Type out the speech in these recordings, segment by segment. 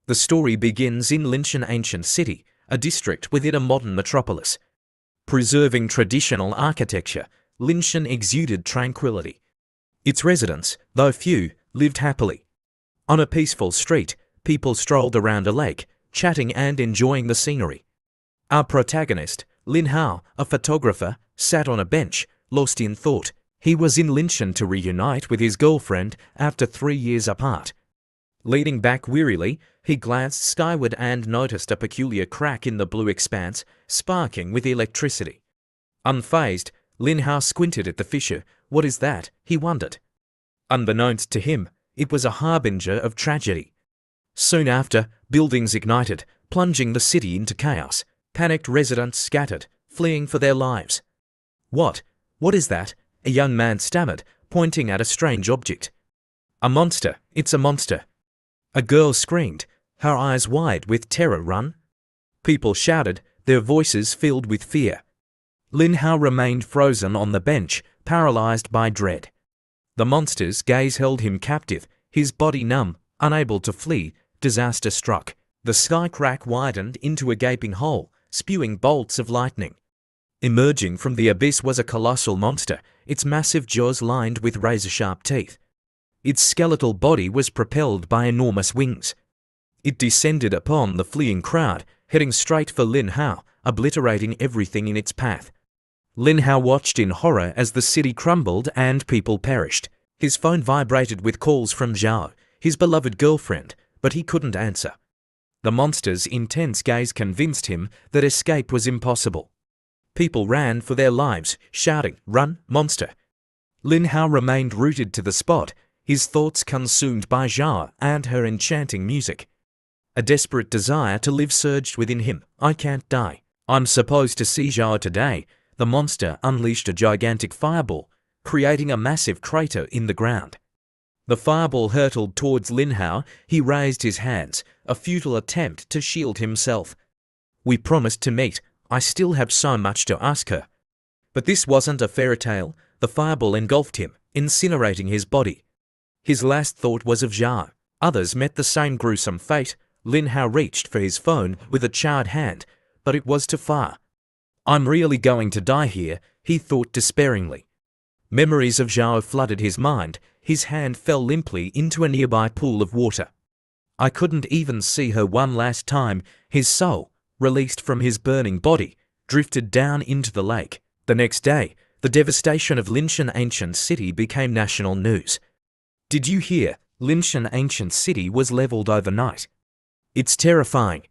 The story begins in Linshan Ancient City, a district within a modern metropolis. Preserving traditional architecture, Linshan exuded tranquility. Its residents, though few, lived happily. On a peaceful street, people strolled around a lake, chatting and enjoying the scenery. Our protagonist, Lin Hao, a photographer, sat on a bench, lost in thought. He was in Linshan to reunite with his girlfriend after 3 years apart. Leaning back wearily, he glanced skyward and noticed a peculiar crack in the blue expanse, sparking with electricity. Unfazed, Lin Hao squinted at the fissure. What is that? He wondered. Unbeknownst to him, it was a harbinger of tragedy. Soon after, buildings ignited, plunging the city into chaos. Panicked residents scattered, fleeing for their lives. What is that? A young man stammered, pointing at a strange object. A monster, it's a monster. A girl screamed, her eyes wide with terror. Run! People shouted, their voices filled with fear. Lin Hao remained frozen on the bench, paralyzed by dread. The monster's gaze held him captive, his body numb, unable to flee. Disaster struck. The sky crack widened into a gaping hole, spewing bolts of lightning. Emerging from the abyss was a colossal monster, its massive jaws lined with razor-sharp teeth. Its skeletal body was propelled by enormous wings. It descended upon the fleeing crowd, heading straight for Lin Hao, obliterating everything in its path. Lin Hao watched in horror as the city crumbled and people perished. His phone vibrated with calls from Zhao, his beloved girlfriend, but he couldn't answer. The monster's intense gaze convinced him that escape was impossible. People ran for their lives, shouting, "Run, monster!" Lin Hao remained rooted to the spot, his thoughts consumed by Zhao and her enchanting music. A desperate desire to live surged within him. I can't die. I'm supposed to see Zhao today. The monster unleashed a gigantic fireball, creating a massive crater in the ground. The fireball hurtled towards Lin Hao. He raised his hands, a futile attempt to shield himself. We promised to meet. I still have so much to ask her. But this wasn't a fairy tale. The fireball engulfed him, incinerating his body. His last thought was of Zhao. Others met the same gruesome fate. Lin Hao reached for his phone with a charred hand, but it was too far. I'm really going to die here, he thought despairingly. Memories of Zhao flooded his mind. His hand fell limply into a nearby pool of water. I couldn't even see her one last time. His soul, released from his burning body, drifted down into the lake. The next day, the devastation of Linshan Ancient City became national news. Did you hear? Linshan Ancient City was leveled overnight. It's terrifying.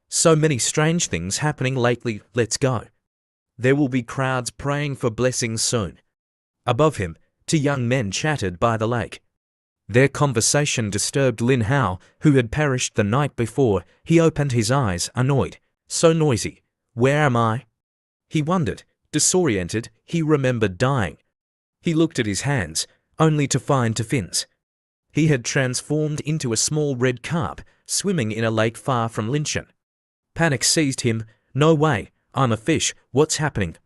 So many strange things happening lately. Let's go. There will be crowds praying for blessings soon. Above him, 2 young men chatted by the lake. Their conversation disturbed Lin Hao, who had perished the night before. He opened his eyes, annoyed. So noisy. Where am I? He wondered. Disoriented, he remembered dying. He looked at his hands, only to find 2 fins. He had transformed into a small red carp, swimming in a lake far from Linshan. Panic seized him. No way, I'm a fish, what's happening?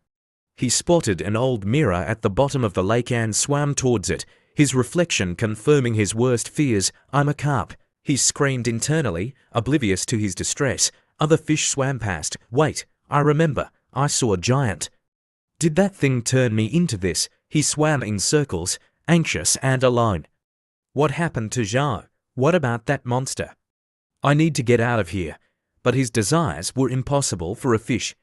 He spotted an old mirror at the bottom of the lake and swam towards it, his reflection confirming his worst fears. I'm a carp. He screamed internally, oblivious to his distress. Other fish swam past. Wait, I remember, I saw a giant. Did that thing turn me into this? He swam in circles, anxious and alone. What happened to Zhao? What about that monster? I need to get out of here. But his desires were impossible for a fish.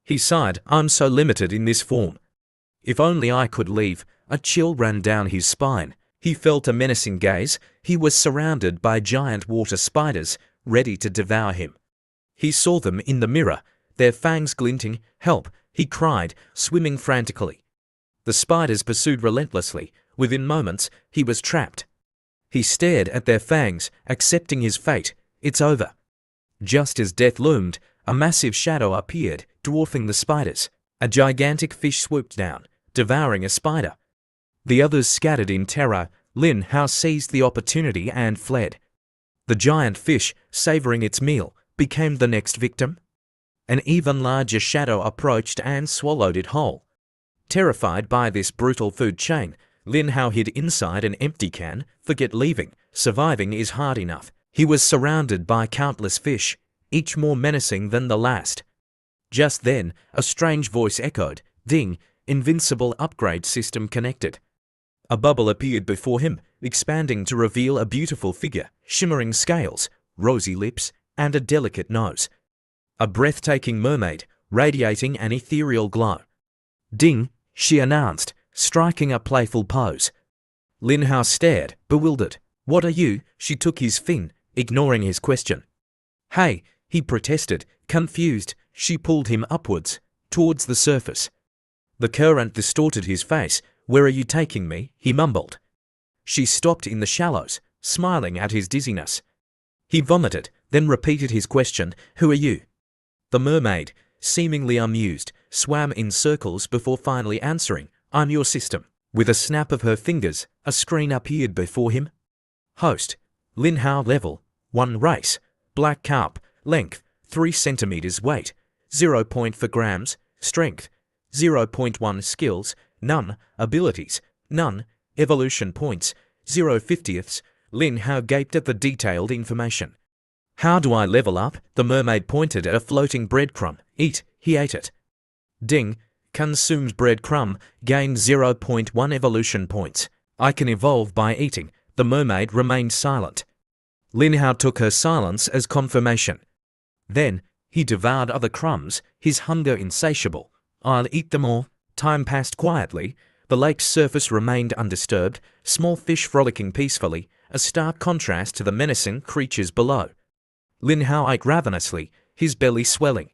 He sighed, I'm so limited in this form. If only I could leave. A chill ran down his spine. He felt a menacing gaze. He was surrounded by giant water spiders, ready to devour him. He saw them in the mirror, their fangs glinting. Help, he cried, swimming frantically. The spiders pursued relentlessly. Within moments, he was trapped. He stared at their fangs, accepting his fate. It's over. Just as death loomed, a massive shadow appeared, dwarfing the spiders. A gigantic fish swooped down, devouring a spider. The others scattered in terror. Lin Hao seized the opportunity and fled. The giant fish, savoring its meal, became the next victim. An even larger shadow approached and swallowed it whole. Terrified by this brutal food chain, Lin Hao hid inside an empty can. Forget leaving. Surviving is hard enough. He was surrounded by countless fish, each more menacing than the last. Just then, a strange voice echoed, "Ding, invincible upgrade system connected." A bubble appeared before him, expanding to reveal a beautiful figure, shimmering scales, rosy lips, and a delicate nose. A breathtaking mermaid, radiating an ethereal glow. "Ding," she announced, striking a playful pose. Lin Hao stared, bewildered. "What are you?" She took his fin, ignoring his question. "Hey," he protested, confused. She pulled him upwards, towards the surface. The current distorted his face. "Where are you taking me?" he mumbled. She stopped in the shallows, smiling at his dizziness. He vomited, then repeated his question, "Who are you?" The mermaid, seemingly amused, swam in circles before finally answering, "I'm your system." With a snap of her fingers, a screen appeared before him. Host: Lin Hao. Level 1. Race: black carp. Length: 3 centimeters. Weight: 0.4 grams. Strength: 0.1. Skills: none. Abilities: none. Evolution points: 0.50. Lin Hao gaped at the detailed information. "How do I level up?" The mermaid pointed at a floating breadcrumb. "Eat." He ate it. "Ding. Consumed breadcrumb. Gained 0.1 evolution points. I can evolve by eating." The mermaid remained silent. Lin Hao took her silence as confirmation. Then, he devoured other crumbs, his hunger insatiable. "I'll eat them all." Time passed quietly. The lake's surface remained undisturbed, small fish frolicking peacefully, a stark contrast to the menacing creatures below. Lin Hao ate ravenously, his belly swelling.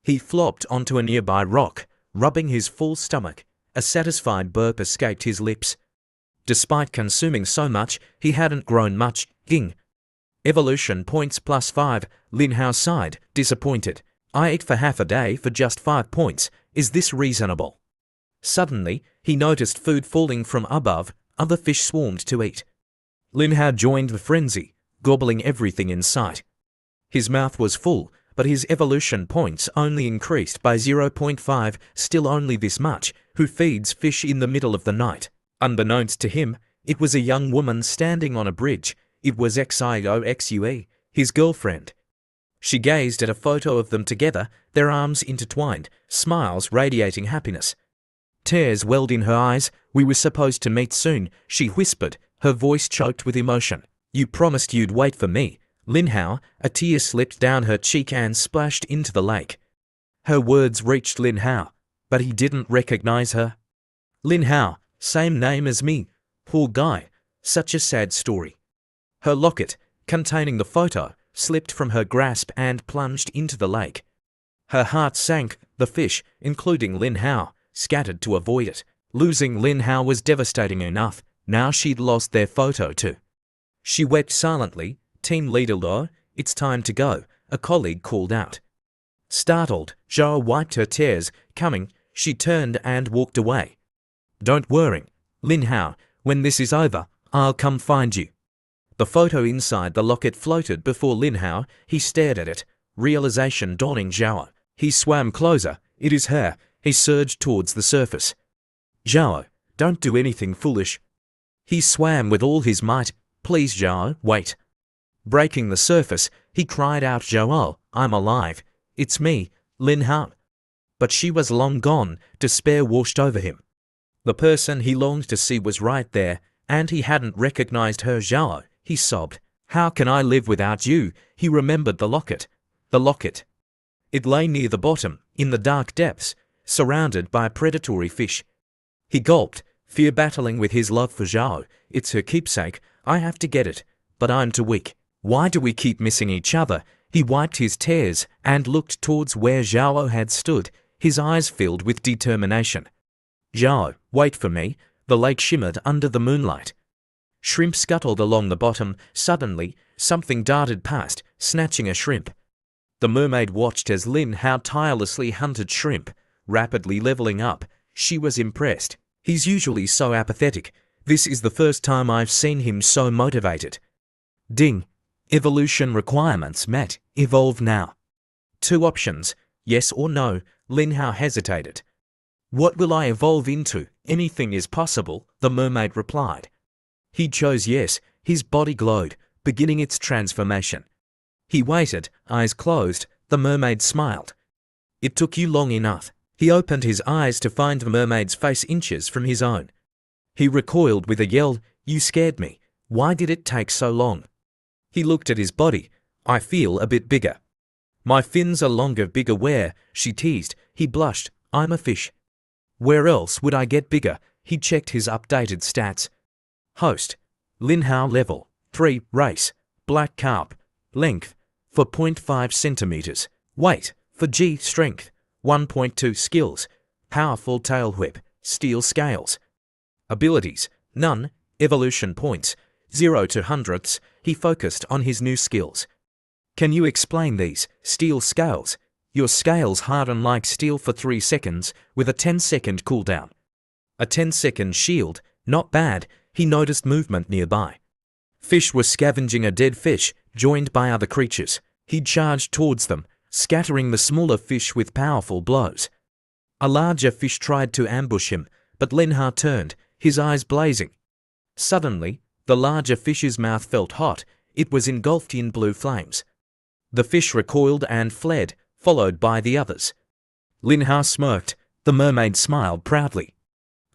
He flopped onto a nearby rock, rubbing his full stomach. A satisfied burp escaped his lips. Despite consuming so much, he hadn't grown much. Ging. Evolution points +5. Lin Hao sighed, disappointed. "I ate for half a day for just 5 points. Is this reasonable?" Suddenly, he noticed food falling from above. Other fish swarmed to eat. Lin Hao joined the frenzy, gobbling everything in sight. His mouth was full, but his evolution points only increased by 0.5, still only this much. Who feeds fish in the middle of the night? Unbeknownst to him, it was a young woman standing on a bridge. It was Xioxue, his girlfriend. She gazed at a photo of them together, their arms intertwined, smiles radiating happiness. Tears welled in her eyes. "We were supposed to meet soon," she whispered, her voice choked with emotion. "You promised you'd wait for me." Lin Hao, a tear slipped down her cheek and splashed into the lake. Her words reached Lin Hao, but he didn't recognize her. "Lin Hao, same name as me. Poor guy. Such a sad story." Her locket, containing the photo, slipped from her grasp and plunged into the lake. Her heart sank. The fish, including Lin Hao, scattered to avoid it. Losing Lin Hao was devastating enough. Now she'd lost their photo too. She wept silently. "Team leader Lo, it's time to go," a colleague called out. Startled, Zhao wiped her tears. Coming, she turned and walked away. "Don't worry, Lin Hao, when this is over, I'll come find you." The photo inside the locket floated before Lin Hao. He stared at it, realization dawning Zhao. He swam closer. "It is her." He surged towards the surface. "Zhao, don't do anything foolish." He swam with all his might. "Please Zhao, wait." Breaking the surface, he cried out, "Zhao, I'm alive. It's me, Lin Hao." But she was long gone. Despair washed over him. The person he longed to see was right there, and he hadn't recognized her. "Zhao," he sobbed. "How can I live without you?" He remembered the locket. The locket. It lay near the bottom, in the dark depths, surrounded by predatory fish. He gulped, fear battling with his love for Zhao. "It's her keepsake. I have to get it, but I'm too weak. Why do we keep missing each other?" He wiped his tears and looked towards where Zhao had stood, his eyes filled with determination. "Zhao, wait for me." The lake shimmered under the moonlight. Shrimp scuttled along the bottom. Suddenly, something darted past, snatching a shrimp. The mermaid watched as Lin Hao tirelessly hunted shrimp, rapidly leveling up. She was impressed. He's usually so apathetic. This is the first time I've seen him so motivated. Ding. Evolution requirements met. Evolve now. 2 options, yes or no. Lin Hao hesitated. "What will I evolve into?" "Anything is possible," the mermaid replied. He chose yes. His body glowed, beginning its transformation. He waited, eyes closed. The mermaid smiled. It took you long enough. He opened his eyes to find the mermaid's face inches from his own. He recoiled with a yell. You scared me. Why did it take so long? He looked at his body. I feel a bit bigger. My fins are longer. Bigger where? She teased. He blushed. I'm a fish. Where else would I get bigger? He checked his updated stats. Host. Linhao level 3, race, black carp, length 4.5 centimeters, weight, for G, strength 1.2, skills, powerful tail whip, steel scales. Abilities, none, evolution points, 0 to hundredths. He focused on his new skills. Can you explain these? Steel scales. Your scales harden like steel for 3 seconds with a 10-second cooldown. A 10-second shield, not bad. He noticed movement nearby. Fish were scavenging a dead fish, joined by other creatures. He charged towards them, scattering the smaller fish with powerful blows. A larger fish tried to ambush him, but Linhao turned, his eyes blazing. Suddenly, the larger fish's mouth felt hot. It was engulfed in blue flames. The fish recoiled and fled, followed by the others. Linhao smirked. The mermaid smiled proudly.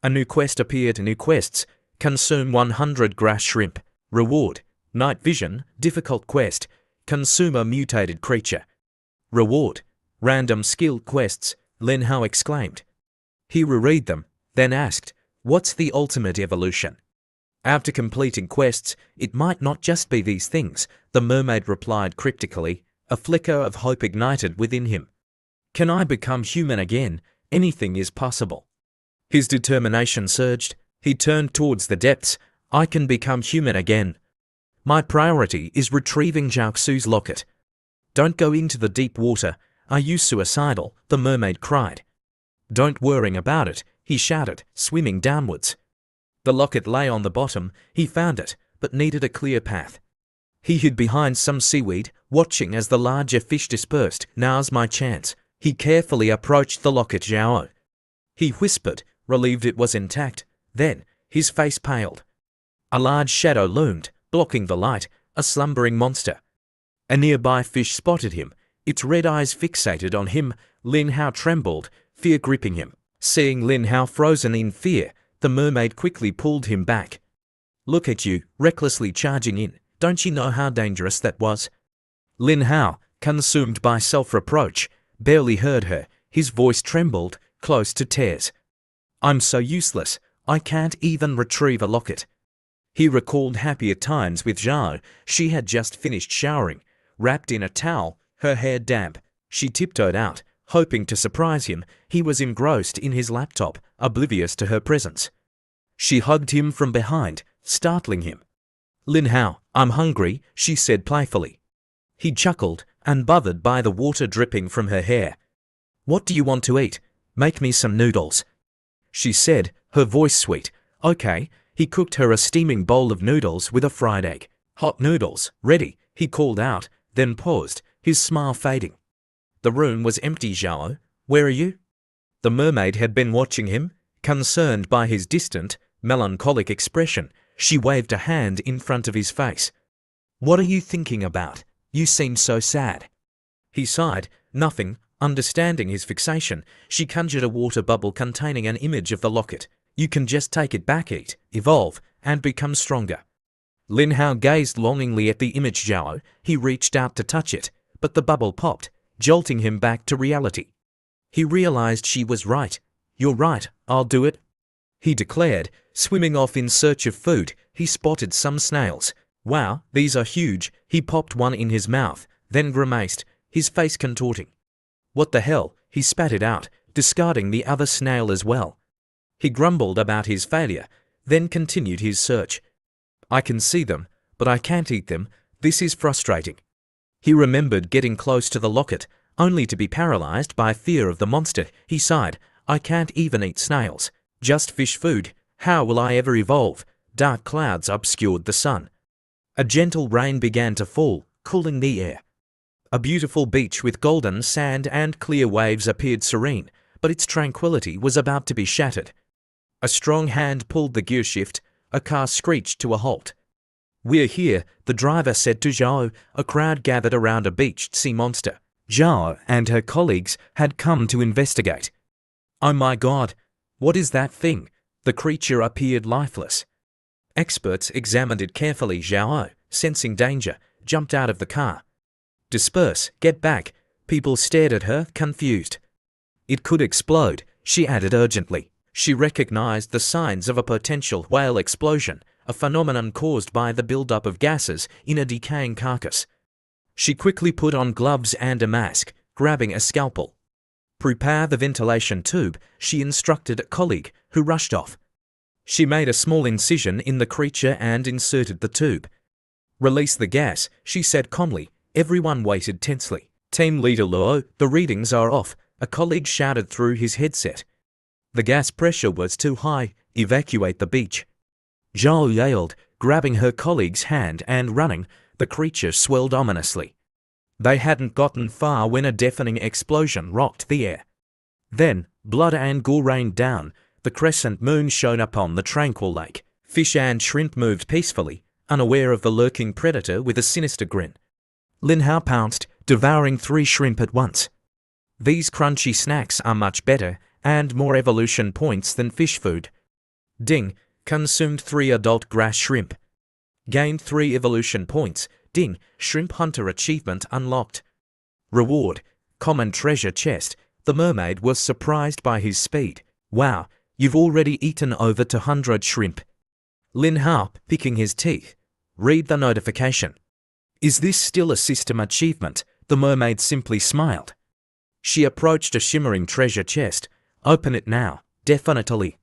A new quest appeared. New quests. Consume 100 grass shrimp. Reward. Night vision. Difficult quest. Consume a mutated creature. Reward. Random skill quests. Linhao exclaimed. He reread them, then asked, what's the ultimate evolution? After completing quests, it might not just be these things, the mermaid replied cryptically. A flicker of hope ignited within him. Can I become human again? Anything is possible. His determination surged. He turned towards the depths. I can become human again. My priority is retrieving Jiaoxu's locket. Don't go into the deep water. Are you suicidal? The mermaid cried. Don't worry about it, he shouted, swimming downwards. The locket lay on the bottom. He found it, but needed a clear path. He hid behind some seaweed, watching as the larger fish dispersed. Now's my chance. He carefully approached the locket. Zhao. He whispered, relieved it was intact. Then, his face paled. A large shadow loomed, blocking the light, a slumbering monster. A nearby fish spotted him, its red eyes fixated on him. Linhao trembled, fear gripping him. Seeing Linhao frozen in fear, the mermaid quickly pulled him back. Look at you, recklessly charging in. Don't you know how dangerous that was? Linhao, consumed by self-reproach, barely heard her. His voice trembled, close to tears. I'm so useless. I can't even retrieve a locket. He recalled happier times with Zhao. She had just finished showering, wrapped in a towel, her hair damp. She tiptoed out, hoping to surprise him. He was engrossed in his laptop, oblivious to her presence. She hugged him from behind, startling him. Linhao, I'm hungry, she said playfully. He chuckled, unbothered by the water dripping from her hair. What do you want to eat? Make me some noodles. She said, her voice sweet. Okay. He cooked her a steaming bowl of noodles with a fried egg. Hot noodles, ready, he called out, then paused, his smile fading. The room was empty. Zhao, where are you? The mermaid had been watching him, concerned by his distant, melancholic expression. She waved a hand in front of his face. What are you thinking about? You seem so sad. He sighed. Nothing. Understanding his fixation, she conjured a water bubble containing an image of the locket. You can just take it back, eat, evolve, and become stronger. Linhao gazed longingly at the image. Zhao. He reached out to touch it, but the bubble popped, jolting him back to reality. He realized she was right. You're right, I'll do it, he declared, swimming off in search of food. He spotted some snails. Wow, these are huge. He popped one in his mouth, then grimaced, his face contorting. What the hell? He spat it out, discarding the other snail as well. He grumbled about his failure, then continued his search. I can see them, but I can't eat them. This is frustrating. He remembered getting close to the locket, only to be paralyzed by fear of the monster. He sighed. I can't even eat snails. Just fish food. How will I ever evolve? Dark clouds obscured the sun. A gentle rain began to fall, cooling the air. A beautiful beach with golden sand and clear waves appeared serene, but its tranquility was about to be shattered. A strong hand pulled the gear shift. A car screeched to a halt. "We're here," the driver said to Zhao. A crowd gathered around a beached sea monster. Zhao and her colleagues had come to investigate. "Oh my God! What is that thing?" The creature appeared lifeless. Experts examined it carefully. Zhao, sensing danger, jumped out of the car. "Disperse, get back." People stared at her, confused. "It could explode," she added urgently. She recognized the signs of a potential whale explosion, a phenomenon caused by the buildup of gases in a decaying carcass. She quickly put on gloves and a mask, grabbing a scalpel. "Prepare the ventilation tube," she instructed a colleague, who rushed off. She made a small incision in the creature and inserted the tube. "Release the gas," she said calmly. Everyone waited tensely. "Team Leader Luo, the readings are off," a colleague shouted through his headset. The gas pressure was too high. "Evacuate the beach." Zhao yelled, grabbing her colleague's hand and running. The creature swelled ominously. They hadn't gotten far when a deafening explosion rocked the air. Then, blood and gore rained down. The crescent moon shone upon the tranquil lake. Fish and shrimp moved peacefully, unaware of the lurking predator with a sinister grin. Lin Hao pounced, devouring 3 shrimp at once. "These crunchy snacks are much better and more evolution points than fish food." Ding, consumed 3 adult grass shrimp. Gained 3 evolution points. Ding, shrimp hunter achievement unlocked. Reward, common treasure chest. The mermaid was surprised by his speed. "Wow, you've already eaten over 200 shrimp." Lin Hao, picking his teeth. "Read the notification." "Is this still a system achievement?" The mermaid simply smiled. She approached a shimmering treasure chest. "Open it now." "Definitely."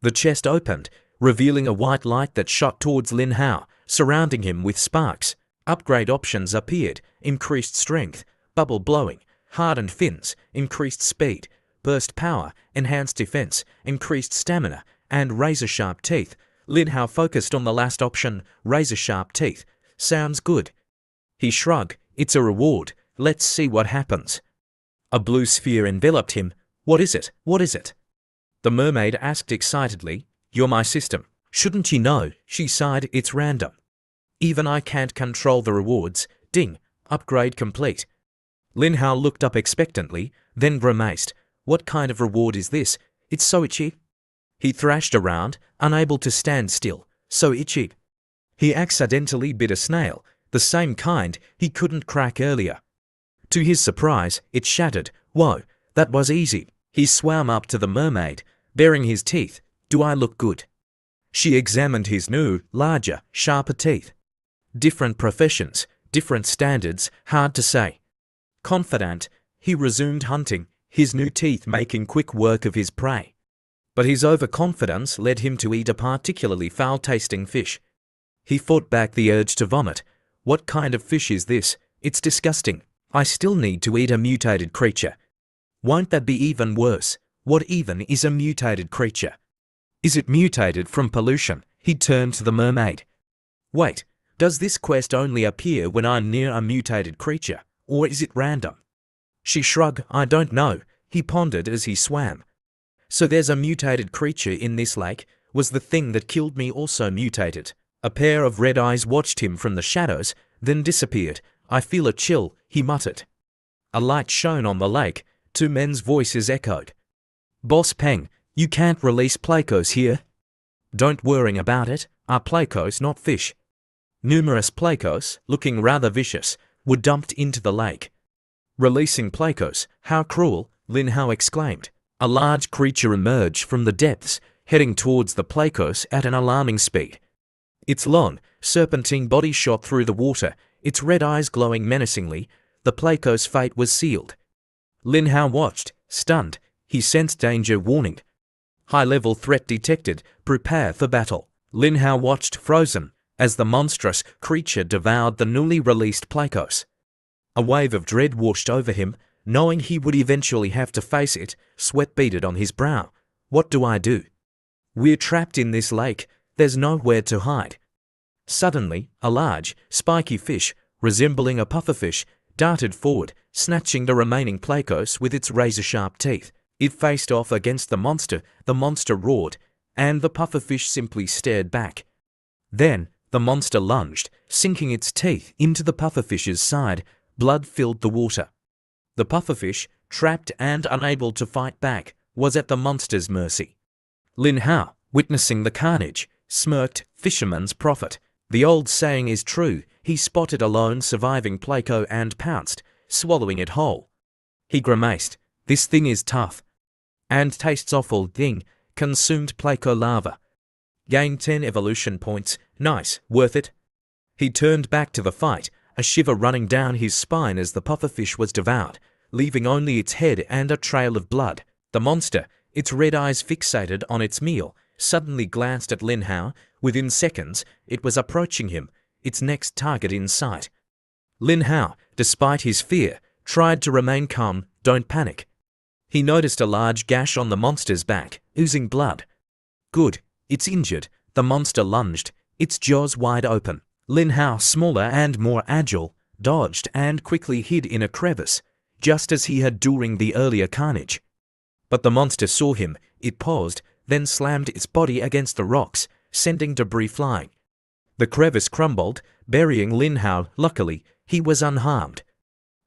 The chest opened, revealing a white light that shot towards Lin Hao, surrounding him with sparks. Upgrade options appeared: increased strength, bubble blowing, hardened fins, increased speed, burst power, enhanced defense, increased stamina, and razor-sharp teeth. Lin Hao focused on the last option, razor-sharp teeth. "Sounds good." He shrugged. "It's a reward. Let's see what happens." A blue sphere enveloped him. "What is it? What is it?" The mermaid asked excitedly. "You're my system. Shouldn't you know?" She sighed. "It's random. Even I can't control the rewards." Ding. Upgrade complete. Lin Hao looked up expectantly, then grimaced. "What kind of reward is this? It's so itchy." He thrashed around, unable to stand still. "So itchy." He accidentally bit a snail, the same kind he couldn't crack earlier. To his surprise, it shattered. "Whoa, that was easy." He swam up to the mermaid, baring his teeth. "Do I look good?" She examined his new, larger, sharper teeth. Different professions, different standards, hard to say. Confident, he resumed hunting, his new teeth making quick work of his prey. But his overconfidence led him to eat a particularly foul-tasting fish. He fought back the urge to vomit. "What kind of fish is this? It's disgusting. I still need to eat a mutated creature." "Won't that be even worse? What even is a mutated creature? Is it mutated from pollution?" He turned to the mermaid. "Wait, does this quest only appear when I'm near a mutated creature, or is it random?" She shrugged. "I don't know." He pondered as he swam. "So there's a mutated creature in this lake? Was the thing that killed me also mutated?" A pair of red eyes watched him from the shadows, then disappeared. "I feel a chill," he muttered. A light shone on the lake. 2 men's voices echoed. "Boss Peng, you can't release placos here." "Don't worry about it. Are placos not fish?" Numerous placos, looking rather vicious, were dumped into the lake. "Releasing placos? How cruel!" Lin Hao exclaimed. A large creature emerged from the depths, heading towards the placos at an alarming speed. Its long, serpentine body shot through the water, its red eyes glowing menacingly. The placos' fate was sealed. Lin Hao watched, stunned. He sensed danger warning. High-level threat detected. Prepare for battle. Lin Hao watched frozen as the monstrous creature devoured the newly released placos. A wave of dread washed over him, knowing he would eventually have to face it. Sweat beaded on his brow. "What do I do? We're trapped in this lake. There's nowhere to hide." Suddenly, a large, spiky fish, resembling a pufferfish, darted forward, snatching the remaining placos with its razor-sharp teeth. It faced off against the monster roared, and the pufferfish simply stared back. Then, The monster lunged, sinking its teeth into the pufferfish's side. Blood filled the water. The pufferfish, trapped and unable to fight back, was at the monster's mercy. Lin Hao, witnessing the carnage, smirked, "Fisherman's profit. The old saying is true." He spotted a lone surviving pleco and pounced, swallowing it whole. He grimaced, "This thing is tough. And tastes awful." Thing, consumed pleco larva. Gained 10 evolution points. Nice, worth it. He turned back to the fight, a shiver running down his spine as the pufferfish was devoured, leaving only its head and a trail of blood. The monster, its red eyes fixated on its meal, suddenly glanced at Lin Hao. Within seconds, it was approaching him, its next target in sight. Lin Hao, despite his fear, tried to remain calm. "Don't panic." He noticed a large gash on the monster's back, oozing blood. "Good, it's injured." The monster lunged, its jaws wide open. Lin Hao, smaller and more agile, dodged and quickly hid in a crevice, just as he had during the earlier carnage. But the monster saw him. It paused, then slammed its body against the rocks, sending debris flying. The crevice crumbled, burying Lin Hao. Luckily, he was unharmed.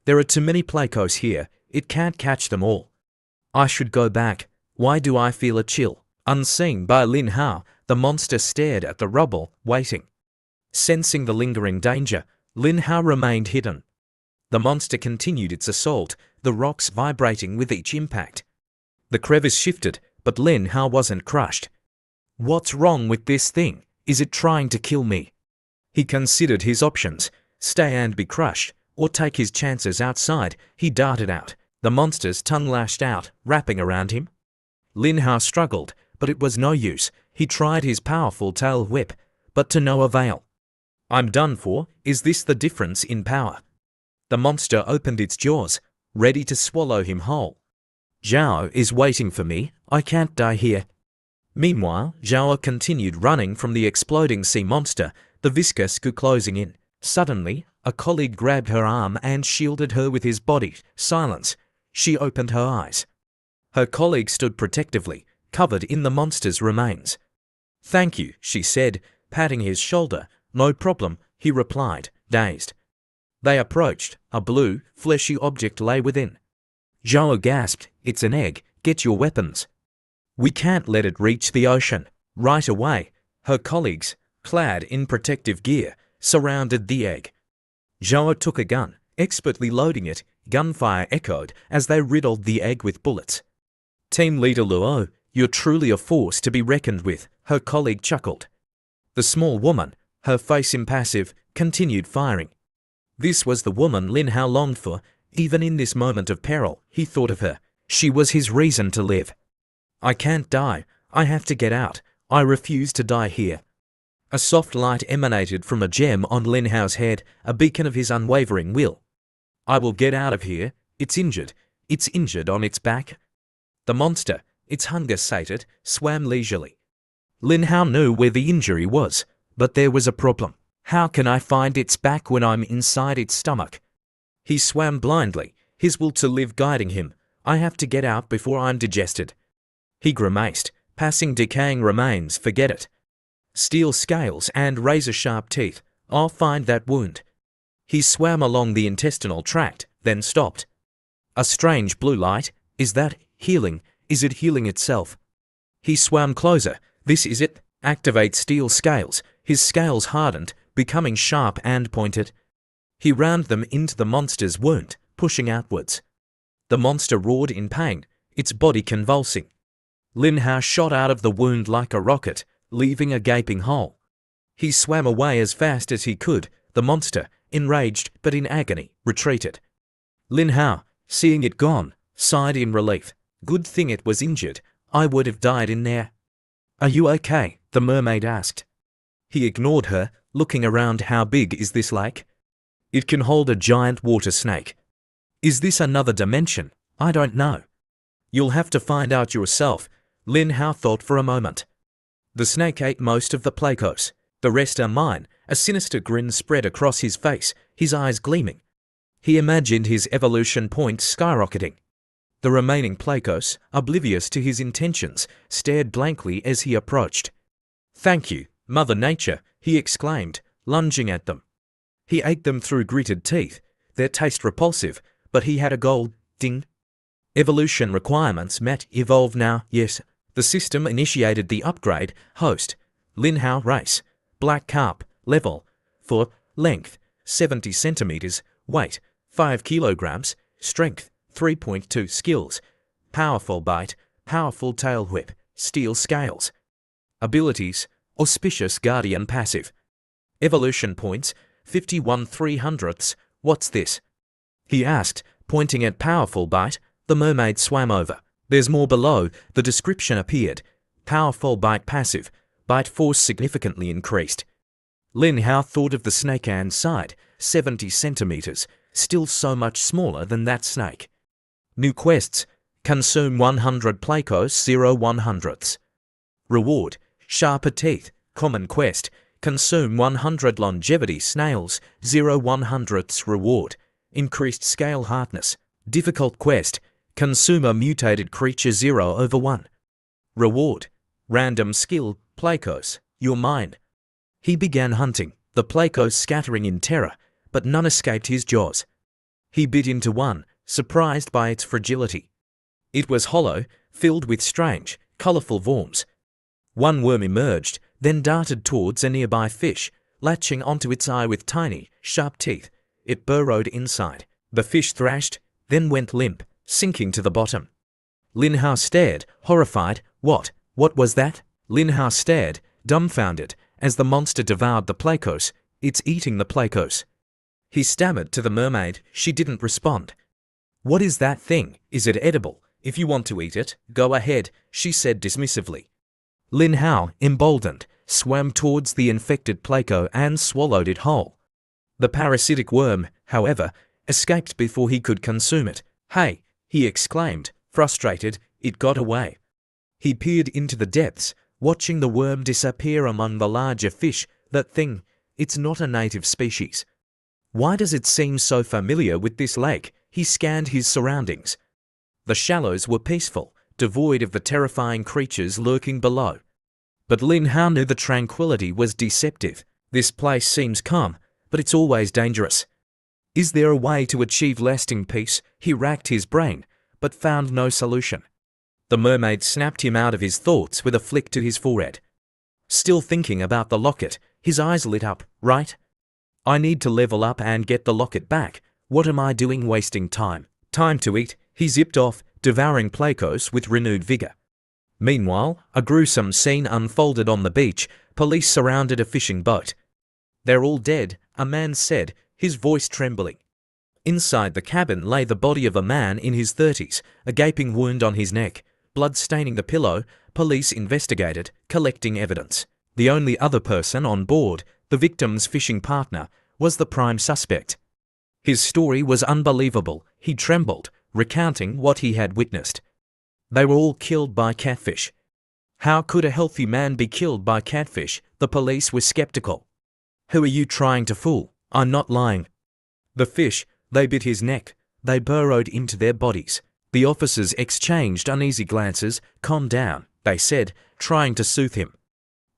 "There are too many plecos here. It can't catch them all. I should go back. Why do I feel a chill?" Unseen by Lin Hao, the monster stared at the rubble, waiting. Sensing the lingering danger, Lin Hao remained hidden. The monster continued its assault, the rocks vibrating with each impact. The crevice shifted, but Lin Hao wasn't crushed. "What's wrong with this thing? Is it trying to kill me?" He considered his options: stay and be crushed, or take his chances outside. He darted out. The monster's tongue lashed out, wrapping around him. Lin Hao struggled, but it was no use. He tried his powerful tail whip, but to no avail. "I'm done for." Is this the difference in power? The monster opened its jaws, ready to swallow him whole. "Zhao is waiting for me. I can't die here." Meanwhile, Zhao continued running from the exploding sea monster, the viscous goo closing in. Suddenly, a colleague grabbed her arm and shielded her with his body. Silence. She opened her eyes. Her colleague stood protectively, covered in the monster's remains. "Thank you," she said, patting his shoulder. "No problem," he replied, dazed. They approached. A blue, fleshy object lay within. Zhao gasped, "It's an egg. Get your weapons. We can't let it reach the ocean." Right away, her colleagues, clad in protective gear, surrounded the egg. Zhao took a gun, expertly loading it. Gunfire echoed as they riddled the egg with bullets. "Team leader Luo, you're truly a force to be reckoned with," her colleague chuckled. The small woman, her face impassive, continued firing. This was the woman Lin Hao longed for. Even in this moment of peril, he thought of her. She was his reason to live. "I can't die. I have to get out. I refuse to die here." A soft light emanated from a gem on Lin Hao's head, a beacon of his unwavering will. "I will get out of here. It's injured. It's injured on its back." The monster, its hunger sated, swam leisurely. Lin Hao knew where the injury was, but there was a problem. "How can I find its back when I'm inside its stomach?" He swam blindly, his will to live guiding him. "I have to get out before I'm digested." He grimaced, "Passing decaying remains, forget it. Steel scales and razor-sharp teeth, I'll find that wound." He swam along the intestinal tract, then stopped. A strange blue light. Is that healing? Is it healing itself? He swam closer. This is it. Activate steel scales. His scales hardened, becoming sharp and pointed. He rammed them into the monster's wound, pushing outwards. The monster roared in pain, its body convulsing. Lin Hao shot out of the wound like a rocket, leaving a gaping hole. He swam away as fast as he could. The monster, enraged but in agony, retreated. Lin Hao, seeing it gone, sighed in relief. "Good thing it was injured. I would have died in there." "Are you okay?" the mermaid asked. He ignored her, looking around. "How big is this lake?" "It can hold a giant water snake." "Is this another dimension?" "I don't know." "You'll have to find out yourself." Lin Hao thought for a moment. "The snake ate most of the plecos. The rest are mine." A sinister grin spread across his face, his eyes gleaming. He imagined his evolution points skyrocketing. The remaining plecos, oblivious to his intentions, stared blankly as he approached. "Thank you," Mother Nature, he exclaimed, lunging at them. He ate them through gritted teeth, their taste repulsive, but he had a goal. Ding. Evolution requirements met. Evolve now, yes. The system initiated the upgrade. Host. Linhao race. Black carp. Level. For. Length. 70 centimeters. Weight. 5 kilograms. Strength. 3.2 skills. Powerful bite. Powerful tail whip. Steel scales. Abilities. Auspicious guardian passive. Evolution points. 51 300ths. What's this? He asked, pointing at powerful bite. The mermaid swam over. There's more below. The description appeared. Powerful bite passive. Bite force significantly increased. Lin Hao thought of the snake and sighed. 70 centimeters. Still so much smaller than that snake. New quests. Consume 100 Placos 0 100ths. Reward. Sharper teeth. Common quest. Consume 100 longevity snails 0 100ths. Reward. Increased scale hardness. Difficult quest. Consume a mutated creature 0/1. Reward. Random skill. Placos. You're mine. He began hunting, the Placos scattering in terror, but none escaped his jaws. He bit into one, surprised by its fragility. It was hollow, filled with strange, colourful worms. One worm emerged, then darted towards a nearby fish, latching onto its eye with tiny, sharp teeth. It burrowed inside. The fish thrashed, then went limp, sinking to the bottom. Lin Hao stared, horrified. What was that? Lin Hao stared, dumbfounded, as the monster devoured the Placos. It's eating the Placos. He stammered to the mermaid. She didn't respond. What is that thing? Is it edible? If you want to eat it, go ahead, she said dismissively. Lin Hao, emboldened, swam towards the infected Placo and swallowed it whole. The parasitic worm, however, escaped before he could consume it. Hey, he exclaimed, frustrated, it got away. He peered into the depths, watching the worm disappear among the larger fish. That thing, it's not a native species. Why does it seem so familiar with this lake? He scanned his surroundings. The shallows were peaceful, devoid of the terrifying creatures lurking below. But Lin Hao knew the tranquility was deceptive. This place seems calm, but it's always dangerous. Is there a way to achieve lasting peace? He racked his brain, but found no solution. The mermaid snapped him out of his thoughts with a flick to his forehead. Still thinking about the locket, his eyes lit up. Right? I need to level up and get the locket back. What am I doing wasting time? Time to eat. He zipped off, devouring Placos with renewed vigor. Meanwhile, a gruesome scene unfolded on the beach. Police surrounded a fishing boat. They're all dead, a man said, his voice trembling. Inside the cabin lay the body of a man in his 30s, a gaping wound on his neck, blood staining the pillow. Police investigated, collecting evidence. The only other person on board, the victim's fishing partner, was the prime suspect. His story was unbelievable. He trembled, recounting what he had witnessed. They were all killed by catfish. How could a healthy man be killed by catfish? The police were skeptical. Who are you trying to fool? I'm not lying. The fish, they bit his neck. They burrowed into their bodies. The officers exchanged uneasy glances. Calm down, they said, trying to soothe him.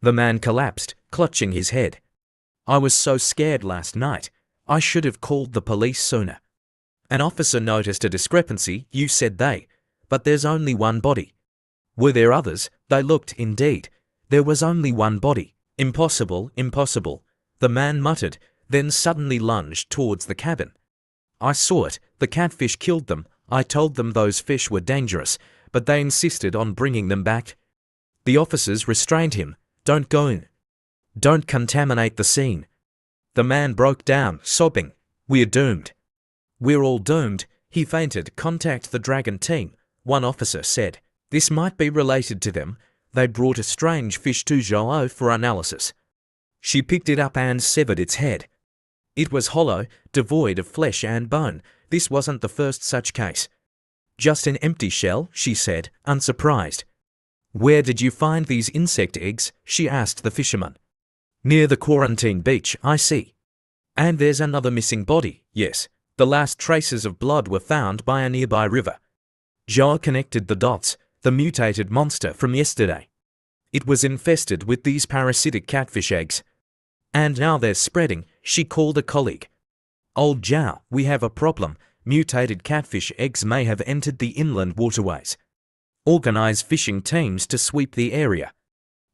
The man collapsed, clutching his head. I was so scared last night. I should have called the police sooner. An officer noticed a discrepancy. You said they, but there's only one body. Were there others? They looked, indeed. There was only one body. Impossible, impossible. The man muttered, then suddenly lunged towards the cabin. I saw it. The catfish killed them. I told them those fish were dangerous, but they insisted on bringing them back. The officers restrained him. Don't go in. Don't contaminate the scene. The man broke down, sobbing. We're doomed. We're all doomed. He fainted. Contact the Dragon team, one officer said. This might be related to them. They brought a strange fish to Yahello for analysis. She picked it up and severed its head. It was hollow, devoid of flesh and bone. This wasn't the first such case. Just an empty shell, she said, unsurprised. Where did you find these insect eggs? She asked the fisherman. Near the quarantine beach, I see. And there's another missing body, yes. The last traces of blood were found by a nearby river. Zhao connected the dots, the mutated monster from yesterday. It was infested with these parasitic catfish eggs. And now they're spreading, she called a colleague. Old Zhao, we have a problem. Mutated catfish eggs may have entered the inland waterways. Organize fishing teams to sweep the area.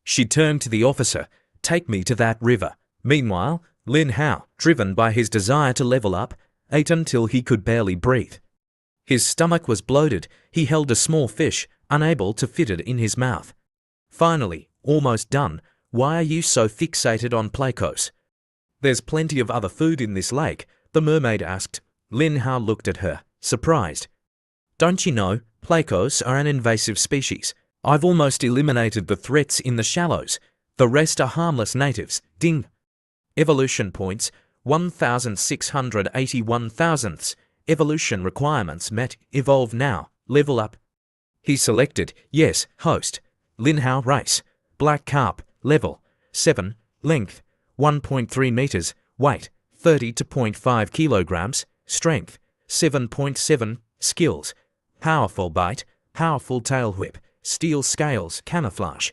She turned to the officer. Take me to that river. Meanwhile, Lin Hao, driven by his desire to level up, ate until he could barely breathe. His stomach was bloated. He held a small fish, unable to fit it in his mouth. Finally, almost done. Why are you so fixated on placos? There's plenty of other food in this lake, the mermaid asked. Lin Hao looked at her, surprised. Don't you know, placos are an invasive species. I've almost eliminated the threats in the shallows. The rest are harmless natives. Ding. Evolution points, 1,681 thousandths. Evolution requirements met. Evolve now. Level up. He selected, yes, host. Lin Hao race. Black carp. Level 7. Length 1.3 meters. Weight 30.5 kilograms. Strength 7.7. Skills powerful bite, powerful tail whip, steel scales, camouflage.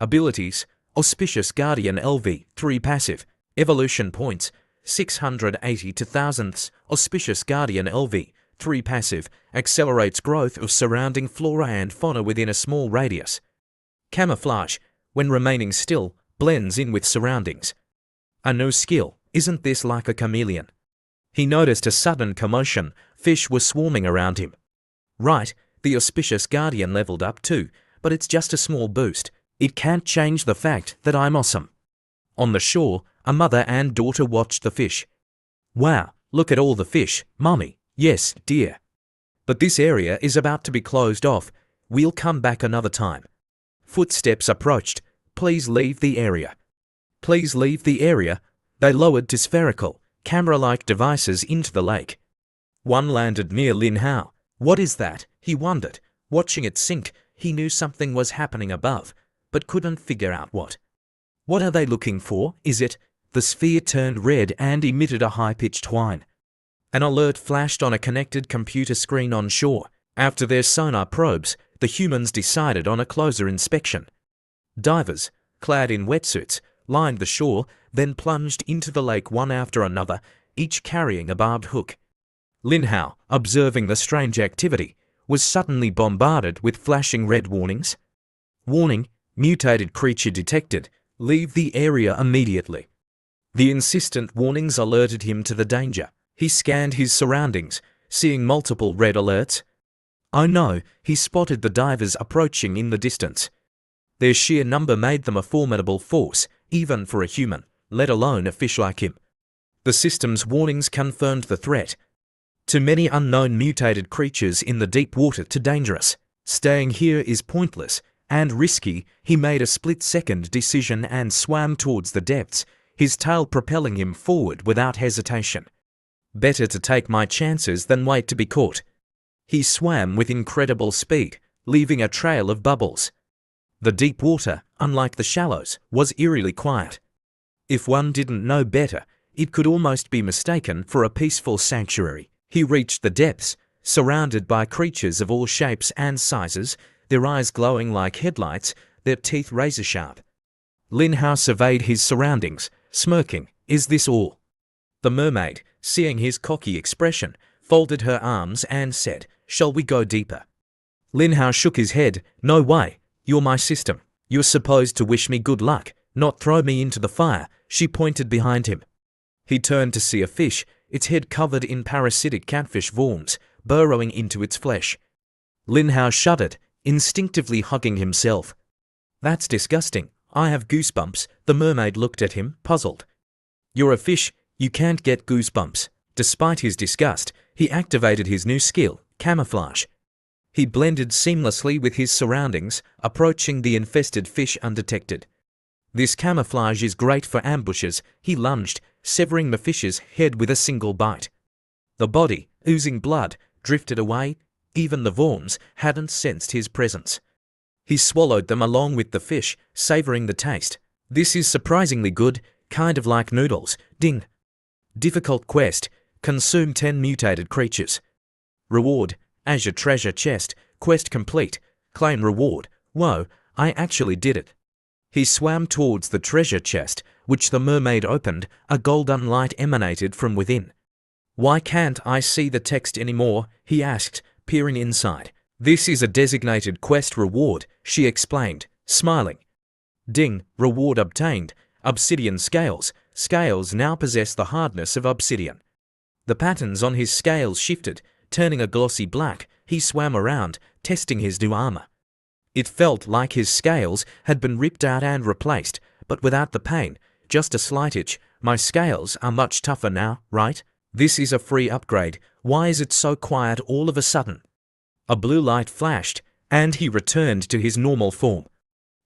Abilities auspicious guardian LV 3 passive. Evolution points 680 to thousandths. Auspicious guardian LV 3 passive accelerates growth of surrounding flora and fauna within a small radius. Camouflage, when remaining still, blends in with surroundings. A new skill. Isn't this like a chameleon? He noticed a sudden commotion. Fish were swarming around him. Right, the auspicious guardian leveled up too, but it's just a small boost. It can't change the fact that I'm awesome. On the shore, a mother and daughter watched the fish. Wow, look at all the fish, Mummy. Yes, dear. But this area is about to be closed off. We'll come back another time. Footsteps approached. Please leave the area. Please leave the area. They lowered to spherical, camera-like devices into the lake. One landed near Lin Hao. What is that? He wondered. Watching it sink, he knew something was happening above, but couldn't figure out what. What are they looking for? Is it? The sphere turned red and emitted a high-pitched whine. An alert flashed on a connected computer screen on shore. After their sonar probes, the humans decided on a closer inspection. Divers, clad in wetsuits, lined the shore, then plunged into the lake one after another, each carrying a barbed hook. Lin Hao, observing the strange activity, was suddenly bombarded with flashing red warnings. Warning, mutated creature detected. Leave the area immediately. The insistent warnings alerted him to the danger. He scanned his surroundings, seeing multiple red alerts. Oh no, he spotted the divers approaching in the distance. Their sheer number made them a formidable force, even for a human, let alone a fish like him. The system's warnings confirmed the threat. Too many unknown mutated creatures in the deep water, too dangerous. Staying here is pointless and risky. He made a split-second decision and swam towards the depths, his tail propelling him forward without hesitation. Better to take my chances than wait to be caught. He swam with incredible speed, leaving a trail of bubbles. The deep water, unlike the shallows, was eerily quiet. If one didn't know better, it could almost be mistaken for a peaceful sanctuary. He reached the depths, surrounded by creatures of all shapes and sizes, their eyes glowing like headlights, their teeth razor-sharp. Lin Hao surveyed his surroundings, smirking. Is this all? The mermaid, seeing his cocky expression, folded her arms and said, Shall we go deeper? Lin Hao shook his head. No way. You're my system. You're supposed to wish me good luck, not throw me into the fire. She pointed behind him. He turned to see a fish, its head covered in parasitic catfish worms, burrowing into its flesh. Lin Hao shuddered, instinctively hugging himself. That's disgusting. I have goosebumps. The mermaid looked at him, puzzled. You're a fish. You can't get goosebumps. Despite his disgust, he activated his new skill, camouflage. He blended seamlessly with his surroundings, approaching the infested fish undetected. This camouflage is great for ambushes. He lunged, severing the fish's head with a single bite. The body, oozing blood, drifted away. Even the worms hadn't sensed his presence. He swallowed them along with the fish, savoring the taste. This is surprisingly good, kind of like noodles. Ding. Difficult quest. Consume 10 mutated creatures. Reward. Azure treasure chest. Quest complete. Claim reward. Whoa, I actually did it. He swam towards the treasure chest, which the mermaid opened. A golden light emanated from within. "Why can't I see the text anymore?" he asked, peering inside. "This is a designated quest reward," she explained, smiling. Ding, reward obtained. Obsidian scales. Scales now possess the hardness of obsidian. The patterns on his scales shifted, turning a glossy black. He swam around, testing his new armor. It felt like his scales had been ripped out and replaced, but without the pain, just a slight itch. "My scales are much tougher now, right? This is a free upgrade. Why is it so quiet all of a sudden?" A blue light flashed, and he returned to his normal form.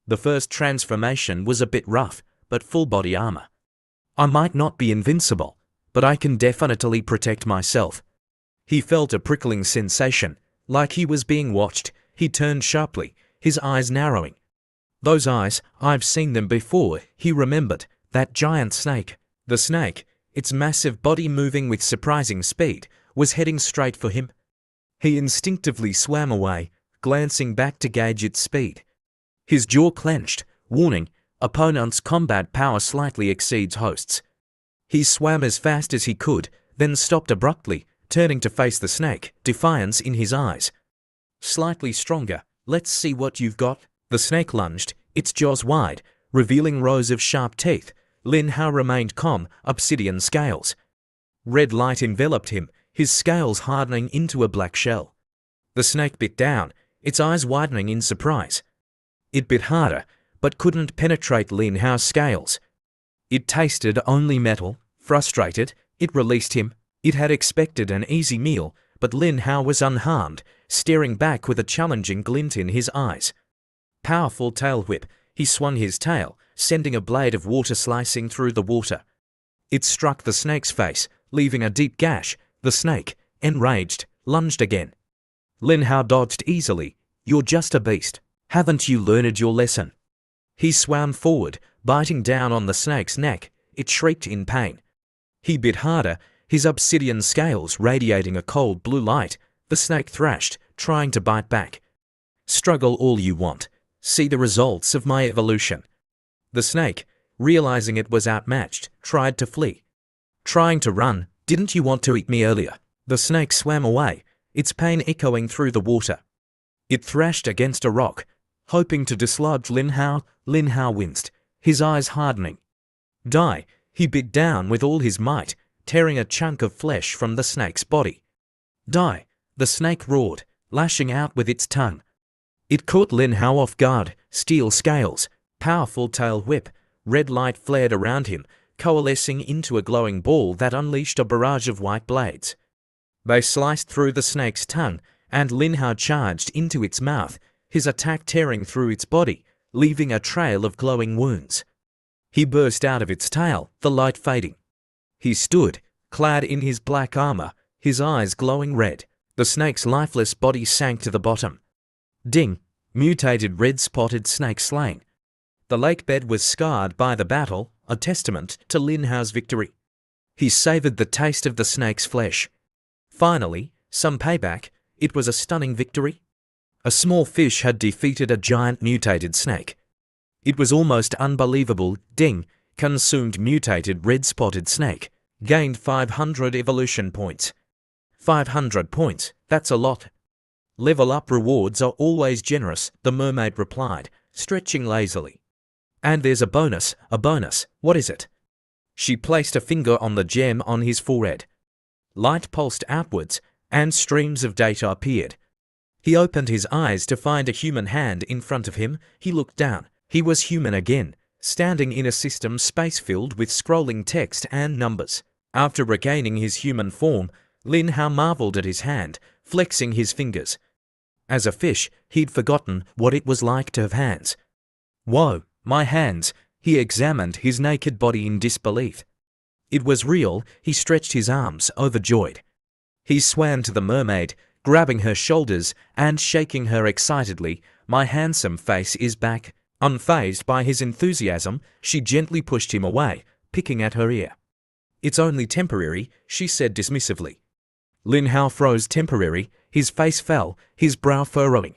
The first transformation was a bit rough, but full body armor. "I might not be invincible, but I can definitely protect myself." He felt a prickling sensation, like he was being watched. He turned sharply, his eyes narrowing. "Those eyes, I've seen them before," he remembered. That giant snake. The snake, its massive body moving with surprising speed, was heading straight for him. He instinctively swam away, glancing back to gauge its speed. His jaw clenched, warning, opponent's combat power slightly exceeds host's. He swam as fast as he could, then stopped abruptly, turning to face the snake, defiance in his eyes. "Slightly stronger, let's see what you've got." The snake lunged, its jaws wide, revealing rows of sharp teeth. Lin Hao remained calm, obsidian scales. Red light enveloped him, his scales hardening into a black shell. The snake bit down, its eyes widening in surprise. It bit harder, but couldn't penetrate Lin Hao's scales. It tasted only metal. Frustrated, it released him. It had expected an easy meal, but Lin Hao was unharmed, staring back with a challenging glint in his eyes. Powerful tail whip. He swung his tail, sending a blade of water slicing through the water. It struck the snake's face, leaving a deep gash. The snake, enraged, lunged again. Lin Hao dodged easily. "You're just a beast. Haven't you learned your lesson?" He swam forward, biting down on the snake's neck. It shrieked in pain. He bit harder, his obsidian scales radiating a cold blue light. The snake thrashed, trying to bite back. "Struggle all you want. See the results of my evolution." The snake, realizing it was outmatched, tried to flee. "Trying to run, didn't you want to eat me earlier?" The snake swam away, its pain echoing through the water. It thrashed against a rock, hoping to dislodge Lin Hao. Lin Hao winced, his eyes hardening. "Die!" He bit down with all his might, tearing a chunk of flesh from the snake's body. "Die!" The snake roared, lashing out with its tongue. It caught Lin Hao off guard. Steel scales, powerful tail whip. Red light flared around him, coalescing into a glowing ball that unleashed a barrage of white blades. They sliced through the snake's tongue, and Lin Hao charged into its mouth, his attack tearing through its body, leaving a trail of glowing wounds. He burst out of its tail, the light fading. He stood, clad in his black armor, his eyes glowing red. The snake's lifeless body sank to the bottom. Ding! Mutated red-spotted snake slain. The lake bed was scarred by the battle, a testament to Lin Hao's victory. He savored the taste of the snake's flesh. Finally, some payback. It was a stunning victory. A small fish had defeated a giant mutated snake. It was almost unbelievable. Ding! Consumed mutated red-spotted snake. Gained 500 evolution points. 500 points, that's a lot. "Level up rewards are always generous," the mermaid replied, stretching lazily. "And there's a bonus, What is it?" She placed a finger on the gem on his forehead. Light pulsed outwards, and streams of data appeared. He opened his eyes to find a human hand in front of him. He looked down. He was human again, standing in a system space filled with scrolling text and numbers. After regaining his human form, Lin Hao marveled at his hand, flexing his fingers. As a fish, he'd forgotten what it was like to have hands. "Whoa, my hands!" He examined his naked body in disbelief. It was real. He stretched his arms, overjoyed. He swam to the mermaid, grabbing her shoulders and shaking her excitedly. "My handsome face is back." Unfazed by his enthusiasm, she gently pushed him away, picking at her ear. "It's only temporary," she said dismissively. Lin Hao froze. Temporary? His face fell, his brow furrowing.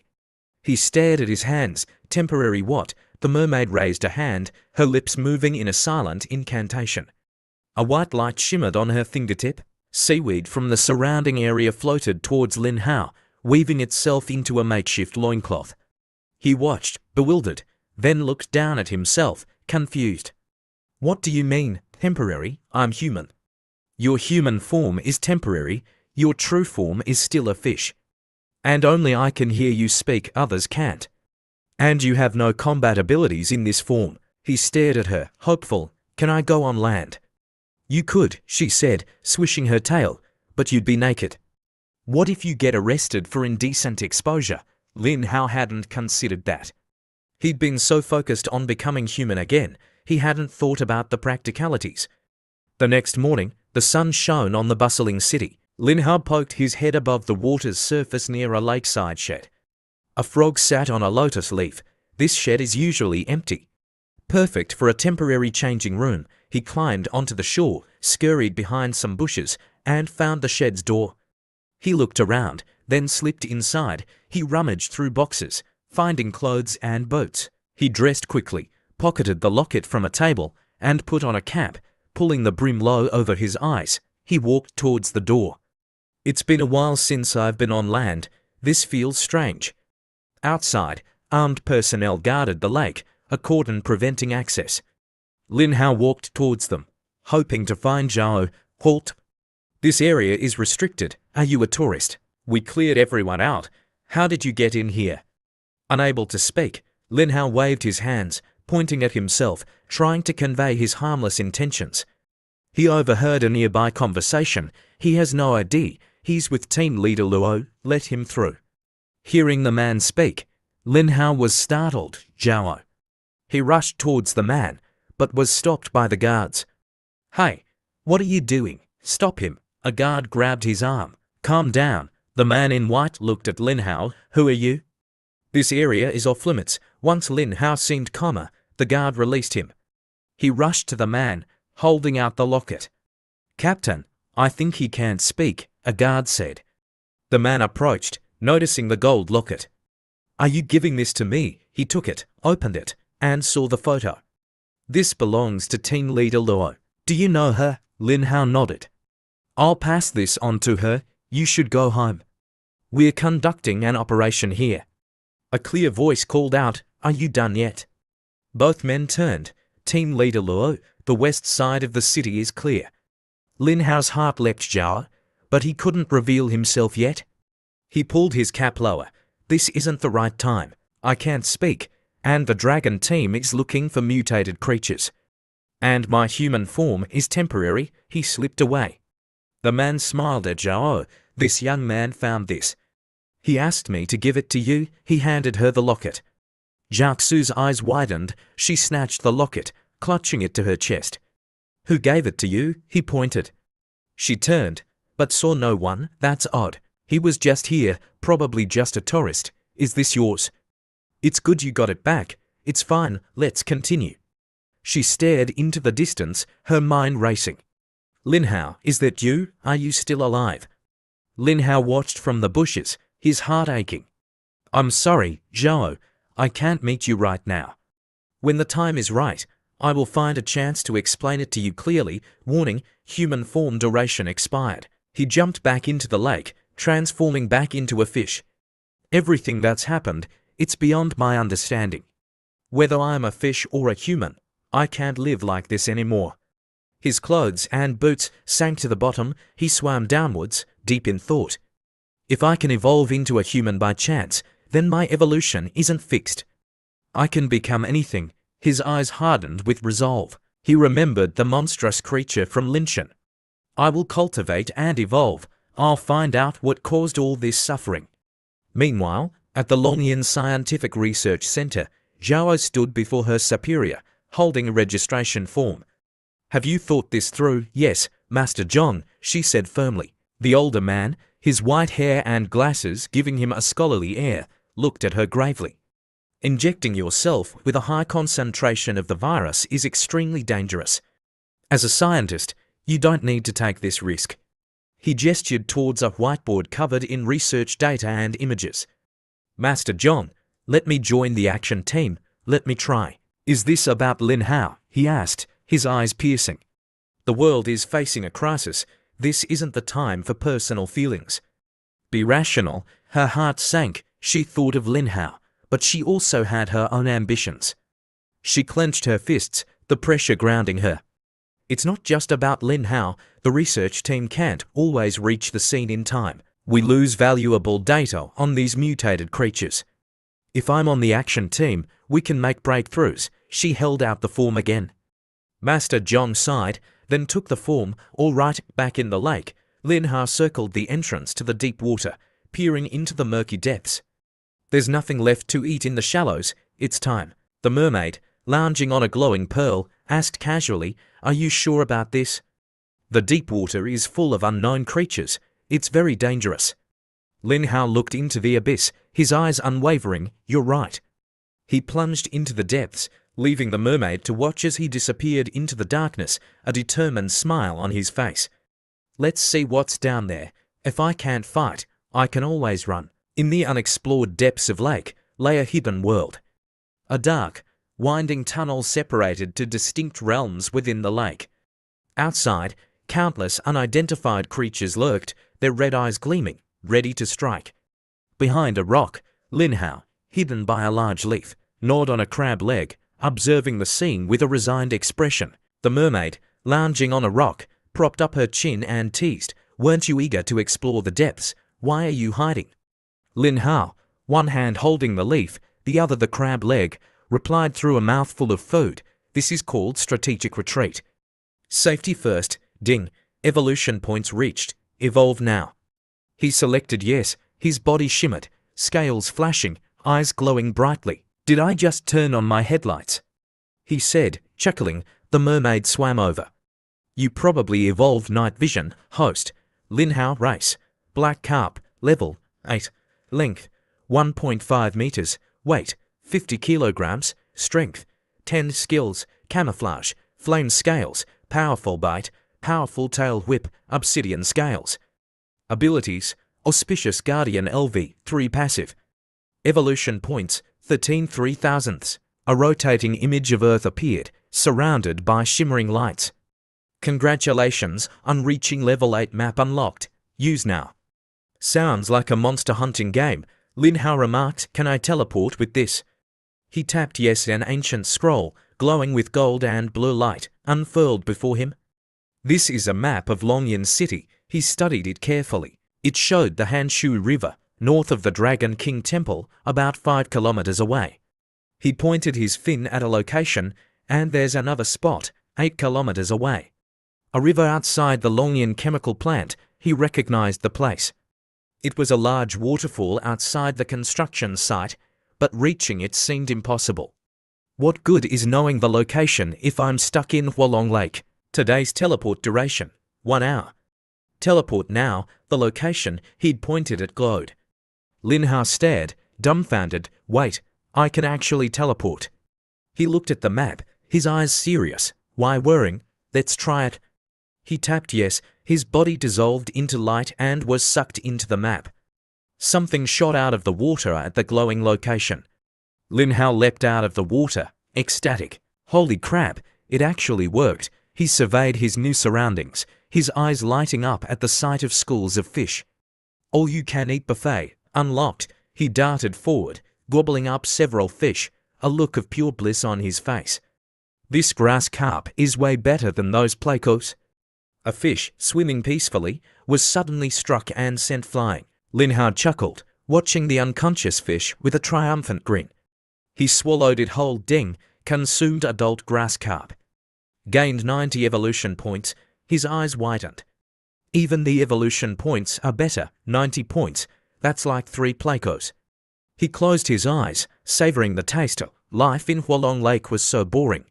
He stared at his hands. Temporary what? The mermaid raised a hand, her lips moving in a silent incantation. A white light shimmered on her fingertip. Seaweed from the surrounding area floated towards Lin Hao, weaving itself into a makeshift loincloth. He watched, bewildered, then looked down at himself, confused. What do you mean, temporary? I'm human. Your human form is temporary, your true form is still a fish. And only I can hear you speak, others can't. And you have no combat abilities in this form. He stared at her, hopeful. Can I go on land? You could, she said, swishing her tail, but you'd be naked. What if you get arrested for indecent exposure? Lin Hao hadn't considered that. He'd been so focused on becoming human again, he hadn't thought about the practicalities. The next morning, the sun shone on the bustling city. Lin Hao poked his head above the water's surface near a lakeside shed. A frog sat on a lotus leaf. This shed is usually empty. Perfect for a temporary changing room, he climbed onto the shore, scurried behind some bushes, and found the shed's door. He looked around, then slipped inside. He rummaged through boxes, finding clothes and boots. He dressed quickly, pocketed the locket from a table, and put on a cap, pulling the brim low over his eyes. He walked towards the door. It's been a while since I've been on land. This feels strange. Outside, armed personnel guarded the lake, a cordon preventing access. Lin Hao walked towards them, hoping to find Zhao. Halt. This area is restricted. Are you a tourist? We cleared everyone out. How did you get in here? Unable to speak, Lin Hao waved his hands, pointing at himself, trying to convey his harmless intentions. He overheard a nearby conversation. He has no ID. He's with team leader Luo. Let him through. Hearing the man speak, Lin Hao was startled. Zhao. He rushed towards the man, but was stopped by the guards. Hey, what are you doing? Stop him. A guard grabbed his arm. Calm down. The man in white looked at Lin Hao. Who are you? This area is off limits. Once Lin Hao seemed calmer, the guard released him. He rushed to the man, holding out the locket. Captain, I think he can't speak, a guard said. The man approached, noticing the gold locket. Are you giving this to me? He took it, opened it, and saw the photo. This belongs to team leader Luo. Do you know her? Lin Hao nodded. I'll pass this on to her. You should go home. We're conducting an operation here. A clear voice called out, Are you done yet? Both men turned. Team leader Luo, the west side of the city is clear. Lin Hao's heart leapt Zhao, but he couldn't reveal himself yet. He pulled his cap lower. This isn't the right time. I can't speak, and the dragon team is looking for mutated creatures. And my human form is temporary. He slipped away. The man smiled at Zhao. This young man found this. He asked me to give it to you. He handed her the locket. Zhao Xu's eyes widened. She snatched the locket, clutching it to her chest. Who gave it to you? He pointed. She turned, but saw no one. That's odd. He was just here, probably just a tourist. Is this yours? It's good you got it back. It's fine, let's continue. She stared into the distance, her mind racing. Lin Hao, is that you? Are you still alive? Lin Hao watched from the bushes, his heart aching. I'm sorry, Zhao. I can't meet you right now. When the time is right, I will find a chance to explain it to you clearly. Warning, human form duration expired. He jumped back into the lake, transforming back into a fish. Everything that's happened, it's beyond my understanding. Whether I am a fish or a human, I can't live like this anymore. His clothes and boots sank to the bottom. He swam downwards, deep in thought. If I can evolve into a human by chance, then my evolution isn't fixed. I can become anything. His eyes hardened with resolve. He remembered the monstrous creature from Linshan. I will cultivate and evolve. I'll find out what caused all this suffering. Meanwhile, at the Longyan Scientific Research Center, Zhao stood before her superior, holding a registration form. Have you thought this through? Yes, Master John, she said firmly. The older man, his white hair and glasses giving him a scholarly air, looked at her gravely. Injecting yourself with a high concentration of the virus is extremely dangerous. As a scientist, you don't need to take this risk. He gestured towards a whiteboard covered in research data and images. Master John, let me join the action team. Let me try. Is this about Lin Hao? He asked, his eyes piercing. The world is facing a crisis. This isn't the time for personal feelings. Be rational. Her heart sank. She thought of Lin Hao, but she also had her own ambitions. She clenched her fists, the pressure grounding her. It's not just about Lin Hao. The research team can't always reach the scene in time. We lose valuable data on these mutated creatures. If I'm on the action team, we can make breakthroughs. She held out the form again. Master Zhong sighed, then took the form. All right, back in the lake. Lin Hao circled the entrance to the deep water, peering into the murky depths. There's nothing left to eat in the shallows. It's time. The mermaid, lounging on a glowing pearl, asked casually, "Are you sure about this? The deep water is full of unknown creatures. It's very dangerous." Lin Hao looked into the abyss, his eyes unwavering. "You're right." He plunged into the depths, leaving the mermaid to watch as he disappeared into the darkness, a determined smile on his face. "Let's see what's down there. If I can't fight, I can always run." In the unexplored depths of lake lay a hidden world. A dark, winding tunnel separated two distinct realms within the lake. Outside, countless unidentified creatures lurked, their red eyes gleaming, ready to strike. Behind a rock, Lin Hao, hidden by a large leaf, gnawed on a crab leg, observing the scene with a resigned expression. The mermaid, lounging on a rock, propped up her chin and teased, "Weren't you eager to explore the depths? Why are you hiding?" Lin Hao, one hand holding the leaf, the other the crab leg, replied through a mouthful of food, "This is called strategic retreat. Safety first, ding, evolution points reached, evolve now." He selected yes, his body shimmered, scales flashing, eyes glowing brightly. "Did I just turn on my headlights?" he said, chuckling. The mermaid swam over. "You probably evolved night vision, host. Lin Hao race. Black carp, level 8. Length 1.5 meters. Weight 50 kilograms. Strength 10. Skills, camouflage, flame scales, powerful bite, powerful tail whip, obsidian scales. Abilities, auspicious guardian LV 3 passive. Evolution points 13 3,000ths. A rotating image of Earth appeared, surrounded by shimmering lights. "Congratulations on reaching level 8 map unlocked. Use now." "Sounds like a monster hunting game," Lin Hao remarked. "Can I teleport with this?" He tapped yes. An ancient scroll, glowing with gold and blue light, unfurled before him. This is a map of Longyan City. He studied it carefully. It showed the Hanshu River, north of the Dragon King Temple, about 5 kilometers away. He pointed his fin at a location, and there's another spot, 8 kilometers away. A river outside the Longyan chemical plant. He recognized the place. It was a large waterfall outside the construction site, but reaching it seemed impossible. What good is knowing the location if I'm stuck in Hualong Lake? Today's teleport duration, 1 hour. Teleport now. The location he'd pointed at glowed. Lin Hao stared, dumbfounded. "Wait, I can actually teleport." He looked at the map, his eyes serious. "Why worrying? Let's try it." He tapped yes, his body dissolved into light and was sucked into the map. Something shot out of the water at the glowing location. Lin Hao leapt out of the water, ecstatic. Holy crap, it actually worked. He surveyed his new surroundings, his eyes lighting up at the sight of schools of fish. All-you-can-eat buffet, unlocked. He darted forward, gobbling up several fish, a look of pure bliss on his face. "This grass carp is way better than those placos." A fish, swimming peacefully, was suddenly struck and sent flying. Lin Hao chuckled, watching the unconscious fish with a triumphant grin. He swallowed it whole. Ding, consumed adult grass carp. Gained 90 evolution points. His eyes widened. Even the evolution points are better, 90 points. That's like 3 placos. He closed his eyes, savoring the taste. Life in Hualong Lake was so boring.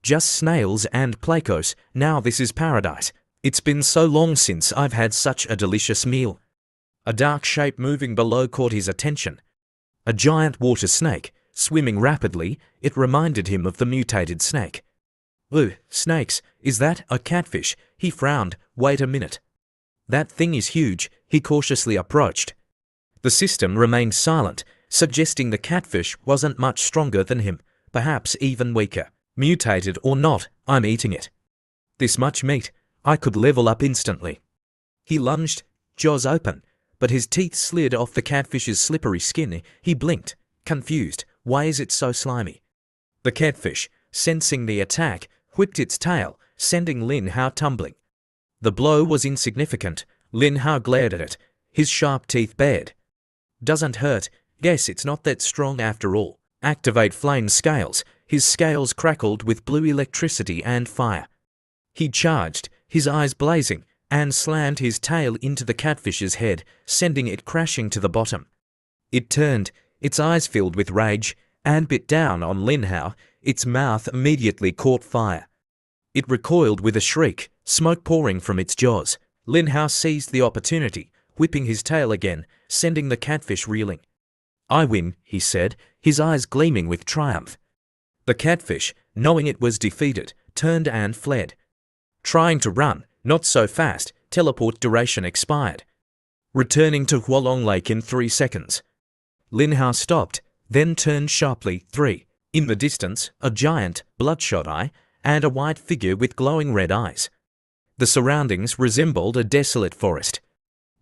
Just snails and placos. Now this is paradise. It's been so long since I've had such a delicious meal. A dark shape moving below caught his attention. A giant water snake, swimming rapidly. It reminded him of the mutated snake. "Ooh, snakes, is that a catfish?" He frowned. "Wait a minute. That thing is huge." He cautiously approached. The system remained silent, suggesting the catfish wasn't much stronger than him, perhaps even weaker. Mutated or not, I'm eating it. This much meat, I could level up instantly. He lunged, jaws open, but his teeth slid off the catfish's slippery skin. He blinked, confused. Why is it so slimy? The catfish, sensing the attack, whipped its tail, sending Lin Hao tumbling. The blow was insignificant. Lin Hao glared at it, his sharp teeth bared. Doesn't hurt. Guess it's not that strong after all. Activate flame scales. His scales crackled with blue electricity and fire. He charged, his eyes blazing, and slammed his tail into the catfish's head, sending it crashing to the bottom. It turned, its eyes filled with rage, and bit down on Lin Hao. Its mouth immediately caught fire. It recoiled with a shriek, smoke pouring from its jaws. Lin Hao seized the opportunity, whipping his tail again, sending the catfish reeling. I win, he said, his eyes gleaming with triumph. The catfish, knowing it was defeated, turned and fled. Trying to run, not so fast, teleport duration expired. Returning to Hualong Lake in 3 seconds. Lin Hao stopped, then turned sharply. 3. In the distance, a giant, bloodshot eye, and a white figure with glowing red eyes. The surroundings resembled a desolate forest.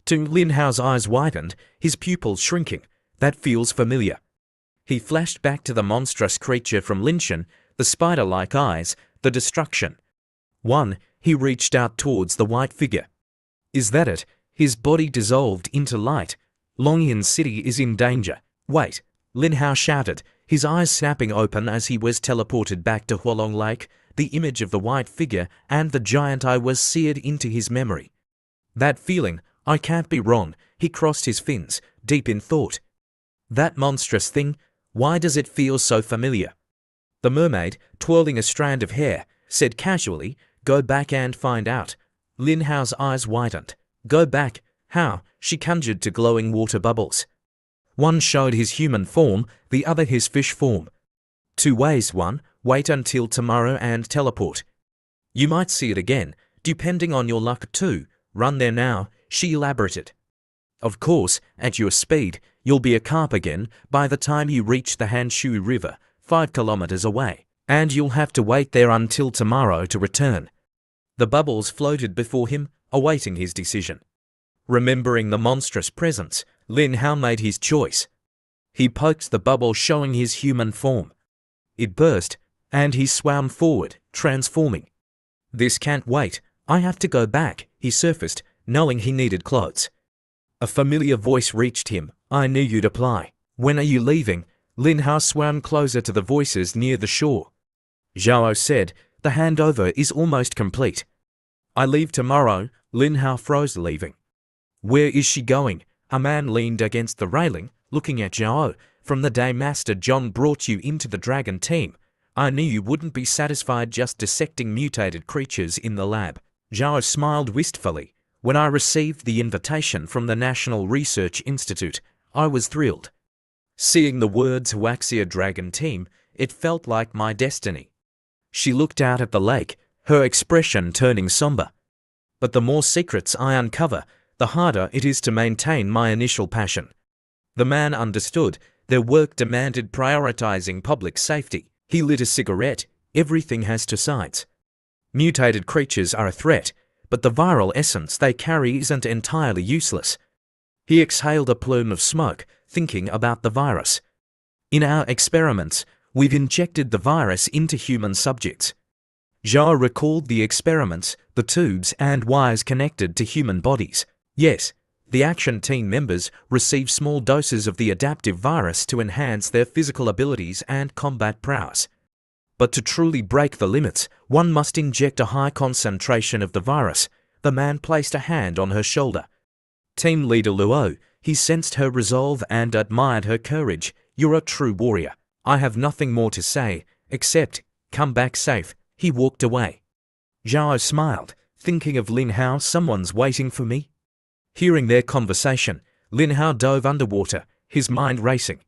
To Lin Hao's eyes widened, his pupils shrinking. That feels familiar. He flashed back to the monstrous creature from Linshan, the spider-like eyes, the destruction. 1. He reached out towards the white figure. Is that it? His body dissolved into light. Longyan City is in danger. Wait, Lin Hao shouted, his eyes snapping open as he was teleported back to Hualong Lake. The image of the white figure and the giant eye was seared into his memory. That feeling, I can't be wrong. He crossed his fins, deep in thought. That monstrous thing, why does it feel so familiar? The mermaid, twirling a strand of hair, said casually, go back and find out. Lin Hao's eyes widened. Go back? How? She conjured to glowing water bubbles. One showed his human form, the other his fish form. 2 ways. 1, wait until tomorrow and teleport. You might see it again, depending on your luck. 2, run there now, she elaborated. Of course, at your speed, you'll be a carp again by the time you reach the Hanshu River, 5 kilometers away, and you'll have to wait there until tomorrow to return. The bubbles floated before him, awaiting his decision. Remembering the monstrous presence, Lin Hao made his choice. He poked the bubble showing his human form. It burst, and he swam forward, transforming. This can't wait, I have to go back, he surfaced, knowing he needed clothes. A familiar voice reached him, I knew you'd apply. When are you leaving? Lin Hao swam closer to the voices near the shore. Zhao said, the handover is almost complete. I leave tomorrow. Lin Hao froze. Leaving? Where is she going? A man leaned against the railing, looking at Zhao. From the day Master John brought you into the dragon team, I knew you wouldn't be satisfied just dissecting mutated creatures in the lab. Zhao smiled wistfully. When I received the invitation from the National Research Institute, I was thrilled. Seeing the words Huaxia Dragon Team, it felt like my destiny. She looked out at the lake, her expression turning somber. But the more secrets I uncover, the harder it is to maintain my initial passion. The man understood. Their work demanded prioritizing public safety. He lit a cigarette. Everything has 2 sides. Mutated creatures are a threat, but the viral essence they carry isn't entirely useless. He exhaled a plume of smoke, thinking about the virus. In our experiments, we've injected the virus into human subjects. Zhao recalled the experiments, the tubes and wires connected to human bodies. Yes, the Action Team members receive small doses of the adaptive virus to enhance their physical abilities and combat prowess. But to truly break the limits, one must inject a high concentration of the virus. The man placed a hand on her shoulder. Team leader Luo, he sensed her resolve and admired her courage. You're a true warrior. I have nothing more to say, except, come back safe. He walked away. Zhao smiled, thinking of Lin Hao. Someone's waiting for me. Hearing their conversation, Lin Hao dove underwater, his mind racing.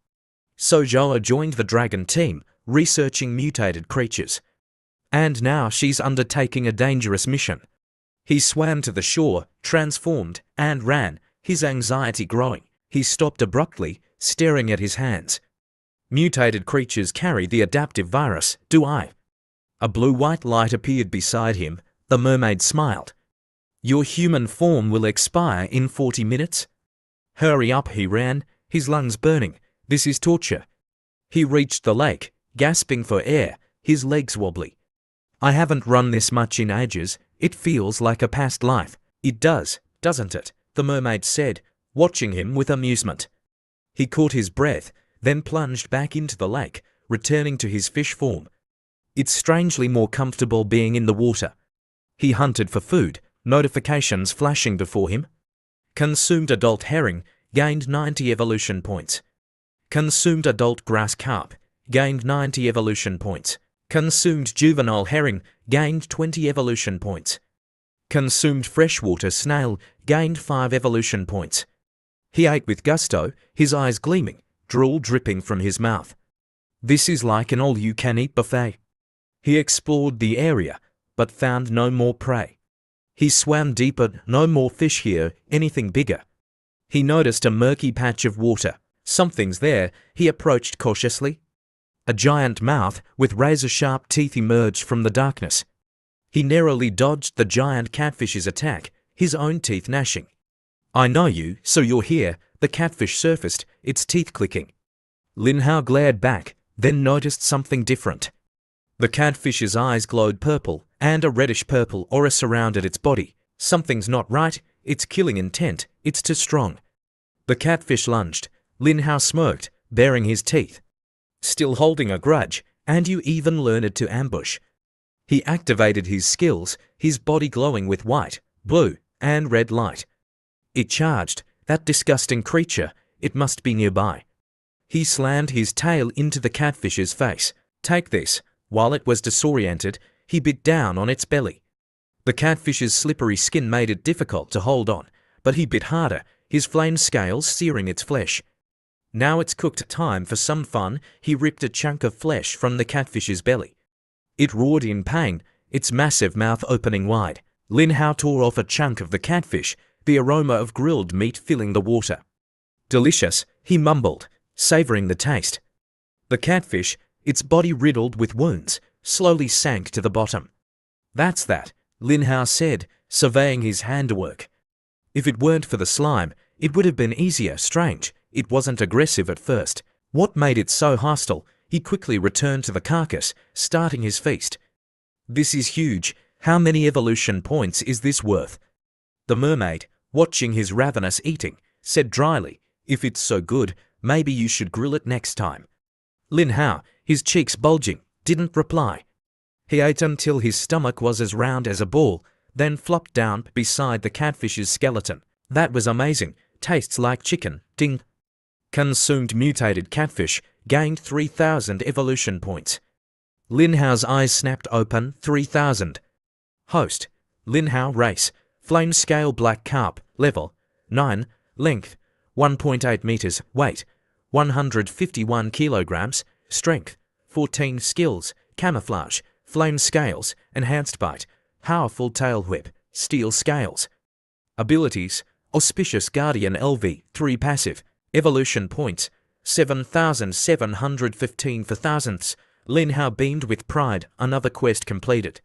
So Zhao joined the dragon team, researching mutated creatures. And now she's undertaking a dangerous mission. He swam to the shore, transformed, and ran, his anxiety growing. He stopped abruptly, staring at his hands. Mutated creatures carry the adaptive virus, do I? A blue-white light appeared beside him. The mermaid smiled. Your human form will expire in 40 minutes. Hurry up, he ran, his lungs burning. This is torture. He reached the lake, gasping for air, his legs wobbly. I haven't run this much in ages. It feels like a past life. It does, doesn't it? The mermaid said, watching him with amusement. He caught his breath, then plunged back into the lake, returning to his fish form. It's strangely more comfortable being in the water. He hunted for food, notifications flashing before him. Consumed adult herring, gained 90 evolution points. Consumed adult grass carp, gained 90 evolution points. Consumed juvenile herring, gained 20 evolution points. Consumed freshwater snail, gained 5 evolution points. He ate with gusto, his eyes gleaming, drool dripping from his mouth. This is like an all-you-can-eat buffet. He explored the area, but found no more prey. He swam deeper, no more fish here, anything bigger. He noticed a murky patch of water. Something's there, he approached cautiously. A giant mouth with razor-sharp teeth emerged from the darkness. He narrowly dodged the giant catfish's attack, his own teeth gnashing. I know you, so you're here. The catfish surfaced, its teeth clicking. Lin Hao glared back, then noticed something different. The catfish's eyes glowed purple, and a reddish-purple aura surrounded its body. Something's not right, it's killing intent, it's too strong. The catfish lunged. Lin Hao smirked, baring his teeth. Still holding a grudge, and you even learned to ambush. He activated his skills, his body glowing with white, blue, and red light. It charged. That disgusting creature, it must be nearby. He slammed his tail into the catfish's face. Take this. While it was disoriented, he bit down on its belly. The catfish's slippery skin made it difficult to hold on, but he bit harder, his flame scales searing its flesh. Now it's cooked time for some fun. He ripped a chunk of flesh from the catfish's belly. It roared in pain, its massive mouth opening wide. Lin Hao tore off a chunk of the catfish, the aroma of grilled meat filling the water. Delicious, he mumbled, savoring the taste. The catfish, its body riddled with wounds, slowly sank to the bottom. That's that, Lin Hao said, surveying his handiwork. If it weren't for the slime, it would have been easier. Strange, it wasn't aggressive at first. What made it so hostile? He quickly returned to the carcass, starting his feast. This is huge. How many evolution points is this worth? The mermaid, watching his ravenous eating, said dryly, if it's so good, maybe you should grill it next time. Lin Hao, his cheeks bulging, didn't reply. He ate until his stomach was as round as a ball, then flopped down beside the catfish's skeleton. That was amazing. Tastes like chicken. Ding. Consumed mutated catfish, gained 3,000 evolution points. Lin Hao's eyes snapped open. 3,000. Host. Lin Hao race. Flame scale black carp. Level 9. Length 1.8 meters. Weight 151 kilograms. Strength 14. Skills camouflage, flame scales, enhanced bite, powerful tail whip, steel scales. Abilities auspicious guardian LV 3 passive. Evolution points 7,715 for thousandths. Lin Hao beamed with pride. Another quest completed.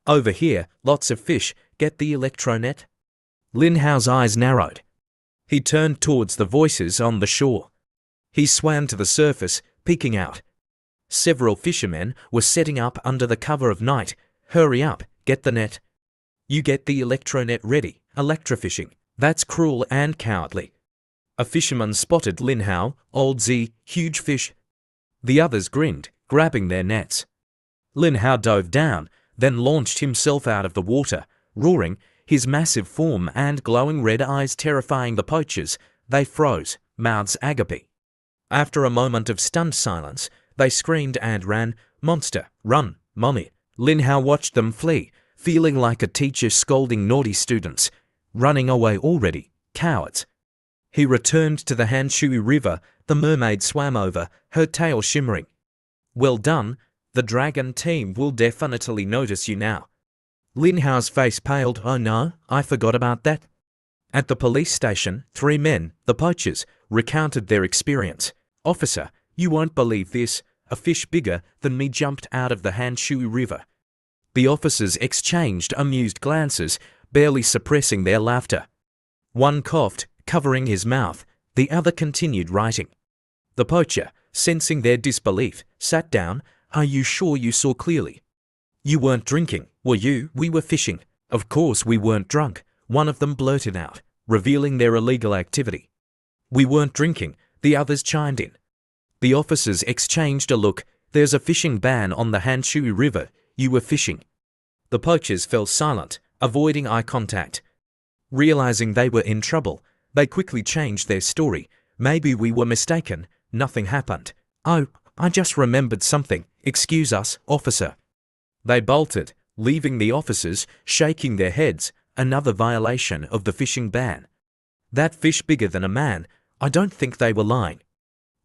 Over here, lots of fish. Get the electronet? Lin Hao's eyes narrowed. He turned towards the voices on the shore. He swam to the surface, peeking out. Several fishermen were setting up under the cover of night. Hurry up, get the net. You get the electronet ready. Electrofishing. That's cruel and cowardly. A fisherman spotted Lin Hao. Old Z, huge fish. The others grinned, grabbing their nets. Lin Hao dove down, then launched himself out of the water, roaring, his massive form and glowing red eyes terrifying the poachers. They froze, mouths agape. After a moment of stunned silence, they screamed and ran. Monster, run, mommy. Lin Hao watched them flee, feeling like a teacher scolding naughty students. Running away already, cowards. He returned to the Hanshui River. The mermaid swam over, her tail shimmering. Well done. The dragon team will definitely notice you now. Lin Hao's face paled. Oh no, I forgot about that. At the police station, 3 men, the poachers, recounted their experience. Officer, You won't believe this. A fish bigger than me jumped out of the Hanshui River. The officers exchanged amused glances, barely suppressing their laughter. One coughed, covering his mouth. The other continued writing. The poacher, sensing their disbelief, sat down. Are you sure you saw clearly? You weren't drinking, were you? We were fishing. Of course we weren't drunk, one of them blurted out, revealing their illegal activity. We weren't drinking, the others chimed in. The officers exchanged a look. There's a fishing ban on the Hanshui River. You were fishing. The poachers fell silent, avoiding eye contact. Realizing they were in trouble, they quickly changed their story. Maybe we were mistaken. Nothing happened. Oh, I just remembered something. Excuse us, officer. They bolted, leaving the officers shaking their heads. Another violation of the fishing ban. That fish bigger than a man. I don't think they were lying.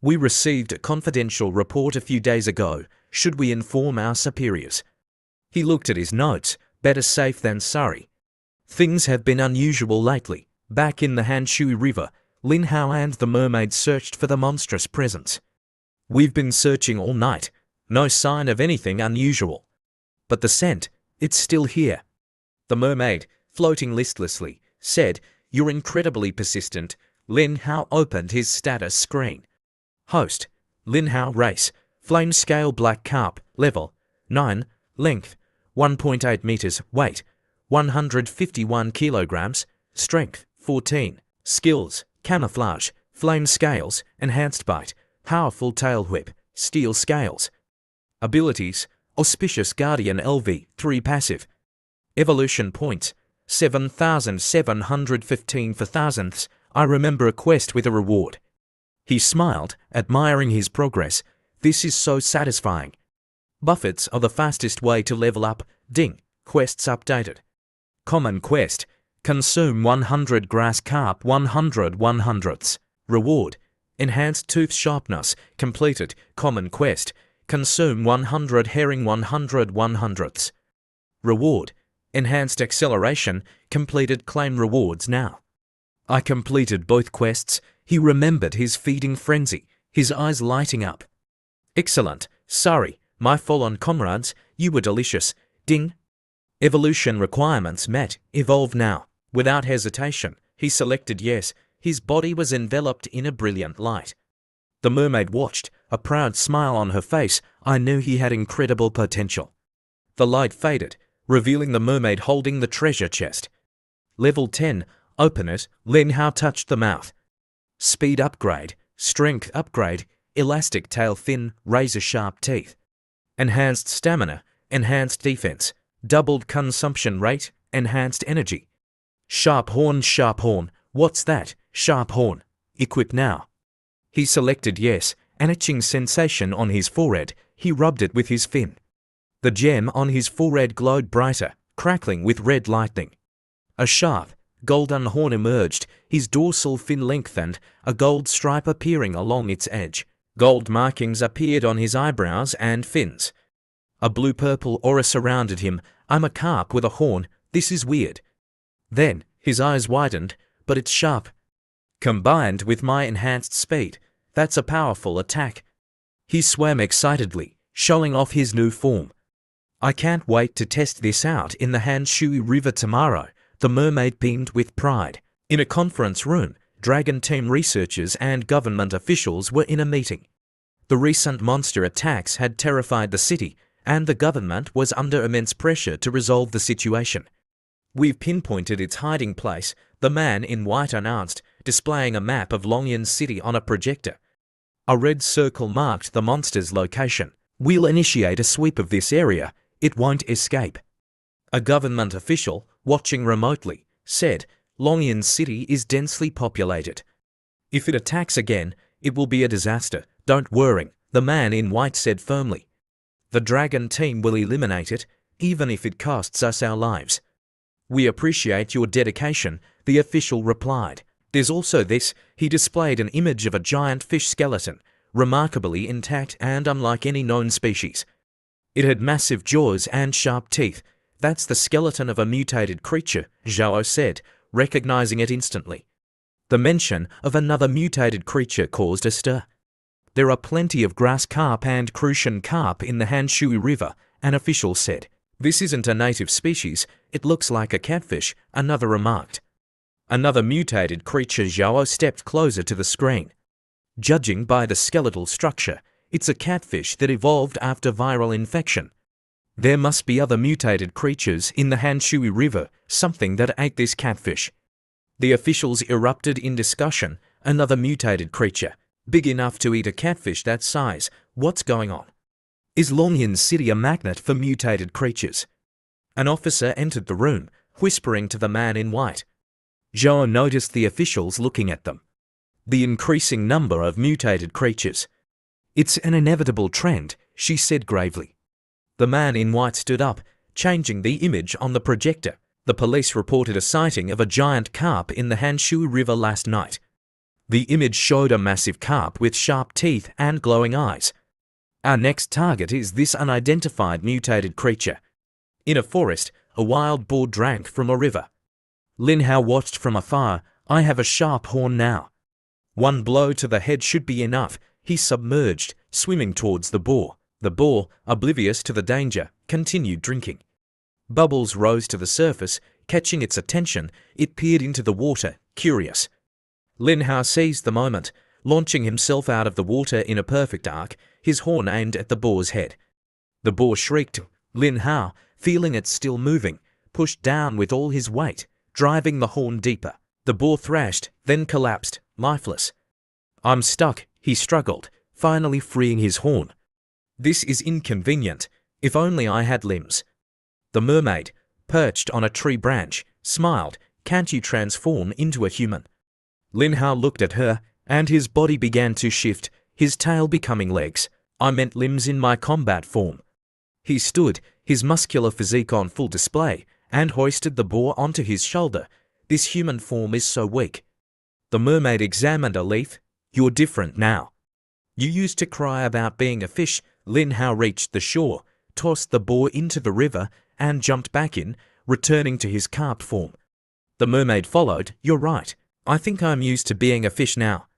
We received a confidential report a few days ago. Should we inform our superiors? He looked at his notes. Better safe than sorry. Things have been unusual lately. Back in the Hanshui River, Lin Hao and the mermaid searched for the monstrous presence. We've been searching all night. No sign of anything unusual. But the scent, it's still here. The mermaid, floating listlessly, said, You're incredibly persistent. Lin Hao opened his status screen. Host, Lin Hao race, flame scale black carp, level 9, length 1.8 meters, weight 151 kilograms, strength 14, skills, camouflage, flame scales, enhanced bite, powerful tail whip, steel scales. Abilities, auspicious guardian LV 3 passive. Evolution points, 7,715 for thousandths. I remember a quest with a reward. He smiled, admiring his progress. This is so satisfying. Buffets are the fastest way to level up. Ding. Quests updated. Common quest. Consume 100 grass carp 100 100ths. Reward. Enhanced tooth sharpness. Completed. Common quest. Consume 100 herring 100 100ths. Reward. Enhanced acceleration. Completed. Claim rewards now. I completed both quests. He remembered his feeding frenzy, his eyes lighting up. Excellent. Sorry, my fallen comrades, you were delicious. Ding. Evolution requirements met. Evolve now. Without hesitation, he selected yes. His body was enveloped in a brilliant light. The mermaid watched, a proud smile on her face. I knew he had incredible potential. The light faded, revealing the mermaid holding the treasure chest. Level 10. Open it. Lin Hao touched the mouth. Speed upgrade, strength upgrade, elastic tail fin, razor sharp teeth. Enhanced stamina, enhanced defense, doubled consumption rate, enhanced energy. Sharp horn, what's that? Sharp horn. Equip now. He selected yes, an itching sensation on his forehead. He rubbed it with his fin. The gem on his forehead glowed brighter, crackling with red lightning. A sharp, golden horn emerged, his dorsal fin lengthened, a gold stripe appearing along its edge. Gold markings appeared on his eyebrows and fins. A blue-purple aura surrounded him. I'm a carp with a horn. This is weird. Then, his eyes widened, but it's sharp. Combined with my enhanced speed, that's a powerful attack. He swam excitedly, showing off his new form. I can't wait to test this out in the Hanshui River tomorrow. The mermaid beamed with pride. In a conference room, Dragon Team researchers and government officials were in a meeting. The recent monster attacks had terrified the city, and the government was under immense pressure to resolve the situation. We've pinpointed its hiding place, the man in white announced, displaying a map of Longyan City on a projector. A red circle marked the monster's location. We'll initiate a sweep of this area. It won't escape. A government official, watching remotely, said, Longyan City is densely populated. If it attacks again, it will be a disaster. Don't worry, the man in white said firmly. The Dragon Team will eliminate it, even if it costs us our lives. We appreciate your dedication, the official replied. There's also this. He displayed an image of a giant fish skeleton, remarkably intact and unlike any known species. It had massive jaws and sharp teeth. That's the skeleton of a mutated creature, Zhao said, recognizing it instantly. The mention of another mutated creature caused a stir. There are plenty of grass carp and crucian carp in the Hanshui River, an official said. This isn't a native species, it looks like a catfish, another remarked. Another mutated creature. Zhao stepped closer to the screen. Judging by the skeletal structure, it's a catfish that evolved after viral infection. There must be other mutated creatures in the Hanshui River, something that ate this catfish. The officials erupted in discussion. Another mutated creature, big enough to eat a catfish that size. What's going on? Is Longyan City a magnet for mutated creatures? An officer entered the room, whispering to the man in white. Zhao noticed the officials looking at them. The increasing number of mutated creatures. It's an inevitable trend, she said gravely. The man in white stood up, changing the image on the projector. The police reported a sighting of a giant carp in the Hanshui River last night. The image showed a massive carp with sharp teeth and glowing eyes. Our next target is this unidentified mutated creature. In a forest, a wild boar drank from a river. Lin Hao watched from afar. I have a sharp horn now. One blow to the head should be enough. He submerged, swimming towards the boar. The boar, oblivious to the danger, continued drinking. Bubbles rose to the surface, catching its attention. It peered into the water, curious. Lin Hao seized the moment, launching himself out of the water in a perfect arc, his horn aimed at the boar's head. The boar shrieked. Lin Hao, feeling it still moving, pushed down with all his weight, driving the horn deeper. The boar thrashed, then collapsed, lifeless. I'm stuck, he struggled, finally freeing his horn. This is inconvenient. If only I had limbs. The mermaid, perched on a tree branch, smiled. Can't you transform into a human? Lin Hao looked at her, and his body began to shift, his tail becoming legs. I meant limbs in my combat form. He stood, his muscular physique on full display, and hoisted the boar onto his shoulder. This human form is so weak. The mermaid examined a leaf. You're different now. You used to cry about being a fish. Lin Hao reached the shore, tossed the boar into the river, and jumped back in, returning to his carp form. The mermaid followed. You're right. I think I'm used to being a fish now.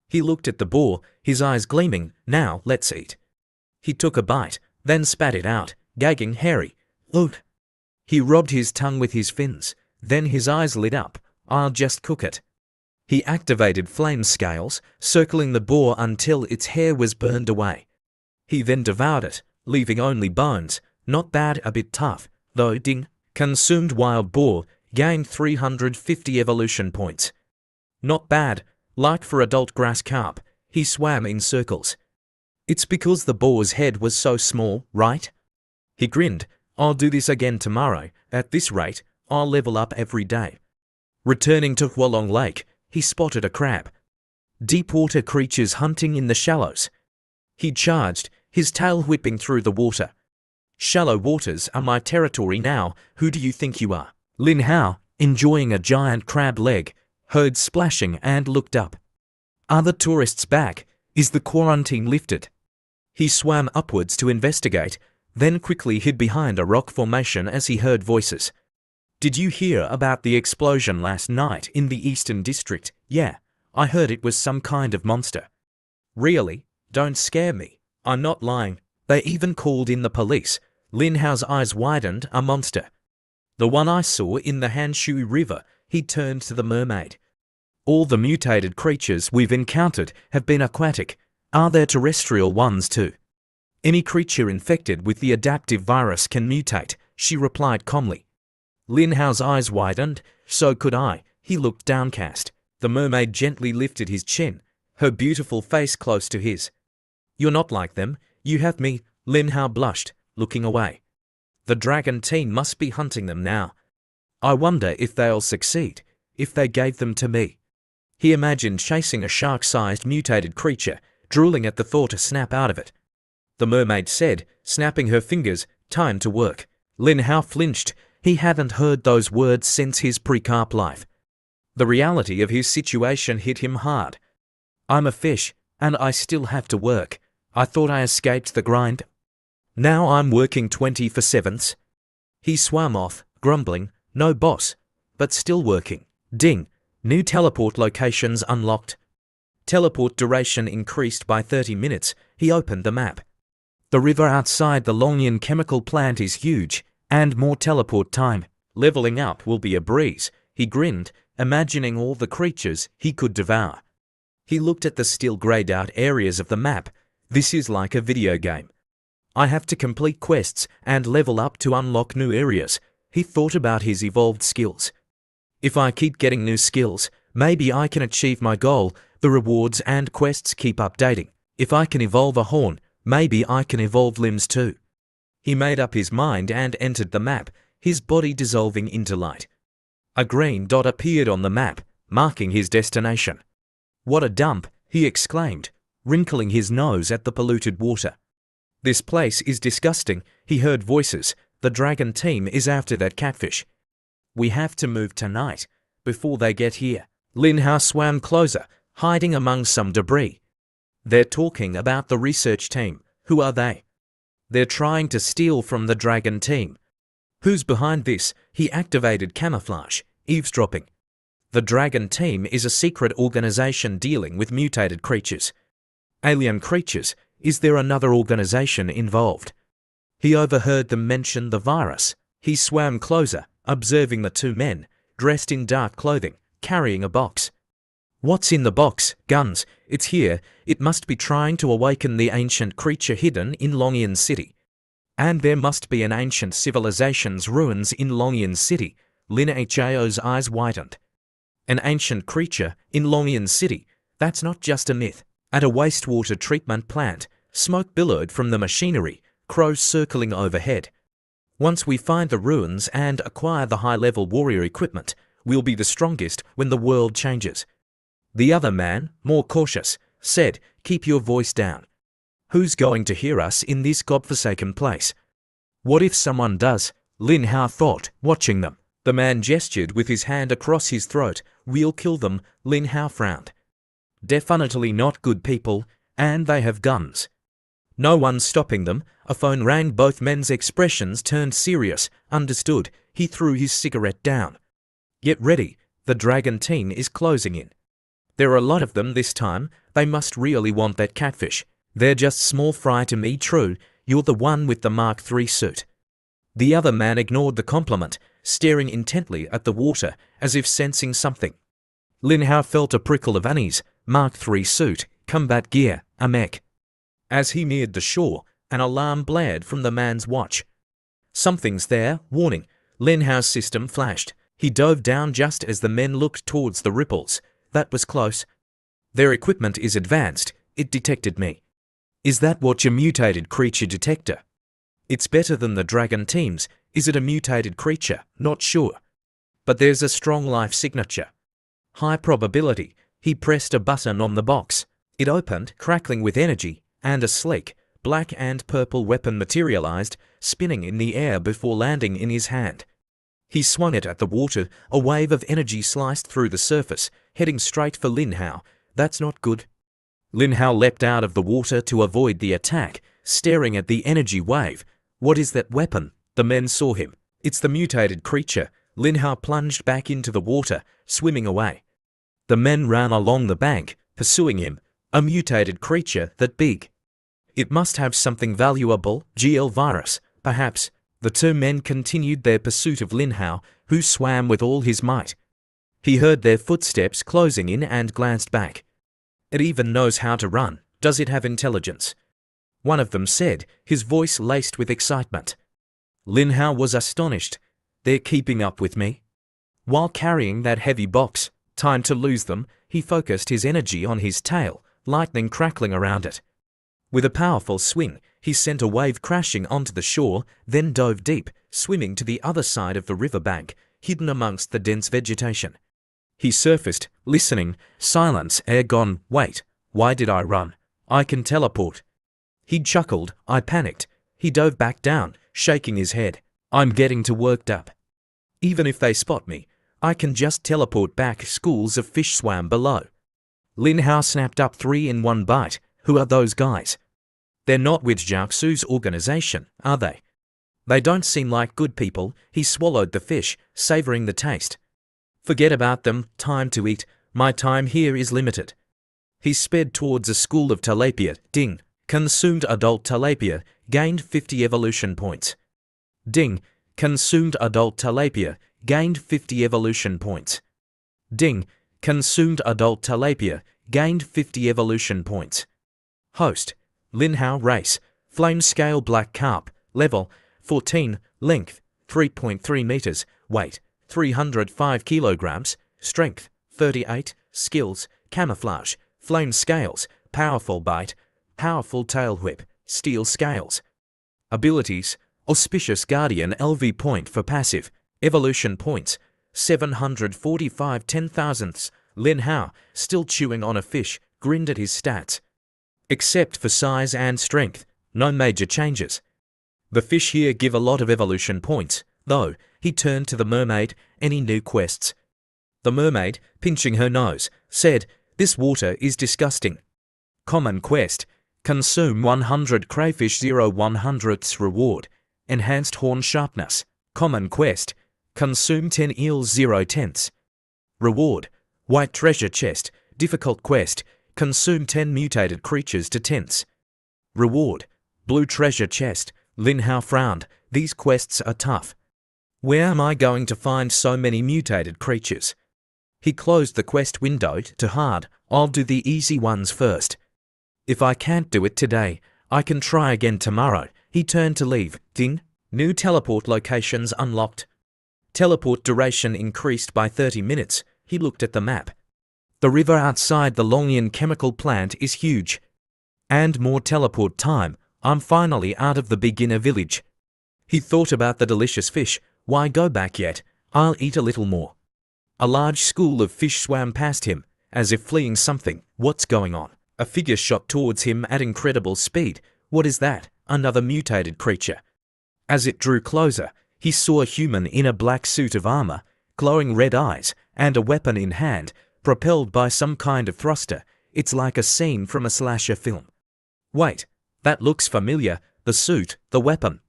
He looked at the boar, his eyes gleaming. Now, let's eat. He took a bite, then spat it out, gagging hairy. Ugh. He rubbed his tongue with his fins. Then his eyes lit up. I'll just cook it. He activated flame scales, circling the boar until its hair was burned away. He then devoured it, leaving only bones. Not bad, a bit tough, though. Ding. Consumed wild boar, gained 350 evolution points. Not bad, like for adult grass carp. He swam in circles. It's because the boar's head was so small, right? He grinned. I'll do this again tomorrow. At this rate, I'll level up every day. Returning to Hualong Lake, he spotted a crab. Deep water creatures hunting in the shallows. He charged, his tail whipping through the water. Shallow waters are my territory now. Who do you think you are? Lin Hao, enjoying a giant crab leg, heard splashing and looked up. Are the tourists back? Is the quarantine lifted? He swam upwards to investigate, then quickly hid behind a rock formation as he heard voices. Did you hear about the explosion last night in the Eastern District? Yeah, I heard it was some kind of monster. Really? Don't scare me. I'm not lying. They even called in the police. Lin Hao's eyes widened. A monster. The one I saw in the Hanshui River. He turned to the mermaid. All the mutated creatures we've encountered have been aquatic. Are there terrestrial ones too? Any creature infected with the adaptive virus can mutate, she replied calmly. Lin Hao's eyes widened. So could I. He looked downcast. The mermaid gently lifted his chin, her beautiful face close to his. You're not like them. You have me. Lin Hao blushed, looking away. The dragon team must be hunting them now. I wonder if they'll succeed, if they gave them to me. He imagined chasing a shark-sized mutated creature, drooling at the thought to snap out of it. The mermaid said, snapping her fingers, time to work. Lin Hao flinched. He hadn't heard those words since his pre-carp life. The reality of his situation hit him hard. I'm a fish, and I still have to work. I thought I escaped the grind. Now I'm working 24/7. He swam off, grumbling, no boss, but still working. Ding, new teleport locations unlocked. Teleport duration increased by 30 minutes. He opened the map. The river outside the Longyan chemical plant is huge, and more teleport time. Leveling up will be a breeze. He grinned, imagining all the creatures he could devour. He looked at the still grayed out areas of the map. This is like a video game. I have to complete quests and level up to unlock new areas. He thought about his evolved skills. If I keep getting new skills, maybe I can achieve my goal. The rewards and quests keep updating. If I can evolve a horn, maybe I can evolve limbs too. He made up his mind and entered the map, his body dissolving into light. A green dot appeared on the map, marking his destination. What a dump, he exclaimed, wrinkling his nose at the polluted water. This place is disgusting. He heard voices. The dragon team is after that catfish. We have to move tonight, before they get here. Lin Hao swam closer, hiding among some debris. They're talking about the research team. Who are they? They're trying to steal from the dragon team. Who's behind this? He activated camouflage, eavesdropping. The dragon team is a secret organization dealing with mutated creatures. Alien creatures. Is there another organization involved? He overheard them mention the virus. He swam closer, observing the two men, dressed in dark clothing, carrying a box. What's in the box? Guns. It's here. It must be trying to awaken the ancient creature hidden in Longyan City. And there must be an ancient civilization's ruins in Longyan City. Lin Hao's eyes widened. An ancient creature in Longyan City. That's not just a myth. At a wastewater treatment plant, smoke billowed from the machinery, crows circling overhead. Once we find the ruins and acquire the high-level warrior equipment, we'll be the strongest when the world changes. The other man, more cautious, said, "Keep your voice down. Who's going to hear us in this godforsaken place?" What if someone does? Lin Hao thought, watching them. The man gestured with his hand across his throat. "We'll kill them." Lin Hao frowned. Definitely not good people, and they have guns. No one's stopping them. A phone rang. Both men's expressions turned serious. Understood. He threw his cigarette down. Get ready. The dragon team is closing in. There are a lot of them this time. They must really want that catfish. They're just small fry to me. True, you're the one with the Mark III suit. The other man ignored the compliment, staring intently at the water, as if sensing something. Lin Hao felt a prickle of unease. Mark III suit, combat gear, a mech. As he neared the shore, an alarm blared from the man's watch. Something's there, warning. Lin Hao's system flashed. He dove down just as the men looked towards the ripples. That was close. Their equipment is advanced. It detected me. Is that what your mutated creature detector? It's better than the dragon team's. Is it a mutated creature? Not sure. But there's a strong life signature. High probability. He pressed a button on the box. It opened, crackling with energy, and a sleek, black and purple weapon materialized, spinning in the air before landing in his hand. He swung it at the water. A wave of energy sliced through the surface, heading straight for Lin Hao. That's not good. Lin Hao leapt out of the water to avoid the attack, staring at the energy wave. What is that weapon? The men saw him. It's the mutated creature. Lin Hao plunged back into the water, swimming away. The men ran along the bank, pursuing him. A mutated creature that big. It must have something valuable. GL virus, perhaps. The two men continued their pursuit of Lin Hao, who swam with all his might. He heard their footsteps closing in and glanced back. It even knows how to run. Does it have intelligence? One of them said, his voice laced with excitement. Lin Hao was astonished. They're keeping up with me? While carrying that heavy box, time to lose them, he focused his energy on his tail, lightning crackling around it. With a powerful swing, he sent a wave crashing onto the shore, then dove deep, swimming to the other side of the riverbank, hidden amongst the dense vegetation. He surfaced, listening. Silence. Air gone. Wait. Why did I run? I can teleport. He chuckled. I panicked. He dove back down, shaking his head. I'm getting too worked up. Even if they spot me, I can just teleport back. Schools of fish swam below. Lin Hao snapped up 3 in one bite. Who are those guys? They're not with Jiaxu's organization, are they? They don't seem like good people. He swallowed the fish, savoring the taste. Forget about them. Time to eat. My time here is limited. He sped towards a school of tilapia. Ding. Consumed adult tilapia. Gained 50 evolution points. Ding. Consumed adult tilapia. Gained 50 evolution points. Ding. Consumed adult tilapia. Gained 50 evolution points. Host. Linhao race. Flame scale black carp. Level 14. Length 3.3 meters. Weight 305 kilograms. Strength 38. Skills camouflage. Flame scales. Powerful bite. Powerful tail whip. Steel scales. Abilities. Auspicious Guardian LV point for passive. Evolution points 745 10,000ths. Lin Hao, still chewing on a fish, grinned at his stats. Except for size and strength, no major changes. The fish here give a lot of evolution points, though. He turned to the mermaid. Any new quests? The mermaid, pinching her nose, said, "This water is disgusting." Common quest. Consume 100 crayfish 0/100ths reward. Enhanced horn sharpness. Common quest. Consume 10 eels 0/10ths. Reward. White treasure chest. Difficult quest. Consume 10 mutated creatures to 10ths. Reward. Blue treasure chest. Lin Hao frowned. These quests are tough. Where am I going to find so many mutated creatures? He closed the quest window to hard. I'll do the easy ones first. If I can't do it today, I can try again tomorrow. He turned to leave. Ding. New teleport locations unlocked. Teleport duration increased by 30 minutes. He looked at the map. The river outside the Longyan chemical plant is huge. And more teleport time. I'm finally out of the beginner village. He thought about the delicious fish. Why go back yet? I'll eat a little more. A large school of fish swam past him, as if fleeing something. What's going on? A figure shot towards him at incredible speed. What is that? Another mutated creature. As it drew closer, he saw a human in a black suit of armor, glowing red eyes, and a weapon in hand, propelled by some kind of thruster. It's like a scene from a slasher film. Wait, that looks familiar. The suit, the weapon.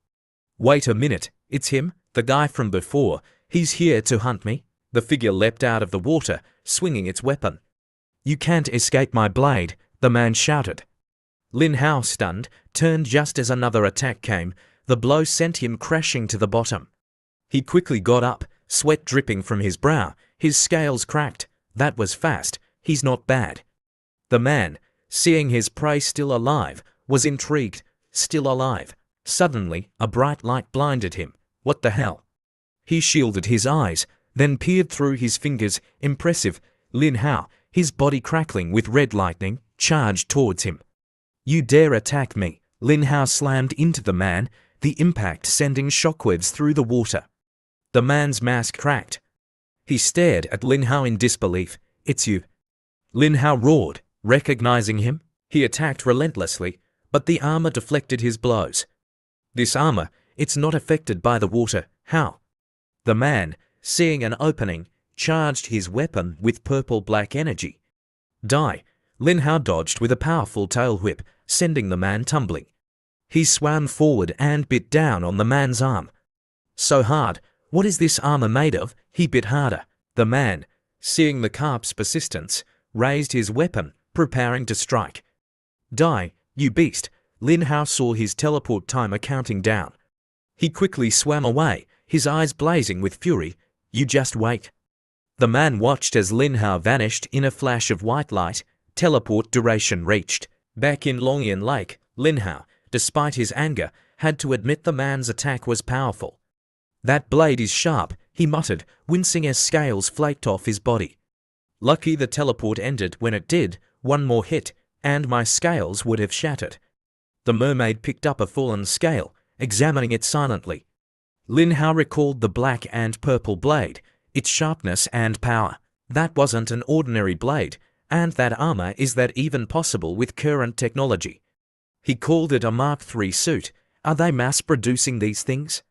Wait a minute, it's him, the guy from before. He's here to hunt me. The figure leapt out of the water, swinging its weapon. You can't escape my blade, the man shouted. Lin Hao, stunned, turned just as another attack came. The blow sent him crashing to the bottom. He quickly got up, sweat dripping from his brow. His scales cracked. That was fast. He's not bad. The man, seeing his prey still alive, was intrigued. Still alive. Suddenly, a bright light blinded him. What the hell? He shielded his eyes, then peered through his fingers. Impressive. Lin Hao, his body crackling with red lightning, charged towards him. You dare attack me? Lin Hao slammed into the man, the impact sending shockwaves through the water. The man's mask cracked. He stared at Lin Hao in disbelief. It's you. Lin Hao roared, recognizing him. He attacked relentlessly, but the armor deflected his blows. This armor, it's not affected by the water. How? The man, seeing an opening, charged his weapon with purple-black energy. Die. Lin Hao dodged with a powerful tail whip, sending the man tumbling. He swam forward and bit down on the man's arm. So hard. What is this armor made of? He bit harder. The man, seeing the carp's persistence, raised his weapon, preparing to strike. Die, you beast. Lin Hao saw his teleport timer counting down. He quickly swam away, his eyes blazing with fury. You just wait. The man watched as Lin Hao vanished in a flash of white light. Teleport duration reached. Back in Longyan Lake, Lin Hao, despite his anger, had to admit the man's attack was powerful. That blade is sharp, he muttered, wincing as scales flaked off his body. Lucky the teleport ended when it did. One more hit, and my scales would have shattered. The mermaid picked up a fallen scale, examining it silently. Lin Hao recalled the black and purple blade, its sharpness and power. That wasn't an ordinary blade, and that armor is that even possible with current technology. He called it a Mark III suit. Are they mass-producing these things?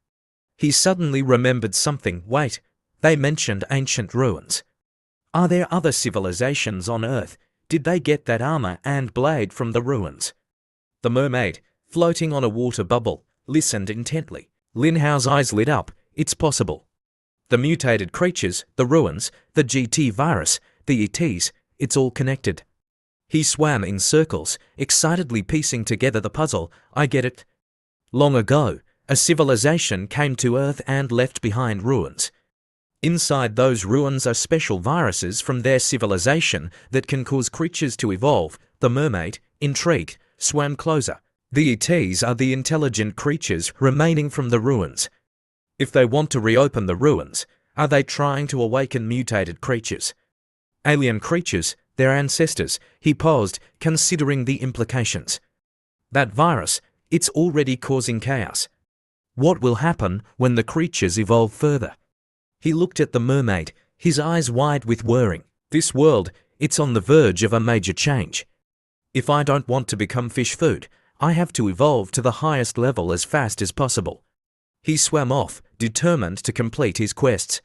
He suddenly remembered something. Wait, they mentioned ancient ruins. Are there other civilizations on Earth? Did they get that armor and blade from the ruins? The mermaid, floating on a water bubble, listened intently. Lin Hao's eyes lit up. It's possible. The mutated creatures, the ruins, the GT virus, the ETs, it's all connected. He swam in circles, excitedly piecing together the puzzle. I get it. Long ago, a civilization came to Earth and left behind ruins. Inside those ruins are special viruses from their civilization that can cause creatures to evolve. The mermaid, intrigued, swam closer. The ETs are the intelligent creatures remaining from the ruins. If they want to reopen the ruins, are they trying to awaken mutated creatures? Alien creatures, their ancestors, he paused, considering the implications. That virus, it's already causing chaos. What will happen when the creatures evolve further? He looked at the mermaid, his eyes wide with worrying. This world, it's on the verge of a major change. If I don't want to become fish food, I have to evolve to the highest level as fast as possible. He swam off, determined to complete his quests.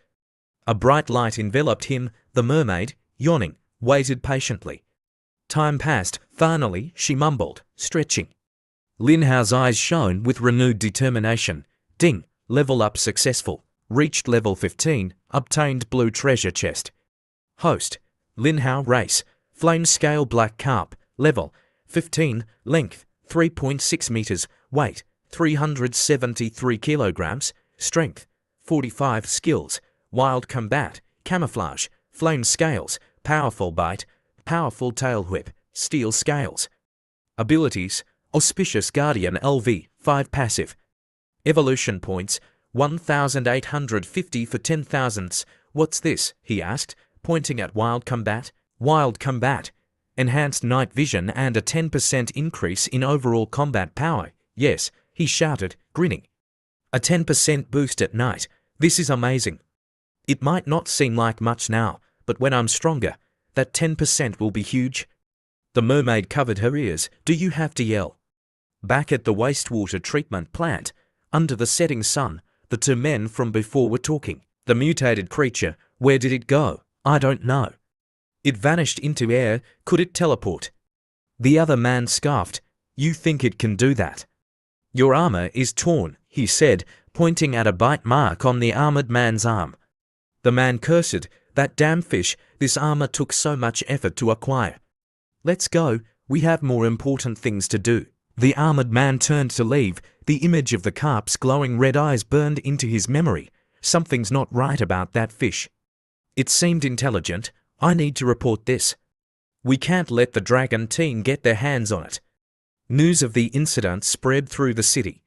A bright light enveloped him. The mermaid, yawning, waited patiently. Time passed. Finally, she mumbled, stretching. Lin Hao's eyes shone with renewed determination. Ding, level up successful. Reached level 15, obtained blue treasure chest. Host, Lin Hao race, flame scale black carp, level 15, length 3.6 meters, weight 373 kilograms, strength 45, skills, wild combat, camouflage, flame scales, powerful bite, powerful tail whip, steel scales. Abilities, auspicious guardian LV, 5 passive. Evolution points, 1,850 for 10,000s. What's this? He asked, pointing at wild combat. Wild combat. Enhanced night vision and a 10% increase in overall combat power. Yes, he shouted, grinning. A 10% boost at night. This is amazing. It might not seem like much now, but when I'm stronger, that 10% will be huge. The mermaid covered her ears. Do you have to yell? Back at the wastewater treatment plant, under the setting sun, the two men from before were talking. The mutated creature, where did it go? I don't know. It vanished into air. Could it teleport? The other man scoffed. You think it can do that? Your armor is torn, he said, pointing at a bite mark on the armored man's arm. The man cursed. That damn fish, this armor took so much effort to acquire. Let's go, we have more important things to do. The armored man turned to leave. The image of the carp's glowing red eyes burned into his memory. Something's not right about that fish. It seemed intelligent. I need to report this. We can't let the dragon team get their hands on it. News of the incident spread through the city.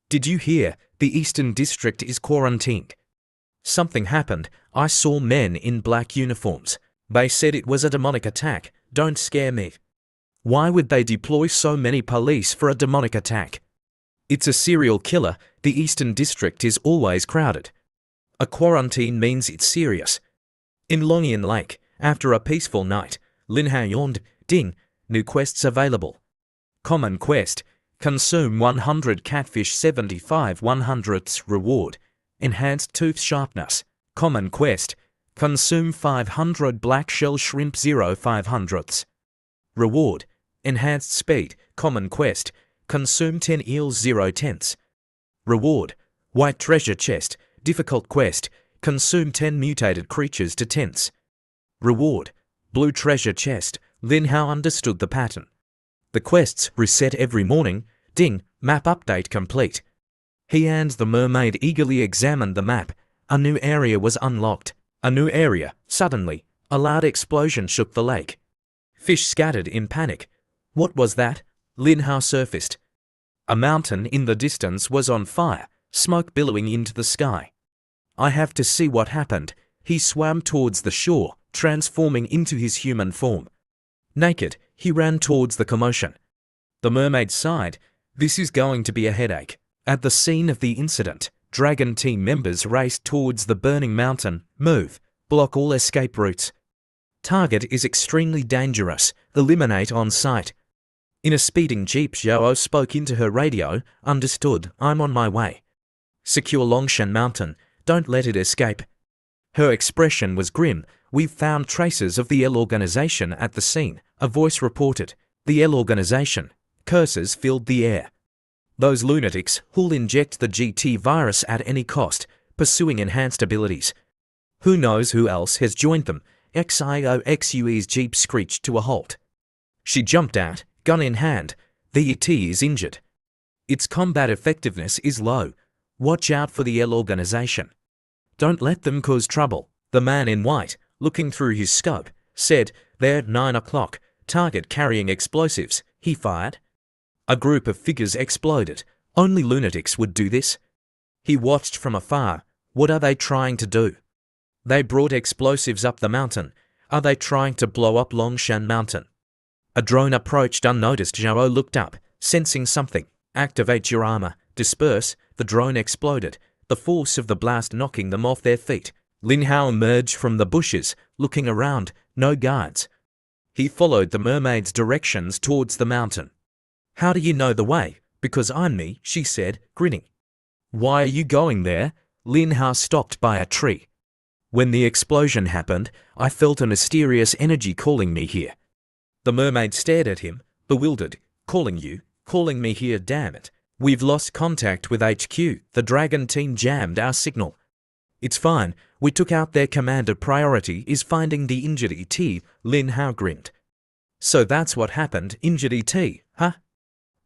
Did you hear? The Eastern District is quarantined. Something happened. I saw men in black uniforms. They said it was a demonic attack. Don't scare me. Why would they deploy so many police for a demonic attack? It's a serial killer. The Eastern District is always crowded. A quarantine means it's serious. In Longian Lake, after a peaceful night, Lin Hao yawned. Ding, new quests available. Common quest, consume 100 catfish 75 100ths reward. Enhanced tooth sharpness. Common quest, consume 500 black shell shrimp 0 500ths. Reward, enhanced speed. Common quest, consume 10 eels 0 tenths. Reward, white treasure chest. Difficult quest, consume 10 mutated creatures to tenths. Reward, blue treasure chest. Lin Hao understood the pattern. The quests reset every morning. Ding, map update complete. He and the mermaid eagerly examined the map. A new area was unlocked. A new area. Suddenly, a loud explosion shook the lake. Fish scattered in panic. What was that? Lin Hao surfaced. A mountain in the distance was on fire, smoke billowing into the sky. I have to see what happened. He swam towards the shore, transforming into his human form. Naked, he ran towards the commotion. The mermaid sighed. This is going to be a headache. At the scene of the incident, Dragon Team members raced towards the burning mountain. Move. Block all escape routes. Target is extremely dangerous. Eliminate on sight. In a speeding jeep, Xiao spoke into her radio. Understood. I'm on my way. Secure Longshan Mountain. Don't let it escape. Her expression was grim. We've found traces of the L organization at the scene, a voice reported. The L organization. Curses filled the air. Those lunatics who'll inject the GT virus at any cost, pursuing enhanced abilities. Who knows who else has joined them? XIOXUE's jeep screeched to a halt. She jumped out, gun in hand. The ET is injured. Its combat effectiveness is low. Watch out for the L organization. Don't let them cause trouble. The man in white, looking through his scope, said, "There, 9 o'clock. Target carrying explosives." He fired. A group of figures exploded. Only lunatics would do this. He watched from afar. What are they trying to do? They brought explosives up the mountain. Are they trying to blow up Longshan Mountain? A drone approached unnoticed. Zhao looked up, sensing something. Activate your armor. Disperse. The drone exploded, the force of the blast knocking them off their feet. Lin Hao emerged from the bushes, looking around. No guards. He followed the mermaid's directions towards the mountain. "How do you know the way?" "Because I'm me," she said, grinning. "Why are you going there?" Lin Hao stopped by a tree. "When the explosion happened, I felt a mysterious energy calling me here." The mermaid stared at him, bewildered. "Calling you? Calling me here, damn it. We've lost contact with HQ. The Dragon team jammed our signal." "It's fine. We took out their commander. Priority is finding the injured ET," Lin Hao grinned. "So that's what happened, injured ET, huh?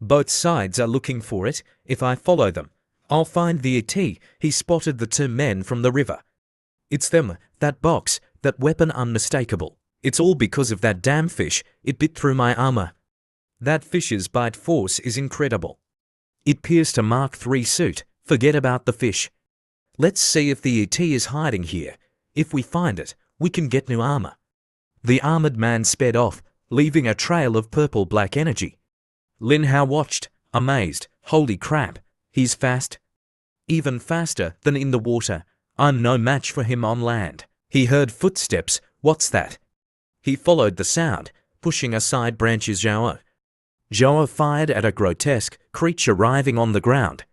Both sides are looking for it. If I follow them, I'll find the ET." He spotted the 2 men from the river. "It's them, that box, that weapon unmistakable. It's all because of that damn fish. It bit through my armor. That fish's bite force is incredible. It pierced a Mark III suit. Forget about the fish. Let's see if the ET is hiding here. If we find it, we can get new armor." The armored man sped off, leaving a trail of purple-black energy. Lin Hao watched, amazed. Holy crap, he's fast. Even faster than in the water. I'm no match for him on land. He heard footsteps. What's that? He followed the sound, pushing aside branches. Zhao fired at a grotesque creature writhing on the ground.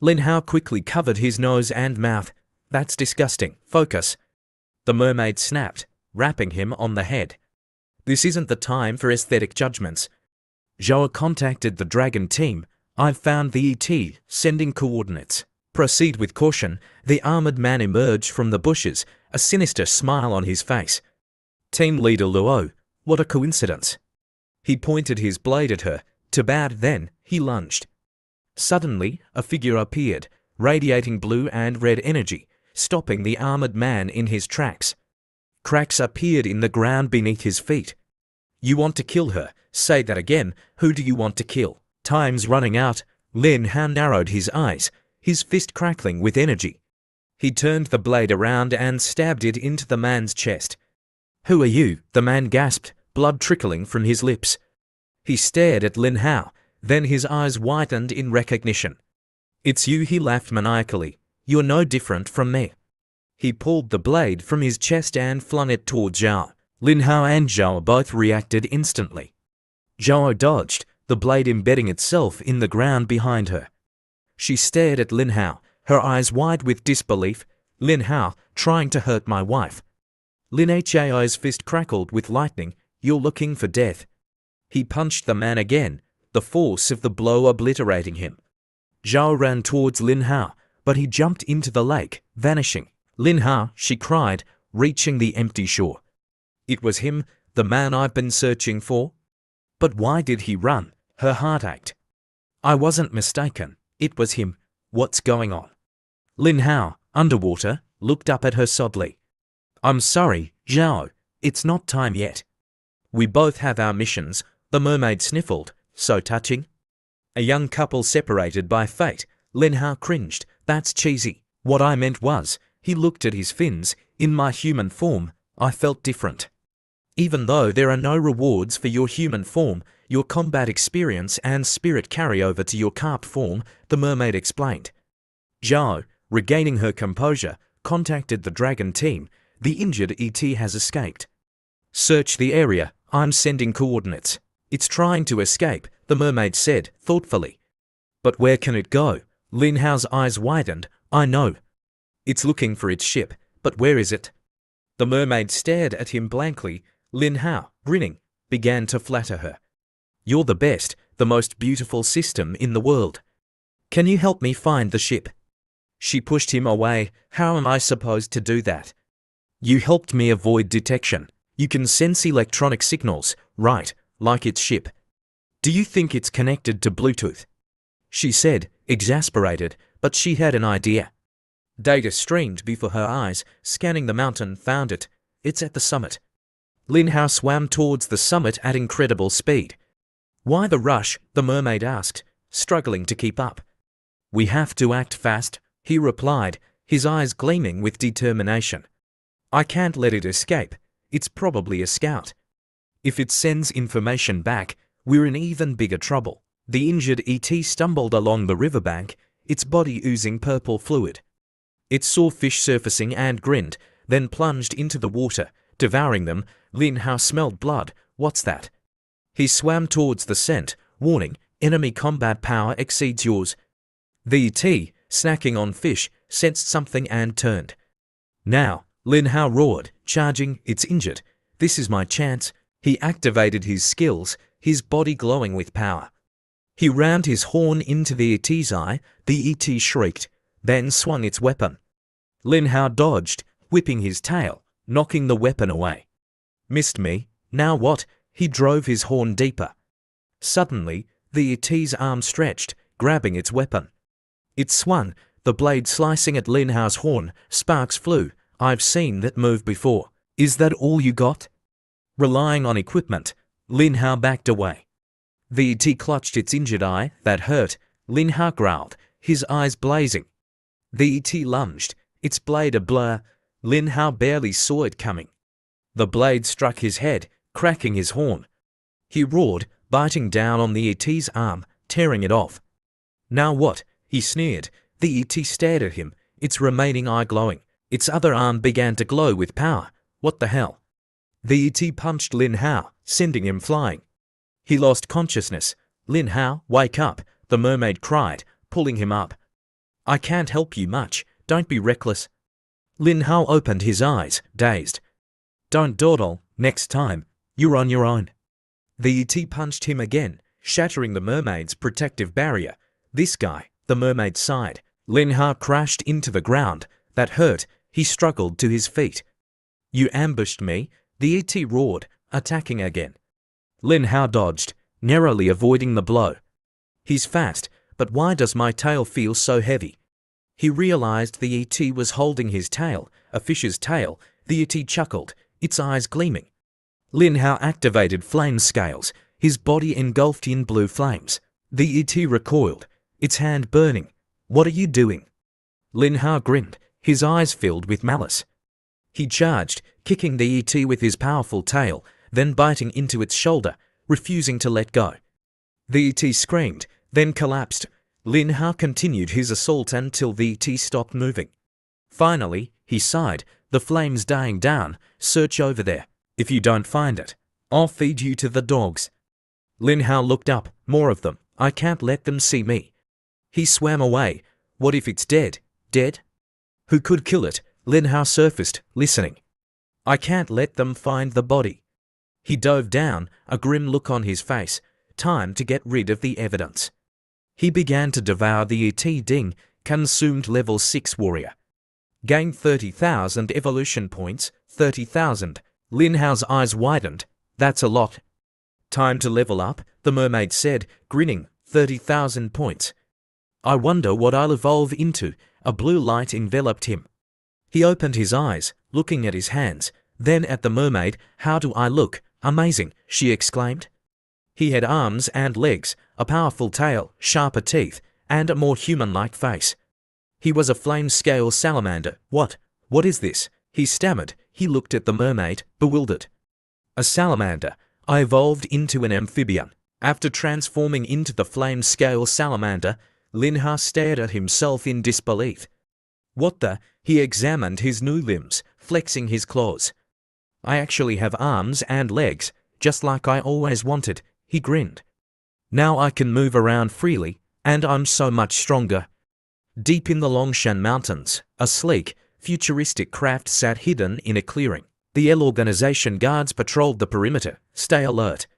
Lin Hao quickly covered his nose and mouth. "That's disgusting. Focus." The mermaid snapped, rapping him on the head. "This isn't the time for aesthetic judgments." Zhao contacted the Dragon team. "I've found the ET, sending coordinates. Proceed with caution." The armored man emerged from the bushes, a sinister smile on his face. "Team leader Luo, what a coincidence." He pointed his blade at her. Too bad. Then he lunged. Suddenly, a figure appeared, radiating blue and red energy, stopping the armored man in his tracks. Cracks appeared in the ground beneath his feet. "You want to kill her? Say that again. Who do you want to kill?" "Time's running out." Lin Hao narrowed his eyes, his fist crackling with energy. He turned the blade around and stabbed it into the man's chest. "Who are you?" the man gasped, blood trickling from his lips. He stared at Lin Hao, then his eyes widened in recognition. "It's you," he laughed maniacally. "You're no different from me." He pulled the blade from his chest and flung it towards Zhao. Lin Hao and Zhao both reacted instantly. Zhao dodged, the blade embedding itself in the ground behind her. She stared at Lin Hao, her eyes wide with disbelief. "Lin Hao, trying to hurt my wife." Lin Hao's fist crackled with lightning. "You're looking for death." He punched the man again, the force of the blow obliterating him. Zhao ran towards Lin Hao, but he jumped into the lake, vanishing. "Lin Hao," she cried, reaching the empty shore. "It was him, the man I've been searching for." But why did he run? Her heart ached. "I wasn't mistaken. It was him. What's going on?" Lin Hao, underwater, looked up at her softly. "I'm sorry, Zhao. It's not time yet. We both have our missions." The mermaid sniffled. "So touching." A young couple separated by fate. Lin Hao cringed. "That's cheesy. What I meant was," he looked at his fins, "in my human form, I felt different. Even though there are no rewards for your human form, your combat experience and spirit carry over to your carp form," the mermaid explained. Zhao, regaining her composure, contacted the Dragon team. "The injured ET has escaped. Search the area. I'm sending coordinates." "It's trying to escape," the mermaid said, thoughtfully. "But where can it go?" Lin Hao's eyes widened. "I know. It's looking for its ship, but where is it?" The mermaid stared at him blankly. Lin Hao, grinning, began to flatter her. "You're the best, the most beautiful system in the world. Can you help me find the ship?" She pushed him away. "How am I supposed to do that?" "You helped me avoid detection. You can sense electronic signals, right?" like its ship. Do you think it's connected to Bluetooth? She said, exasperated, but she had an idea. Data streamed before her eyes, scanning the mountain, found it. It's at the summit. Lin Hao swam towards the summit at incredible speed. Why the rush? The mermaid asked, struggling to keep up. We have to act fast, he replied, his eyes gleaming with determination. I can't let it escape. It's probably a scout. If it sends information back, we're in even bigger trouble. The injured ET stumbled along the riverbank, its body oozing purple fluid. It saw fish surfacing and grinned, then plunged into the water, devouring them. Lin Hao smelled blood. What's that? He swam towards the scent, warning, enemy combat power exceeds yours. The ET, snacking on fish, sensed something and turned. Now, Lin Hao roared, charging, it's injured. This is my chance. He activated his skills, his body glowing with power. He rammed his horn into the ET's eye. The ET shrieked, then swung its weapon. Lin Hao dodged, whipping his tail, knocking the weapon away. Missed me. Now what? He drove his horn deeper. Suddenly, the ET's arm stretched, grabbing its weapon. It swung, the blade slicing at Lin Hao's horn. Sparks flew. I've seen that move before. Is that all you got? Relying on equipment, Lin Hao backed away. The ET clutched its injured eye. That hurt. Lin Hao growled, his eyes blazing. The ET lunged, its blade a blur. Lin Hao barely saw it coming. The blade struck his head, cracking his horn. He roared, biting down on the ET's arm, tearing it off. Now what? He sneered. The ET stared at him, its remaining eye glowing. Its other arm began to glow with power. What the hell? The ET punched Lin Hao, sending him flying. He lost consciousness. Lin Hao, wake up, the mermaid cried, pulling him up. I can't help you much. Don't be reckless. Lin Hao opened his eyes, dazed. Don't dawdle. Next time, you're on your own. The ET punched him again, shattering the mermaid's protective barrier. This guy, the mermaid sighed. Lin Hao crashed into the ground. That hurt. He struggled to his feet. You ambushed me, the ET roared, attacking again. Lin Hao dodged, narrowly avoiding the blow. He's fast, but why does my tail feel so heavy? He realized the ET was holding his tail, a fish's tail. The ET chuckled, its eyes gleaming. Lin Hao activated flame scales, his body engulfed in blue flames. The ET recoiled, its hand burning. What are you doing? Lin Hao grinned, his eyes filled with malice. He charged, kicking the ET with his powerful tail, then biting into its shoulder, refusing to let go. The ET screamed, then collapsed. Lin Hao continued his assault until the ET stopped moving. Finally, he sighed, the flames dying down. Search over there. If you don't find it, I'll feed you to the dogs. Lin Hao looked up. More of them. I can't let them see me. He swam away. What if it's dead? Dead? Who could kill it? Lin Hao surfaced, listening. I can't let them find the body. He dove down, a grim look on his face. Time to get rid of the evidence. He began to devour the ET Ding, consumed level 6 warrior. Gained 30,000 evolution points, 30,000. Lin Hao's eyes widened. That's a lot. Time to level up, the mermaid said, grinning, 30,000 points. I wonder what I'll evolve into. A blue light enveloped him. He opened his eyes, looking at his hands, then at the mermaid. How do I look? Amazing, she exclaimed. He had arms and legs, a powerful tail, sharper teeth, and a more human-like face. He was a flame-scale salamander. What is this? He stammered. He looked at the mermaid, bewildered. A salamander. I evolved into an amphibian. After transforming into the flame-scale salamander, Lin Hao stared at himself in disbelief. What the? He examined his new limbs, flexing his claws. I actually have arms and legs, just like I always wanted. He grinned. Now I can move around freely, and I'm so much stronger. Deep in the Longshan Mountains, a sleek, futuristic craft sat hidden in a clearing. The L organization guards patrolled the perimeter. Stay alert.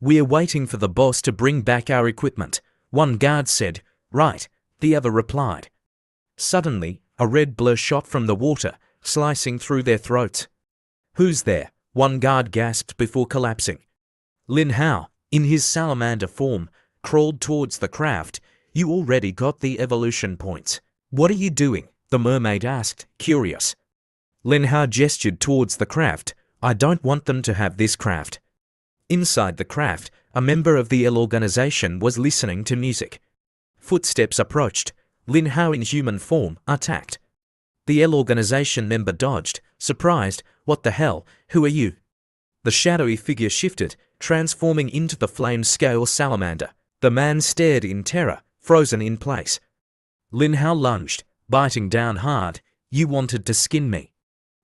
We're waiting for the boss to bring back our equipment, one guard said. Right, the other replied. Suddenly, a red blur shot from the water, slicing through their throats. Who's there? One guard gasped before collapsing. Lin Hao, in his salamander form, crawled towards the craft. You already got the evolution points. What are you doing? The mermaid asked, curious. Lin Hao gestured towards the craft. I don't want them to have this craft. Inside the craft, a member of the L organization was listening to music. Footsteps approached. Lin Hao in human form attacked. The L organization member dodged, surprised. What the hell? Who are you? The shadowy figure shifted, transforming into the flame-scale salamander. The man stared in terror, frozen in place. Lin Hao lunged, biting down hard. You wanted to skin me.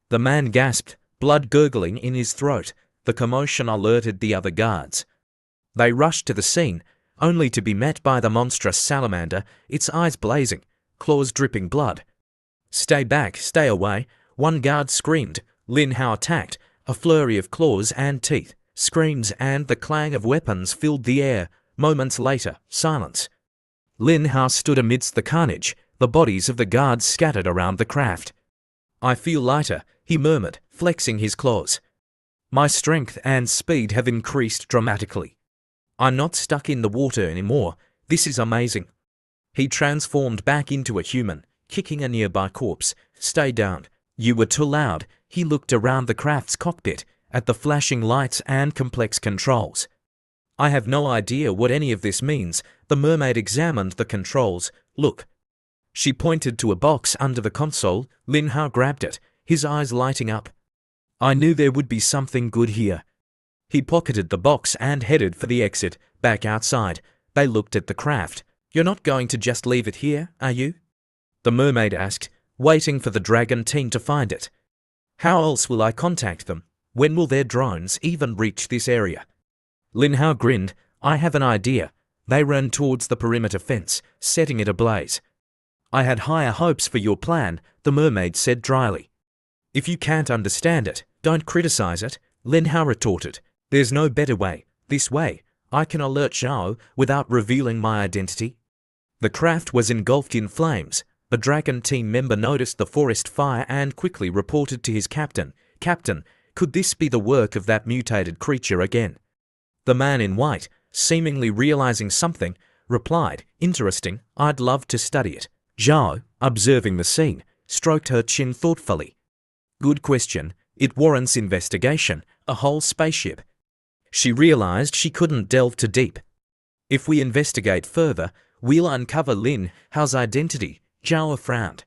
The man gasped, blood gurgling in his throat. The commotion alerted the other guards. They rushed to the scene, only to be met by the monstrous salamander, its eyes blazing, claws dripping blood. Stay back, stay away, one guard screamed. Lin Hao attacked. A flurry of claws and teeth, screams and the clang of weapons filled the air. Moments later, silence. Lin Hao stood amidst the carnage, the bodies of the guards scattered around the craft. I feel lighter, he murmured, flexing his claws. My strength and speed have increased dramatically. I'm not stuck in the water anymore. This is amazing. He transformed back into a human, kicking a nearby corpse. Stay down. You were too loud. He looked around the craft's cockpit, at the flashing lights and complex controls. I have no idea what any of this means. The mermaid examined the controls. Look. She pointed to a box under the console. Lin Hao grabbed it, his eyes lighting up. I knew there would be something good here. He pocketed the box and headed for the exit, back outside. They looked at the craft. You're not going to just leave it here, are you? The mermaid asked, waiting for the dragon team to find it. How else will I contact them? When will their drones even reach this area? Lin Hao grinned. I have an idea. They ran towards the perimeter fence, setting it ablaze. I had higher hopes for your plan, the mermaid said dryly. If you can't understand it, don't criticize it, Lin Hao retorted. There's no better way. This way, I can alert Zhao without revealing my identity. The craft was engulfed in flames. The dragon team member noticed the forest fire and quickly reported to his captain. Captain, could this be the work of that mutated creature again? The man in white, seemingly realizing something, replied, interesting, I'd love to study it. Zhao, observing the scene, stroked her chin thoughtfully. Good question. It warrants investigation. A whole spaceship. She realized she couldn't delve too deep. If we investigate further, we'll uncover Lin Hao's identity. Zhao frowned.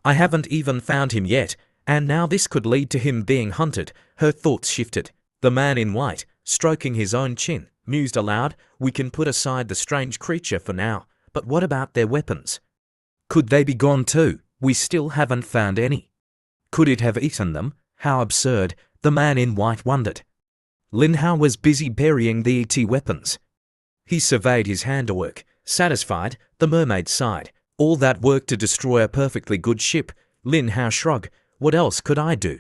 I haven't even found him yet, and now this could lead to him being hunted. Her thoughts shifted. The man in white, stroking his own chin, mused aloud. We can put aside the strange creature for now, but what about their weapons? Could they be gone too? We still haven't found any. Could it have eaten them? How absurd, the man in white wondered. Lin Hao was busy burying the ET weapons. He surveyed his handiwork. Satisfied, the mermaid sighed. All that work to destroy a perfectly good ship. Lin Hao shrugged. What else could I do?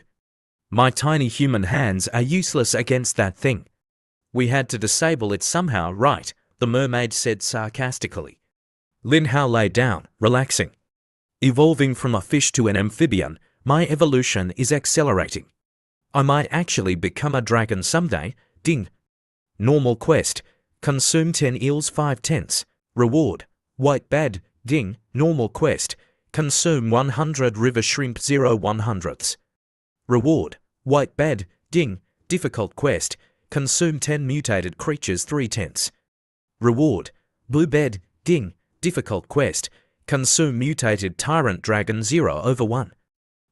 My tiny human hands are useless against that thing. We had to disable it somehow, right? The mermaid said sarcastically. Lin Hao lay down, relaxing. Evolving from a fish to an amphibian, my evolution is accelerating. I might actually become a dragon someday. Ding. Normal quest. Consume 10 eels 5/10. Reward. White bed. Ding. Normal quest. Consume 100 river shrimp 0/100. Reward. White bed. Ding. Difficult quest. Consume 10 mutated creatures 3/10. Reward. Blue bed. Ding. Difficult quest. Consume mutated tyrant dragon 0/1.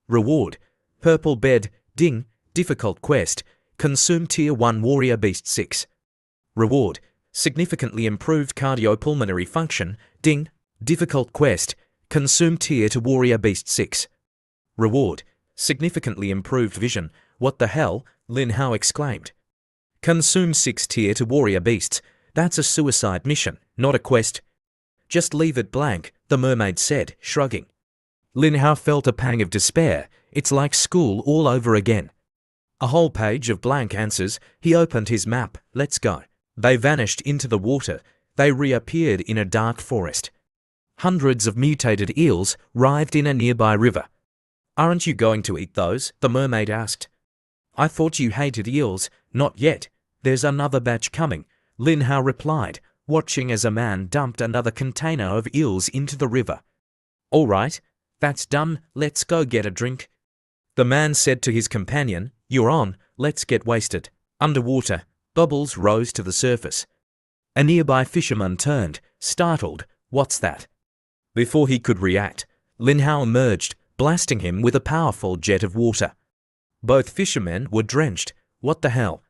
Reward. Purple bed. Ding. Difficult quest. Consume tier 1 warrior beast 6. Reward. Significantly improved cardiopulmonary function. Ding. Difficult quest. Consume tier 2 warrior beast 6. Reward. Significantly improved vision. What the hell? Lin Hao exclaimed. Consume 6 tier 2 warrior beasts. That's a suicide mission, not a quest. Just leave it blank, the mermaid said, shrugging. Lin Hao felt a pang of despair. It's like school all over again. A whole page of blank answers. He opened his map. Let's go. They vanished into the water. They reappeared in a dark forest. Hundreds of mutated eels writhed in a nearby river. Aren't you going to eat those? The mermaid asked. I thought you hated eels. Not yet. There's another batch coming, Lin Hao replied, watching as a man dumped another container of eels into the river. All right, that's done, let's go get a drink. The man said to his companion, You're on, let's get wasted. Underwater, bubbles rose to the surface. A nearby fisherman turned, startled. What's that? Before he could react, Lin Hao emerged, blasting him with a powerful jet of water. Both fishermen were drenched. What the hell?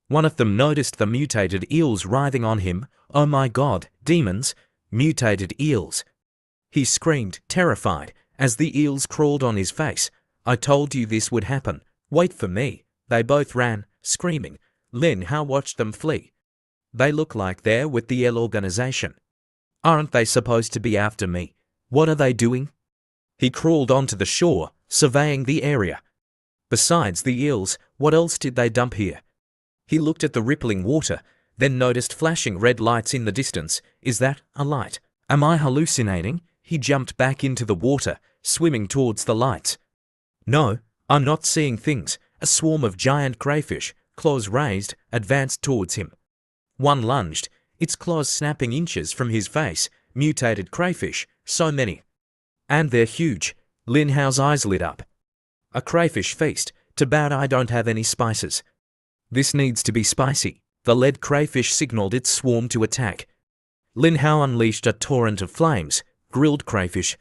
One of them noticed the mutated eels writhing on him. Oh my god, demons! Mutated eels! He screamed, terrified, as the eels crawled on his face. I told you this would happen. Wait for me. They both ran, screaming. Lin Hao watched them flee. They look like they're with the L organization. Aren't they supposed to be after me? What are they doing? He crawled onto the shore, surveying the area. Besides the eels, what else did they dump here? He looked at the rippling water, then noticed flashing red lights in the distance. Is that a light? Am I hallucinating? He jumped back into the water, swimming towards the lights. No, I'm not seeing things. A swarm of giant crayfish, claws raised, advanced towards him. One lunged, its claws snapping inches from his face. Mutated crayfish, so many. And they're huge. Lin Hao's eyes lit up. A crayfish feast. Too bad I don't have any spices. This needs to be spicy. The lead crayfish signaled its swarm to attack. Lin Hao unleashed a torrent of flames. Grilled crayfish.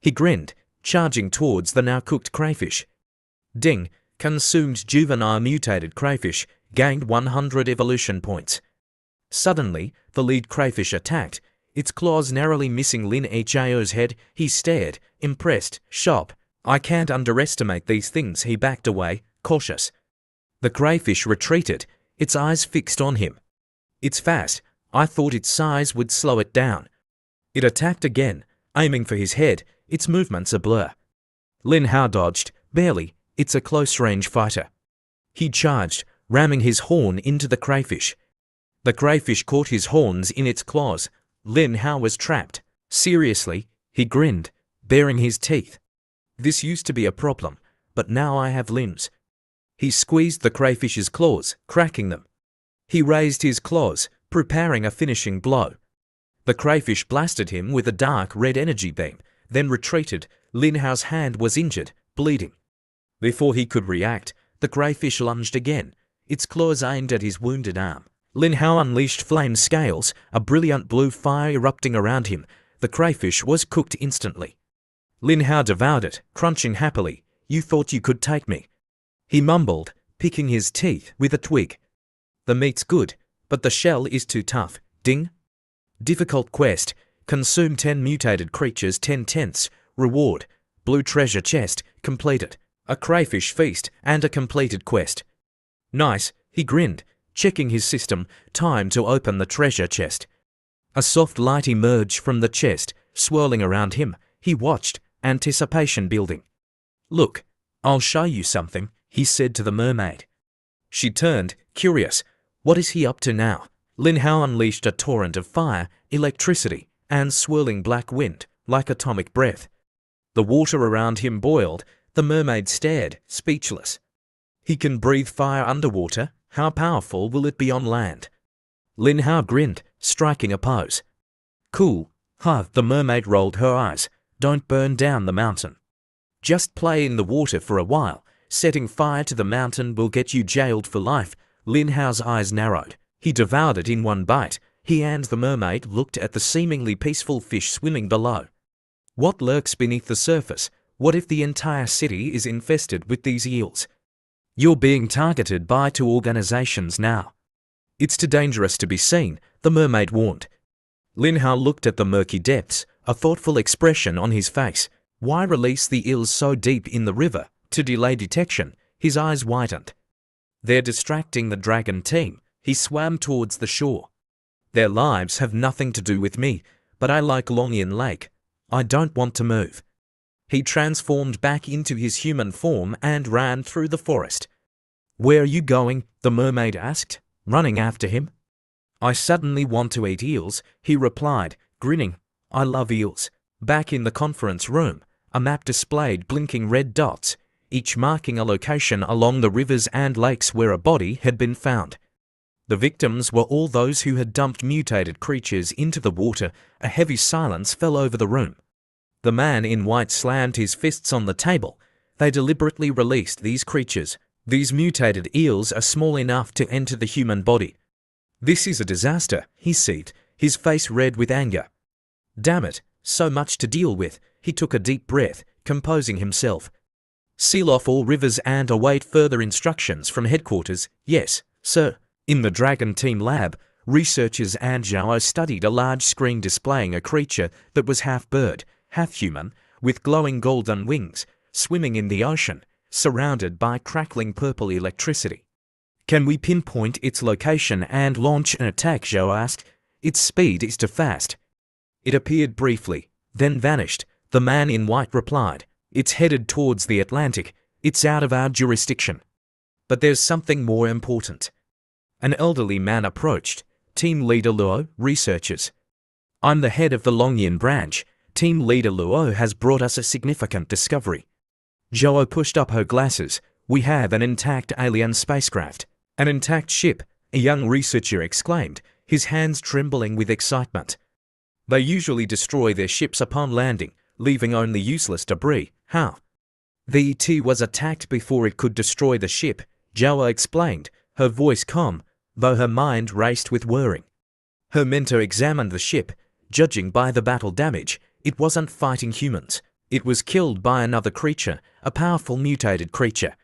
He grinned, charging towards the now cooked crayfish. Ding! Consumed juvenile mutated crayfish, gained 100 evolution points. Suddenly, the lead crayfish attacked, its claws narrowly missing Lin Hao's head. He stared, impressed, shocked. I can't underestimate these things. He backed away, cautious. The crayfish retreated, its eyes fixed on him. It's fast. I thought its size would slow it down. It attacked again, aiming for his head, its movements a blur. Lin Hao dodged, barely. It's a close-range fighter. He charged, ramming his horn into the crayfish. The crayfish caught his horns in its claws. Lin Hao was trapped. Seriously, he grinned, baring his teeth. This used to be a problem, but now I have limbs. He squeezed the crayfish's claws, cracking them. He raised his claws, preparing a finishing blow. The crayfish blasted him with a dark red energy beam, then retreated. Lin Hao's hand was injured, bleeding. Before he could react, the crayfish lunged again, its claws aimed at his wounded arm. Lin Hao unleashed flame scales, a brilliant blue fire erupting around him. The crayfish was cooked instantly. Lin Hao devoured it, crunching happily. You thought you could take me? He mumbled, picking his teeth with a twig. The meat's good, but the shell is too tough. Ding! Difficult quest. Consume 10 mutated creatures 10/10. Reward. Blue treasure chest. Completed. A crayfish feast and a completed quest. Nice, he grinned, checking his system. Time to open the treasure chest. A soft light emerged from the chest, swirling around him. He watched, anticipation building. Look, I'll show you something, he said to the mermaid. She turned, curious. What is he up to now? Lin Hao unleashed a torrent of fire, electricity, and swirling black wind, like atomic breath. The water around him boiled. The mermaid stared, speechless. He can breathe fire underwater. How powerful will it be on land? Lin Hao grinned, striking a pose. Cool. Huh, the mermaid rolled her eyes. Don't burn down the mountain. Just play in the water for a while. Setting fire to the mountain will get you jailed for life. Lin Hao's eyes narrowed. He devoured it in one bite. He and the mermaid looked at the seemingly peaceful fish swimming below. What lurks beneath the surface? What if the entire city is infested with these eels? You're being targeted by 2 organizations now. It's too dangerous to be seen, the mermaid warned. Lin Hao looked at the murky depths, a thoughtful expression on his face. Why release the eels so deep in the river? To delay detection. His eyes widened. They're distracting the dragon team. He swam towards the shore. Their lives have nothing to do with me, but I like Longyan Lake. I don't want to move. He transformed back into his human form and ran through the forest. Where are you going? The mermaid asked, running after him. I suddenly want to eat eels, he replied, grinning. I love eels. Back in the conference room, a map displayed blinking red dots, each marking a location along the rivers and lakes where a body had been found. The victims were all those who had dumped mutated creatures into the water. A heavy silence fell over the room. The man in white slammed his fists on the table. They deliberately released these creatures. These mutated eels are small enough to enter the human body. This is a disaster, he said, his face red with anger. Damn it, so much to deal with. He took a deep breath, composing himself. Seal off all rivers and await further instructions from headquarters. Yes, sir. In the Dragon Team lab, researchers and Zhao studied a large screen displaying a creature that was half bird, half human, with glowing golden wings, swimming in the ocean, surrounded by crackling purple electricity. Can we pinpoint its location and launch an attack? Zhao asked. Its speed is too fast. It appeared briefly, then vanished. The man in white replied, it's headed towards the Atlantic. It's out of our jurisdiction. But there's something more important. An elderly man approached. Team Leader Luo, researchers. I'm the head of the Longyan branch. Team Leader Luo has brought us a significant discovery. Zhao pushed up her glasses. We have an intact alien spacecraft. An intact ship, a young researcher exclaimed, his hands trembling with excitement. They usually destroy their ships upon landing, leaving only useless debris. How? The ET was attacked before it could destroy the ship, Zhao explained, her voice calm, though her mind raced with worrying. Her mentor examined the ship. Judging by the battle damage, it wasn't fighting humans. It was killed by another creature, a powerful mutated creature.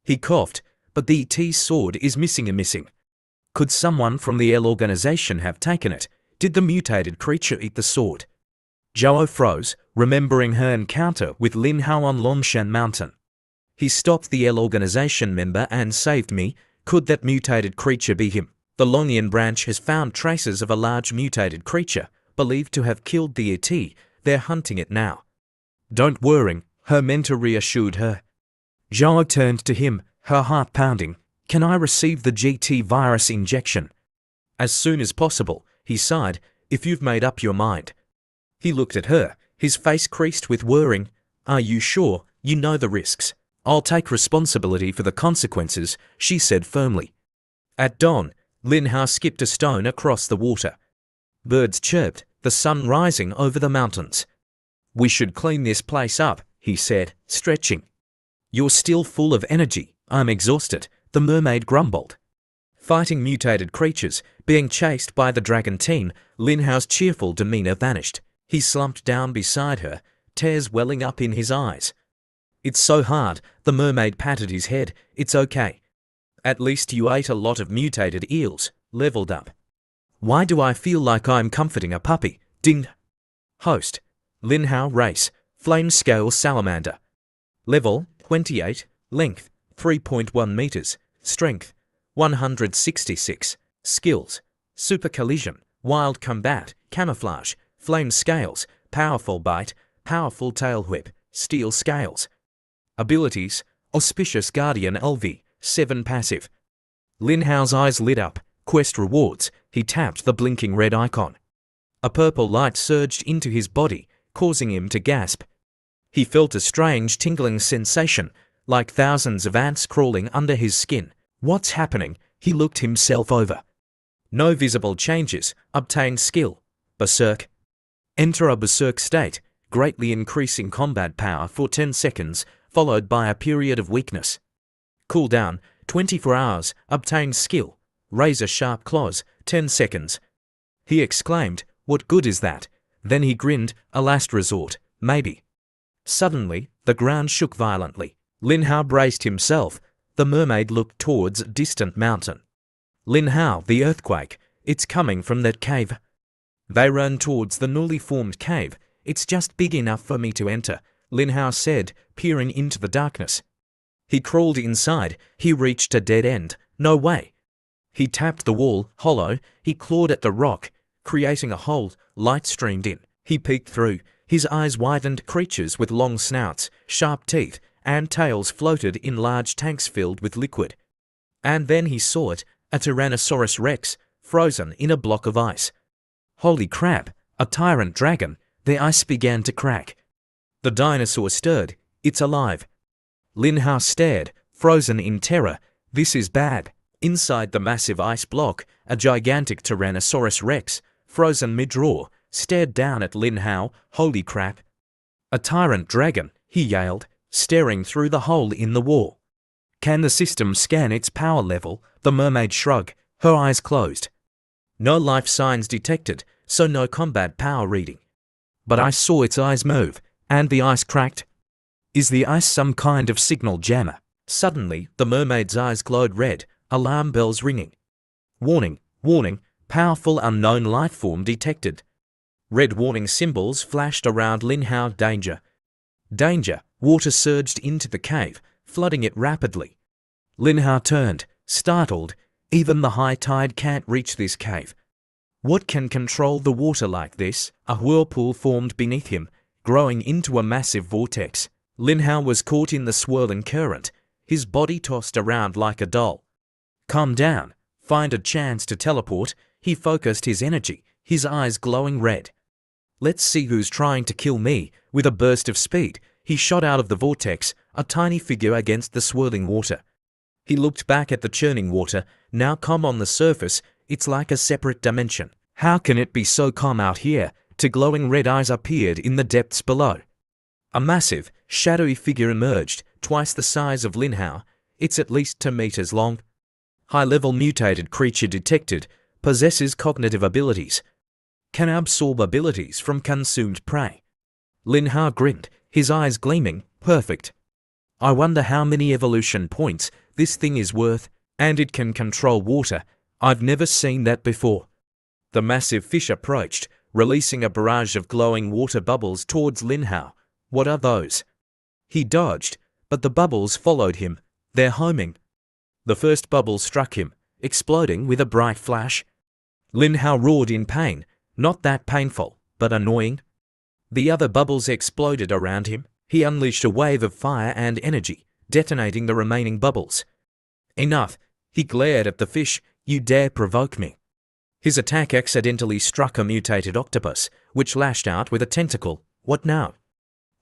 He coughed, but the ET's sword is missing. Could someone from the L organization have taken it? Did the mutated creature eat the sword? Zhao froze, remembering her encounter with Lin Hao on Longshan Mountain. He stopped the L organization member and saved me. Could that mutated creature be him? The Longyan branch has found traces of a large mutated creature, believed to have killed the ET. They're hunting it now. Don't worry, her mentor reassured her. Zhao turned to him, her heart pounding. Can I receive the GT virus injection? As soon as possible, he sighed, if you've made up your mind. He looked at her, his face creased with worrying. Are you sure? You know the risks. I'll take responsibility for the consequences, she said firmly. At dawn, Lin Hao skipped a stone across the water. Birds chirped, the sun rising over the mountains. We should clean this place up, he said, stretching. You're still full of energy. I'm exhausted, the mermaid grumbled. Fighting mutated creatures, being chased by the dragon team, Lin Hao's cheerful demeanor vanished. He slumped down beside her, tears welling up in his eyes. It's so hard, the mermaid patted his head. It's okay. At least you ate a lot of mutated eels, leveled up. Why do I feel like I'm comforting a puppy? Ding. Host. Lin Hao race, flame scale salamander. Level, 28, length, 3.1 meters, strength, 166, skills, super collision, wild combat, camouflage, flame scales, powerful bite, powerful tail whip, steel scales. Abilities, Auspicious Guardian LV, 7 passive. Lin Hao's eyes lit up. Quest rewards. He tapped the blinking red icon. A purple light surged into his body, causing him to gasp. He felt a strange tingling sensation, like thousands of ants crawling under his skin. What's happening? He looked himself over. No visible changes. Obtain skill. Berserk. Enter a berserk state, greatly increasing combat power for 10 seconds, followed by a period of weakness. Cooldown, 24 hours. Obtain skill. Razor sharp claws, 10 seconds. He exclaimed, what good is that? Then he grinned, a last resort, maybe. Suddenly, the ground shook violently. Lin Hao braced himself. The mermaid looked towards a distant mountain. Lin Hao, the earthquake. It's coming from that cave. They ran towards the newly formed cave. It's just big enough for me to enter, Lin Hao said, peering into the darkness. He crawled inside. He reached a dead end. No way. He tapped the wall, hollow. He clawed at the rock, creating a hole. Light streamed in. He peeked through. His eyes widened. Creatures with long snouts, sharp teeth, and tails floated in large tanks filled with liquid. And then he saw it, a Tyrannosaurus Rex, frozen in a block of ice. Holy crap, a tyrant dragon. The ice began to crack. The dinosaur stirred. It's alive. Lin Hao stared, frozen in terror. This is bad. Inside the massive ice block, a gigantic Tyrannosaurus Rex, frozen mid-roar, stared down at Lin Hao. Holy crap! A tyrant dragon, he yelled, staring through the hole in the wall. Can the system scan its power level? The mermaid shrugged, her eyes closed. No life signs detected, so no combat power reading. But I saw its eyes move, and the ice cracked. Is the ice some kind of signal jammer? Suddenly, the mermaid's eyes glowed red, alarm bells ringing. Warning, warning, powerful unknown life form detected. Red warning symbols flashed around Lin Hao. Danger. Danger. Water surged into the cave, flooding it rapidly. Lin Hao turned, startled. Even the high tide can't reach this cave. What can control the water like this? A whirlpool formed beneath him, growing into a massive vortex. Lin Hao was caught in the swirling current, his body tossed around like a doll. Calm down, find a chance to teleport. He focused his energy, his eyes glowing red. Let's see who's trying to kill me. With a burst of speed, he shot out of the vortex, a tiny figure against the swirling water. He looked back at the churning water, now calm on the surface. It's like a separate dimension. How can it be so calm out here? Two glowing red eyes appeared in the depths below. A massive, shadowy figure emerged, twice the size of Lin Hao. It's at least 2 meters long. High-level mutated creature detected, possesses cognitive abilities. Can absorb abilities from consumed prey. Lin Hao grinned, his eyes gleaming. Perfect. I wonder how many evolution points this thing is worth, and it can control water. I've never seen that before. The massive fish approached, releasing a barrage of glowing water bubbles towards Lin Hao. What are those? He dodged, but the bubbles followed him. They're homing. The first bubble struck him, exploding with a bright flash. Lin Hao roared in pain. Not that painful, but annoying. The other bubbles exploded around him. He unleashed a wave of fire and energy, detonating the remaining bubbles. Enough. He glared at the fish. You dare provoke me. His attack accidentally struck a mutated octopus, which lashed out with a tentacle. What now?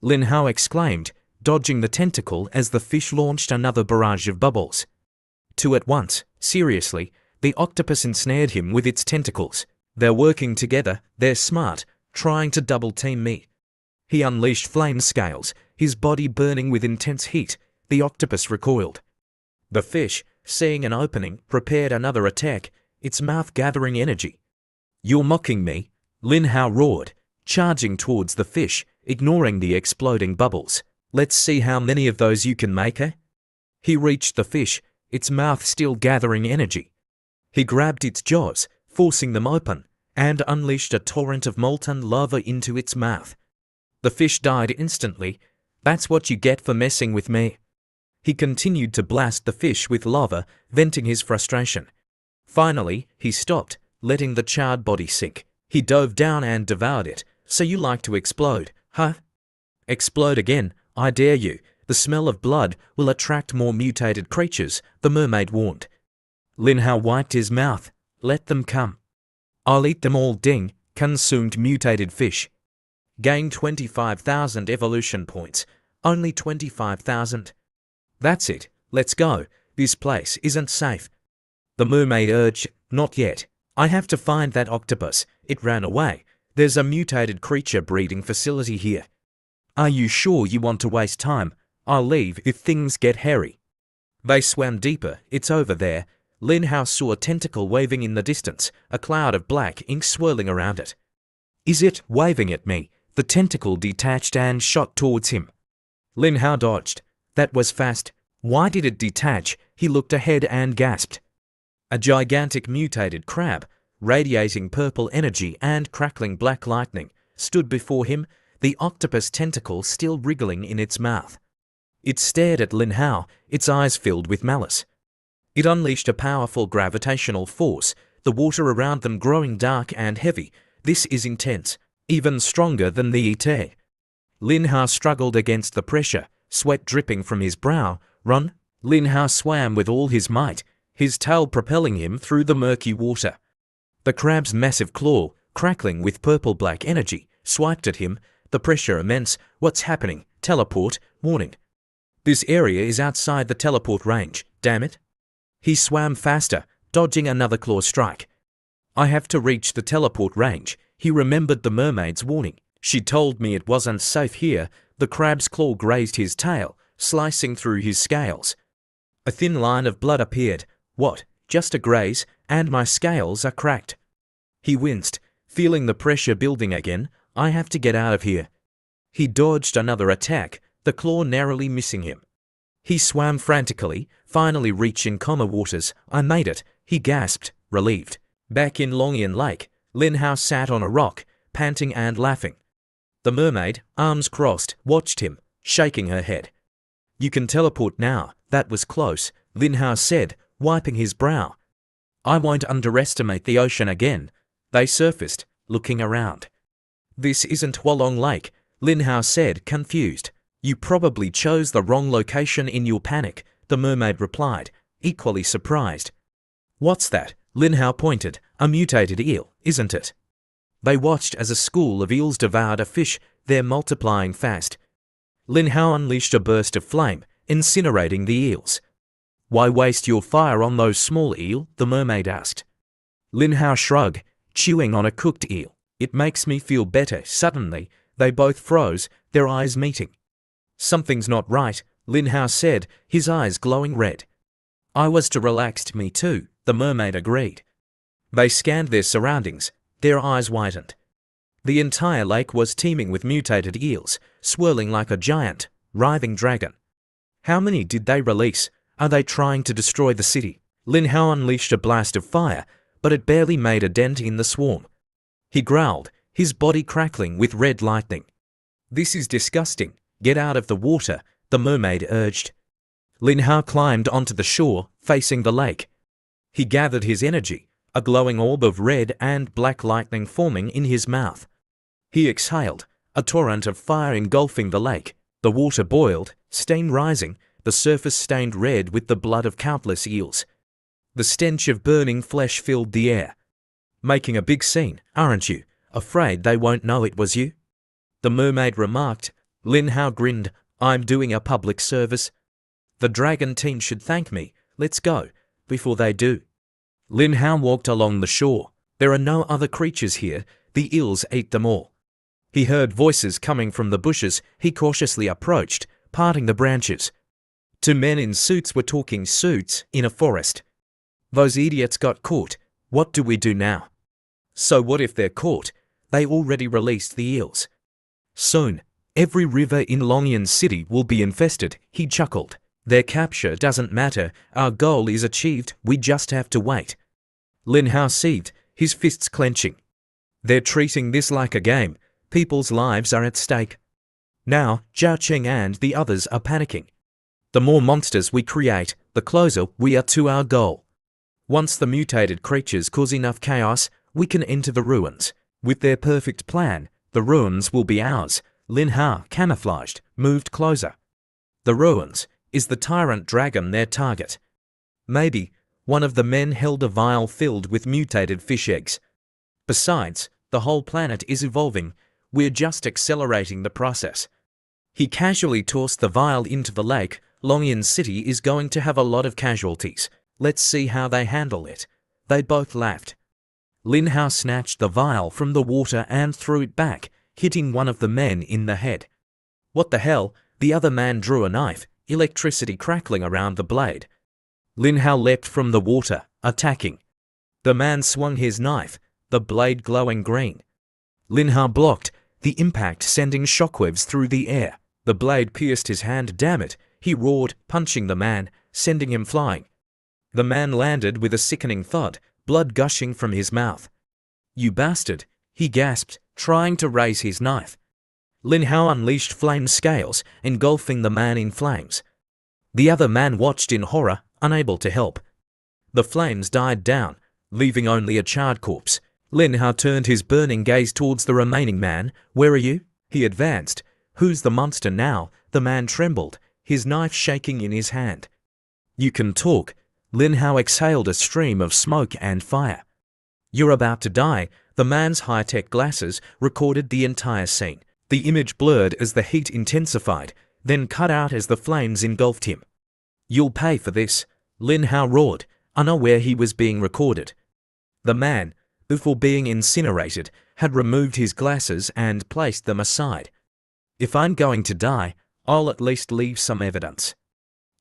Lin Hao exclaimed, dodging the tentacle as the fish launched another barrage of bubbles. 2 at once. Seriously, the octopus ensnared him with its tentacles. They're working together. They're smart, trying to double-team me. He unleashed flame scales, his body burning with intense heat. The octopus recoiled. The fish, seeing an opening, prepared another attack, its mouth gathering energy. You're mocking me? Lin Hao roared, charging towards the fish, ignoring the exploding bubbles. Let's see how many of those you can make, eh? He reached the fish, its mouth still gathering energy. He grabbed its jaws, forcing them open, and unleashed a torrent of molten lava into its mouth. The fish died instantly. That's what you get for messing with me. He continued to blast the fish with lava, venting his frustration. Finally, he stopped, letting the charred body sink. He dove down and devoured it. So you like to explode, huh? Explode again, I dare you. The smell of blood will attract more mutated creatures, the mermaid warned. Lin Hao wiped his mouth. Let them come. I'll eat them all. Ding. Consumed mutated fish. Gained 25,000 evolution points. Only 25,000. That's it. Let's go. This place isn't safe. The mermaid urged. Not yet. I have to find that octopus. It ran away. There's a mutated creature breeding facility here. Are you sure you want to waste time? I'll leave if things get hairy. They swam deeper. It's over there. Lin Hao saw a tentacle waving in the distance, a cloud of black ink swirling around it. Is it waving at me? The tentacle detached and shot towards him. Lin Hao dodged. That was fast. Why did it detach? He looked ahead and gasped. A gigantic mutated crab, radiating purple energy and crackling black lightning, stood before him, the octopus tentacle still wriggling in its mouth. It stared at Lin Hao, its eyes filled with malice. It unleashed a powerful gravitational force, the water around them growing dark and heavy. This is intense, even stronger than the ET. Lin Hao struggled against the pressure, sweat dripping from his brow. Run! Lin Hao swam with all his might, his tail propelling him through the murky water. The crab's massive claw, crackling with purple-black energy, swiped at him, the pressure immense. What's happening? Teleport. Warning. This area is outside the teleport range. Damn it. He swam faster, dodging another claw strike. I have to reach the teleport range. He remembered the mermaid's warning. She told me it wasn't safe here. The crab's claw grazed his tail, slicing through his scales. A thin line of blood appeared. What? Just a graze, and my scales are cracked. He winced, feeling the pressure building again. I have to get out of here. He dodged another attack, the claw narrowly missing him. He swam frantically, finally reaching calmer waters. I made it, he gasped, relieved. Back in Longian Lake, Lin Hao sat on a rock, panting and laughing. The mermaid, arms crossed, watched him, shaking her head. You can teleport now. That was close, Lin Hao said, wiping his brow. I won't underestimate the ocean again. They surfaced, looking around. This isn't Hualong Lake, Lin Hao said, confused. You probably chose the wrong location in your panic, the mermaid replied, equally surprised. What's that? Lin Hao pointed. A mutated eel, isn't it? They watched as a school of eels devoured a fish. They're multiplying fast. Lin Hao unleashed a burst of flame, incinerating the eels. Why waste your fire on those small eel? The mermaid asked. Lin Hao shrugged, chewing on a cooked eel. It makes me feel better. Suddenly, they both froze, their eyes meeting. Something's not right, Lin Hao said, his eyes glowing red. I was to relax. Me too, the mermaid agreed. They scanned their surroundings, their eyes widened. The entire lake was teeming with mutated eels, swirling like a giant, writhing dragon. How many did they release? Are they trying to destroy the city? Lin Hao unleashed a blast of fire, but it barely made a dent in the swarm. He growled, his body crackling with red lightning. This is disgusting. Get out of the water, the mermaid urged. Lin Hao climbed onto the shore, facing the lake. He gathered his energy, a glowing orb of red and black lightning forming in his mouth. He exhaled, a torrent of fire engulfing the lake. The water boiled, steam rising, the surface stained red with the blood of countless eels. The stench of burning flesh filled the air. Making a big scene, aren't you? Afraid they won't know it was you? The mermaid remarked. Lin Hao grinned. I'm doing a public service. The dragon team should thank me. Let's go, before they do. Lin Hao walked along the shore. There are no other creatures here. The eels ate them all. He heard voices coming from the bushes. He cautiously approached, parting the branches. Two men in suits were talking suits in a forest. Those idiots got caught. What do we do now? So what if they're caught? They already released the eels. Soon, every river in Longian City will be infested, he chuckled. Their capture doesn't matter. Our goal is achieved. We just have to wait. Lin Hao seethed, his fists clenching. They're treating this like a game. People's lives are at stake. Now, Zhao Cheng and the others are panicking. The more monsters we create, the closer we are to our goal. Once the mutated creatures cause enough chaos, we can enter the ruins. With their perfect plan, the ruins will be ours. Lin Hao, camouflaged, moved closer. The ruins. Is the tyrant dragon their target? Maybe. One of the men held a vial filled with mutated fish eggs. Besides, the whole planet is evolving. We're just accelerating the process. He casually tossed the vial into the lake. Longian City is going to have a lot of casualties. Let's see how they handle it. They both laughed. Lin Hao snatched the vial from the water and threw it back, hitting one of the men in the head. What the hell? The other man drew a knife, electricity crackling around the blade. Lin Hao leapt from the water, attacking. The man swung his knife, the blade glowing green. Lin Hao blocked, the impact sending shockwaves through the air. The blade pierced his hand. Damn it, he roared, punching the man, sending him flying. The man landed with a sickening thud, blood gushing from his mouth. You bastard, he gasped, trying to raise his knife. Lin Hao unleashed flame scales, engulfing the man in flames. The other man watched in horror, unable to help. The flames died down, leaving only a charred corpse. Lin Hao turned his burning gaze towards the remaining man. Where are you? He advanced. Who's the monster now? The man trembled, his knife shaking in his hand. You can talk. Lin Hao exhaled a stream of smoke and fire. You're about to die. The man's high-tech glasses recorded the entire scene. The image blurred as the heat intensified, then cut out as the flames engulfed him. You'll pay for this, Lin Hao roared, unaware he was being recorded. The man, before being incinerated, had removed his glasses and placed them aside. "If I'm going to die, I'll at least leave some evidence."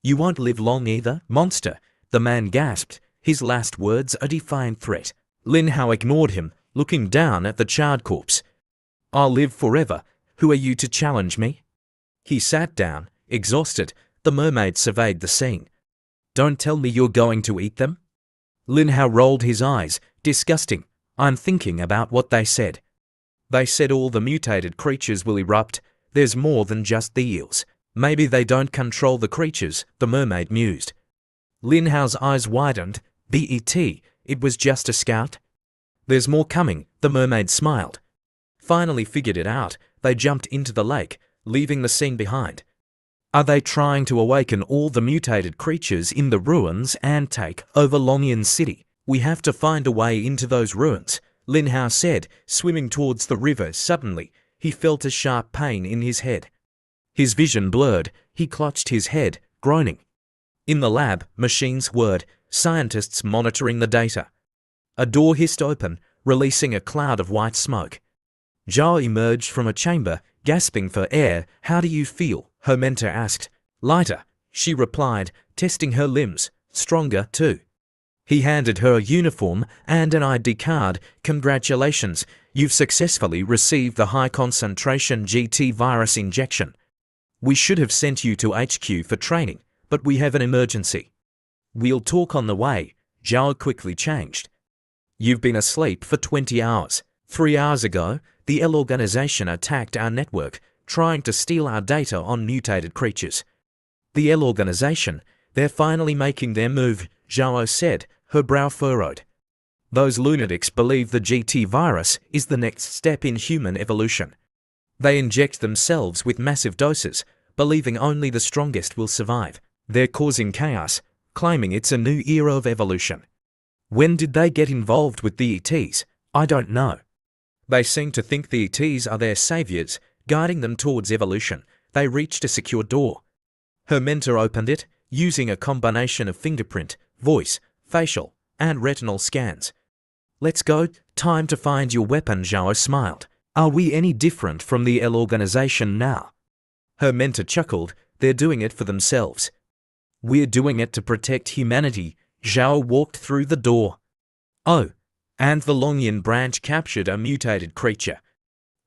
"You won't live long either, monster," the man gasped, his last words a defiant threat. Lin Hao ignored him, looking down at the charred corpse. "I'll live forever. Who are you to challenge me?" He sat down, exhausted. The mermaid surveyed the scene. "Don't tell me you're going to eat them?" Lin Hao rolled his eyes. "Disgusting. I'm thinking about what they said. They said all the mutated creatures will erupt. There's more than just the eels. Maybe they don't control the creatures," the mermaid mused. Lin Hao's eyes widened. "Bet, it was just a scout?" "There's more coming," the mermaid smiled. "Finally figured it out. They jumped into the lake, leaving the scene behind. Are they trying to awaken all the mutated creatures in the ruins and take over Longyan City? We have to find a way into those ruins," Lin Hao said, swimming towards the river. Suddenly, he felt a sharp pain in his head. His vision blurred. He clutched his head, groaning. In the lab, machines whirred, scientists monitoring the data. A door hissed open, releasing a cloud of white smoke. Zhao emerged from a chamber, gasping for air. "How do you feel?" her mentor asked. "Lighter," she replied, testing her limbs. "Stronger, too." He handed her a uniform and an ID card. "Congratulations, you've successfully received the high-concentration GT virus injection. We should have sent you to HQ for training, but we have an emergency. We'll talk on the way." Zhao quickly changed. "You've been asleep for 20 hours. 3 hours ago, the L organization attacked our network, trying to steal our data on mutated creatures." "The L organization? They're finally making their move," Zhao said, her brow furrowed. "Those lunatics believe the GT virus is the next step in human evolution. They inject themselves with massive doses, believing only the strongest will survive. They're causing chaos, claiming it's a new era of evolution." "When did they get involved with the ETs?" "I don't know. They seem to think the ETs are their saviors, guiding them towards evolution." They reached a secure door. Her mentor opened it, using a combination of fingerprint, voice, facial, and retinal scans. "Let's go. Time to find your weapon," Zhao smiled. "Are we any different from the L organization now?" Her mentor chuckled. "They're doing it for themselves. We're doing it to protect humanity." Zhao walked through the door. "Oh, and the Longyan branch captured a mutated creature.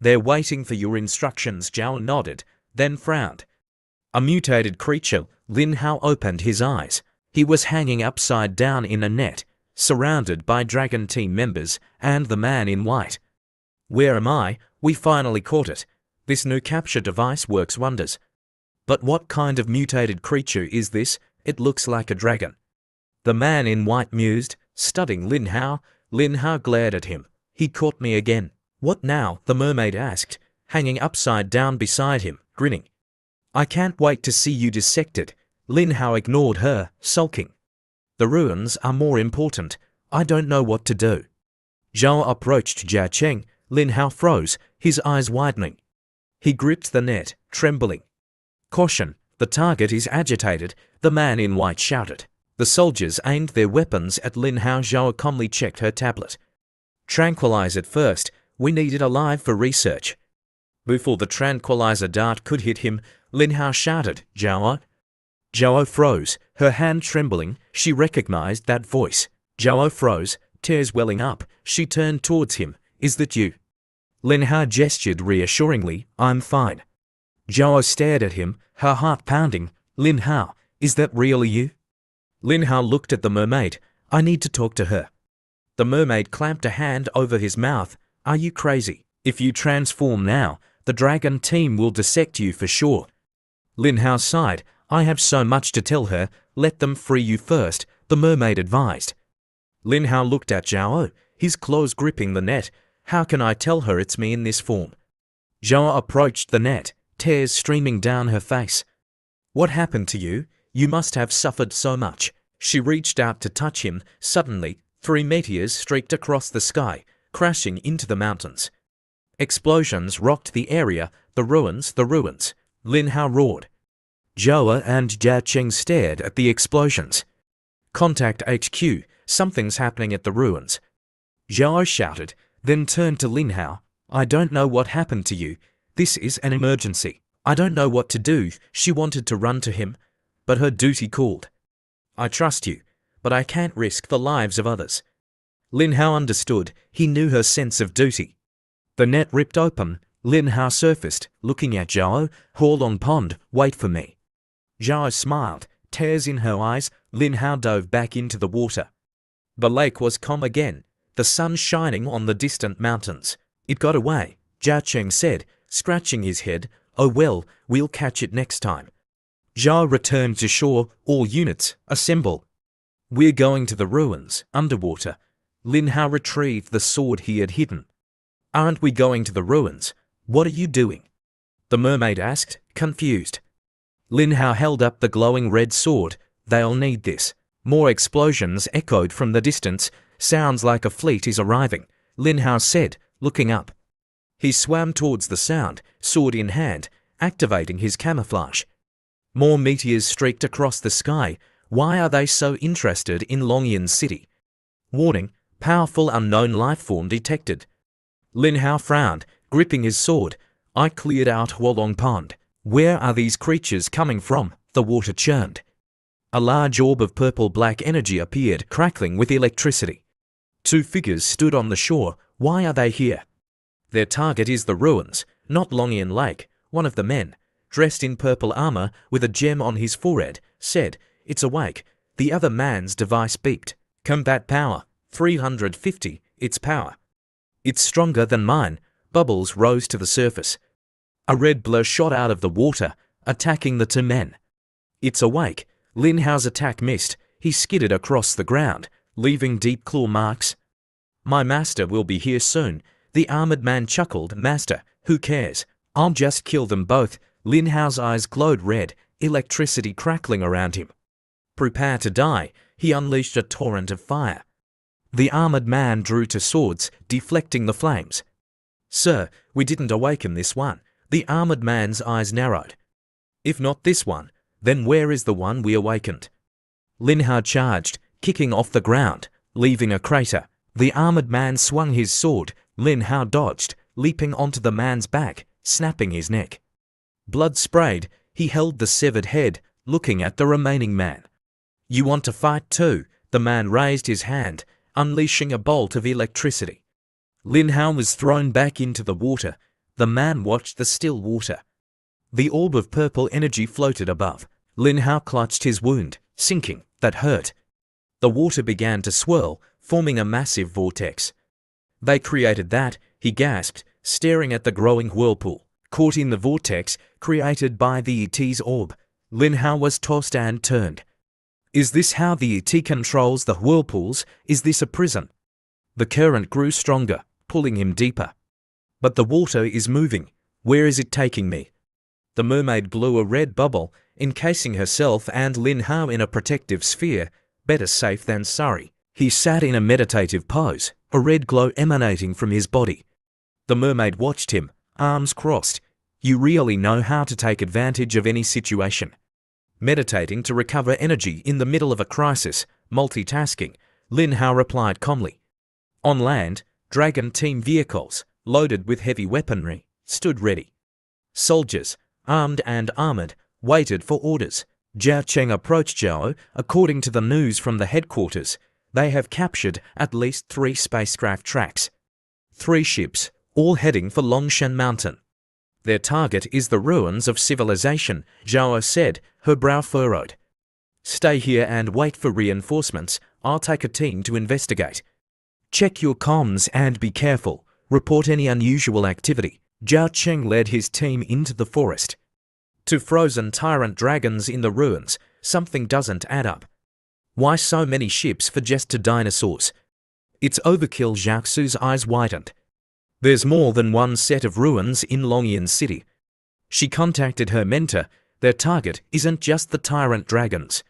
They're waiting for your instructions." Zhao nodded, then frowned. "A mutated creature?" Lin Hao opened his eyes. He was hanging upside down in a net, surrounded by Dragon Team members and the man in white. "Where am I? We finally caught it. This new capture device works wonders. But what kind of mutated creature is this? It looks like a dragon." The man in white mused, studying Lin Hao. Lin Hao glared at him. "He caught me again." "What now?" the mermaid asked, hanging upside down beside him, grinning. "I can't wait to see you dissected." Lin Hao ignored her, sulking. "The ruins are more important. I don't know what to do." Zhao approached Jia Cheng. Lin Hao froze, his eyes widening. He gripped the net, trembling. "Caution, the target is agitated," the man in white shouted. The soldiers aimed their weapons at Lin Hao. Zhao calmly checked her tablet. "Tranquilize it first. We need it alive for research." Before the tranquilizer dart could hit him, Lin Hao shouted, "Zhao." Zhao froze, her hand trembling. She recognized that voice. Zhao froze, tears welling up. She turned towards him. "Is that you?" Lin Hao gestured reassuringly. "I'm fine." Zhao stared at him, her heart pounding. "Lin Hao, is that really you?" Lin Hao looked at the mermaid. "I need to talk to her." The mermaid clamped a hand over his mouth. "Are you crazy? If you transform now, the Dragon Team will dissect you for sure." Lin Hao sighed. "I have so much to tell her. Let them free you first," the mermaid advised. Lin Hao looked at Zhao, his claws gripping the net. "How can I tell her it's me in this form?" Zhao approached the net, tears streaming down her face. "What happened to you? You must have suffered so much." She reached out to touch him. Suddenly, 3 meteors streaked across the sky, crashing into the mountains. Explosions rocked the area. The ruins, the ruins," Lin Hao roared. Zhao and Jia Cheng stared at the explosions. Contact HQ, something's happening at the ruins. Zhao shouted, then turned to Lin Hao. I don't know what happened to you. This is an emergency. I don't know what to do. She wanted to run to him, but her duty called. I trust you, but I can't risk the lives of others. Lin Hao understood. He knew her sense of duty. The net ripped open. Lin Hao surfaced, looking at Zhao. Huolong Pond, wait for me. Zhao smiled, tears in her eyes. Lin Hao dove back into the water. The lake was calm again, the sun shining on the distant mountains. It got away, Zhao Cheng said, scratching his head. Oh well, we'll catch it next time. Zhao returned to shore. All units, assemble. We're going to the ruins, underwater. Lin Hao retrieved the sword he had hidden. Aren't we going to the ruins? What are you doing? The mermaid asked, confused. Lin Hao held up the glowing red sword. They'll need this. More explosions echoed from the distance. Sounds like a fleet is arriving, Lin Hao said, looking up. He swam towards the sound, sword in hand, activating his camouflage. More meteors streaked across the sky. Why are they so interested in Longyan City? Warning, powerful unknown lifeform detected. Lin Hao frowned, gripping his sword. I cleared out Huolong Pond. Where are these creatures coming from? The water churned. A large orb of purple-black energy appeared, crackling with electricity. Two figures stood on the shore. Why are they here? Their target is the ruins, not Longyan Lake. One of the men, dressed in purple armor with a gem on his forehead, said, It's awake. The other man's device beeped. Combat power, 350, its power. It's stronger than mine. Bubbles rose to the surface. A red blur shot out of the water, attacking the two men. It's awake. Lin Hao's attack missed. He skidded across the ground, leaving deep claw marks. My master will be here soon. The armored man chuckled. Master, who cares? I'll just kill them both. Lin Hao's eyes glowed red, electricity crackling around him. Prepare to die. He unleashed a torrent of fire. The armored man drew to swords, deflecting the flames. Sir, we didn't awaken this one. The armored man's eyes narrowed. If not this one, then where is the one we awakened? Lin Hao charged, kicking off the ground, leaving a crater. The armored man swung his sword. Lin Hao dodged, leaping onto the man's back, snapping his neck. Blood sprayed. He held the severed head, looking at the remaining man. You want to fight too? The man raised his hand, unleashing a bolt of electricity. Lin Hao was thrown back into the water. The man watched the still water. The orb of purple energy floated above. Lin Hao clutched his wound, sinking. That hurt. The water began to swirl, forming a massive vortex. They created that, he gasped, staring at the growing whirlpool, caught in the vortex created by the ET's orb. Lin Hao was tossed and turned. Is this how the ET controls the whirlpools? Is this a prison? The current grew stronger, pulling him deeper. But the water is moving. Where is it taking me? The mermaid blew a red bubble, encasing herself and Lin Hao in a protective sphere. Better safe than sorry. He sat in a meditative pose, a red glow emanating from his body. The mermaid watched him, arms crossed. You really know how to take advantage of any situation. Meditating to recover energy in the middle of a crisis, multitasking, Lin Hao replied calmly. On land, dragon team vehicles, loaded with heavy weaponry, stood ready. Soldiers, armed and armored, waited for orders. Zhao Cheng approached Zhao. According to the news from the headquarters, they have captured at least 3 spacecraft tracks. 3 ships, all heading for Longshan Mountain. Their target is the ruins of civilization, Zhao said, her brow furrowed. Stay here and wait for reinforcements. I'll take a team to investigate. Check your comms and be careful. Report any unusual activity. Zhao Cheng led his team into the forest. To frozen tyrant dragons in the ruins, something doesn't add up. Why so many ships for just 2 dinosaurs? It's overkill. Zhao Xu's eyes widened. There's more than one set of ruins in Longyan City. She contacted her mentor. Their target isn't just the tyrant dragons.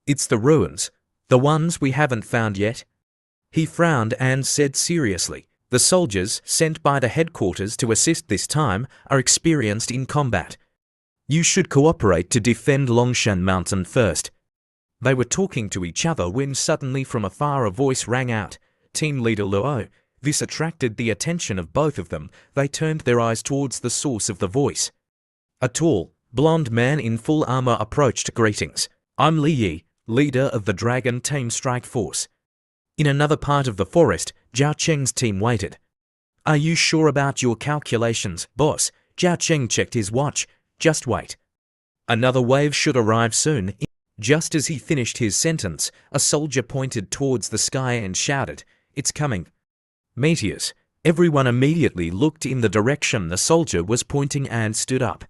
It's the ruins, the ones we haven't found yet. He frowned and said seriously, the soldiers sent by the headquarters to assist this time are experienced in combat. You should cooperate to defend Longshan Mountain first. They were talking to each other when suddenly from afar a voice rang out, "Team Leader Luo." This attracted the attention of both of them. They turned their eyes towards the source of the voice. A tall, blonde man in full armor approached. "Greetings. I'm Li Yi, leader of the Dragon Team Strike Force." In another part of the forest, Zhao Cheng's team waited. "Are you sure about your calculations, boss?" Zhao Cheng checked his watch. "Just wait. Another wave should arrive soon." Just as he finished his sentence, a soldier pointed towards the sky and shouted, "It's coming." Meteors. Everyone immediately looked in the direction the soldier was pointing and stood up.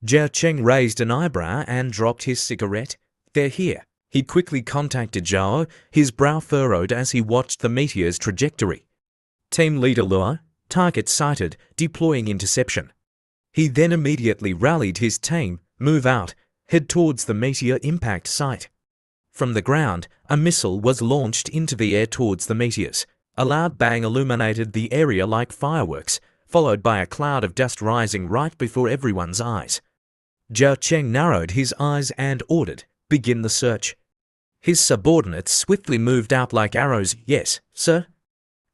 Zhao Cheng raised an eyebrow and dropped his cigarette. "They're here." He quickly contacted Zhao, his brow furrowed as he watched the meteor's trajectory. "Team Leader Luo, target sighted, deploying interception." He then immediately rallied his team. "Move out. Head towards the meteor impact site." From the ground, a missile was launched into the air towards the meteors. A loud bang illuminated the area like fireworks, followed by a cloud of dust rising right before everyone's eyes. Zhao Cheng narrowed his eyes and ordered, "Begin the search." His subordinates swiftly moved out like arrows. "Yes, sir."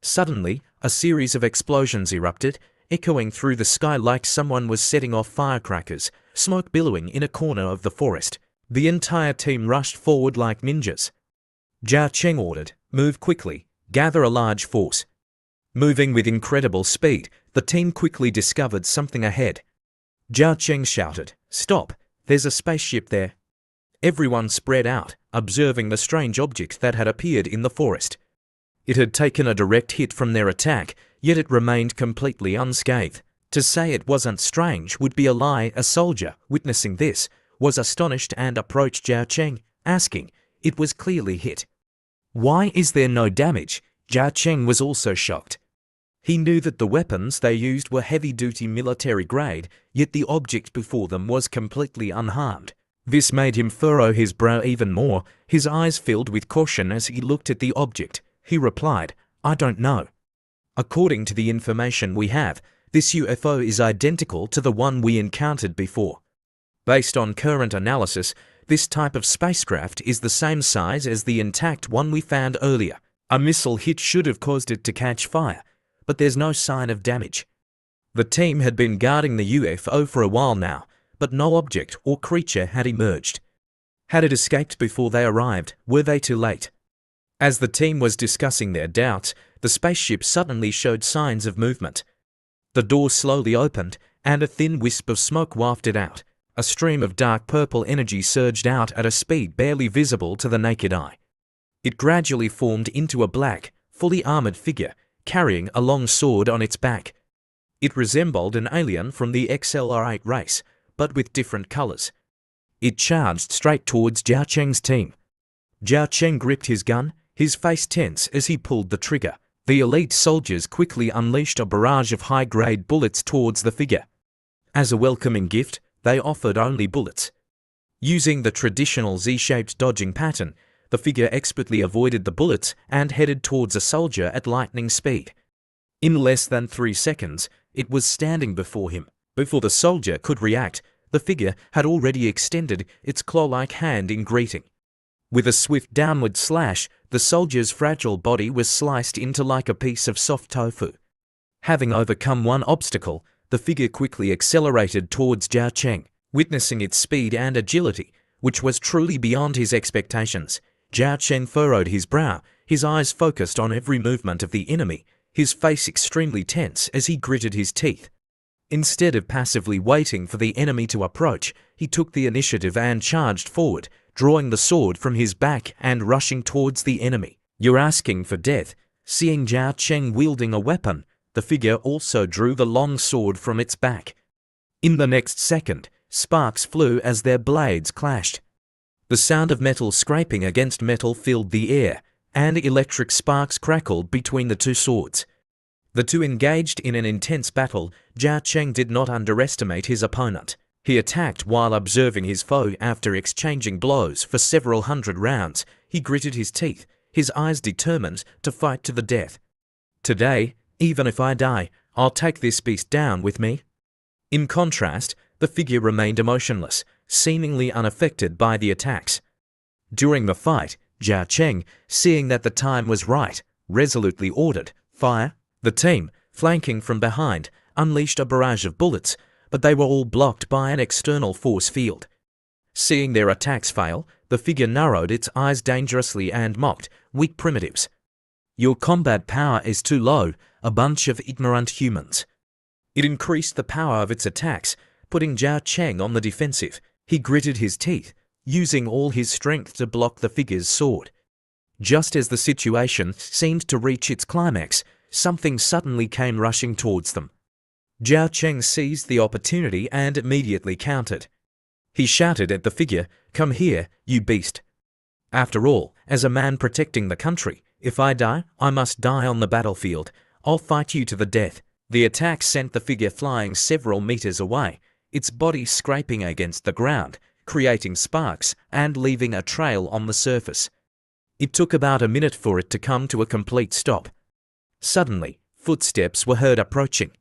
Suddenly, a series of explosions erupted, echoing through the sky like someone was setting off firecrackers, smoke billowing in a corner of the forest. The entire team rushed forward like ninjas. Zhao Cheng ordered, "Move quickly. Gather a large force." Moving with incredible speed, the team quickly discovered something ahead. Zhao Cheng shouted, "Stop! There's a spaceship there." Everyone spread out, observing the strange object that had appeared in the forest. It had taken a direct hit from their attack, yet it remained completely unscathed. To say it wasn't strange would be a lie. A soldier, witnessing this, was astonished and approached Zhao Cheng, asking, "It was clearly hit. Why is there no damage?" Zhao Cheng was also shocked. He knew that the weapons they used were heavy-duty military grade, yet the object before them was completely unharmed. This made him furrow his brow even more. His eyes filled with caution as he looked at the object. He replied, "I don't know. According to the information we have, this UFO is identical to the one we encountered before. Based on current analysis, this type of spacecraft is the same size as the intact one we found earlier. A missile hit should have caused it to catch fire, but there's no sign of damage." The team had been guarding the UFO for a while now, but no object or creature had emerged. Had it escaped before they arrived? Were they too late? As the team was discussing their doubts, the spaceship suddenly showed signs of movement. The door slowly opened, and a thin wisp of smoke wafted out. A stream of dark purple energy surged out at a speed barely visible to the naked eye. It gradually formed into a black, fully armored figure, carrying a long sword on its back. It resembled an alien from the XLR8 race, but with different colors. It charged straight towards Zhao Cheng's team. Zhao Cheng gripped his gun, his face tense as he pulled the trigger. The elite soldiers quickly unleashed a barrage of high-grade bullets towards the figure. As a welcoming gift, they offered only bullets. Using the traditional Z-shaped dodging pattern, the figure expertly avoided the bullets and headed towards a soldier at lightning speed. In less than 3 seconds, it was standing before him. Before the soldier could react, the figure had already extended its claw-like hand in greeting. With a swift downward slash, the soldier's fragile body was sliced into like a piece of soft tofu. Having overcome one obstacle, the figure quickly accelerated towards Zhao Cheng. Witnessing its speed and agility, which was truly beyond his expectations, Zhao Cheng furrowed his brow, his eyes focused on every movement of the enemy, his face extremely tense as he gritted his teeth. Instead of passively waiting for the enemy to approach, he took the initiative and charged forward, drawing the sword from his back and rushing towards the enemy. "You're asking for death." Seeing Zhao Cheng wielding a weapon, the figure also drew the long sword from its back. In the next second, sparks flew as their blades clashed. The sound of metal scraping against metal filled the air, and electric sparks crackled between the two swords. The two engaged in an intense battle. Zhao Cheng did not underestimate his opponent. He attacked while observing his foe. After exchanging blows for several hundred rounds, he gritted his teeth, his eyes determined to fight to the death. "Today, even if I die, I'll take this beast down with me." In contrast, the figure remained emotionless, seemingly unaffected by the attacks. During the fight, Zhao Cheng, seeing that the time was right, resolutely ordered, "Fire!" The team, flanking from behind, unleashed a barrage of bullets, but they were all blocked by an external force field. Seeing their attacks fail, the figure narrowed its eyes dangerously and mocked, "Weak primitives. Your combat power is too low, a bunch of ignorant humans." It increased the power of its attacks, putting Zhao Cheng on the defensive. He gritted his teeth, using all his strength to block the figure's sword. Just as the situation seemed to reach its climax, something suddenly came rushing towards them. Zhao Cheng seized the opportunity and immediately countered. He shouted at the figure, "Come here, you beast. After all, as a man protecting the country, if I die, I must die on the battlefield. I'll fight you to the death." The attack sent the figure flying several meters away, its body scraping against the ground, creating sparks and leaving a trail on the surface. It took about a minute for it to come to a complete stop. Suddenly, footsteps were heard approaching.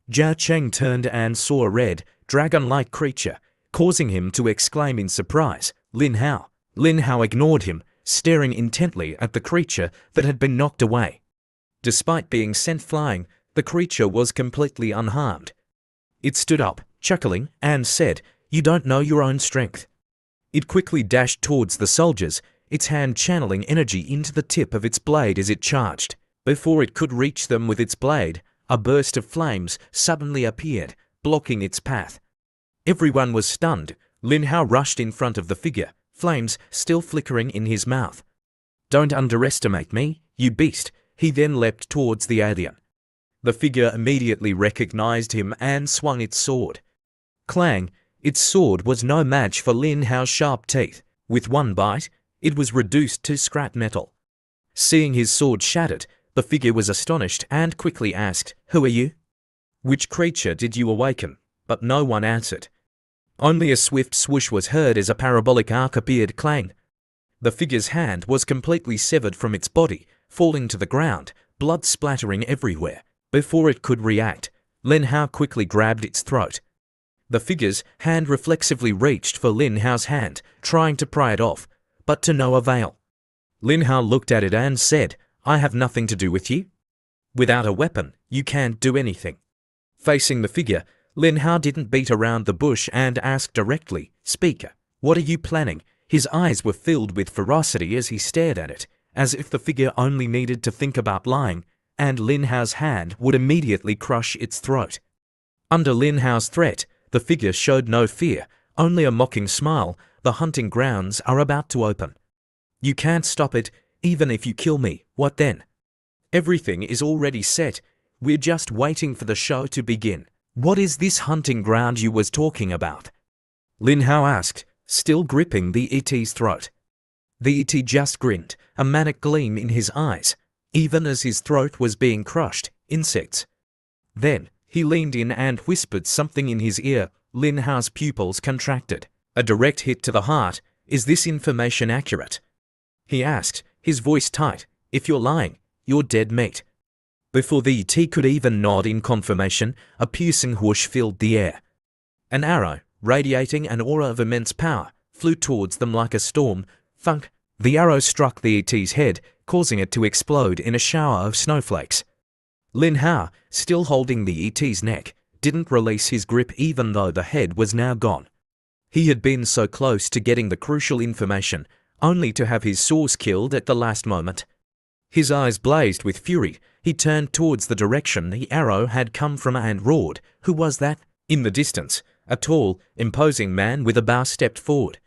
Zhao Cheng turned and saw a red, dragon-like creature, causing him to exclaim in surprise, "Lin Hao!" Lin Hao ignored him, staring intently at the creature that had been knocked away. Despite being sent flying, the creature was completely unharmed. It stood up, chuckling, and said, "You don't know your own strength." It quickly dashed towards the soldiers, its hand channeling energy into the tip of its blade as it charged. Before it could reach them with its blade, a burst of flames suddenly appeared, blocking its path. Everyone was stunned. Lin Hao rushed in front of the figure, flames still flickering in his mouth. "Don't underestimate me, you beast." He then leapt towards the alien. The figure immediately recognized him and swung its sword. Clang! Its sword was no match for Lin Hao's sharp teeth. With one bite, it was reduced to scrap metal. Seeing his sword shattered, the figure was astonished and quickly asked, "Who are you? Which creature did you awaken?" But no one answered. Only a swift swoosh was heard as a parabolic arc appeared. Clang! The figure's hand was completely severed from its body, falling to the ground, blood splattering everywhere. Before it could react, Lin Hao quickly grabbed its throat. The figure's hand reflexively reached for Lin Hao's hand, trying to pry it off, but to no avail. Lin Hao looked at it and said, "I have nothing to do with you. Without a weapon, you can't do anything." Facing the figure, Lin Hao didn't beat around the bush and asked directly, "Speaker, what are you planning?" His eyes were filled with ferocity as he stared at it, as if the figure only needed to think about lying, and Lin Hao's hand would immediately crush its throat. Under Lin Hao's threat, the figure showed no fear, only a mocking smile. "The hunting grounds are about to open. You can't stop it, even if you kill me. What then? Everything is already set. We're just waiting for the show to begin." "What is this hunting ground you was talking about?" Lin Hao asked, still gripping the ET's throat. The ET just grinned, a manic gleam in his eyes, even as his throat was being crushed. "Insects." Then, he leaned in and whispered something in his ear. Lin Hao's pupils contracted. A direct hit to the heart. "Is this information accurate?" he asked, his voice tight. "If you're lying, you're dead meat." Before the ET could even nod in confirmation, a piercing whoosh filled the air. An arrow, radiating an aura of immense power, flew towards them like a storm. Thunk! The arrow struck the ET's head, causing it to explode in a shower of snowflakes. Lin Hao, still holding the ET's neck, didn't release his grip even though the head was now gone. He had been so close to getting the crucial information, only to have his source killed at the last moment. His eyes blazed with fury. He turned towards the direction the arrow had come from and roared, "Who was that?" In the distance, a tall, imposing man with a bow stepped forward.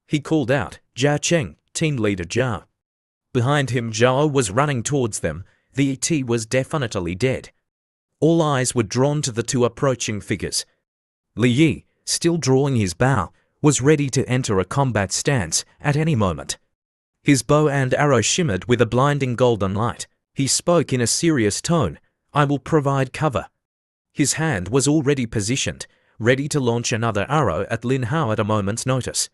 He called out, "Zhao Cheng, team leader Zhao." Behind him, Zhao was running towards them. The ET was definitely dead. All eyes were drawn to the two approaching figures. Li Yi, still drawing his bow, was ready to enter a combat stance at any moment. His bow and arrow shimmered with a blinding golden light. He spoke in a serious tone, "I will provide cover." His hand was already positioned, ready to launch another arrow at Lin Hao at a moment's notice.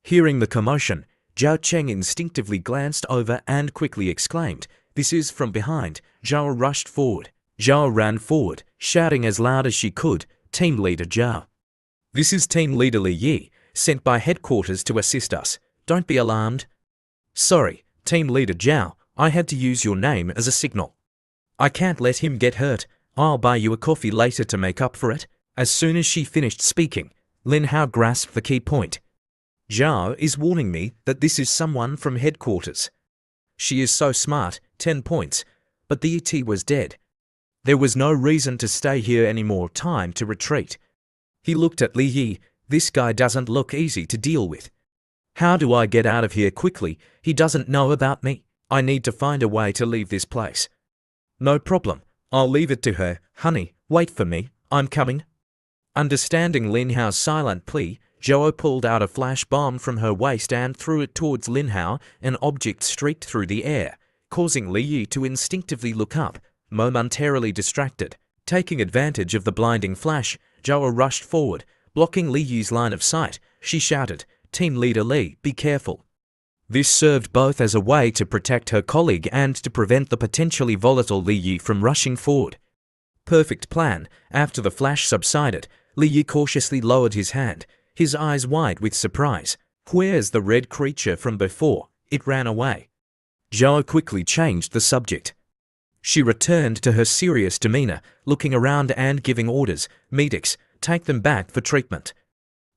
Hearing the commotion, Zhao Cheng instinctively glanced over and quickly exclaimed, "This is from behind." Zhao rushed forward. Zhao ran forward, shouting as loud as she could, "Team leader Zhao. This is team leader Li Yi, sent by headquarters to assist us. Don't be alarmed. Sorry, Team Leader Zhao, I had to use your name as a signal. I can't let him get hurt. I'll buy you a coffee later to make up for it. As soon as she finished speaking, Lin Hao grasped the key point. Zhao is warning me that this is someone from headquarters. She is so smart, 10 points, but the ET was dead. There was no reason to stay here anymore, time to retreat. He looked at Li Yi. This guy doesn't look easy to deal with. How do I get out of here quickly? He doesn't know about me. I need to find a way to leave this place. No problem. I'll leave it to her. Honey, wait for me. I'm coming. Understanding Lin Hao's silent plea, Zhao pulled out a flash bomb from her waist and threw it towards Lin Hao. An object streaked through the air, causing Li Yi to instinctively look up, momentarily distracted. Taking advantage of the blinding flash, Zhao rushed forward, blocking Li Yi's line of sight. She shouted, "Team Leader Li, be careful." This served both as a way to protect her colleague and to prevent the potentially volatile Li Yi from rushing forward. Perfect plan. After the flash subsided, Li Yi cautiously lowered his hand, his eyes wide with surprise. Where's the red creature from before? It ran away. Zhao quickly changed the subject. She returned to her serious demeanor, looking around and giving orders. Medics, take them back for treatment.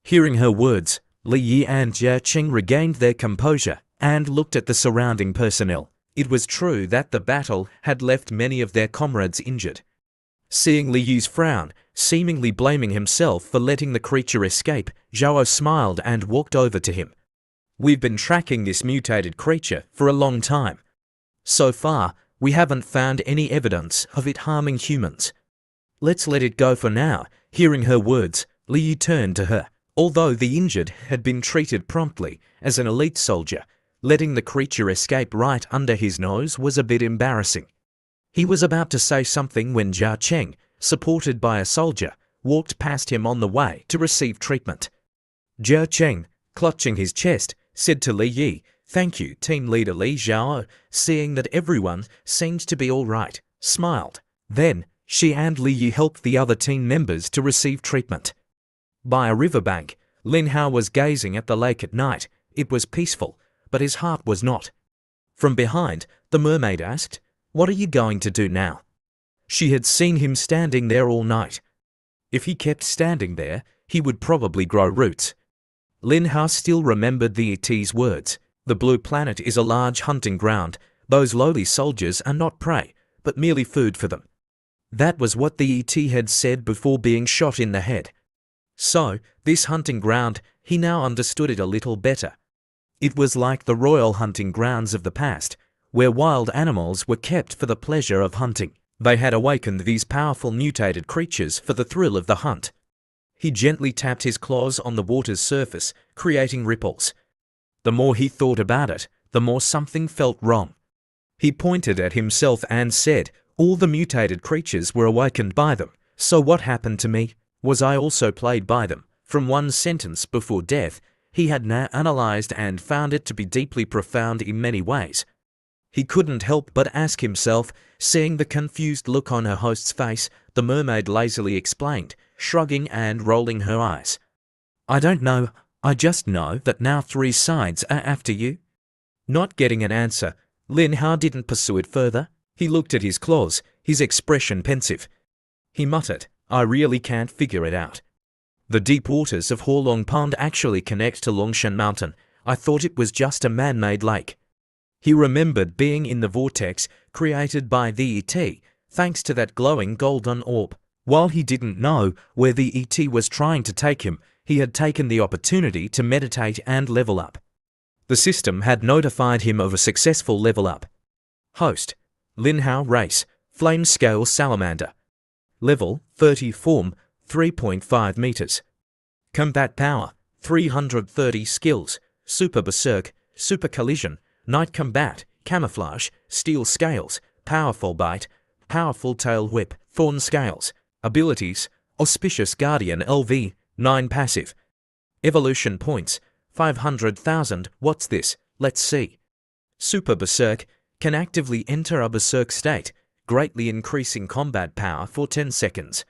Hearing her words, Li Yi and Jia Qing regained their composure and looked at the surrounding personnel. It was true that the battle had left many of their comrades injured. Seeing Li Yi's frown, seemingly blaming himself for letting the creature escape, Zhao smiled and walked over to him. We've been tracking this mutated creature for a long time. So far, we haven't found any evidence of it harming humans. Let's let it go for now. Hearing her words, Li Yi turned to her. Although the injured had been treated promptly as an elite soldier, letting the creature escape right under his nose was a bit embarrassing. He was about to say something when Jia Cheng, supported by a soldier, walked past him on the way to receive treatment. Jia Cheng, clutching his chest, said to Li Yi, "Thank you, Team Leader Li." Zhao, seeing that everyone seemed to be all right, smiled. Then, she and Li Yi helped the other team members to receive treatment. By a riverbank, Lin Hao was gazing at the lake at night. It was peaceful, but his heart was not. From behind, the mermaid asked, "What are you going to do now?" She had seen him standing there all night. If he kept standing there, he would probably grow roots. Lin Hao still remembered the ET's words. The blue planet is a large hunting ground. Those lowly soldiers are not prey, but merely food for them. That was what the ET had said before being shot in the head. So, this hunting ground, he now understood it a little better. It was like the royal hunting grounds of the past, where wild animals were kept for the pleasure of hunting. They had awakened these powerful mutated creatures for the thrill of the hunt. He gently tapped his claws on the water's surface, creating ripples. The more he thought about it, the more something felt wrong. He pointed at himself and said, "All the mutated creatures were awakened by them. So what happened to me? Was I also played by them?" From one sentence before death, he had now analyzed and found it to be deeply profound in many ways. He couldn't help but ask himself. Seeing the confused look on her host's face, the mermaid lazily explained, shrugging and rolling her eyes. "I don't know. I just know that now 3 sides are after you." Not getting an answer, Lin Hao didn't pursue it further. He looked at his claws, his expression pensive. He muttered, "I really can't figure it out. The deep waters of Horlong Pond actually connect to Longshan Mountain. I thought it was just a man-made lake." He remembered being in the vortex created by the ET, thanks to that glowing golden orb. While he didn't know where the ET was trying to take him, he had taken the opportunity to meditate and level up. The system had notified him of a successful level up. Host: Lin Hao Race, Flame Scale Salamander. Level 30, Form 3.5 meters. Combat Power 330. Skills: Super Berserk, Super Collision, Night Combat, Camouflage, Steel Scales, Powerful Bite, Powerful Tail Whip, Thorn Scales. Abilities: Auspicious Guardian LV, 9 passive. Evolution Points 500,000. What's this? Let's see. Super Berserk can actively enter a berserk state, greatly increasing combat power for 10 seconds.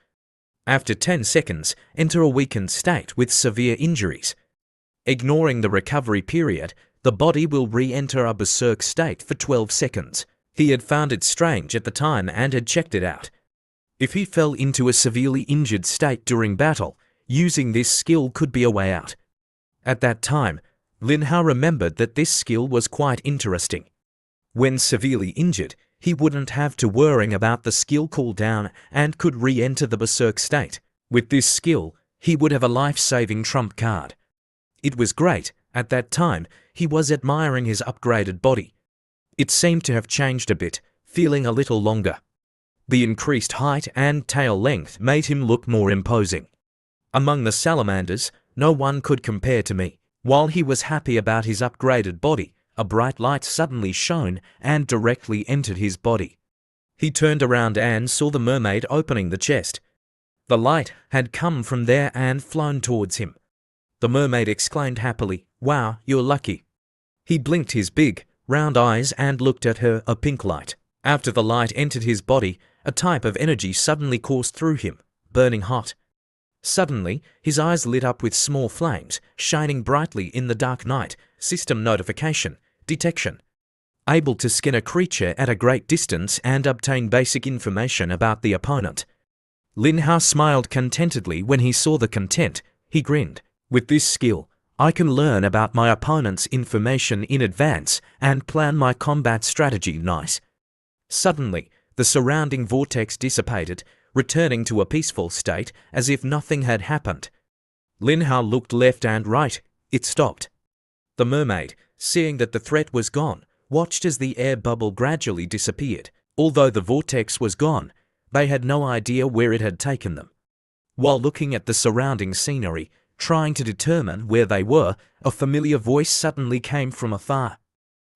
After 10 seconds, enter a weakened state with severe injuries. Ignoring the recovery period, the body will re-enter a berserk state for 12 seconds. He had found it strange at the time and had checked it out. If he fell into a severely injured state during battle, using this skill could be a way out. At that time, Lin Hao remembered that this skill was quite interesting. When severely injured, he wouldn't have to worry about the skill cooldown and could re-enter the berserk state. With this skill, he would have a life-saving trump card. It was great. At that time, he was admiring his upgraded body. It seemed to have changed a bit, feeling a little longer. The increased height and tail length made him look more imposing. Among the salamanders, no one could compare to me. While he was happy about his upgraded body, a bright light suddenly shone and directly entered his body. He turned around and saw the mermaid opening the chest. The light had come from there and flown towards him. The mermaid exclaimed happily, "Wow, you're lucky." He blinked his big, round eyes and looked at her, a pink light. After the light entered his body, a type of energy suddenly coursed through him, burning hot. Suddenly, his eyes lit up with small flames, shining brightly in the dark night. System notification, detection. Able to scan a creature at a great distance and obtain basic information about the opponent. Lin Hao smiled contentedly when he saw the content. He grinned. With this skill, I can learn about my opponent's information in advance and plan my combat strategy. Nice. Suddenly, the surrounding vortex dissipated, returning to a peaceful state as if nothing had happened. Lin Hao looked left and right. It stopped. The mermaid, seeing that the threat was gone, watched as the air bubble gradually disappeared. Although the vortex was gone, they had no idea where it had taken them. While looking at the surrounding scenery, trying to determine where they were, a familiar voice suddenly came from afar.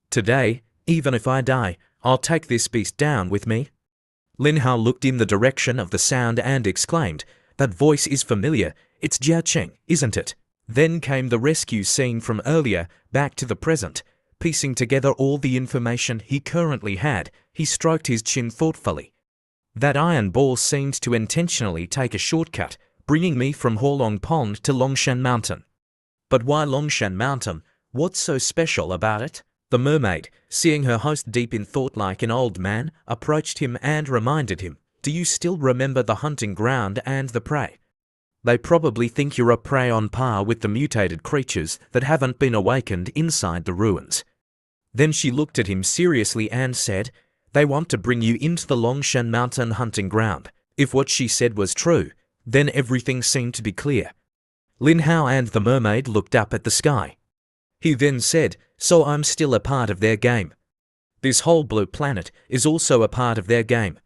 "Today, even if I die, I'll take this beast down with me." Lin Hao looked in the direction of the sound and exclaimed, "That voice is familiar. It's Jia Cheng, isn't it?" Then came the rescue scene from earlier, back to the present. Piecing together all the information he currently had, he stroked his chin thoughtfully. That iron ball seemed to intentionally take a shortcut, bringing me from Horlong Pond to Longshan Mountain. But why Longshan Mountain? What's so special about it? The mermaid, seeing her host deep in thought like an old man, approached him and reminded him, "Do you still remember the hunting ground and the prey? They probably think you're a prey on par with the mutated creatures that haven't been awakened inside the ruins." Then she looked at him seriously and said, "They want to bring you into the Longshan Mountain hunting ground." If what she said was true, then everything seemed to be clear. Lin Hao and the mermaid looked up at the sky. He then said, "So I'm still a part of their game. This whole blue planet is also a part of their game."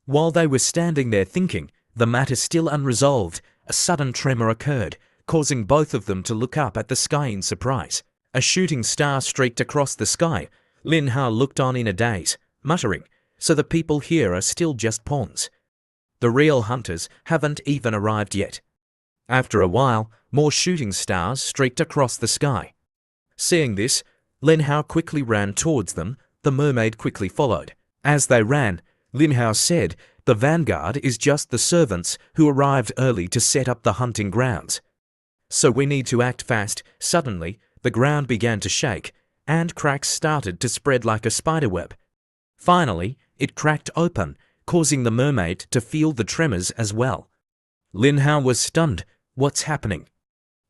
While they were standing there thinking, the matter still unresolved, a sudden tremor occurred, causing both of them to look up at the sky in surprise. A shooting star streaked across the sky. Lin Hao looked on in a daze, muttering, "So the people here are still just pawns. The real hunters haven't even arrived yet." After a while, more shooting stars streaked across the sky. Seeing this, Lin Hao quickly ran towards them. The mermaid quickly followed. As they ran, Lin Hao said, "The vanguard is just the servants who arrived early to set up the hunting grounds. So we need to act fast." Suddenly, the ground began to shake, and cracks started to spread like a spiderweb. Finally, it cracked open, causing the mermaid to feel the tremors as well. Lin Hao was stunned. What's happening?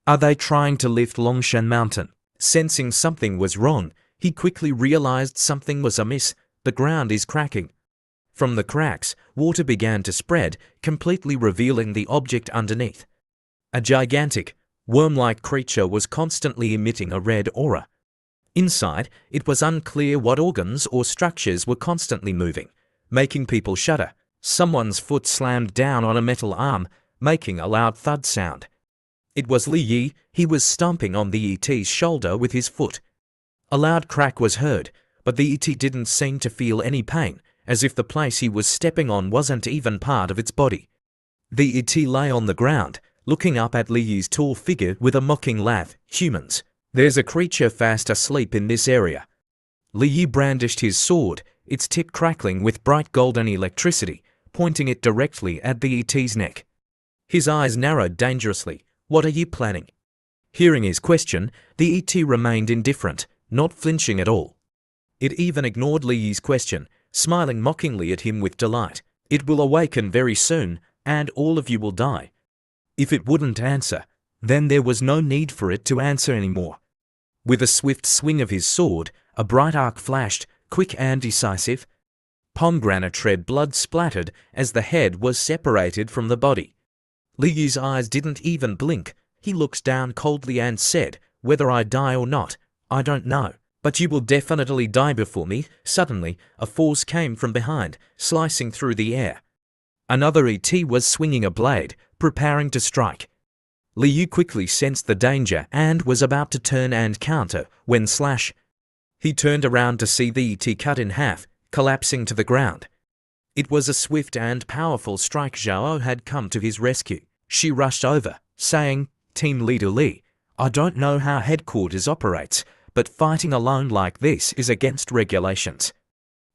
Are they trying to lift Longshan Mountain? Sensing something was wrong, he quickly realized something was amiss. The ground is cracking. From the cracks, water began to spread, completely revealing the object underneath. A gigantic, worm-like creature was constantly emitting a red aura. Inside, it was unclear what organs or structures were constantly moving, making people shudder. Someone's foot slammed down on a metal arm, making a loud thud sound. It was Li Yi. He was stomping on the ET's shoulder with his foot. A loud crack was heard, but the ET didn't seem to feel any pain, as if the place he was stepping on wasn't even part of its body. The ET lay on the ground, looking up at Li Yi's tall figure with a mocking laugh. "Humans, there's a creature fast asleep in this area." Li Yi brandished his sword, its tip crackling with bright golden electricity, pointing it directly at the ET's neck. His eyes narrowed dangerously. "What are you planning?" Hearing his question, the ET remained indifferent, not flinching at all. It even ignored Li Yi's question, smiling mockingly at him with delight. It will awaken very soon, and all of you will die. If it wouldn't answer, then there was no need for it to answer anymore. With a swift swing of his sword, a bright arc flashed, quick and decisive. Pomegranate red blood splattered as the head was separated from the body. Li Yi's eyes didn't even blink. He looked down coldly and said, "Whether I die or not, I don't know. But you will definitely die before me." Suddenly, a force came from behind, slicing through the air. Another ET was swinging a blade, preparing to strike. Li Yi quickly sensed the danger and was about to turn and counter when slash. He turned around to see the ET cut in half, collapsing to the ground. It was a swift and powerful strike. Zhao had come to his rescue. She rushed over, saying, "Team Leader Li, I don't know how headquarters operates, but fighting alone like this is against regulations."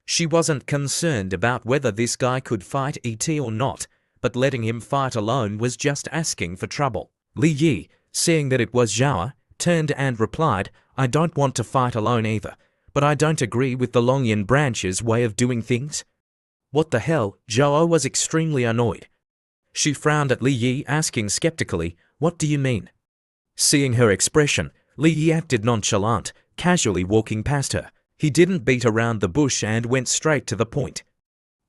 She wasn't concerned about whether this guy could fight ET or not, but letting him fight alone was just asking for trouble. Li Yi, seeing that it was Zhao, turned and replied, "I don't want to fight alone either, but I don't agree with the Longyan branch's way of doing things." "What the hell?" Zhao was extremely annoyed. She frowned at Li Yi, asking skeptically, "What do you mean?" Seeing her expression, Li Yi acted nonchalant, casually walking past her. He didn't beat around the bush and went straight to the point.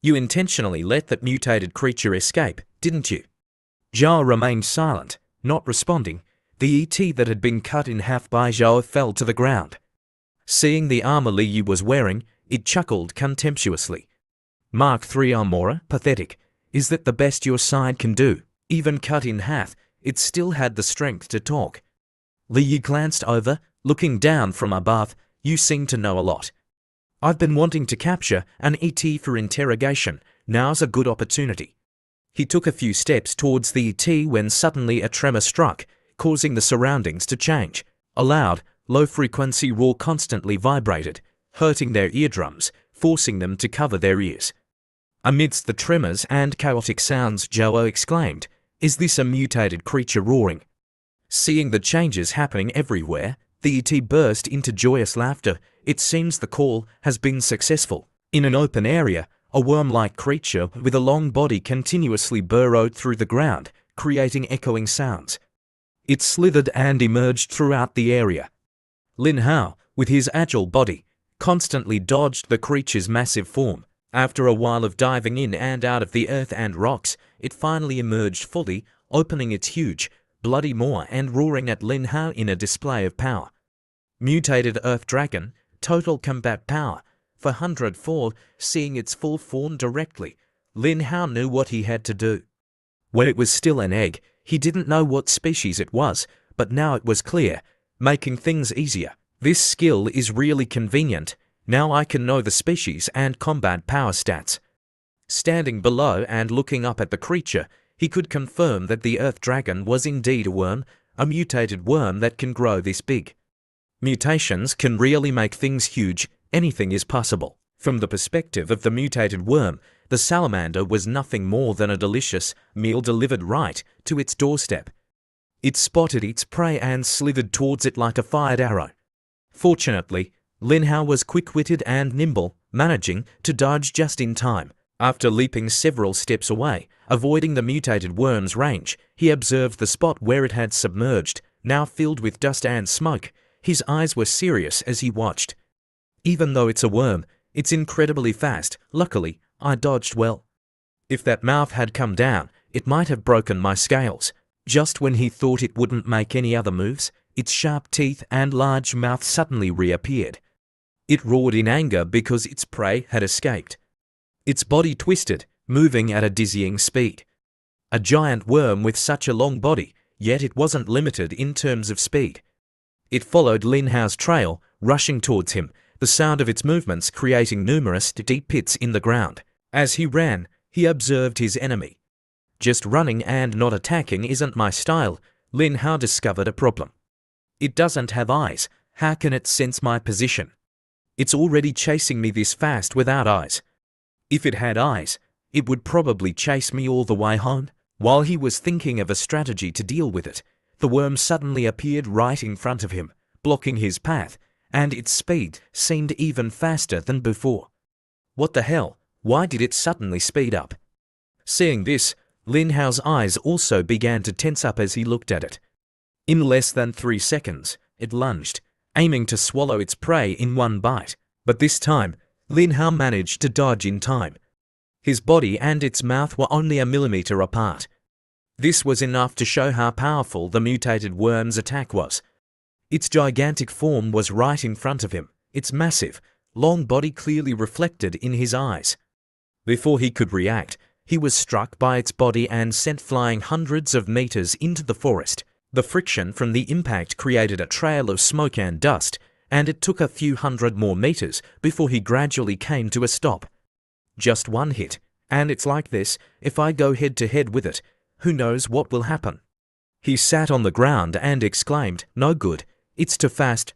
"You intentionally let that mutated creature escape, didn't you?" Zhao remained silent, not responding. The ET that had been cut in half by Zhao fell to the ground. Seeing the armor Li Yi was wearing, it chuckled contemptuously. Mark III armor, pathetic. Is that the best your side can do? Even cut in half, it still had the strength to talk. Li Yi glanced over, looking down from above. "You seem to know a lot. I've been wanting to capture an ET for interrogation. Now's a good opportunity." He took a few steps towards the ET when suddenly a tremor struck, causing the surroundings to change. A loud, low-frequency roar constantly vibrated, hurting their eardrums, forcing them to cover their ears. Amidst the tremors and chaotic sounds, Zhao exclaimed, "Is this a mutated creature roaring?" Seeing the changes happening everywhere, the ET burst into joyous laughter. "It seems the call has been successful." In an open area, a worm-like creature with a long body continuously burrowed through the ground, creating echoing sounds. It slithered and emerged throughout the area. Lin Hao, with his agile body, constantly dodged the creature's massive form. After a while of diving in and out of the earth and rocks, it finally emerged fully, opening its huge, bloody maw and roaring at Lin Hao in a display of power. Mutated Earth Dragon, total combat power, 404. Seeing its full form directly, Lin Hao knew what he had to do. When it was still an egg, he didn't know what species it was, but now it was clear, making things easier. This skill is really convenient. Now I can know the species and combat power stats. Standing below and looking up at the creature, he could confirm that the Earth Dragon was indeed a worm, a mutated worm that can grow this big. Mutations can really make things huge. Anything is possible. From the perspective of the mutated worm, the salamander was nothing more than a delicious meal delivered right to its doorstep. It spotted its prey and slithered towards it like a fired arrow. Fortunately, Lin Hao was quick-witted and nimble, managing to dodge just in time. After leaping several steps away, avoiding the mutated worm's range, he observed the spot where it had submerged, now filled with dust and smoke. His eyes were serious as he watched. "Even though it's a worm, it's incredibly fast. Luckily, I dodged well. If that mouth had come down, it might have broken my scales." Just when he thought it wouldn't make any other moves, its sharp teeth and large mouth suddenly reappeared. It roared in anger because its prey had escaped. Its body twisted, moving at a dizzying speed. A giant worm with such a long body, yet it wasn't limited in terms of speed. It followed Lin Hao's trail, rushing towards him, the sound of its movements creating numerous deep pits in the ground. As he ran, he observed his enemy. "Just running and not attacking isn't my style." Lin Hao discovered a problem. "It doesn't have eyes. How can it sense my position? It's already chasing me this fast without eyes. If it had eyes, it would probably chase me all the way home." While he was thinking of a strategy to deal with it, the worm suddenly appeared right in front of him, blocking his path, and its speed seemed even faster than before. What the hell? Why did it suddenly speed up? Seeing this, Lin Hao's eyes also began to tense up as he looked at it. In less than 3 seconds, it lunged, aiming to swallow its prey in one bite. But this time, Lin Hao managed to dodge in time. His body and its mouth were only a millimeter apart. This was enough to show how powerful the mutated worm's attack was. Its gigantic form was right in front of him, its massive, long body clearly reflected in his eyes. Before he could react, he was struck by its body and sent flying hundreds of meters into the forest. The friction from the impact created a trail of smoke and dust, and it took a few hundred more meters before he gradually came to a stop. Just one hit, and it's like this. If I go head to head with it, who knows what will happen? He sat on the ground and exclaimed, "No good, it's too fast."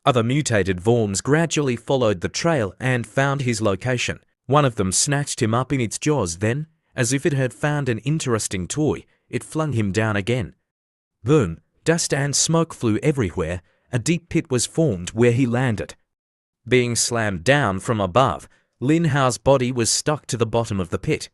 Other mutated worms gradually followed the trail and found his location. One of them snatched him up in its jaws, then, as if it had found an interesting toy, it flung him down again. Boom, dust and smoke flew everywhere. A deep pit was formed where he landed. Being slammed down from above, Lin Hao's body was stuck to the bottom of the pit.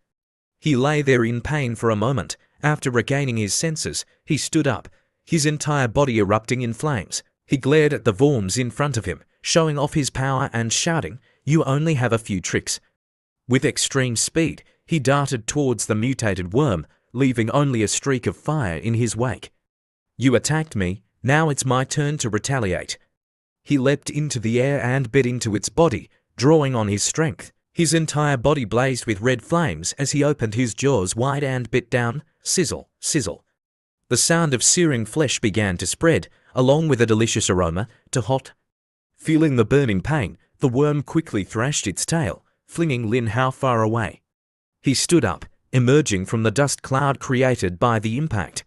He lay there in pain for a moment. After regaining his senses, he stood up, his entire body erupting in flames. He glared at the worms in front of him, showing off his power and shouting, "You only have a few tricks." With extreme speed, he darted towards the mutated worm, leaving only a streak of fire in his wake. "You attacked me, now it's my turn to retaliate." He leapt into the air and bit into its body, drawing on his strength. His entire body blazed with red flames as he opened his jaws wide and bit down. Sizzle, sizzle. The sound of searing flesh began to spread, along with a delicious aroma, to hot. Feeling the burning pain, the worm quickly thrashed its tail, flinging Lin Hao far away. He stood up, emerging from the dust cloud created by the impact.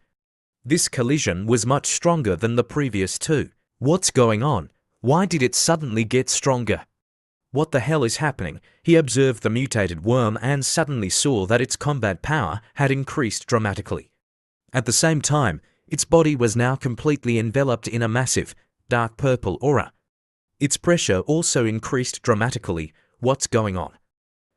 This collision was much stronger than the previous two. What's going on? Why did it suddenly get stronger? What the hell is happening? He observed the mutated worm and suddenly saw that its combat power had increased dramatically. At the same time, its body was now completely enveloped in a massive, dark purple aura. Its pressure also increased dramatically. What's going on?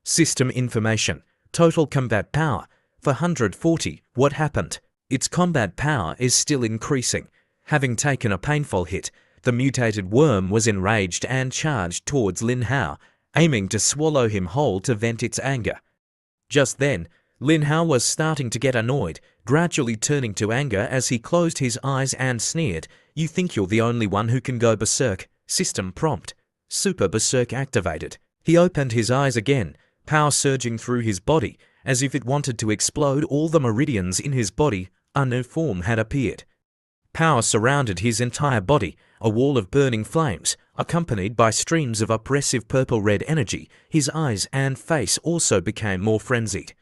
System information. Total combat power. 440. What happened? Its combat power is still increasing. Having taken a painful hit, the mutated worm was enraged and charged towards Lin Hao, aiming to swallow him whole to vent its anger. Just then, Lin Hao was starting to get annoyed, gradually turning to anger as he closed his eyes and sneered, "You think you're the only one who can go berserk?" System prompt. Super Berserk activated. He opened his eyes again, power surging through his body, as if it wanted to explode all the meridians in his body. A new form had appeared. Power surrounded his entire body, a wall of burning flames, accompanied by streams of oppressive purple-red energy. His eyes and face also became more frenzied.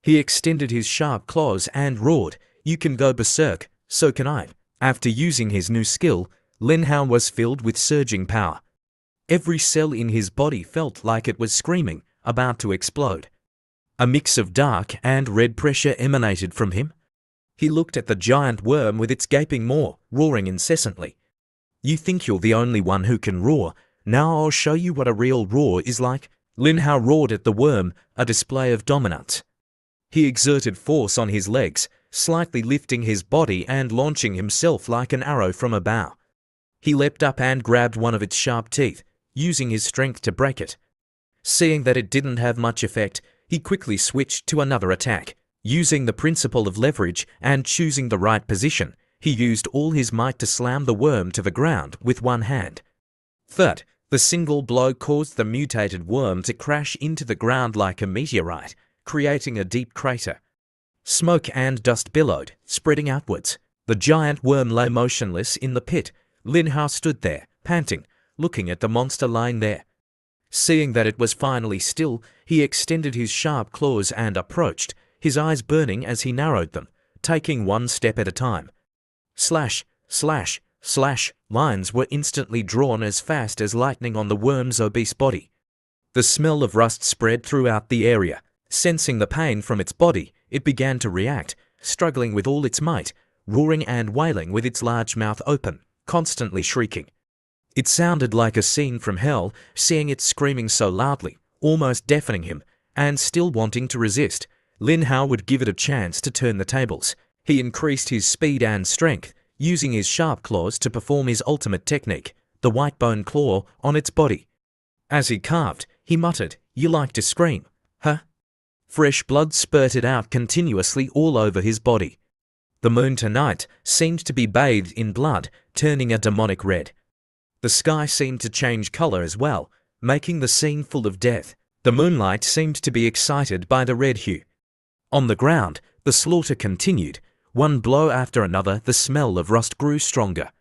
He extended his sharp claws and roared, "You can go berserk, so can I." After using his new skill, Lin Hao was filled with surging power. Every cell in his body felt like it was screaming, about to explode. A mix of dark and red pressure emanated from him. He looked at the giant worm with its gaping maw, roaring incessantly. "You think you're the only one who can roar? Now I'll show you what a real roar is like." Lin Hao roared at the worm, a display of dominance. He exerted force on his legs, slightly lifting his body and launching himself like an arrow from a bow. He leapt up and grabbed one of its sharp teeth, using his strength to break it. Seeing that it didn't have much effect, he quickly switched to another attack. Using the principle of leverage and choosing the right position, he used all his might to slam the worm to the ground with one hand. Thud! The single blow caused the mutated worm to crash into the ground like a meteorite, creating a deep crater. Smoke and dust billowed, spreading outwards. The giant worm lay motionless in the pit. Lin Hao stood there, panting, looking at the monster lying there. Seeing that it was finally still, he extended his sharp claws and approached, his eyes burning as he narrowed them, taking one step at a time. Slash, slash, slash, lines were instantly drawn as fast as lightning on the worm's obese body. The smell of rust spread throughout the area. Sensing the pain from its body, it began to react, struggling with all its might, roaring and wailing with its large mouth open, constantly shrieking. It sounded like a scene from hell, seeing it screaming so loudly, almost deafening him, and still wanting to resist. Lin Hao would give it a chance to turn the tables. He increased his speed and strength, using his sharp claws to perform his ultimate technique, the white bone claw on its body. As he carved, he muttered, "You like to scream, huh?" Fresh blood spurted out continuously all over his body. The moon tonight seemed to be bathed in blood, turning a demonic red. The sky seemed to change color as well, making the scene full of death. The moonlight seemed to be excited by the red hue. On the ground, the slaughter continued. One blow after another, the smell of rust grew stronger.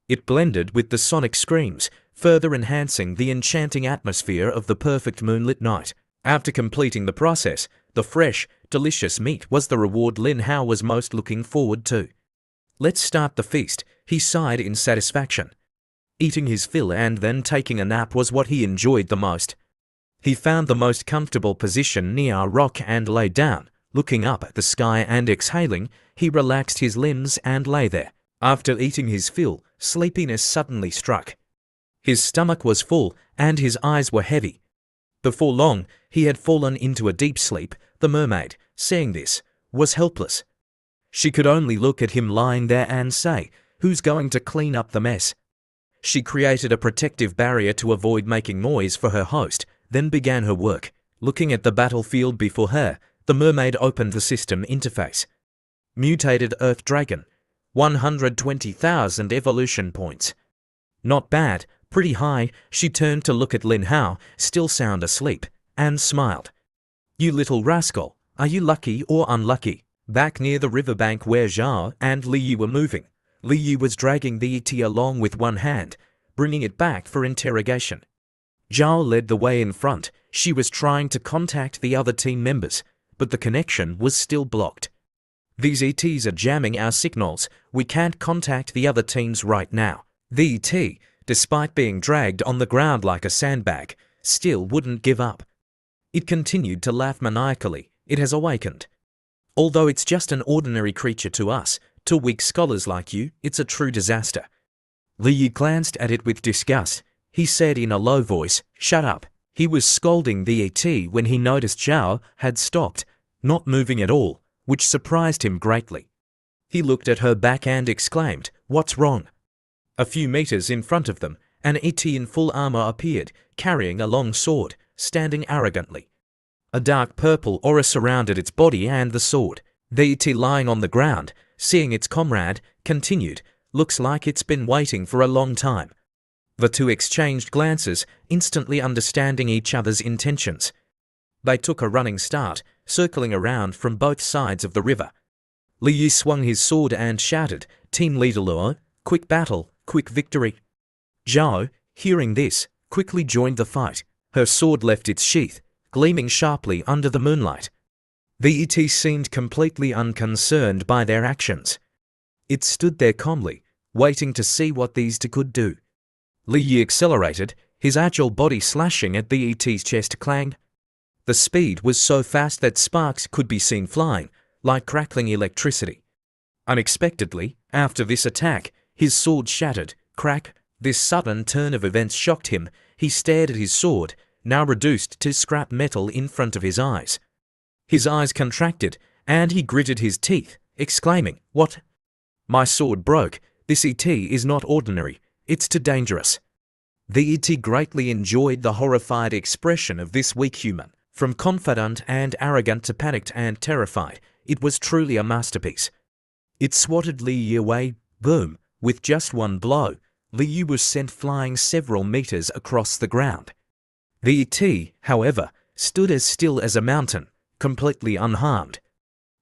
It blended with the sonic screams, further enhancing the enchanting atmosphere of the perfect moonlit night. After completing the process, the fresh, delicious meat was the reward Lin Hao was most looking forward to. "Let's start the feast," he sighed in satisfaction. Eating his fill and then taking a nap was what he enjoyed the most. He found the most comfortable position near a rock and lay down. Looking up at the sky and exhaling, he relaxed his limbs and lay there. After eating his fill, sleepiness suddenly struck. His stomach was full and his eyes were heavy. Before long, he had fallen into a deep sleep. The mermaid, seeing this, was helpless. She could only look at him lying there and say, "Who's going to clean up the mess?" She created a protective barrier to avoid making noise for her host, then began her work. Looking at the battlefield before her, the mermaid opened the system interface. Mutated Earth Dragon, 120,000 evolution points. Not bad, pretty high. She turned to look at Lin Hao, still sound asleep, and smiled. "You little rascal, are you lucky or unlucky?" Back near the riverbank where Zhao and Li Yi were moving, Li Yi was dragging the ET along with one hand, bringing it back for interrogation. Zhao led the way in front. She was trying to contact the other team members, but the connection was still blocked. "These ETs are jamming our signals. We can't contact the other teams right now." The ET, despite being dragged on the ground like a sandbag, still wouldn't give up. It continued to laugh maniacally. "It has awakened. Although it's just an ordinary creature to us, to weak scholars like you, it's a true disaster." Li Yi glanced at it with disgust. He said in a low voice, "Shut up." He was scolding the ET when he noticed Zhao had stopped, not moving at all, which surprised him greatly. He looked at her back and exclaimed, "What's wrong?" A few meters in front of them, an ET in full armor appeared, carrying a long sword, standing arrogantly. A dark purple aura surrounded its body and the sword. The ET lying on the ground, seeing its comrade, continued, "Looks like it's been waiting for a long time." The two exchanged glances, instantly understanding each other's intentions. They took a running start, circling around from both sides of the river. Li Yi swung his sword and shouted, "Team leader Luo, quick battle, quick victory." Zhao, hearing this, quickly joined the fight. Her sword left its sheath, gleaming sharply under the moonlight. The ET seemed completely unconcerned by their actions. It stood there calmly, waiting to see what these two could do. Li Yi accelerated, his agile body slashing at the ET's chest clanged. The speed was so fast that sparks could be seen flying, like crackling electricity. Unexpectedly, after this attack, his sword shattered, crack. This sudden turn of events shocked him. He stared at his sword, now reduced to scrap metal in front of his eyes. His eyes contracted, and he gritted his teeth, exclaiming, "What? My sword broke. This ET is not ordinary. It's too dangerous." The ET greatly enjoyed the horrified expression of this weak human. From confident and arrogant to panicked and terrified, it was truly a masterpiece. It swatted Li Yi away, boom, with just one blow. Li Yi was sent flying several meters across the ground. The ET, however, stood as still as a mountain, completely unharmed.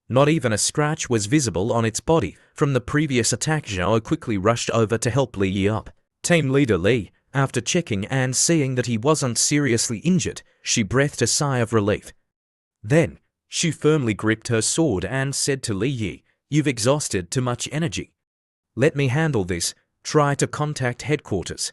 Not even a scratch was visible on its body from the previous attack. Zhao quickly rushed over to help Li Yi up. Team leader Li, after checking and seeing that he wasn't seriously injured, she breathed a sigh of relief. Then, she firmly gripped her sword and said to Li Yi, "You've exhausted too much energy. Let me handle this. Try to contact headquarters."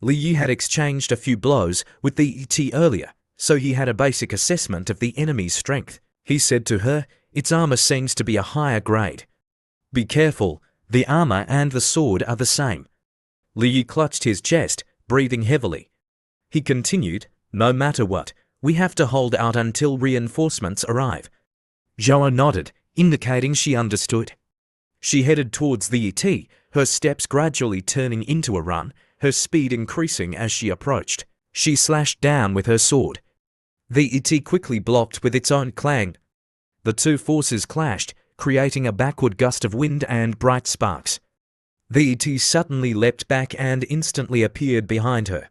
Li Yi had exchanged a few blows with the ET earlier, so he had a basic assessment of the enemy's strength. He said to her, "Its armor seems to be a higher grade. Be careful, the armor and the sword are the same." Li clutched his chest, breathing heavily. He continued, "No matter what, we have to hold out until reinforcements arrive." Zhao nodded, indicating she understood. She headed towards the ET, her steps gradually turning into a run, her speed increasing as she approached. She slashed down with her sword. The ET quickly blocked with its own clang. The two forces clashed, creating a backward gust of wind and bright sparks. The ET suddenly leapt back and instantly appeared behind her.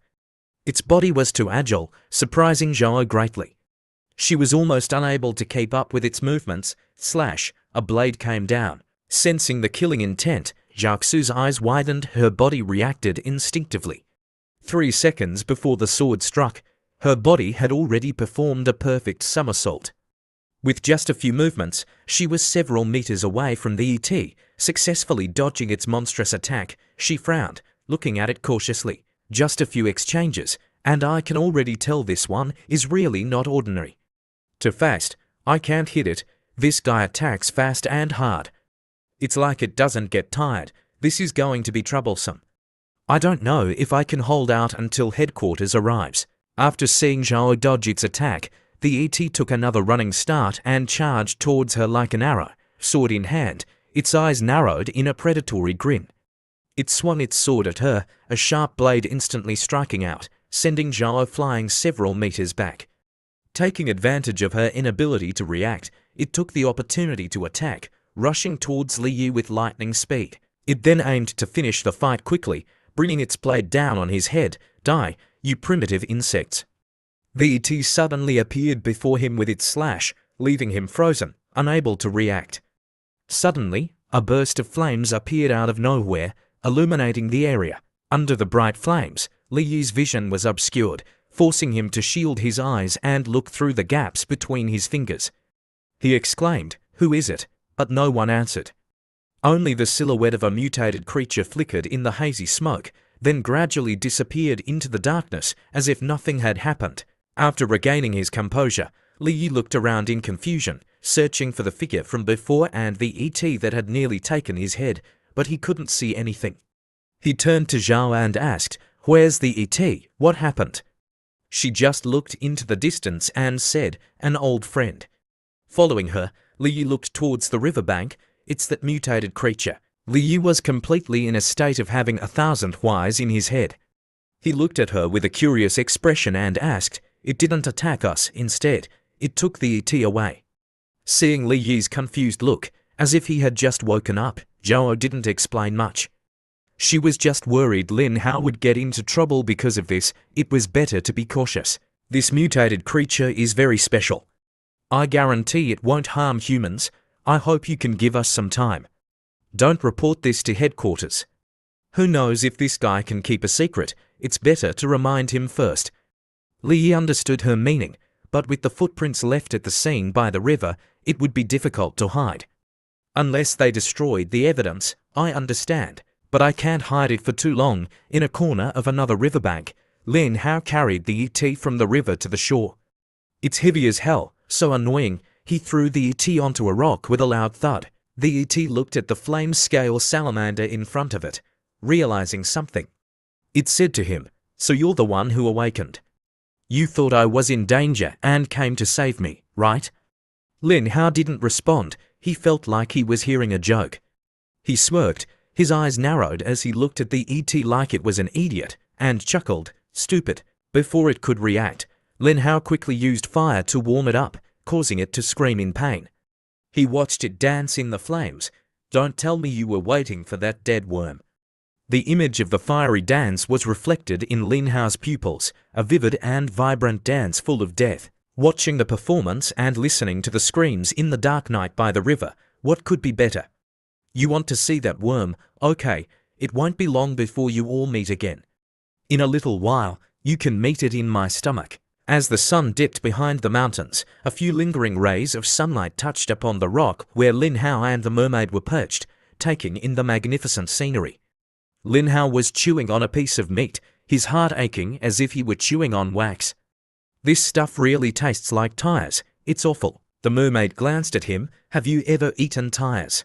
Its body was too agile, surprising Zhao greatly. She was almost unable to keep up with its movements. Slash, a blade came down. Sensing the killing intent, Jiaxu's eyes widened, her body reacted instinctively. 3 seconds before the sword struck, her body had already performed a perfect somersault. With just a few movements, she was several meters away from the ET, successfully dodging its monstrous attack. She frowned, looking at it cautiously. Just a few exchanges, and I can already tell this one is really not ordinary. Too fast. I can't hit it. This guy attacks fast and hard. It's like it doesn't get tired. This is going to be troublesome. I don't know if I can hold out until headquarters arrives. After seeing Zhao dodge its attack, the ET took another running start and charged towards her like an arrow, sword in hand, its eyes narrowed in a predatory grin. It swung its sword at her, a sharp blade instantly striking out, sending Zhao flying several meters back. Taking advantage of her inability to react, it took the opportunity to attack, rushing towards Liu with lightning speed. It then aimed to finish the fight quickly, bringing its blade down on his head. Die, you primitive insects. The ET suddenly appeared before him with its slash, leaving him frozen, unable to react. Suddenly, a burst of flames appeared out of nowhere, illuminating the area. Under the bright flames, Liu's vision was obscured, forcing him to shield his eyes and look through the gaps between his fingers. He exclaimed, "Who is it?" But no one answered. Only the silhouette of a mutated creature flickered in the hazy smoke, then gradually disappeared into the darkness as if nothing had happened. After regaining his composure, Liu looked around in confusion, searching for the figure from before and the ET that had nearly taken his head, but he couldn't see anything. He turned to Zhao and asked, "Where's the ET? What happened?" She just looked into the distance and said, "An old friend." Following her, Liu looked towards the riverbank. "It's that mutated creature." Liu was completely in a state of having 1,000 whys in his head. He looked at her with a curious expression and asked, "It didn't attack us, instead, it took the ET away." Seeing Liu's confused look, as if he had just woken up, Zhao didn't explain much. She was just worried Lin Hao would get into trouble because of this. It was better to be cautious. "This mutated creature is very special. I guarantee it won't harm humans. I hope you can give us some time. Don't report this to headquarters. Who knows if this guy can keep a secret? It's better to remind him first." Li understood her meaning, but with the footprints left at the scene by the river, it would be difficult to hide. "Unless they destroyed the evidence, I understand, but I can't hide it for too long." In a corner of another riverbank, Lin Hao carried the ET from the river to the shore. "It's heavy as hell, so annoying." He threw the ET onto a rock with a loud thud. The ET looked at the flame-scale salamander in front of it, realizing something. It said to him, "So you're the one who awakened. You thought I was in danger and came to save me, right?" Lin Hao didn't respond. He felt like he was hearing a joke. He smirked, his eyes narrowed as he looked at the ET like it was an idiot, and chuckled, "Stupid." Before it could react, Lin Hao quickly used fire to warm it up, causing it to scream in pain. He watched it dance in the flames. "Don't tell me you were waiting for that dead worm." The image of the fiery dance was reflected in Lin Hao's pupils, a vivid and vibrant dance full of death. Watching the performance and listening to the screams in the dark night by the river, what could be better? "You want to see that worm? Okay, it won't be long before you all meet again. In a little while, you can meet it in my stomach." As the sun dipped behind the mountains, a few lingering rays of sunlight touched upon the rock where Lin Hao and the mermaid were perched, taking in the magnificent scenery. Lin Hao was chewing on a piece of meat, his heart aching as if he were chewing on wax. "This stuff really tastes like tires. It's awful." The mermaid glanced at him. "Have you ever eaten tires?"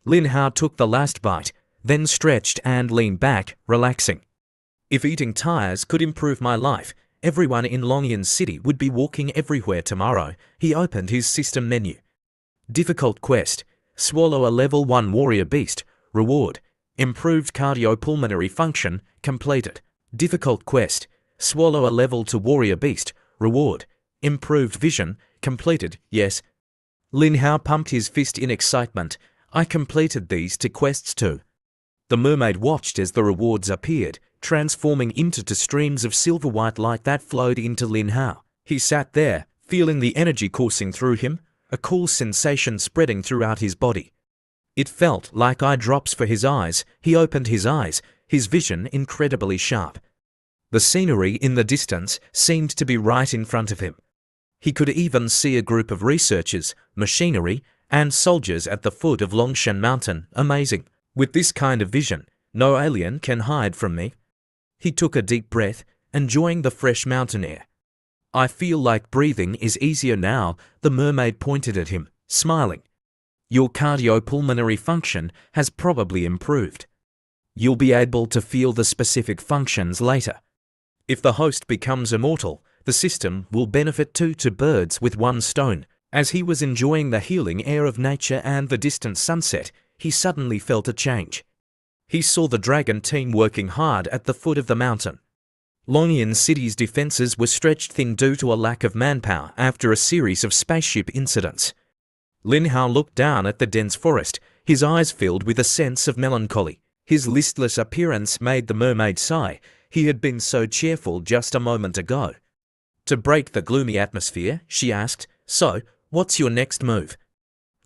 Lin Hao took the last bite. then stretched and leaned back, relaxing. If eating tires could improve my life, everyone in Longyan City would be walking everywhere tomorrow. He opened his system menu. Difficult quest. Swallow a level 1 warrior beast. Reward. Improved cardiopulmonary function. Completed. Difficult quest. Swallow a level 2 warrior beast. Reward. Improved vision. Completed. Yes. Lin Hao pumped his fist in excitement. I completed these 2 quests too. The mermaid watched as the rewards appeared, transforming into 2 streams of silver white light that flowed into Lin Hao. He sat there, feeling the energy coursing through him, a cool sensation spreading throughout his body. It felt like eye drops for his eyes. He opened his eyes, his vision incredibly sharp. The scenery in the distance seemed to be right in front of him. He could even see a group of researchers, machinery, and soldiers at the foot of Longshan Mountain. Amazing. With this kind of vision, no alien can hide from me. He took a deep breath, enjoying the fresh mountain air. I feel like breathing is easier now. The mermaid pointed at him, smiling. Your cardiopulmonary function has probably improved. You'll be able to feel the specific functions later. If the host becomes immortal, the system will benefit 2 birds with 1 stone. As he was enjoying the healing air of nature and the distant sunset, he suddenly felt a change. He saw the dragon team working hard at the foot of the mountain. Longyan City's defenses were stretched thin due to a lack of manpower after a series of spaceship incidents. Lin Hao looked down at the dense forest, his eyes filled with a sense of melancholy. His listless appearance made the mermaid sigh. He had been so cheerful just a moment ago. To break the gloomy atmosphere, she asked, "So, what's your next move?"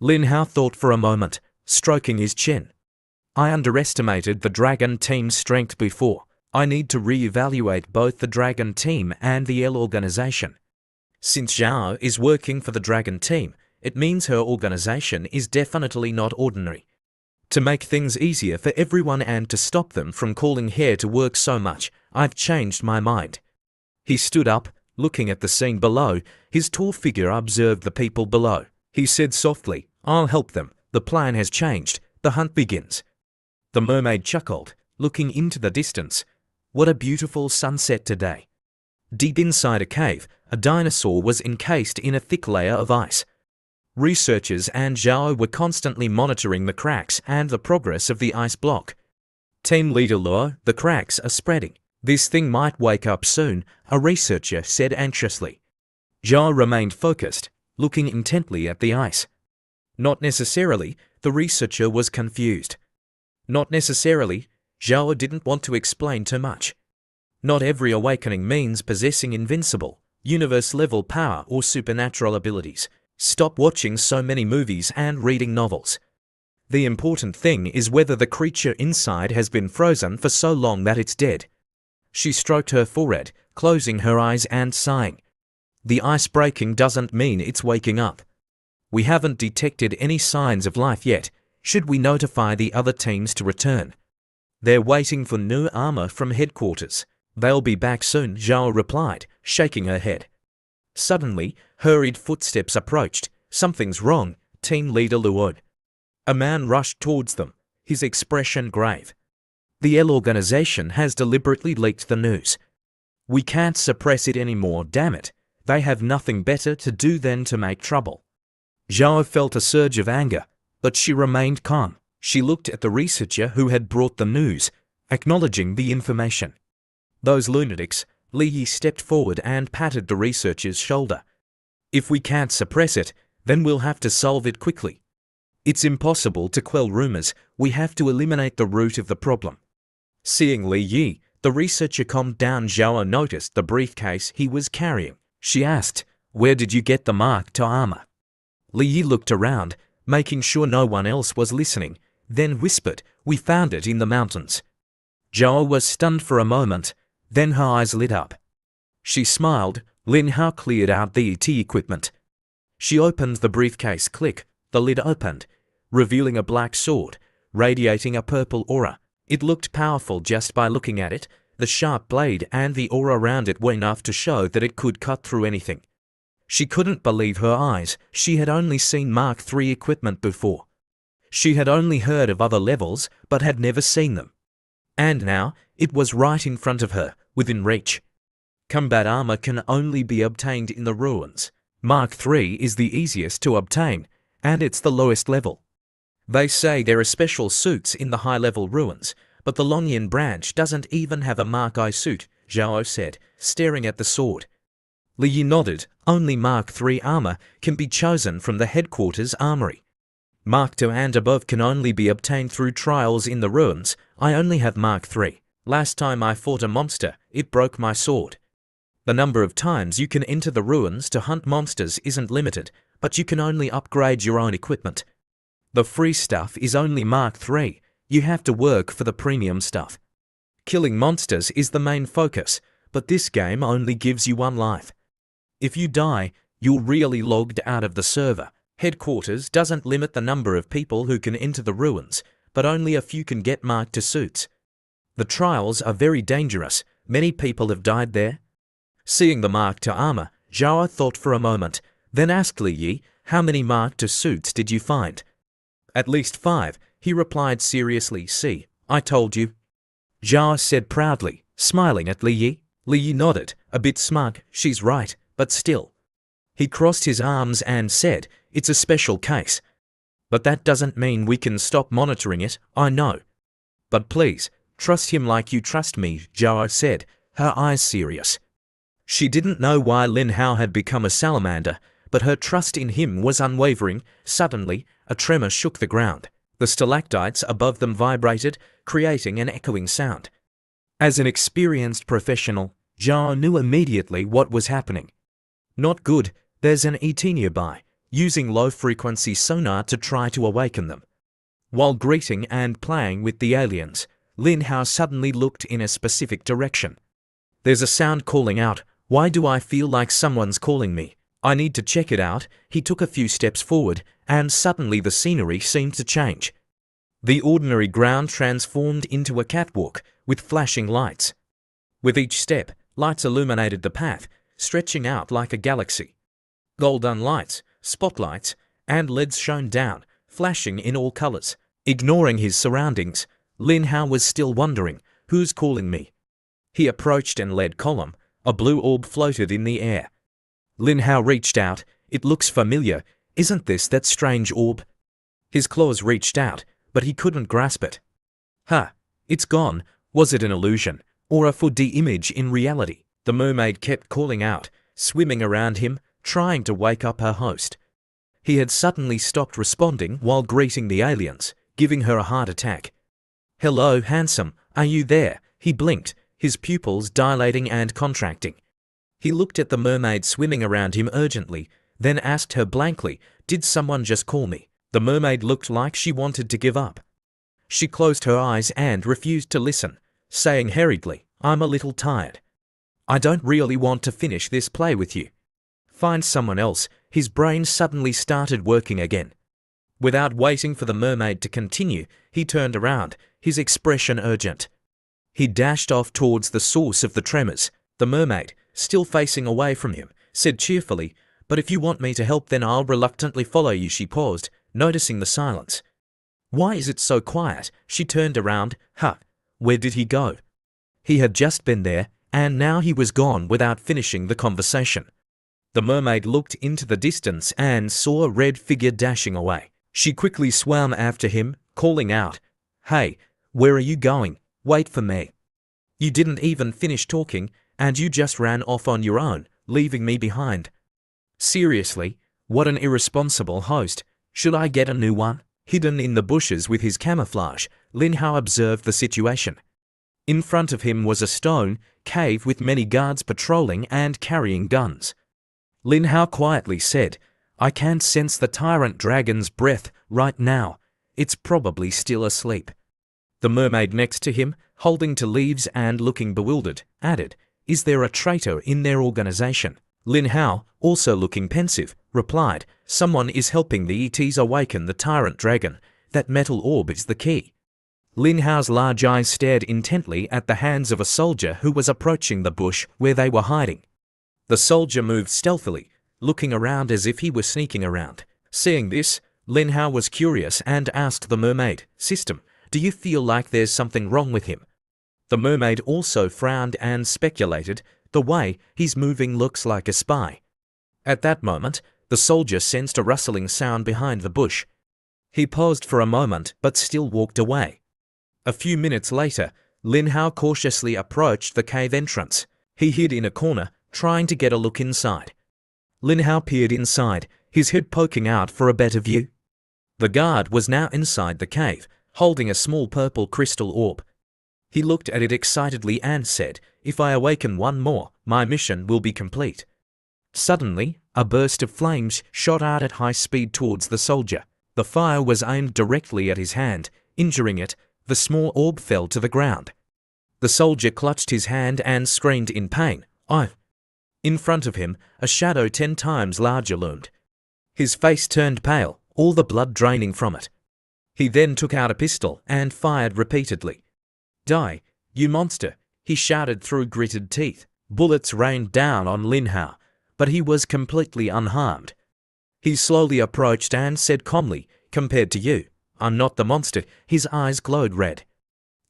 Lin Hao thought for a moment, stroking his chin. I underestimated the dragon team's strength before. I need to re-evaluate both the dragon team and the L organization. Since Zhao is working for the dragon team, it means her organization is definitely not ordinary. To make things easier for everyone and to stop them from calling here to work so much, I've changed my mind. He stood up, looking at the scene below. His tall figure observed the people below. He said softly, "I'll help them. The plan has changed. The hunt begins." The mermaid chuckled, looking into the distance. What a beautiful sunset today. Deep inside a cave, a dinosaur was encased in a thick layer of ice. Researchers and Zhao were constantly monitoring the cracks and the progress of the ice block. Team leader Luo, the cracks are spreading. This thing might wake up soon, a researcher said anxiously. Zhao remained focused, looking intently at the ice. Not necessarily, the researcher was confused. Not necessarily, Zhao didn't want to explain too much. Not every awakening means possessing invincible, universe-level power or supernatural abilities. Stop watching so many movies and reading novels. The important thing is whether the creature inside has been frozen for so long that it's dead. She stroked her forehead, closing her eyes and sighing. The ice breaking doesn't mean it's waking up. We haven't detected any signs of life yet. Should we notify the other teams to return? They're waiting for new armor from headquarters. They'll be back soon, Zhao replied, shaking her head. Suddenly, hurried footsteps approached. Something's wrong, team leader Luo. A man rushed towards them, his expression grave. The L organization has deliberately leaked the news. We can't suppress it anymore, damn it. They have nothing better to do than to make trouble. Zhao felt a surge of anger, but she remained calm. She looked at the researcher who had brought the news, acknowledging the information. Those lunatics. Li Yi stepped forward and patted the researcher's shoulder. If we can't suppress it, then we'll have to solve it quickly. It's impossible to quell rumors. We have to eliminate the root of the problem. Seeing Li Yi, the researcher calmed down. Zhao noticed the briefcase he was carrying. She asked, "Where did you get the mark to armor?" Li Yi looked around, making sure no one else was listening, then whispered, "We found it in the mountains." Zhao was stunned for a moment. Then her eyes lit up. She smiled. Lin Hao cleared out the ET equipment. She opened the briefcase. Click. The lid opened, revealing a black sword, radiating a purple aura. It looked powerful just by looking at it. The sharp blade and the aura around it were enough to show that it could cut through anything. She couldn't believe her eyes. She had only seen Mark III equipment before. She had only heard of other levels, but had never seen them. And now, it was right in front of her, within reach. Combat armor can only be obtained in the ruins. Mark III is the easiest to obtain, and it's the lowest level. They say there are special suits in the high-level ruins, but the Longyan branch doesn't even have a Mark I suit, Zhao said, staring at the sword. Li Yi nodded. Only Mark III armor can be chosen from the headquarters armory. Mark II and above can only be obtained through trials in the ruins. I only have Mark III. Last time I fought a monster, it broke my sword. The number of times you can enter the ruins to hunt monsters isn't limited, but you can only upgrade your own equipment. The free stuff is only Mark III. You have to work for the premium stuff. Killing monsters is the main focus, but this game only gives you one life. If you die, you're really logged out of the server. Headquarters doesn't limit the number of people who can enter the ruins, but only a few can get Mark II suits. The trials are very dangerous. Many people have died there. Seeing the Mark II armor, Zhao thought for a moment, then asked Li Yi, how many Mark II suits did you find? At least 5, he replied seriously. See, I told you. Zhao said proudly, smiling at Li Yi. Li Yi nodded, a bit smug. She's right, but still. He crossed his arms and said, it's a special case. But that doesn't mean we can stop monitoring it, I know. But please, trust him like you trust me, Zhao said, her eyes serious. She didn't know why Lin Hao had become a salamander, but her trust in him was unwavering. Suddenly, a tremor shook the ground. The stalactites above them vibrated, creating an echoing sound. As an experienced professional, Zhao knew immediately what was happening. Not good, there's an ET nearby, using low-frequency sonar to try to awaken them. While greeting and playing with the aliens, Lin Hao suddenly looked in a specific direction. There's a sound calling out. Why do I feel like someone's calling me? I need to check it out. He took a few steps forward, and suddenly the scenery seemed to change. The ordinary ground transformed into a catwalk with flashing lights. With each step, lights illuminated the path, stretching out like a galaxy. Golden lights, spotlights, and LEDs shone down, flashing in all colors. Ignoring his surroundings, Lin Hao was still wondering, who's calling me? He approached an LED column. A blue orb floated in the air. Lin Hao reached out. It looks familiar. Isn't this that strange orb? His claws reached out, but he couldn't grasp it. It's gone. Was it an illusion, or a 4D image in reality? The mermaid kept calling out, swimming around him, trying to wake up her host. He had suddenly stopped responding while greeting the aliens, giving her a heart attack. Hello, handsome, are you there? He blinked, his pupils dilating and contracting. He looked at the mermaid swimming around him urgently, then asked her blankly, did someone just call me? The mermaid looked like she wanted to give up. She closed her eyes and refused to listen, saying hurriedly, I'm a little tired. I don't really want to finish this play with you. Find someone else. His brain suddenly started working again. Without waiting for the mermaid to continue, he turned around, his expression urgent. He dashed off towards the source of the tremors. The mermaid, still facing away from him, said cheerfully, but if you want me to help then I'll reluctantly follow you. She paused, noticing the silence. Why is it so quiet? She turned around. Where did he go? He had just been there, and now he was gone without finishing the conversation. The mermaid looked into the distance and saw a red figure dashing away. She quickly swam after him, calling out, Hey, where are you going? Wait for me. You didn't even finish talking, and you just ran off on your own, leaving me behind. Seriously, what an irresponsible host. Should I get a new one? Hidden in the bushes with his camouflage, Lin Hao observed the situation. In front of him was a stone cave with many guards patrolling and carrying guns. Lin Hao quietly said, I can't sense the tyrant dragon's breath right now. It's probably still asleep. The mermaid next to him, holding to leaves and looking bewildered, added, Is there a traitor in their organization? Lin Hao, also looking pensive, replied, Someone is helping the ETs awaken the tyrant dragon. That metal orb is the key. Lin Hao's large eyes stared intently at the hands of a soldier who was approaching the bush where they were hiding. The soldier moved stealthily, looking around as if he were sneaking around. Seeing this, Lin Hao was curious and asked the mermaid, "System, do you feel like there's something wrong with him?" The mermaid also frowned and speculated, "The way he's moving looks like a spy." At that moment, the soldier sensed a rustling sound behind the bush. He paused for a moment but still walked away. A few minutes later, Lin Hao cautiously approached the cave entrance. He hid in a corner, trying to get a look inside. Lin Hao peered inside, his head poking out for a better view. The guard was now inside the cave, holding a small purple crystal orb. He looked at it excitedly and said, "If I awaken one more, my mission will be complete." Suddenly, a burst of flames shot out at high speed towards the soldier. The fire was aimed directly at his hand, injuring it. The small orb fell to the ground. The soldier clutched his hand and screamed in pain. "I..." In front of him, a shadow 10 times larger loomed. His face turned pale, all the blood draining from it. He then took out a pistol and fired repeatedly. "Die, you monster!" he shouted through gritted teeth. Bullets rained down on Lin Hao, but he was completely unharmed. He slowly approached and said calmly, "Compared to you, I'm not the monster." His eyes glowed red.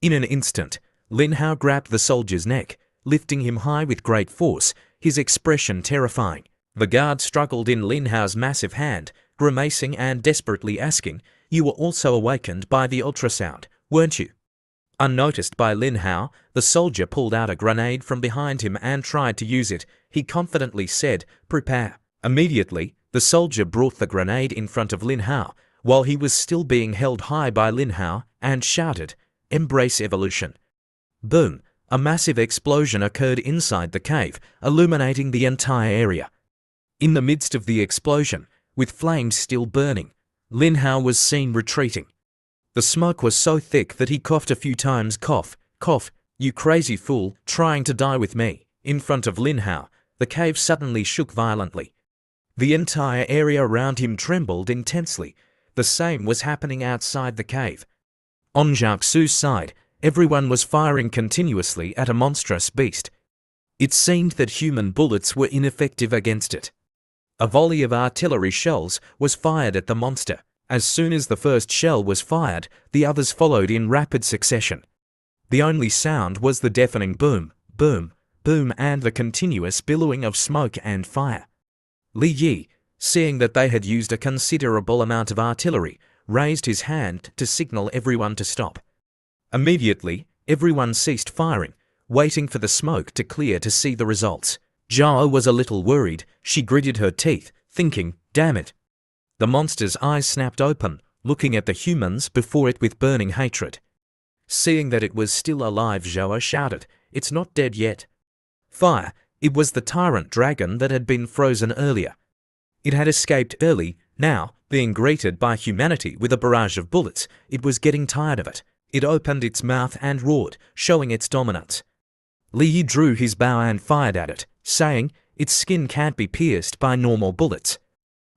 In an instant, Lin Hao grabbed the soldier's neck, lifting him high with great force, his expression terrifying. The guard struggled in Lin Hao's massive hand, grimacing and desperately asking, "You were also awakened by the ultrasound, weren't you?" Unnoticed by Lin Hao, the soldier pulled out a grenade from behind him and tried to use it. He confidently said, "Prepare." Immediately, the soldier brought the grenade in front of Lin Hao, while he was still being held high by Lin Hao, and shouted, "Embrace evolution." Boom! A massive explosion occurred inside the cave, illuminating the entire area. In the midst of the explosion, with flames still burning, Lin Hao was seen retreating. The smoke was so thick that he coughed a few times. "Cough, cough, you crazy fool, trying to die with me." In front of Lin Hao, the cave suddenly shook violently. The entire area around him trembled intensely. The same was happening outside the cave. On Zhao Xu's side, everyone was firing continuously at a monstrous beast. It seemed that human bullets were ineffective against it. A volley of artillery shells was fired at the monster. As soon as the first shell was fired, the others followed in rapid succession. The only sound was the deafening boom, boom, boom, and the continuous billowing of smoke and fire. Li Yi, seeing that they had used a considerable amount of artillery, raised his hand to signal everyone to stop. Immediately, everyone ceased firing, waiting for the smoke to clear to see the results. Zhao was a little worried. She gritted her teeth, thinking, "Damn it." The monster's eyes snapped open, looking at the humans before it with burning hatred. Seeing that it was still alive, Zhao shouted, "It's not dead yet." Fire! It was the tyrant dragon that had been frozen earlier. It had escaped early. Now, being greeted by humanity with a barrage of bullets, it was getting tired of it. It opened its mouth and roared, showing its dominance. Li Yi drew his bow and fired at it, saying, "Its skin can't be pierced by normal bullets."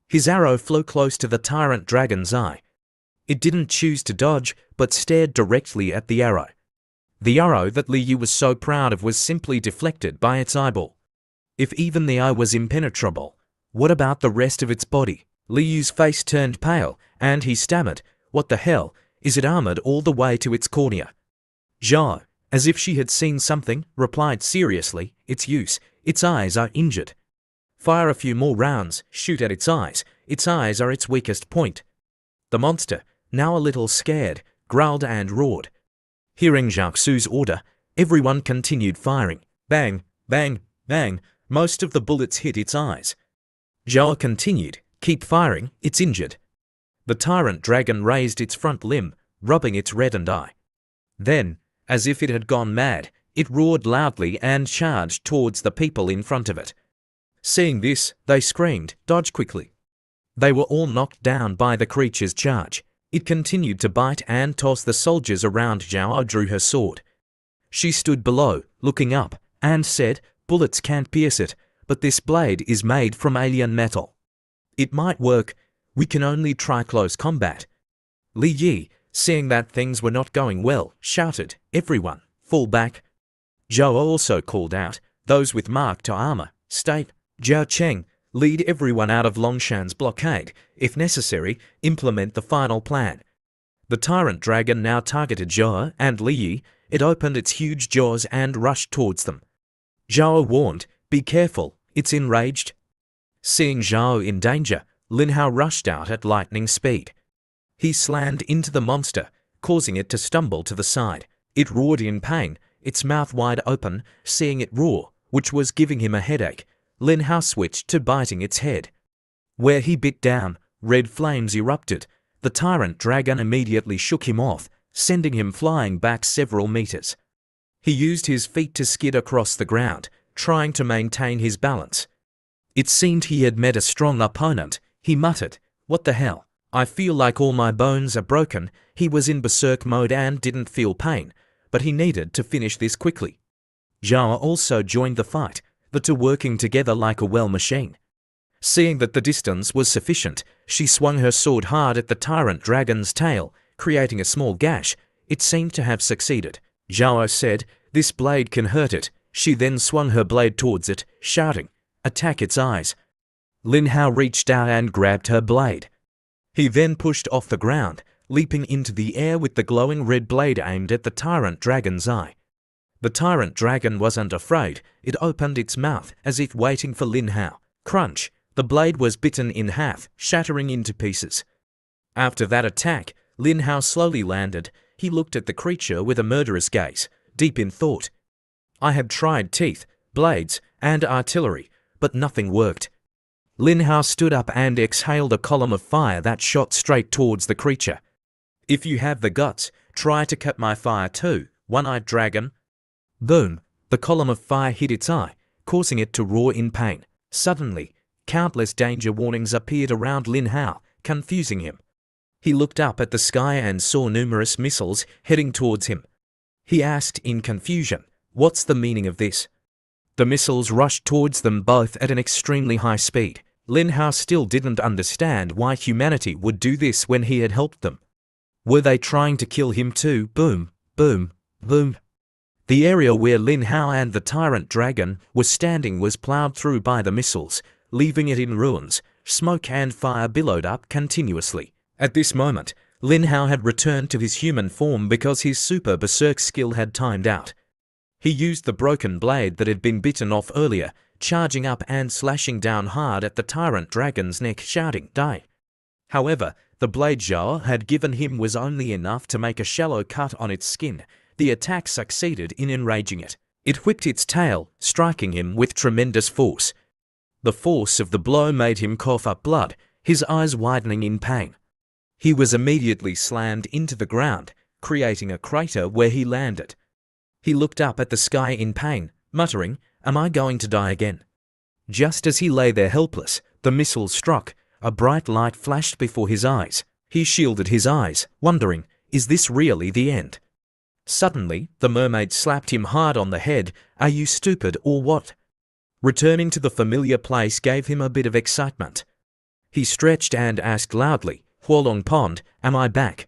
His arrow flew close to the tyrant dragon's eye. It didn't choose to dodge, but stared directly at the arrow. The arrow that Li Yi was so proud of was simply deflected by its eyeball. If even the eye was impenetrable, what about the rest of its body? Li Yi's face turned pale, and he stammered, "What the hell? Is it armored all the way to its cornea?" Zhao, as if she had seen something, replied seriously, "Its use. Its eyes are injured." "Fire a few more rounds, shoot at its eyes. Its eyes are its weakest point." The monster, now a little scared, growled and roared. Hearing Zhao Xu's order, everyone continued firing. Bang, bang, bang, most of the bullets hit its eyes. Zhao continued, "Keep firing, it's injured." The tyrant dragon raised its front limb, rubbing its reddened eye. Then, as if it had gone mad, it roared loudly and charged towards the people in front of it. Seeing this, they screamed, "Dodge quickly." They were all knocked down by the creature's charge. It continued to bite and toss the soldiers around. Zhao drew her sword. She stood below, looking up, and said, "Bullets can't pierce it, but this blade is made from alien metal. It might work. We can only try close combat." Li Yi, seeing that things were not going well, shouted, "Everyone, fall back." Zhao also called out, "Those with marked armor, stay." Zhao Cheng, Lead everyone out of Longshan's blockade. If necessary, implement the final plan. The tyrant dragon now targeted Zhao and Li. It opened its huge jaws and rushed towards them. Zhao warned, "Be careful, it's enraged." Seeing Zhao in danger, Lin Hao rushed out at lightning speed. He slammed into the monster, causing it to stumble to the side. It roared in pain, its mouth wide open. Seeing it roar, which was giving him a headache, Lin Hao switched to biting its head. Where he bit down, red flames erupted. The tyrant dragon immediately shook him off, sending him flying back several meters. He used his feet to skid across the ground, trying to maintain his balance. It seemed he had met a strong opponent. He muttered, "What the hell? I feel like all my bones are broken." He was in berserk mode and didn't feel pain, but he needed to finish this quickly. Zhao also joined the fight, the two working together like a well machine. Seeing that the distance was sufficient, she swung her sword hard at the tyrant dragon's tail, creating a small gash. It seemed to have succeeded. Zhao said, "This blade can hurt it." She then swung her blade towards it, shouting, "Attack its eyes." Lin Hao reached out and grabbed her blade. He then pushed off the ground, leaping into the air with the glowing red blade aimed at the tyrant dragon's eye. The tyrant dragon wasn't afraid. It opened its mouth as if waiting for Lin Hao. Crunch! The blade was bitten in half, shattering into pieces. After that attack, Lin Hao slowly landed. He looked at the creature with a murderous gaze, deep in thought. I had tried teeth, blades, and artillery, but nothing worked. Lin Hao stood up and exhaled a column of fire that shot straight towards the creature. "If you have the guts, try to cut my fire too, one-eyed dragon." Boom! The column of fire hit its eye, causing it to roar in pain. Suddenly, countless danger warnings appeared around Lin Hao, confusing him. He looked up at the sky and saw numerous missiles heading towards him. He asked in confusion, "What's the meaning of this?" The missiles rushed towards them both at an extremely high speed. Lin Hao still didn't understand why humanity would do this when he had helped them. Were they trying to kill him too? Boom, boom, boom. The area where Lin Hao and the tyrant dragon were standing was plowed through by the missiles, leaving it in ruins. Smoke and fire billowed up continuously. At this moment, Lin Hao had returned to his human form because his super berserk skill had timed out. He used the broken blade that had been bitten off earlier, charging up and slashing down hard at the tyrant dragon's neck, shouting, "Die!" However, the blade Zhao had given him was only enough to make a shallow cut on its skin. The attack succeeded in enraging it. It whipped its tail, striking him with tremendous force. The force of the blow made him cough up blood, his eyes widening in pain. He was immediately slammed into the ground, creating a crater where he landed. He looked up at the sky in pain, muttering, "Am I going to die again?" Just as he lay there helpless, the missile struck. A bright light flashed before his eyes. He shielded his eyes, wondering, is this really the end? Suddenly, the mermaid slapped him hard on the head. "Are you stupid or what?" Returning to the familiar place gave him a bit of excitement. He stretched and asked loudly, "Huolong Pond, am I back?"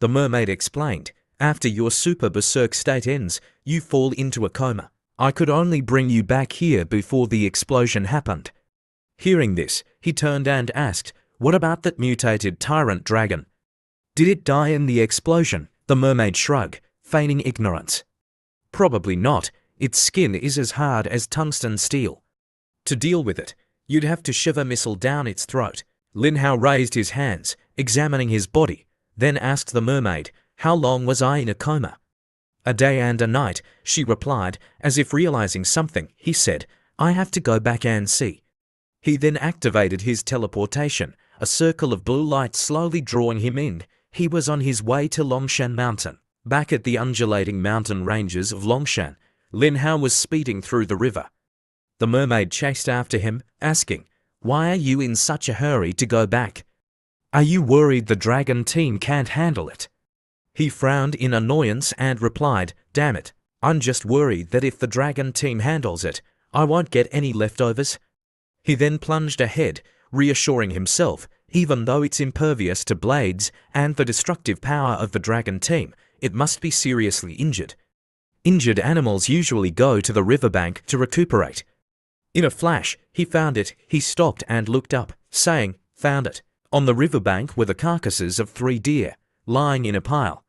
The mermaid explained, "After your super berserk state ends, you fall into a coma. I could only bring you back here before the explosion happened." Hearing this, he turned and asked, "What about that mutated tyrant dragon? Did it die in the explosion?" The mermaid shrugged, feigning ignorance. "Probably not. Its skin is as hard as tungsten steel. To deal with it, you'd have to shove a missile down its throat." Lin Hao raised his hands, examining his body, then asked the mermaid, "How long was I in a coma?" "A day and a night," she replied, as if realizing something. He said, "I have to go back and see." He then activated his teleportation, a circle of blue light slowly drawing him in. He was on his way to Longshan Mountain. Back at the undulating mountain ranges of Longshan, Lin Hao was speeding through the river. The mermaid chased after him, asking, "Why are you in such a hurry to go back? Are you worried the dragon team can't handle it?" He frowned in annoyance and replied, "Damn it, I'm just worried that if the dragon team handles it, I won't get any leftovers." He then plunged ahead, reassuring himself, even though it's impervious to blades and the destructive power of the dragon team, it must be seriously injured. Injured animals usually go to the riverbank to recuperate. In a flash, he found it. He stopped and looked up, saying, "Found it." On the riverbank were the carcasses of 3 deer, lying in a pile.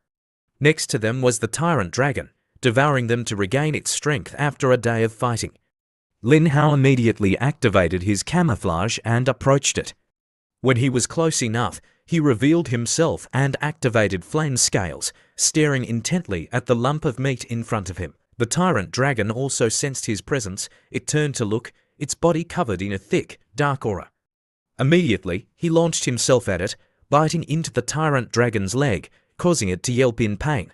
Next to them was the tyrant dragon, devouring them to regain its strength after a day of fighting. Lin Hao immediately activated his camouflage and approached it. When he was close enough, he revealed himself and activated flame scales, staring intently at the lump of meat in front of him. The tyrant dragon also sensed his presence. It turned to look, its body covered in a thick, dark aura. Immediately, he launched himself at it, biting into the tyrant dragon's leg, causing it to yelp in pain.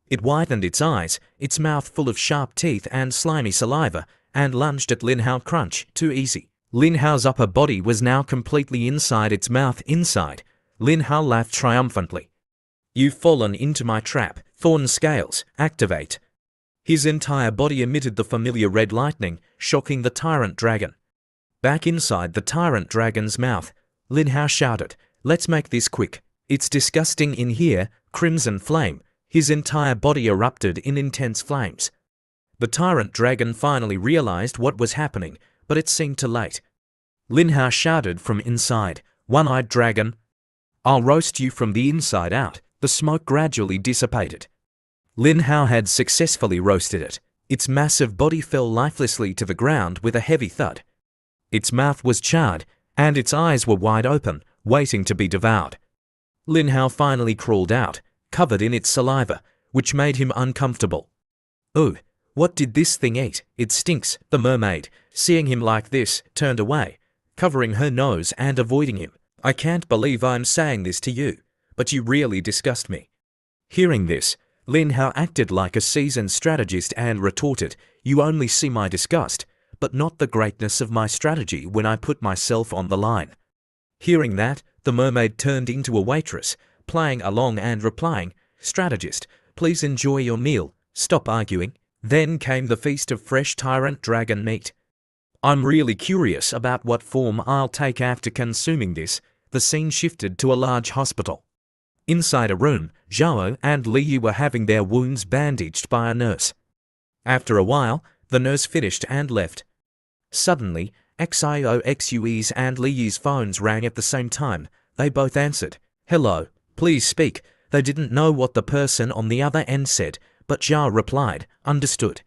It widened its eyes, its mouth full of sharp teeth and slimy saliva, and lunged at Lin Hao. Crunch, too easy. Lin Hao's upper body was now completely inside its mouth inside. Lin Hao laughed triumphantly. "You've fallen into my trap. Thorn scales, activate." His entire body emitted the familiar red lightning, shocking the tyrant dragon. Back inside the tyrant dragon's mouth, Lin Hao shouted, "Let's make this quick. It's disgusting in here." Crimson flame. His entire body erupted in intense flames. The tyrant dragon finally realized what was happening, but it seemed too late. Lin Hao shouted from inside, "One-eyed dragon, I'll roast you from the inside out." The smoke gradually dissipated. Lin Hao had successfully roasted it. Its massive body fell lifelessly to the ground with a heavy thud. Its mouth was charred, and its eyes were wide open, waiting to be devoured. Lin Hao finally crawled out, covered in its saliva, which made him uncomfortable. "Ooh, what did this thing eat? It stinks." The mermaid, seeing him like this, turned away, covering her nose and avoiding him. "I can't believe I'm saying this to you, but you really disgust me." Hearing this, Lin Hao acted like a seasoned strategist and retorted, "You only see my disgust, but not the greatness of my strategy when I put myself on the line." Hearing that, the mermaid turned into a waitress, playing along and replying, "Strategist, please enjoy your meal. Stop arguing." Then came the feast of fresh tyrant dragon meat. "I'm really curious about what form I'll take after consuming this." The scene shifted to a large hospital. Inside a room, Zhao and Liyu were having their wounds bandaged by a nurse. After a while, the nurse finished and left. Suddenly, Xioxue's and Liyu's phones rang at the same time. They both answered. "Hello, please speak." They didn't know what the person on the other end said, but Zhao replied, "Understood."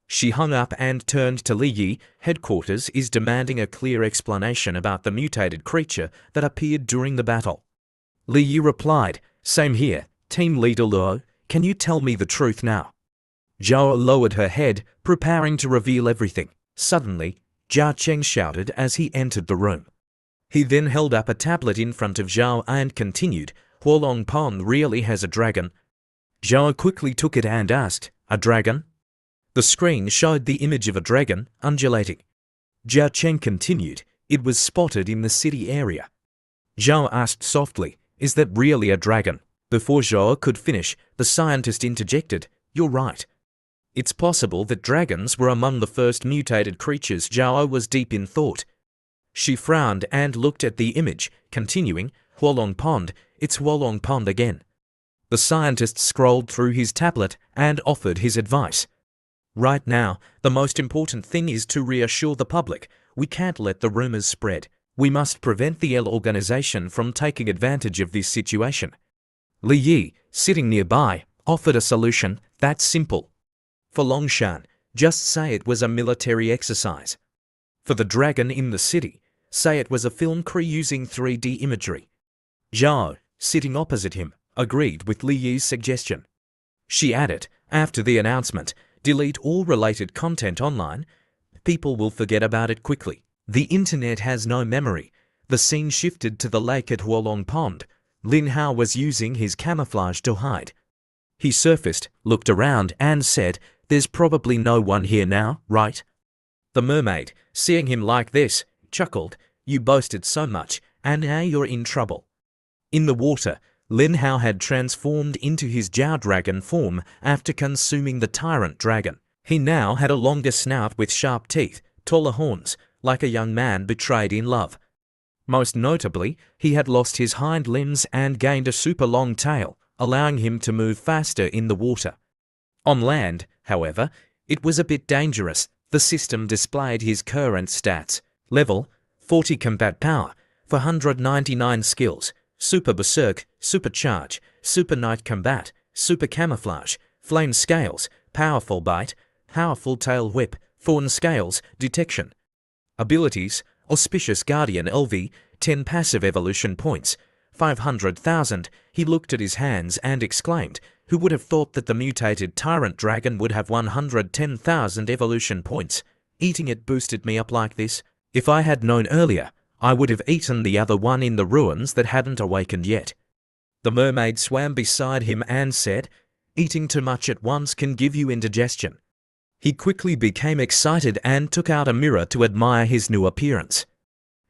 She hung up and turned to Liyu. "Headquarters is demanding a clear explanation about the mutated creature that appeared during the battle." Liyu replied, "Same here. Team Leader Luo, can you tell me the truth now?" Zhao lowered her head, preparing to reveal everything. Suddenly, Jia Cheng shouted as he entered the room. He then held up a tablet in front of Zhao and continued, "Huolong Pond really has a dragon." Zhao quickly took it and asked, "A dragon?" The screen showed the image of a dragon, undulating. Jia Cheng continued, "It was spotted in the city area." Zhao asked softly, "Is that really a dragon?" Before Zhao could finish, the scientist interjected, "You're right. It's possible that dragons were among the first mutated creatures." Zhao was deep in thought. She frowned and looked at the image, continuing, "Huolong Pond, it's Huolong Pond again." The scientist scrolled through his tablet and offered his advice. "Right now, the most important thing is to reassure the public. We can't let the rumors spread. We must prevent the L organization from taking advantage of this situation." Li Yi, sitting nearby, offered a solution. "That's simple. For Longshan, just say it was a military exercise. For the dragon in the city, say it was a film crew using 3D imagery." Zhao, sitting opposite him, agreed with Li Yi's suggestion. She added, "After the announcement, delete all related content online. People will forget about it quickly. The internet has no memory." The scene shifted to the lake at Huolong Pond. Lin Hao was using his camouflage to hide. He surfaced, looked around and said, "There's probably no one here now, right?" The mermaid, seeing him like this, chuckled, "You boasted so much, and now you're in trouble." In the water, Lin Hao had transformed into his Jiao dragon form after consuming the tyrant dragon. He now had a longer snout with sharp teeth, taller horns, like a young man betrayed in love. Most notably, he had lost his hind limbs and gained a super long tail, allowing him to move faster in the water. On land, however, it was a bit dangerous. The system displayed his current stats. Level, 40 combat power, 499 skills, super berserk, super charge, super night combat, super camouflage, flame scales, powerful bite, powerful tail whip, thorn scales, detection. Abilities, auspicious guardian LV, 10 passive evolution points, 500,000. He looked at his hands and exclaimed, who would have thought that the mutated tyrant dragon would have 110,000 evolution points? Eating it boosted me up like this. If I had known earlier, I would have eaten the other one in the ruins that hadn't awakened yet. The mermaid swam beside him and said, eating too much at once can give you indigestion. He quickly became excited and took out a mirror to admire his new appearance.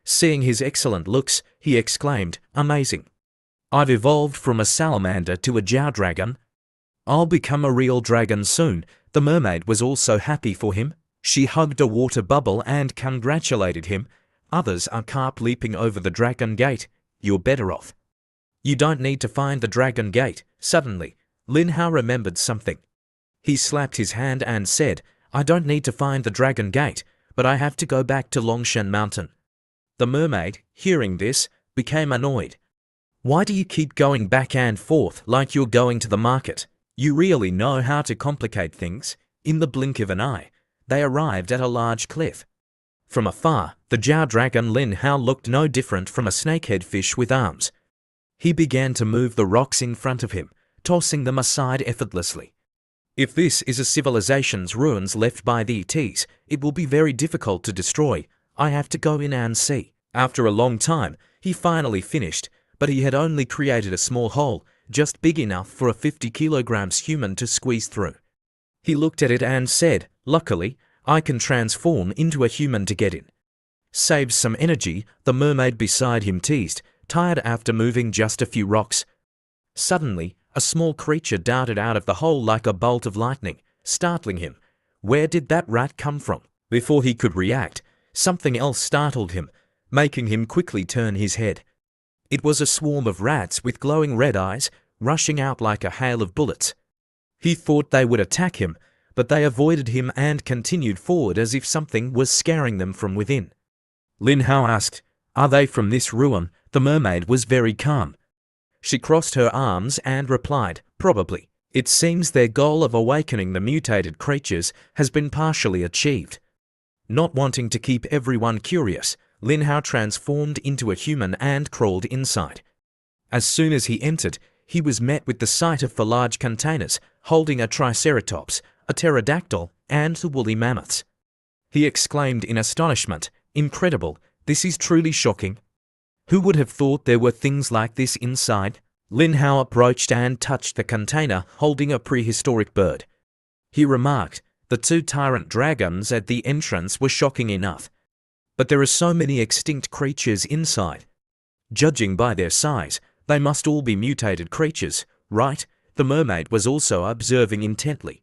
Seeing his excellent looks, he exclaimed, amazing. I've evolved from a salamander to a Jiao dragon. I'll become a real dragon soon. The mermaid was also happy for him. She hugged a water bubble and congratulated him. Others are carp leaping over the dragon gate. You're better off. You don't need to find the dragon gate. Suddenly, Lin Hao remembered something. He slapped his hand and said, I don't need to find the dragon gate, but I have to go back to Longshan Mountain. The mermaid, hearing this, became annoyed. Why do you keep going back and forth like you're going to the market? You really know how to complicate things. In the blink of an eye, they arrived at a large cliff. From afar, the Jiao dragon Lin Hao looked no different from a snakehead fish with arms. He began to move the rocks in front of him, tossing them aside effortlessly. If this is a civilization's ruins left by the ETs, it will be very difficult to destroy. I have to go in and see. After a long time, he finally finished, but he had only created a small hole, just big enough for a 50 kilograms human to squeeze through. He looked at it and said, luckily, I can transform into a human to get in. Saves some energy, the mermaid beside him teased, tired after moving just a few rocks. Suddenly, a small creature darted out of the hole like a bolt of lightning, startling him. Where did that rat come from? Before he could react, something else startled him, making him quickly turn his head. It was a swarm of rats with glowing red eyes, rushing out like a hail of bullets. He thought they would attack him, but they avoided him and continued forward as if something was scaring them from within. Lin Hao asked, are they from this ruin? The mermaid was very calm. She crossed her arms and replied, probably. It seems their goal of awakening the mutated creatures has been partially achieved. Not wanting to keep everyone curious, Lin Hao transformed into a human and crawled inside. As soon as he entered, he was met with the sight of 4 large containers holding a triceratops, a pterodactyl, and the woolly mammoths. He exclaimed in astonishment, incredible, this is truly shocking. Who would have thought there were things like this inside? Lin Hao approached and touched the container holding a prehistoric bird. He remarked, the 2 tyrant dragons at the entrance were shocking enough. But there are so many extinct creatures inside. Judging by their size, they must all be mutated creatures, right? The mermaid was also observing intently.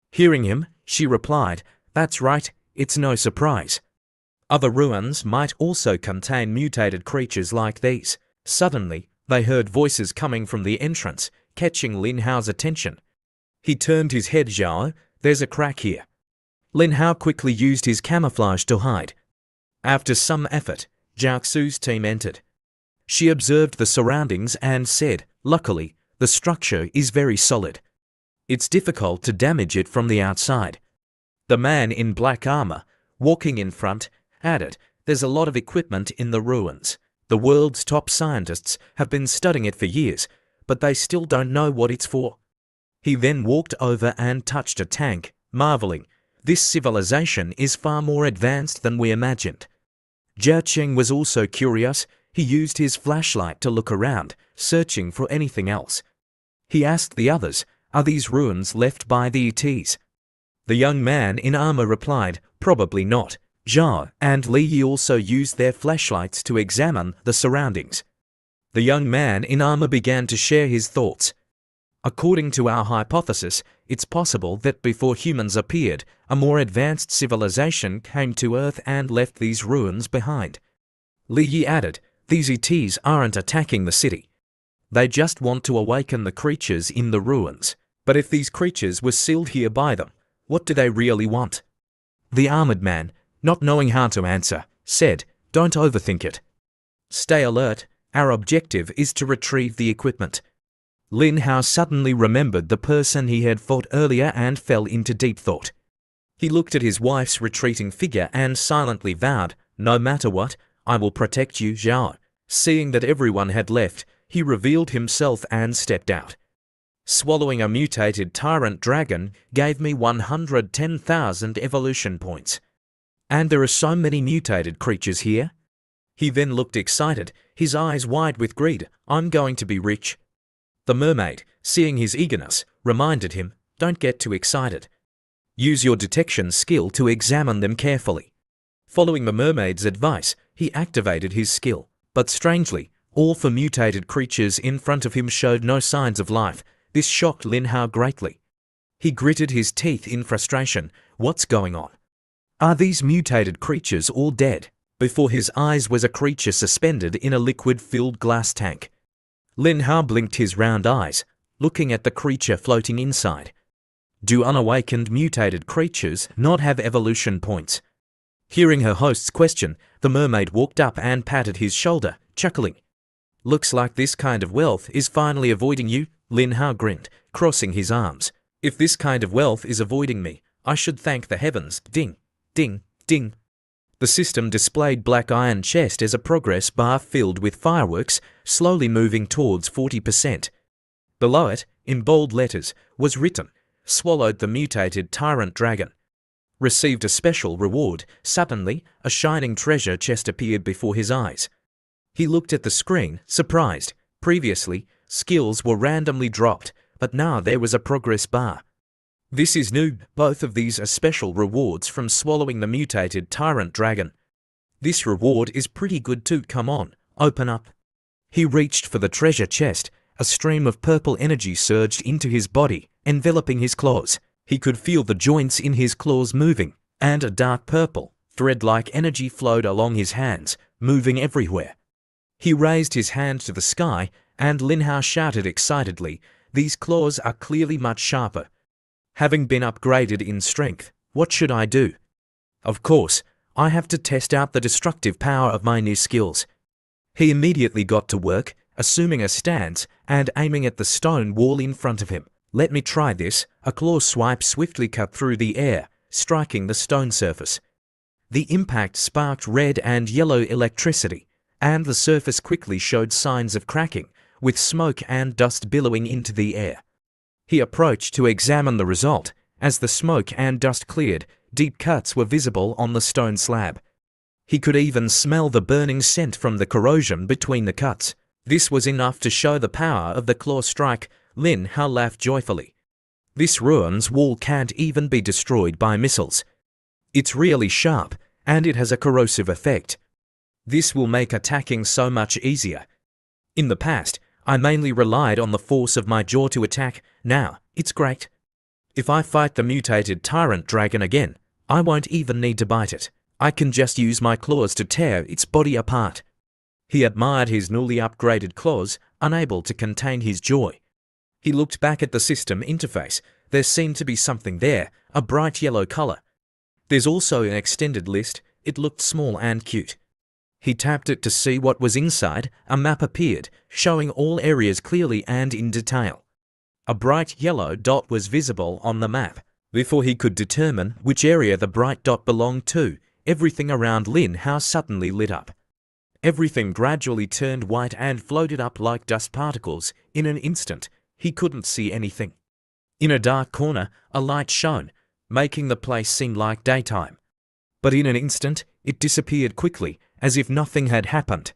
Hearing him, she replied, that's right, it's no surprise. Other ruins might also contain mutated creatures like these. Suddenly, they heard voices coming from the entrance, catching Lin Hao's attention. He turned his head. Zhao, there's a crack here. Lin Hao quickly used his camouflage to hide. After some effort, Zhao Xu's team entered. She observed the surroundings and said, luckily, the structure is very solid. It's difficult to damage it from the outside. The man in black armor, walking in front, added, there's a lot of equipment in the ruins. The world's top scientists have been studying it for years, but they still don't know what it's for. He then walked over and touched a tank, marveling, this civilization is far more advanced than we imagined. Jia Cheng was also curious. He used his flashlight to look around, searching for anything else. He asked the others, are these ruins left by the ETs? The young man in armor replied, probably not. Zhao and Li Yi also used their flashlights to examine the surroundings. The young man in armor began to share his thoughts. According to our hypothesis, it's possible that before humans appeared, a more advanced civilization came to Earth and left these ruins behind. Li Yi added, these ETs aren't attacking the city. They just want to awaken the creatures in the ruins. But if these creatures were sealed here by them, what do they really want? The armored man, not knowing how to answer, said, "Don't overthink it. Stay alert, our objective is to retrieve the equipment." Lin Hao suddenly remembered the person he had fought earlier and fell into deep thought. He looked at his wife's retreating figure and silently vowed, "No matter what, I will protect you, Zhao." Seeing that everyone had left, he revealed himself and stepped out. "Swallowing a mutated tyrant dragon gave me 110,000 evolution points. And there are so many mutated creatures here?" He then looked excited, his eyes wide with greed. "I'm going to be rich." The mermaid, seeing his eagerness, reminded him, "Don't get too excited. Use your detection skill to examine them carefully." Following the mermaid's advice, he activated his skill, but strangely, all four mutated creatures in front of him showed no signs of life. This shocked Lin Hao greatly. He gritted his teeth in frustration. What's going on? Are these mutated creatures all dead? Before his eyes was a creature suspended in a liquid-filled glass tank. Lin Hao blinked his round eyes, looking at the creature floating inside. Do unawakened mutated creatures not have evolution points? Hearing her host's question, the mermaid walked up and patted his shoulder, chuckling. "Looks like this kind of wealth is finally avoiding you," Lin Hao grinned, crossing his arms. "If this kind of wealth is avoiding me, I should thank the heavens." Ding, ding, ding. The system displayed black iron chest as a progress bar filled with fireworks, slowly moving towards 40%. Below it, in bold letters, was written, "Swallowed the mutated tyrant dragon. Received a special reward." Suddenly, a shining treasure chest appeared before his eyes. He looked at the screen, surprised. Previously, skills were randomly dropped, but now there was a progress bar. This is new. Both of these are special rewards from swallowing the mutated tyrant dragon. This reward is pretty good too. Come on, open up. He reached for the treasure chest. A stream of purple energy surged into his body, enveloping his claws. He could feel the joints in his claws moving, and a dark purple, thread-like energy flowed along his hands, moving everywhere. He raised his hand to the sky, and Lin Hao shouted excitedly, "These claws are clearly much sharper. Having been upgraded in strength, what should I do? Of course, I have to test out the destructive power of my new skills." He immediately got to work, assuming a stance and aiming at the stone wall in front of him. "Let me try this." A claw swipe swiftly cut through the air, striking the stone surface. The impact sparked red and yellow electricity, and the surface quickly showed signs of cracking, with smoke and dust billowing into the air. He approached to examine the result. As the smoke and dust cleared, deep cuts were visible on the stone slab. He could even smell the burning scent from the corrosion between the cuts. This was enough to show the power of the claw strike. Lin Hao laughed joyfully. "This ruins wall can't even be destroyed by missiles. It's really sharp, and it has a corrosive effect. This will make attacking so much easier. In the past, I mainly relied on the force of my jaw to attack. Now, it's great. If I fight the mutated tyrant dragon again, I won't even need to bite it. I can just use my claws to tear its body apart." He admired his newly upgraded claws, unable to contain his joy. He looked back at the system interface. There seemed to be something there, a bright yellow color. There's also an extended list. It looked small and cute. He tapped it to see what was inside. A map appeared, showing all areas clearly and in detail. A bright yellow dot was visible on the map. Before he could determine which area the bright dot belonged to, everything around Lin Hao suddenly lit up. Everything gradually turned white and floated up like dust particles. In an instant, he couldn't see anything. In a dark corner, a light shone, making the place seem like daytime. But in an instant, it disappeared quickly, as if nothing had happened.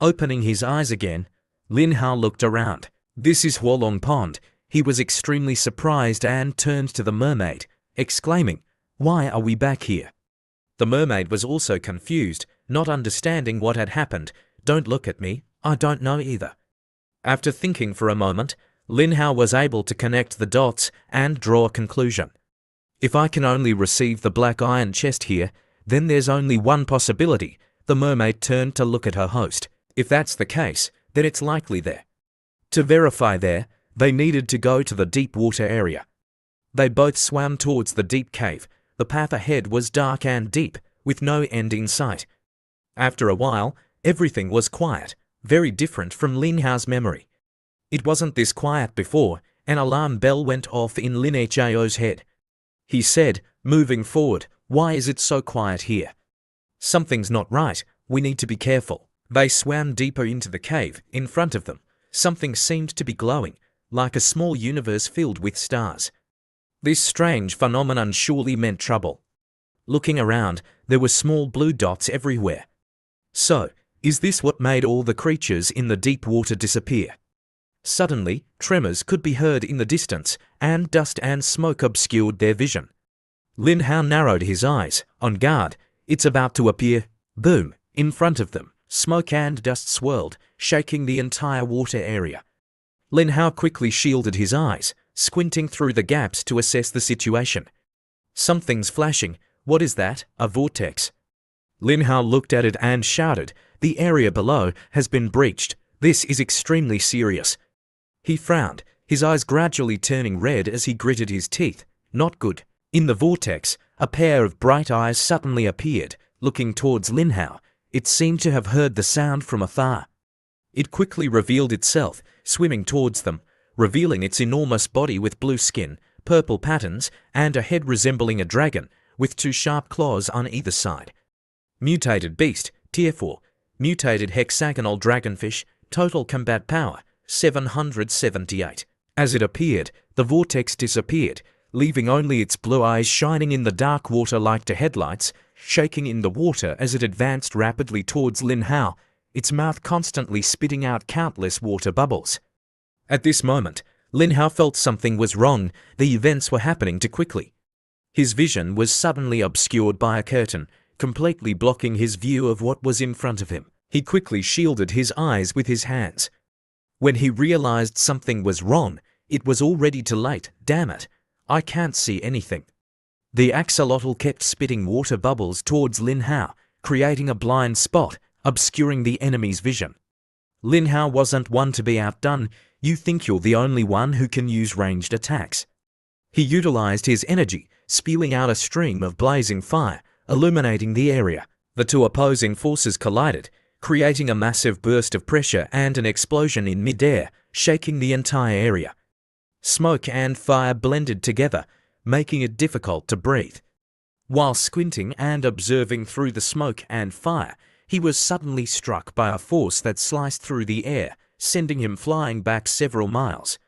Opening his eyes again, Lin Hao looked around. "This is Huolong Pond." He was extremely surprised and turned to the mermaid, exclaiming, "Why are we back here?" The mermaid was also confused, not understanding what had happened. "Don't look at me, I don't know either." After thinking for a moment, Lin Hao was able to connect the dots and draw a conclusion. "If I can only receive the black iron chest here, then there's only one possibility." The mermaid turned to look at her host. "If that's the case, then it's likely there." To verify there, they needed to go to the deep water area. They both swam towards the deep cave. The path ahead was dark and deep, with no end in sight. After a while, everything was quiet, very different from Lin Hao's memory. It wasn't this quiet before. An alarm bell went off in Lin Hao's head. He said, moving forward, "Why is it so quiet here? Something's not right, we need to be careful." They swam deeper into the cave. In front of them, something seemed to be glowing, like a small universe filled with stars. This strange phenomenon surely meant trouble. Looking around, there were small blue dots everywhere. So, is this what made all the creatures in the deep water disappear? Suddenly, tremors could be heard in the distance, and dust and smoke obscured their vision. Lin Hao narrowed his eyes, on guard. It's about to appear. Boom! In front of them, smoke and dust swirled, shaking the entire water area. Lin Hao quickly shielded his eyes, squinting through the gaps to assess the situation. Something's flashing. What is that? A vortex? Lin Hao looked at it and shouted, "The area below has been breached. This is extremely serious." He frowned, his eyes gradually turning red as he gritted his teeth. Not good. In the vortex, a pair of bright eyes suddenly appeared, looking towards Lin Hao. It seemed to have heard the sound from afar. It quickly revealed itself, swimming towards them, revealing its enormous body with blue skin, purple patterns, and a head resembling a dragon, with two sharp claws on either side. Mutated beast, tier 4. Mutated hexagonal dragonfish, total combat power, 778. As it appeared, the vortex disappeared, leaving only its blue eyes shining in the dark water like two headlights, shaking in the water as it advanced rapidly towards Lin Hao, its mouth constantly spitting out countless water bubbles. At this moment, Lin Hao felt something was wrong. The events were happening too quickly. His vision was suddenly obscured by a curtain, completely blocking his view of what was in front of him. He quickly shielded his eyes with his hands. When he realized something was wrong, it was already too late. Damn it, I can't see anything. The axolotl kept spitting water bubbles towards Lin Hao, creating a blind spot, obscuring the enemy's vision. Lin Hao wasn't one to be outdone. You think you're the only one who can use ranged attacks. He utilized his energy, spewing out a stream of blazing fire, illuminating the area. The two opposing forces collided, creating a massive burst of pressure and an explosion in mid-air, shaking the entire area. Smoke and fire blended together, making it difficult to breathe. While squinting and observing through the smoke and fire, he was suddenly struck by a force that sliced through the air, sending him flying back several miles.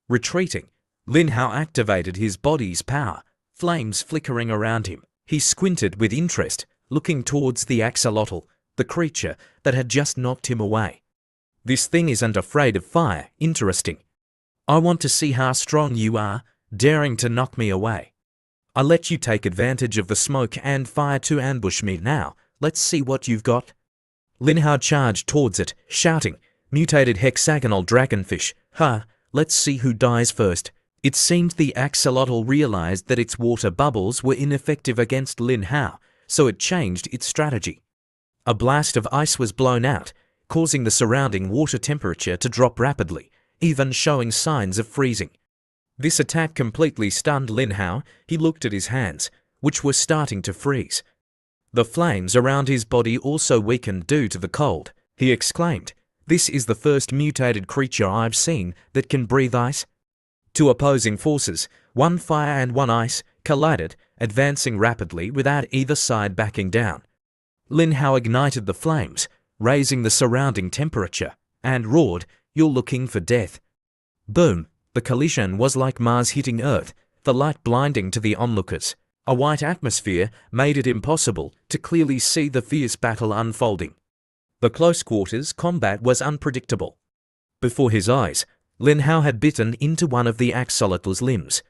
Retreating, Lin Hao activated his body's power, flames flickering around him. He squinted with interest, looking towards the axolotl, the creature that had just knocked him away. This thing isn't afraid of fire. Interesting. I want to see how strong you are, daring to knock me away. I'll let you take advantage of the smoke and fire to ambush me now. Let's see what you've got. Lin Hao charged towards it, shouting, "Mutated hexagonal dragonfish. Ha, let's see who dies first." It seemed the axolotl realized that its water bubbles were ineffective against Lin Hao, so it changed its strategy. A blast of ice was blown out, causing the surrounding water temperature to drop rapidly, even showing signs of freezing. This attack completely stunned Lin Hao. He looked at his hands, which were starting to freeze. The flames around his body also weakened due to the cold. He exclaimed, "This is the first mutated creature I've seen that can breathe ice." Two opposing forces, one fire and one ice, collided, advancing rapidly without either side backing down. Lin Hao ignited the flames, raising the surrounding temperature, and roared, "You're looking for death." Boom! The collision was like Mars hitting Earth, the light blinding to the onlookers. A white atmosphere made it impossible to clearly see the fierce battle unfolding. The close quarters combat was unpredictable. Before his eyes, Lin Hao had bitten into one of the axolotl's limbs.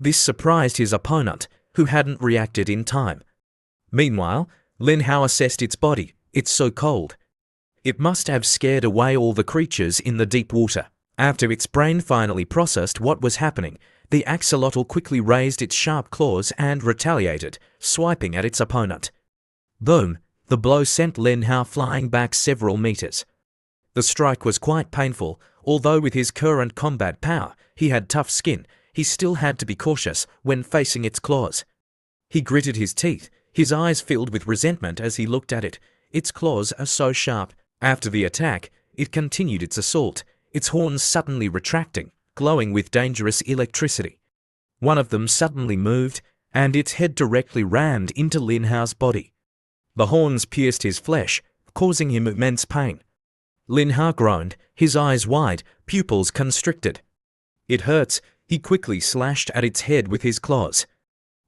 This surprised his opponent, who hadn't reacted in time. Meanwhile, Lin Hao assessed its body. It's so cold. It must have scared away all the creatures in the deep water. After its brain finally processed what was happening, the axolotl quickly raised its sharp claws and retaliated, swiping at its opponent. Boom! The blow sent Lin Hao flying back several meters. The strike was quite painful. Although with his current combat power, he had tough skin, he still had to be cautious when facing its claws. He gritted his teeth, his eyes filled with resentment as he looked at it. Its claws are so sharp. After the attack, it continued its assault, its horns suddenly retracting, glowing with dangerous electricity. One of them suddenly moved, and its head directly rammed into Lin Hao's body. The horns pierced his flesh, causing him immense pain. Lin Hao groaned, his eyes wide, pupils constricted. "It hurts," he quickly slashed at its head with his claws.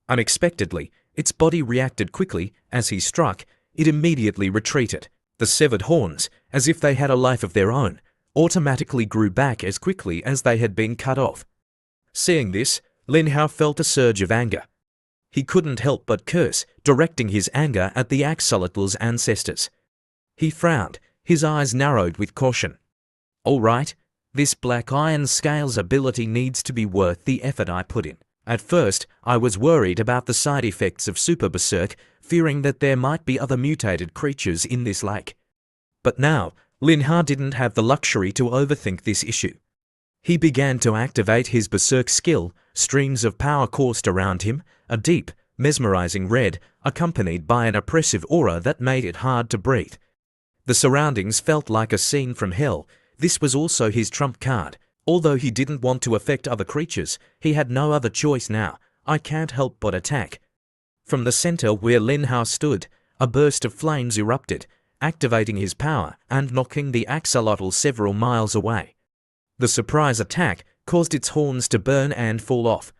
Unexpectedly, its body reacted quickly. As he struck, it immediately retreated. The severed horns, as if they had a life of their own, automatically grew back as quickly as they had been cut off. Seeing this, Lin Hao felt a surge of anger. He couldn't help but curse, directing his anger at the axolotl's ancestors. He frowned, his eyes narrowed with caution. "All right, this Black Iron Scales ability needs to be worth the effort I put in. At first, I was worried about the side effects of Super Berserk, fearing that there might be other mutated creatures in this lake. But now, Lin Hao didn't have the luxury to overthink this issue. He began to activate his Berserk skill. Streams of power coursed around him, a deep, mesmerizing red, accompanied by an oppressive aura that made it hard to breathe. The surroundings felt like a scene from hell. This was also his trump card. Although he didn't want to affect other creatures, he had no other choice now. I can't help but attack. From the center where Lin Hao stood, a burst of flames erupted, activating his power and knocking the axolotl several miles away. The surprise attack caused its horns to burn and fall off.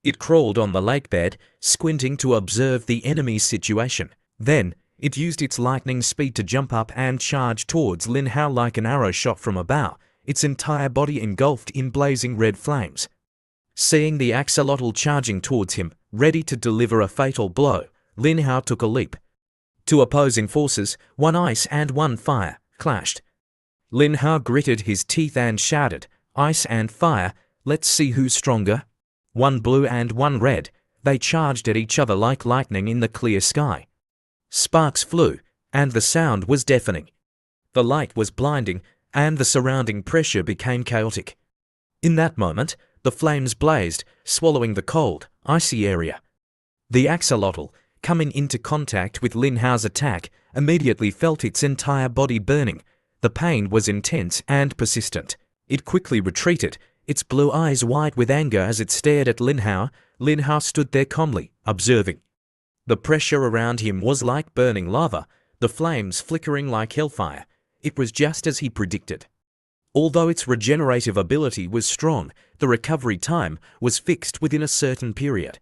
It crawled on the lake bed, squinting to observe the enemy's situation. Then, it used its lightning speed to jump up and charge towards Lin Hao like an arrow shot from a bow, its entire body engulfed in blazing red flames. Seeing the axolotl charging towards him, ready to deliver a fatal blow, Lin Hao took a leap. Two opposing forces, one ice and one fire, clashed. Lin Hao gritted his teeth and shouted, "Ice and fire, let's see who's stronger." One blue and one red, they charged at each other like lightning in the clear sky. Sparks flew, and the sound was deafening. The light was blinding, and the surrounding pressure became chaotic. In that moment, the flames blazed, swallowing the cold, icy area. The axolotl, coming into contact with Lin Hao's attack, immediately felt its entire body burning. The pain was intense and persistent. It quickly retreated, its blue eyes wide with anger as it stared at Lin Hao. Lin Hao stood there calmly, observing. The pressure around him was like burning lava, the flames flickering like hellfire. It was just as he predicted. Although its regenerative ability was strong, the recovery time was fixed within a certain period.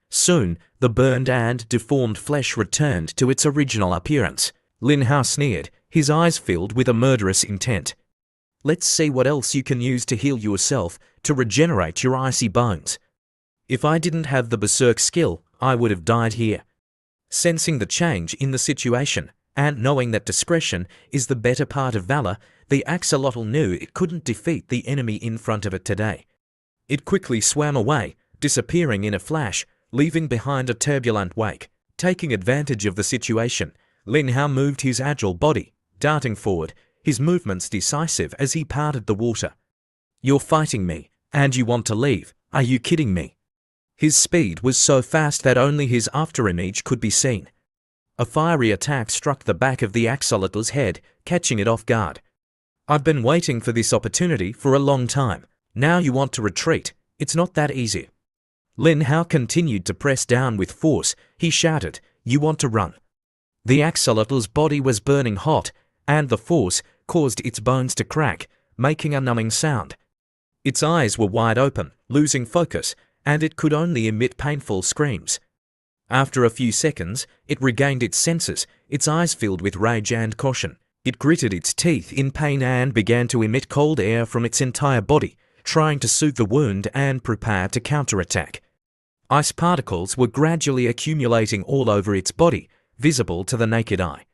Soon, the burned and deformed flesh returned to its original appearance. Lin Hao sneered, his eyes filled with a murderous intent. "Let's see what else you can use to heal yourself, to regenerate your icy bones. If I didn't have the Berserk skill, I would have died here." Sensing the change in the situation, and knowing that discretion is the better part of valor, the axolotl knew it couldn't defeat the enemy in front of it today. It quickly swam away, disappearing in a flash, leaving behind a turbulent wake. Taking advantage of the situation, Lin Hao moved his agile body, darting forward, his movements decisive as he parted the water. "You're fighting me, and you want to leave. Are you kidding me?" His speed was so fast that only his afterimage could be seen. A fiery attack struck the back of the axolotl's head, catching it off guard. "I've been waiting for this opportunity for a long time. Now you want to retreat. It's not that easy." Lin Hao continued to press down with force. He shouted, "You want to run." The axolotl's body was burning hot, and the force caused its bones to crack, making a numbing sound. Its eyes were wide open, losing focus, and it could only emit painful screams. After a few seconds, it regained its senses, its eyes filled with rage and caution. It gritted its teeth in pain and began to emit cold air from its entire body, trying to soothe the wound and prepare to counterattack. Ice particles were gradually accumulating all over its body, visible to the naked eye.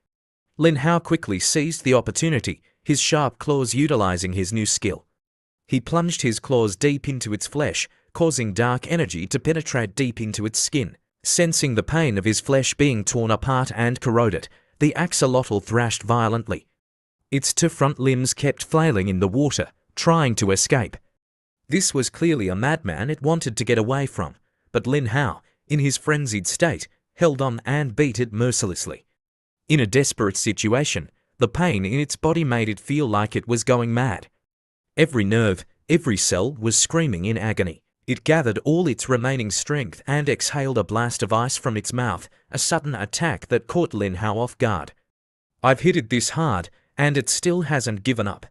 Lin Hao quickly seized the opportunity, his sharp claws utilizing his new skill. He plunged his claws deep into its flesh, causing dark energy to penetrate deep into its skin. Sensing the pain of his flesh being torn apart and corroded, the axolotl thrashed violently. Its two front limbs kept flailing in the water, trying to escape. This was clearly a madman it wanted to get away from, but Lin Hao, in his frenzied state, held on and beat it mercilessly. In a desperate situation, the pain in its body made it feel like it was going mad. Every nerve, every cell was screaming in agony. It gathered all its remaining strength and exhaled a blast of ice from its mouth, a sudden attack that caught Lin Hao off guard. I've hit it this hard, and it still hasn't given up.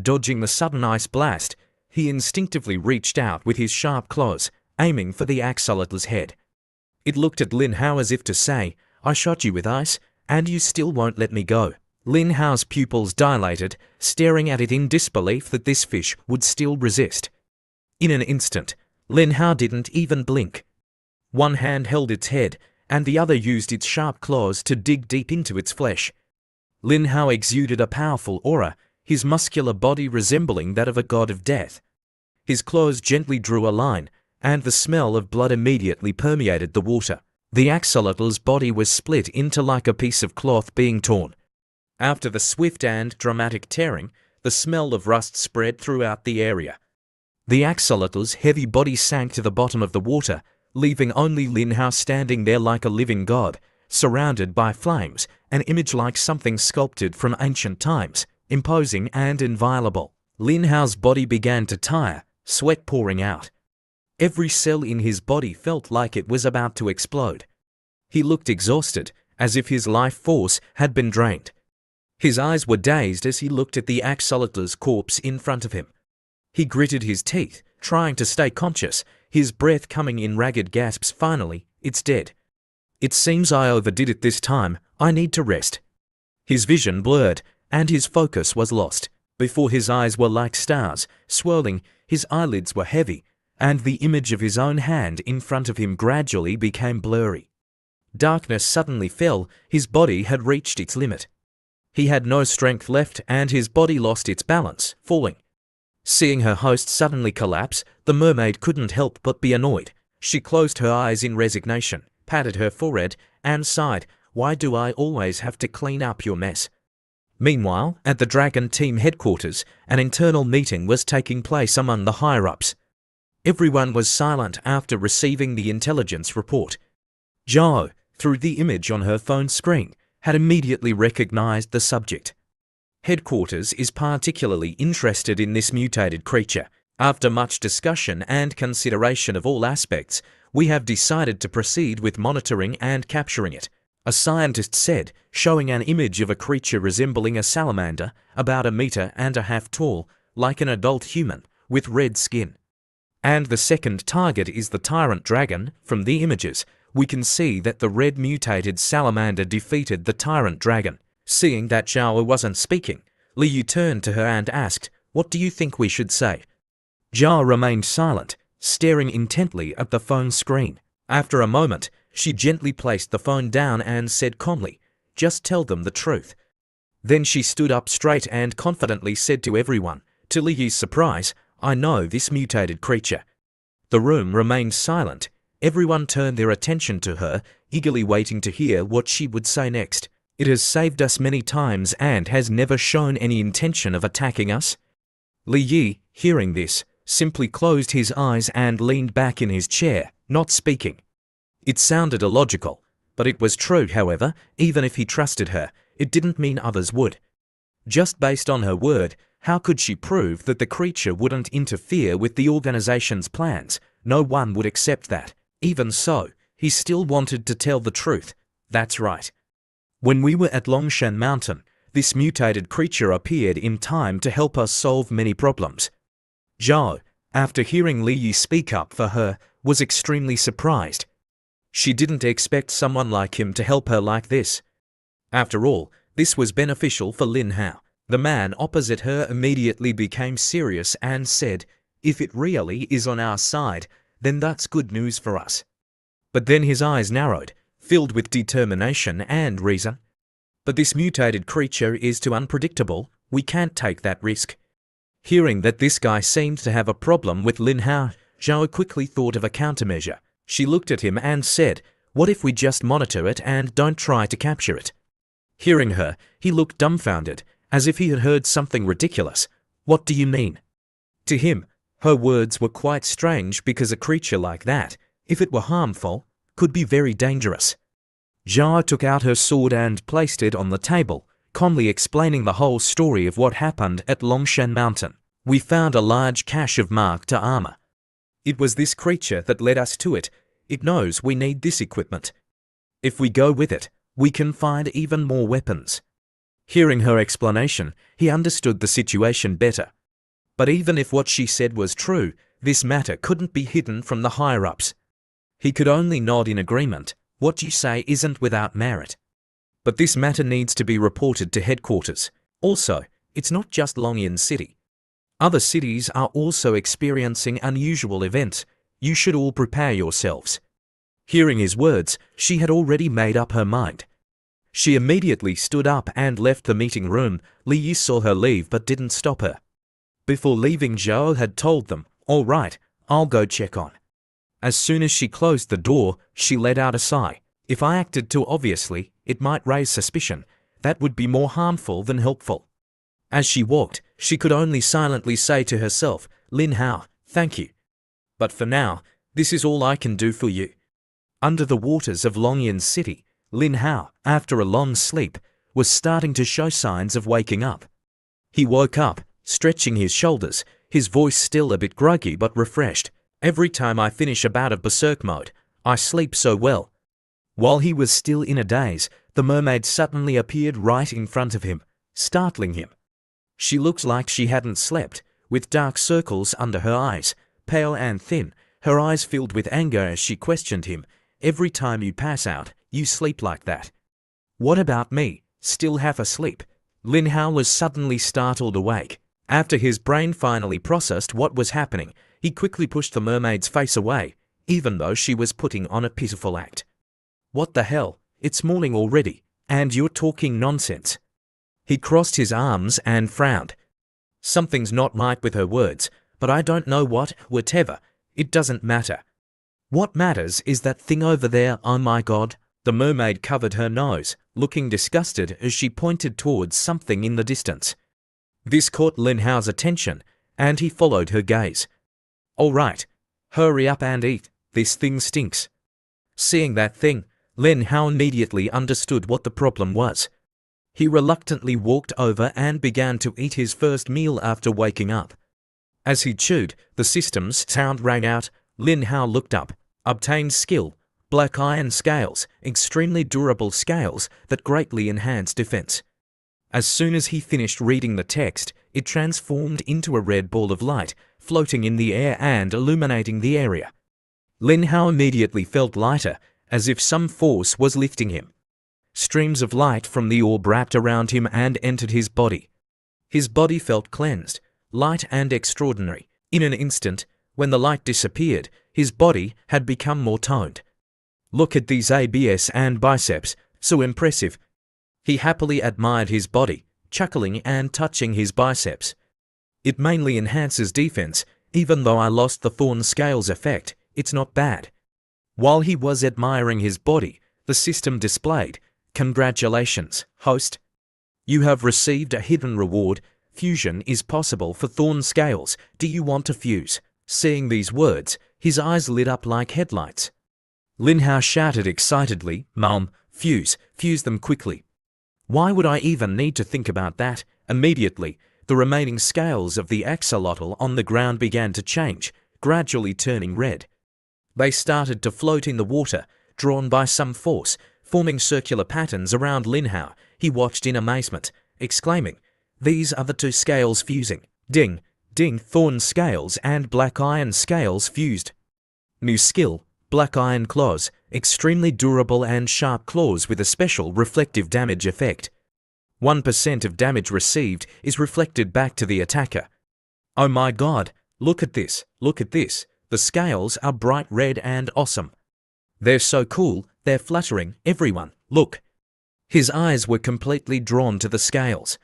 Dodging the sudden ice blast, he instinctively reached out with his sharp claws, aiming for the axolotl's head. It looked at Lin Hao as if to say, I shot you with ice, and you still won't let me go. Lin Hao's pupils dilated, staring at it in disbelief that this fish would still resist. In an instant, Lin Hao didn't even blink. One hand held its head, and the other used its sharp claws to dig deep into its flesh. Lin Hao exuded a powerful aura, his muscular body resembling that of a god of death. His claws gently drew a line, and the smell of blood immediately permeated the water. The axolotl's body was split into like a piece of cloth being torn. After the swift and dramatic tearing, the smell of rust spread throughout the area. The axolotl's heavy body sank to the bottom of the water, leaving only Lin Hao standing there like a living god, surrounded by flames, an image like something sculpted from ancient times, imposing and inviolable. Lin Hao's body began to tire, sweat pouring out. Every cell in his body felt like it was about to explode. He looked exhausted, as if his life force had been drained. His eyes were dazed as he looked at the axolotl's corpse in front of him. He gritted his teeth, trying to stay conscious, his breath coming in ragged gasps. Finally, it's dead. It seems I overdid it this time, I need to rest. His vision blurred, and his focus was lost. Before his eyes were like stars, swirling, his eyelids were heavy, and the image of his own hand in front of him gradually became blurry. Darkness suddenly fell, his body had reached its limit. He had no strength left, and his body lost its balance, falling. Seeing her host suddenly collapse, the mermaid couldn't help but be annoyed. She closed her eyes in resignation, patted her forehead, and sighed, Why do I always have to clean up your mess? Meanwhile, at the Dragon Team headquarters, an internal meeting was taking place among the higher-ups. Everyone was silent after receiving the intelligence report. Zhao, through the image on her phone screen, had immediately recognized the subject. Headquarters is particularly interested in this mutated creature. After much discussion and consideration of all aspects, we have decided to proceed with monitoring and capturing it, a scientist said, showing an image of a creature resembling a salamander, about 1.5 meters tall, like an adult human, with red skin. And the second target is the tyrant dragon. From the images, we can see that the red mutated salamander defeated the tyrant dragon. Seeing that Zhao wasn't speaking, Liu turned to her and asked, What do you think we should say? Zhao remained silent, staring intently at the phone screen. After a moment, she gently placed the phone down and said calmly, Just tell them the truth. Then she stood up straight and confidently said to everyone, to Liu's surprise, I know this mutated creature. The room remained silent. Everyone turned their attention to her, eagerly waiting to hear what she would say next. It has saved us many times and has never shown any intention of attacking us. Li Yi, hearing this, simply closed his eyes and leaned back in his chair, not speaking. It sounded illogical, but it was true. However, even if he trusted her, it didn't mean others would. Just based on her word, how could she prove that the creature wouldn't interfere with the organization's plans? No one would accept that. Even so, he still wanted to tell the truth. That's right. When we were at Longshan Mountain, this mutated creature appeared in time to help us solve many problems. Zhao, after hearing Li Yi speak up for her, was extremely surprised. She didn't expect someone like him to help her like this. After all, this was beneficial for Lin Hao. The man opposite her immediately became serious and said, If it really is on our side, then that's good news for us. But then his eyes narrowed, filled with determination and reason. But this mutated creature is too unpredictable, we can't take that risk. Hearing that this guy seemed to have a problem with Lin Hao, Zhao quickly thought of a countermeasure. She looked at him and said, What if we just monitor it and don't try to capture it? Hearing her, he looked dumbfounded, as if he had heard something ridiculous. What do you mean? To him, her words were quite strange because a creature like that, if it were harmful, could be very dangerous. Zhao took out her sword and placed it on the table, calmly explaining the whole story of what happened at Longshan Mountain. We found a large cache of marked armor. It was this creature that led us to it. It knows we need this equipment. If we go with it, we can find even more weapons. Hearing her explanation, he understood the situation better. But even if what she said was true, this matter couldn't be hidden from the higher-ups. He could only nod in agreement. What you say isn't without merit. But this matter needs to be reported to headquarters. Also, it's not just Longyan City. Other cities are also experiencing unusual events. You should all prepare yourselves. Hearing his words, she had already made up her mind. She immediately stood up and left the meeting room. Li Yi saw her leave but didn't stop her. Before leaving, Zhao had told them, "All right, I'll go check on." As soon as she closed the door, she let out a sigh. If I acted too obviously, it might raise suspicion. That would be more harmful than helpful. As she walked, she could only silently say to herself, "Lin Hao, thank you. But for now, this is all I can do for you." Under the waters of Longyan City, Lin Hao, after a long sleep, was starting to show signs of waking up. He woke up, stretching his shoulders, his voice still a bit groggy but refreshed. "Every time I finish a bout of berserk mode, I sleep so well." While he was still in a daze, the mermaid suddenly appeared right in front of him, startling him. She looked like she hadn't slept, with dark circles under her eyes, pale and thin, her eyes filled with anger as she questioned him. "Every time you pass out, you sleep like that. What about me, still half asleep?" Lin Hao was suddenly startled awake. After his brain finally processed what was happening, he quickly pushed the mermaid's face away, even though she was putting on a pitiful act. "What the hell? It's morning already, and you're talking nonsense." He crossed his arms and frowned. "Something's not right with her words, but I don't know what, whatever. It doesn't matter. What matters is that thing over there, oh my god." The mermaid covered her nose, looking disgusted as she pointed towards something in the distance. This caught Lin Hao's attention, and he followed her gaze. "All right, hurry up and eat. This thing stinks." Seeing that thing, Lin Hao immediately understood what the problem was. He reluctantly walked over and began to eat his first meal after waking up. As he chewed, the system's sound rang out. Lin Hao looked up. Obtained skill, black iron scales, extremely durable scales that greatly enhance defense. As soon as he finished reading the text, it transformed into a red ball of light, floating in the air and illuminating the area. Lin Hao immediately felt lighter, as if some force was lifting him. Streams of light from the orb wrapped around him and entered his body. His body felt cleansed, light and extraordinary. In an instant, when the light disappeared, his body had become more toned. "Look at these abs and biceps, so impressive." He happily admired his body, chuckling and touching his biceps. "It mainly enhances defense. Even though I lost the thorn scales effect, it's not bad." While he was admiring his body, the system displayed, "Congratulations, host. You have received a hidden reward. Fusion is possible for thorn scales. Do you want to fuse?" Seeing these words, his eyes lit up like headlights. Lin Hao shouted excitedly, "Mom, fuse them quickly." "Why would I even need to think about that?" Immediately, the remaining scales of the axolotl on the ground began to change, gradually turning red. They started to float in the water, drawn by some force, forming circular patterns around Lin Hao. He watched in amazement, exclaiming, "These are the two scales fusing. Ding, ding, thorn scales and black iron scales fused. New skill, black iron claws, extremely durable and sharp claws with a special reflective damage effect. 1% of damage received is reflected back to the attacker." "Oh my god, look at this, look at this. The scales are bright red and awesome. They're so cool, they're fluttering, everyone, look." His eyes were completely drawn to the scales.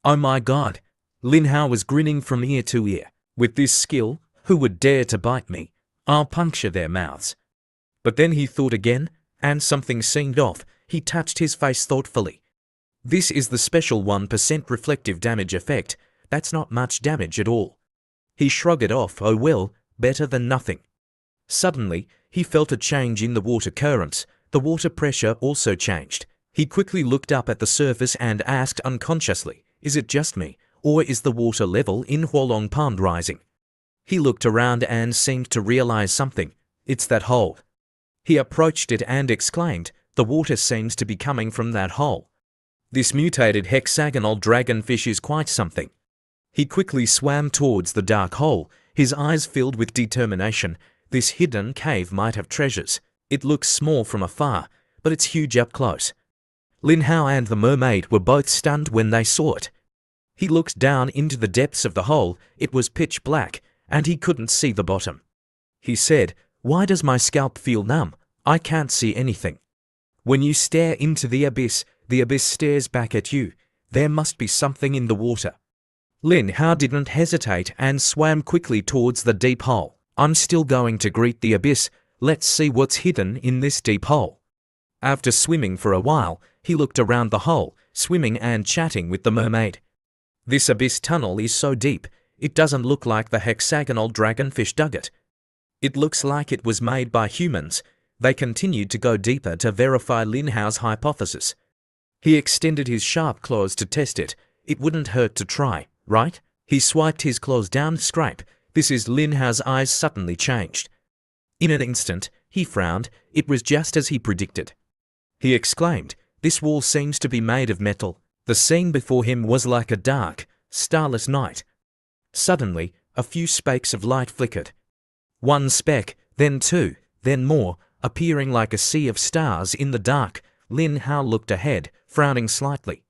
"Oh my god." Lin Hao was grinning from ear to ear. "With this skill, who would dare to bite me? I'll puncture their mouths." But then he thought again, and something seemed off. He touched his face thoughtfully. "This is the special 1% reflective damage effect. That's not much damage at all." He shrugged it off. "Oh well, better than nothing." Suddenly, he felt a change in the water currents. The water pressure also changed. He quickly looked up at the surface and asked unconsciously, "Is it just me, or is the water level in Huolong Pond rising?" He looked around and seemed to realize something. "It's that hole." He approached it and exclaimed, "The water seems to be coming from that hole. This mutated hexagonal dragonfish is quite something." He quickly swam towards the dark hole, his eyes filled with determination. This hidden cave might have treasures. It looks small from afar, but it's huge up close. Lin Hao and the mermaid were both stunned when they saw it. He looked down into the depths of the hole. It was pitch black, and he couldn't see the bottom. He said, "Why does my scalp feel numb? I can't see anything." When you stare into the abyss stares back at you. There must be something in the water. Lin Hao didn't hesitate and swam quickly towards the deep hole. "I'm still going to greet the abyss. Let's see what's hidden in this deep hole." After swimming for a while, he looked around the hole, swimming and chatting with the mermaid. "This abyss tunnel is so deep, it doesn't look like the hexagonal dragonfish dug it. It looks like it was made by humans." They continued to go deeper to verify Lin Hao's hypothesis. He extended his sharp claws to test it. It wouldn't hurt to try, right? He swiped his claws down. Scrape. This is Lin Hao's eyes suddenly changed. In an instant, he frowned. It was just as he predicted. He exclaimed, "This wall seems to be made of metal." The scene before him was like a dark, starless night. Suddenly, a few specks of light flickered. One speck, then two, then more, appearing like a sea of stars in the dark. Lin Hao looked ahead, frowning slightly.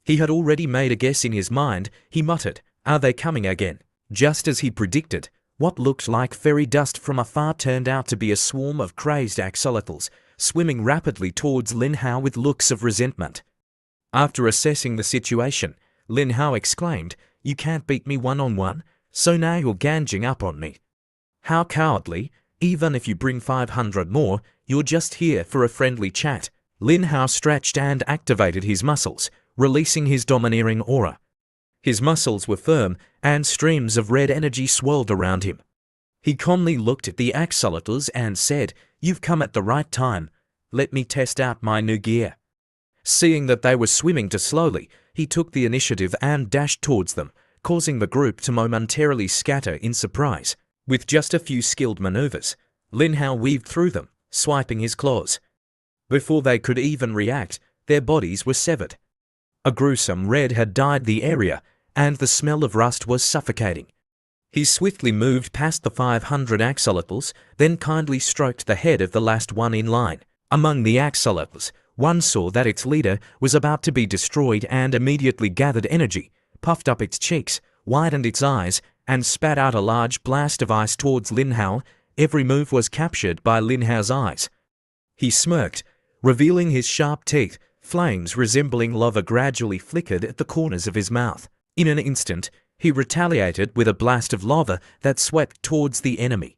He had already made a guess in his mind. He muttered, "Are they coming again?" Just as he predicted, what looked like fairy dust from afar turned out to be a swarm of crazed axolotls, swimming rapidly towards Lin Hao with looks of resentment. After assessing the situation, Lin Hao exclaimed, "You can't beat me one-on-one, so now you're ganging up on me. How cowardly! Even if you bring 500 more, you're just here for a friendly chat." Lin Hao stretched and activated his muscles, releasing his domineering aura. His muscles were firm, and streams of red energy swirled around him. He calmly looked at the axolotls and said, "You've come at the right time. Let me test out my new gear." Seeing that they were swimming too slowly, he took the initiative and dashed towards them, causing the group to momentarily scatter in surprise. With just a few skilled maneuvers, Lin Hao weaved through them, swiping his claws. Before they could even react, their bodies were severed. A gruesome red had dyed the area, and the smell of rust was suffocating. He swiftly moved past the 500 axolotls, then kindly stroked the head of the last one in line. Among the axolotls, one saw that its leader was about to be destroyed and immediately gathered energy, puffed up its cheeks, widened its eyes, and spat out a large blast of ice towards Lin Hao. Every move was captured by Lin Hao's eyes. He smirked, revealing his sharp teeth. Flames resembling lava gradually flickered at the corners of his mouth. In an instant, he retaliated with a blast of lava that swept towards the enemy.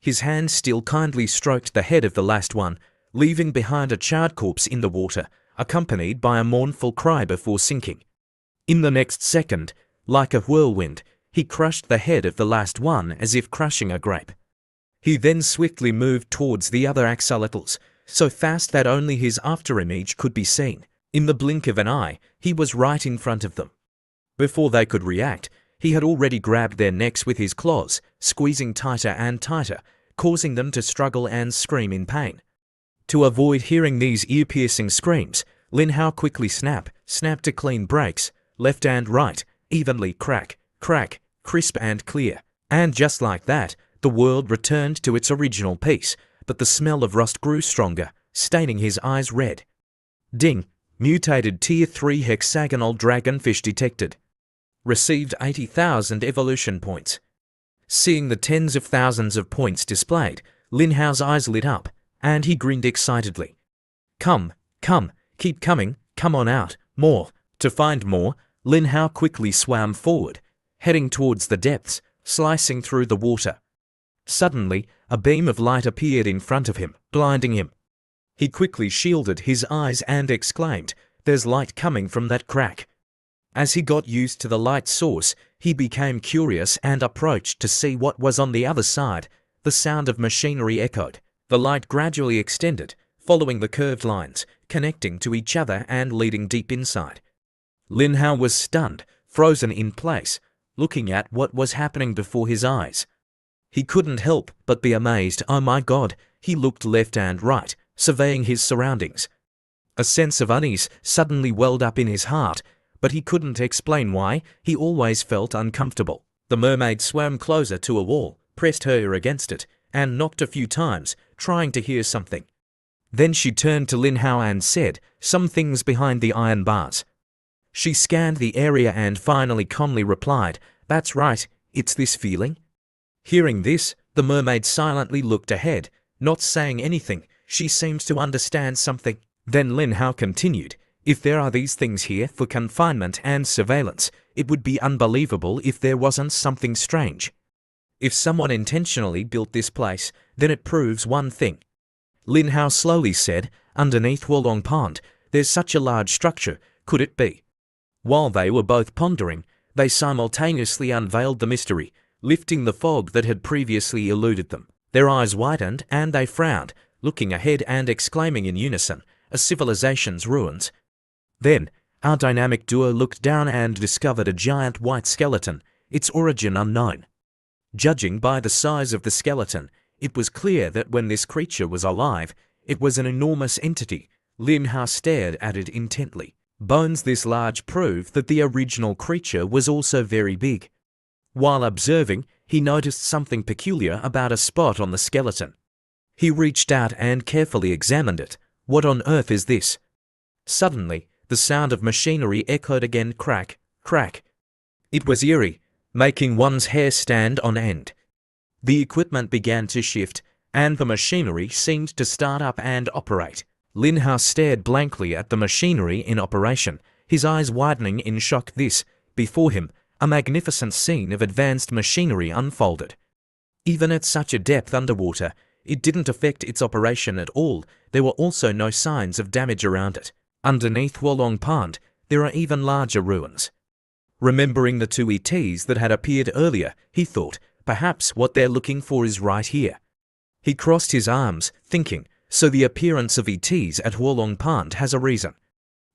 His hand still kindly stroked the head of the last one, leaving behind a charred corpse in the water, accompanied by a mournful cry before sinking. In the next second, like a whirlwind, he crushed the head of the last one as if crushing a grape. He then swiftly moved towards the other axolotls, so fast that only his afterimage could be seen. In the blink of an eye, he was right in front of them. Before they could react, he had already grabbed their necks with his claws, squeezing tighter and tighter, causing them to struggle and scream in pain. To avoid hearing these ear-piercing screams, Lin Hao quickly snapped to clean breaks, left and right, evenly crack, crack, crisp and clear. And just like that, the world returned to its original peace, but the smell of rust grew stronger, staining his eyes red. Ding! Mutated Tier 3 hexagonal dragonfish detected. Received 80,000 evolution points. Seeing the tens of thousands of points displayed, Lin Hao's eyes lit up, and he grinned excitedly. Come, keep coming, come on out, more. To find more, Lin Hao quickly swam forward, heading towards the depths, slicing through the water. Suddenly, a beam of light appeared in front of him, blinding him. He quickly shielded his eyes and exclaimed, "There's light coming from that crack." As he got used to the light source, he became curious and approached to see what was on the other side. the sound of machinery echoed. The light gradually extended, following the curved lines, connecting to each other and leading deep inside. Lin Hao was stunned, frozen in place, looking at what was happening before his eyes. He couldn't help but be amazed. Oh my God, he looked left and right, surveying his surroundings. A sense of unease suddenly welled up in his heart, but he couldn't explain why. He always felt uncomfortable. The mermaid swam closer to a wall, pressed her ear against it, and knocked a few times, trying to hear something. Then she turned to Lin Hao and said, "Some things behind the iron bars." She scanned the area and finally calmly replied, "That's right, it's this feeling." Hearing this, the mermaid silently looked ahead, not saying anything. She seemed to understand something. Then Lin Hao continued, "If there are these things here for confinement and surveillance, it would be unbelievable if there wasn't something strange. If someone intentionally built this place, then it proves one thing." Lin Hao slowly said, "Underneath Huolong Pond, there's such a large structure. Could it be?" While they were both pondering, they simultaneously unveiled the mystery, lifting the fog that had previously eluded them. Their eyes widened and they frowned, looking ahead and exclaiming in unison, "A civilization's ruins." Then, our dynamic duo looked down and discovered a giant white skeleton, its origin unknown. Judging by the size of the skeleton, it was clear that when this creature was alive, it was an enormous entity. Lin Hao stared at it intently. Bones this large proved that the original creature was also very big. While observing, he noticed something peculiar about a spot on the skeleton. He reached out and carefully examined it. "What on earth is this?" Suddenly, the sound of machinery echoed again, crack, crack. It was eerie, making one's hair stand on end. The equipment began to shift, and the machinery seemed to start up and operate. Lin Hao stared blankly at the machinery in operation, his eyes widening in shock. Before him, a magnificent scene of advanced machinery unfolded. Even at such a depth underwater, it didn't affect its operation at all. There were also no signs of damage around it. Underneath Huolong Pond, there are even larger ruins. Remembering the two ETs that had appeared earlier, he thought, perhaps what they're looking for is right here. He crossed his arms, thinking, so the appearance of ETs at Huolong Pond has a reason.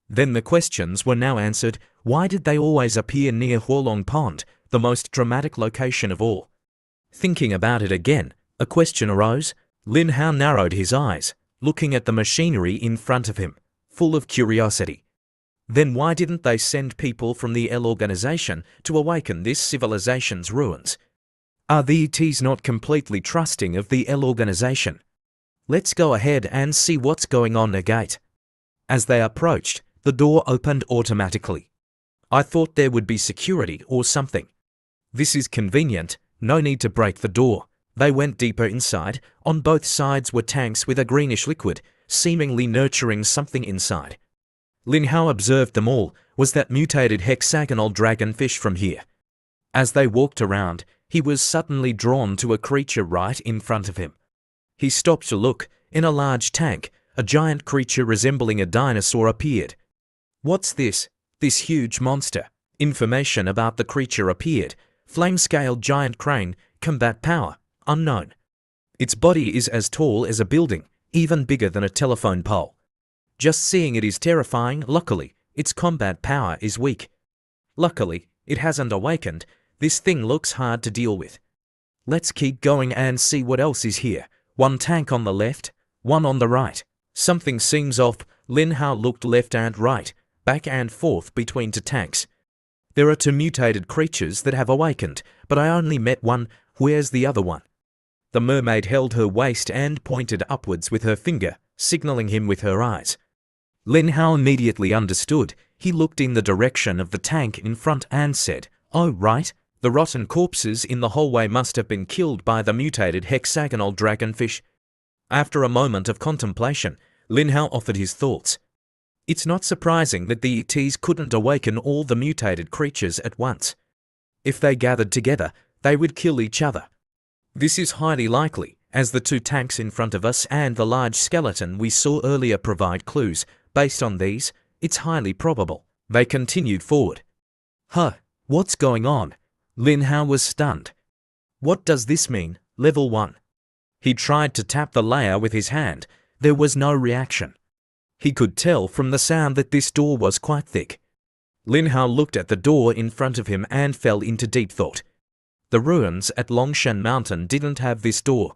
Then the questions were now answered. Why did they always appear near Huolong Pond, the most dramatic location of all? Thinking about it again, a question arose. Lin Hao narrowed his eyes, looking at the machinery in front of him, full of curiosity. Then why didn't they send people from the L organization to awaken this civilization's ruins? Are the ETs not completely trusting of the L organization? Let's go ahead and see what's going on. Negate. As they approached, the door opened automatically. I thought there would be security or something. This is convenient, no need to break the door. They went deeper inside. On both sides were tanks with a greenish liquid, seemingly nurturing something inside. Lin Hao observed them all. Was that mutated hexagonal dragonfish from here? As they walked around, he was suddenly drawn to a creature right in front of him. He stopped to look. In a large tank, a giant creature resembling a dinosaur appeared. What's this? This huge monster. Information about the creature appeared. Flame-scaled giant crane, combat power, unknown. Its body is as tall as a building, even bigger than a telephone pole. Just seeing it is terrifying. Luckily, its combat power is weak. Luckily, it hasn't awakened. This thing looks hard to deal with. Let's keep going and see what else is here. One tank on the left, one on the right. Something seems off. Lin Hao looked left and right, back and forth between two tanks. There are two mutated creatures that have awakened, but I only met one. Where's the other one? The mermaid held her waist and pointed upwards with her finger, signaling him with her eyes. Lin Hao immediately understood. He looked in the direction of the tank in front and said, "Oh right, the rotten corpses in the hallway must have been killed by the mutated hexagonal dragonfish." After a moment of contemplation, Lin Hao offered his thoughts. It's not surprising that the ETs couldn't awaken all the mutated creatures at once. If they gathered together, they would kill each other. This is highly likely, as the two tanks in front of us and the large skeleton we saw earlier provide clues. Based on these, it's highly probable. They continued forward. What's going on? Lin Hao was stunned. What does this mean? Level 1. He tried to tap the layer with his hand. There was no reaction. He could tell from the sound that this door was quite thick. Lin Hao looked at the door in front of him and fell into deep thought. The ruins at Longshan Mountain didn't have this door.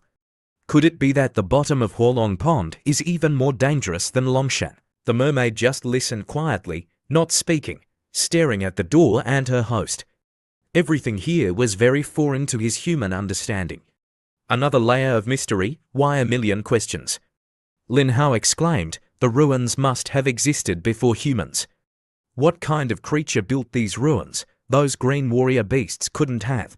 Could it be that the bottom of Huolong Pond is even more dangerous than Longshan? The mermaid just listened quietly, not speaking, staring at the door and her host. Everything here was very foreign to his human understanding. Another layer of mystery, why a million questions? Lin Hao exclaimed, the ruins must have existed before humans. What kind of creature built these ruins? Those green warrior beasts couldn't have.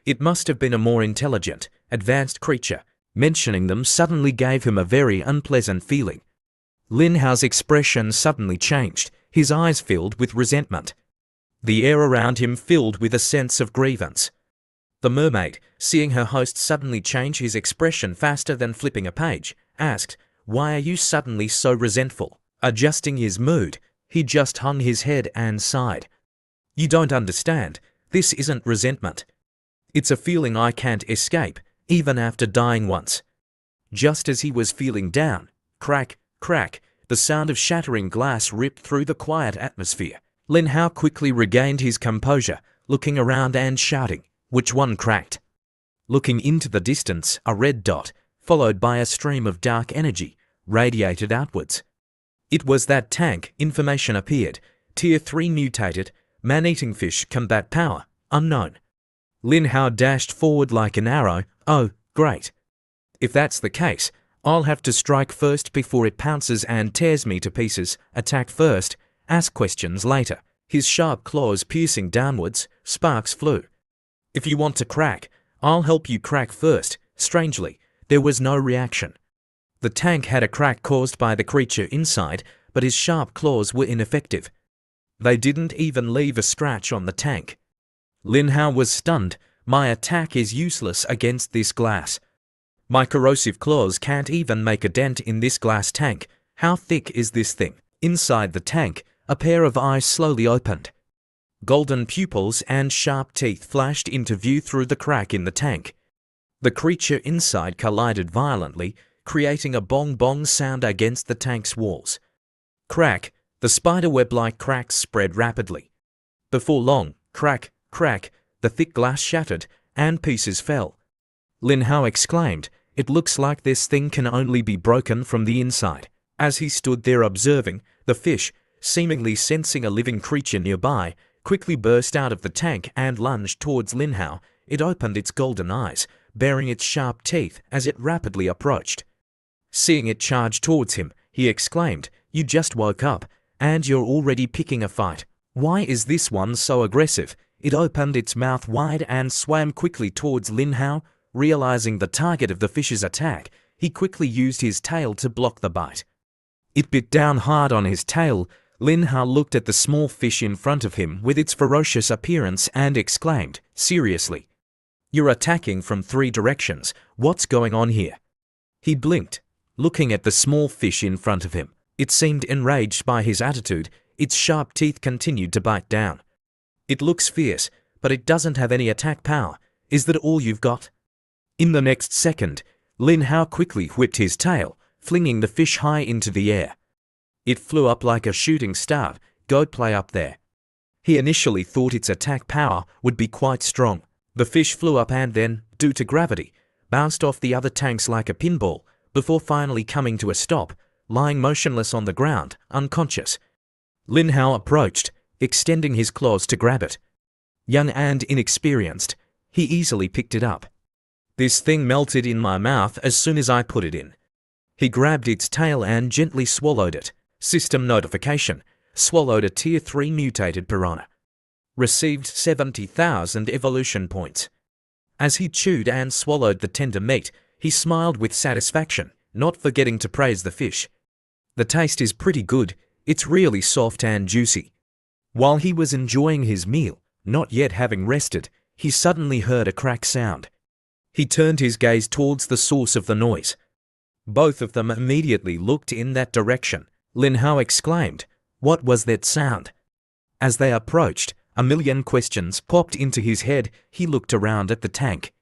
It must have been a more intelligent, advanced creature. Mentioning them suddenly gave him a very unpleasant feeling. Lin Hao's expression suddenly changed, his eyes filled with resentment. The air around him filled with a sense of grievance. The mermaid, seeing her host suddenly change his expression faster than flipping a page, asked, "Why are you suddenly so resentful?" Adjusting his mood, he just hung his head and sighed. "You don't understand. This isn't resentment. It's a feeling I can't escape, even after dying once." Just as he was feeling down, crack, crack, the sound of shattering glass ripped through the quiet atmosphere. Lin Hao quickly regained his composure, looking around and shouting, "Which one cracked?" Looking into the distance, a red dot, followed by a stream of dark energy, radiated outwards. It was that tank. Information appeared. Tier 3 mutated, man-eating fish combat power, unknown. Lin Hao dashed forward like an arrow. Oh, great. If that's the case, I'll have to strike first before it pounces and tears me to pieces, attack first, ask questions later. His sharp claws piercing downwards, sparks flew. If you want to crack, I'll help you crack first. Strangely, there was no reaction. The tank had a crack caused by the creature inside, but his sharp claws were ineffective. They didn't even leave a scratch on the tank. Lin Hao was stunned. My attack is useless against this glass. My corrosive claws can't even make a dent in this glass tank. How thick is this thing? Inside the tank, a pair of eyes slowly opened. Golden pupils and sharp teeth flashed into view through the crack in the tank. The creature inside collided violently, creating a bong-bong sound against the tank's walls. Crack, the spiderweb-like cracks spread rapidly. Before long, crack, crack, the thick glass shattered, and pieces fell. Lin Hao exclaimed, "It looks like this thing can only be broken from the inside." As he stood there observing, the fish, seemingly sensing a living creature nearby, quickly burst out of the tank and lunged towards Lin Hao. It opened its golden eyes, baring its sharp teeth as it rapidly approached. Seeing it charge towards him, he exclaimed, "You just woke up, and you're already picking a fight. Why is this one so aggressive?" It opened its mouth wide and swam quickly towards Lin Hao. Realizing the target of the fish's attack, he quickly used his tail to block the bite. It bit down hard on his tail. Lin Hao looked at the small fish in front of him with its ferocious appearance and exclaimed, "Seriously? You're attacking from 3 directions. What's going on here?" He blinked, looking at the small fish in front of him. It seemed enraged by his attitude. Its sharp teeth continued to bite down. "It looks fierce, but it doesn't have any attack power. Is that all you've got?" In the next second, Lin Hao quickly whipped his tail, flinging the fish high into the air. It flew up like a shooting star. "Go play up there." He initially thought its attack power would be quite strong. The fish flew up and then, due to gravity, bounced off the other tanks like a pinball, before finally coming to a stop, lying motionless on the ground, unconscious. Lin Hao approached, extending his claws to grab it. Young and inexperienced, he easily picked it up. "This thing melted in my mouth as soon as I put it in." He grabbed its tail and gently swallowed it. System notification: swallowed a Tier 3 mutated piranha. Received 70,000 evolution points. As he chewed and swallowed the tender meat, he smiled with satisfaction, not forgetting to praise the fish. "The taste is pretty good. It's really soft and juicy." While he was enjoying his meal, not yet having rested, he suddenly heard a crack sound. He turned his gaze towards the source of the noise. Both of them immediately looked in that direction. Lin Hao exclaimed, "What was that sound?" As they approached, a million questions popped into his head. He looked around at the tank.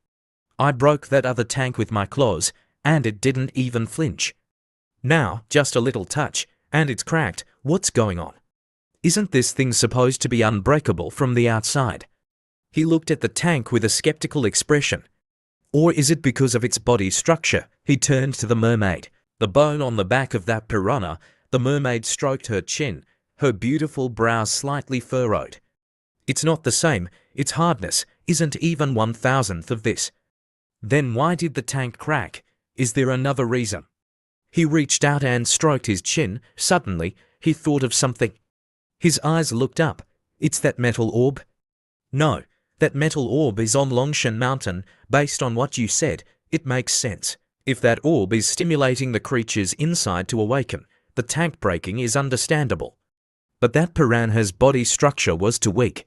I broke that other tank with my claws, and it didn't even flinch. Now, just a little touch, and it's cracked. What's going on? Isn't this thing supposed to be unbreakable from the outside? He looked at the tank with a skeptical expression. Or is it because of its body structure? He turned to the mermaid. The bone on the back of that piranha. The mermaid stroked her chin, her beautiful brows slightly furrowed. It's not the same. Its hardness isn't even 1,000th of this. Then why did the tank crack? Is there another reason? He reached out and stroked his chin. Suddenly, he thought of something. His eyes looked up. It's that metal orb? No, that metal orb is on Longshan Mountain. Based on what you said, it makes sense. If that orb is stimulating the creatures inside to awaken, the tank breaking is understandable. But that piranha's body structure was too weak.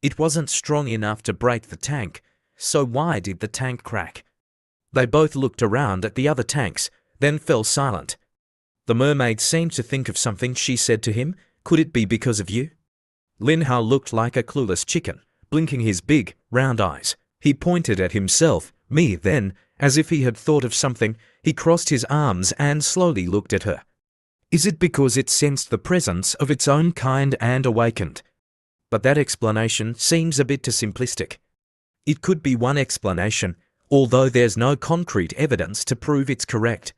It wasn't strong enough to break the tank, so why did the tank crack? They both looked around at the other tanks, then fell silent. The mermaid seemed to think of something. She said to him, "Could it be because of you?" Lin Hao looked like a clueless chicken, blinking his big, round eyes. He pointed at himself, me, then, as if he had thought of something, he crossed his arms and slowly looked at her. Is it because it sensed the presence of its own kind and awakened? But that explanation seems a bit too simplistic. It could be one explanation, although there's no concrete evidence to prove it's correct.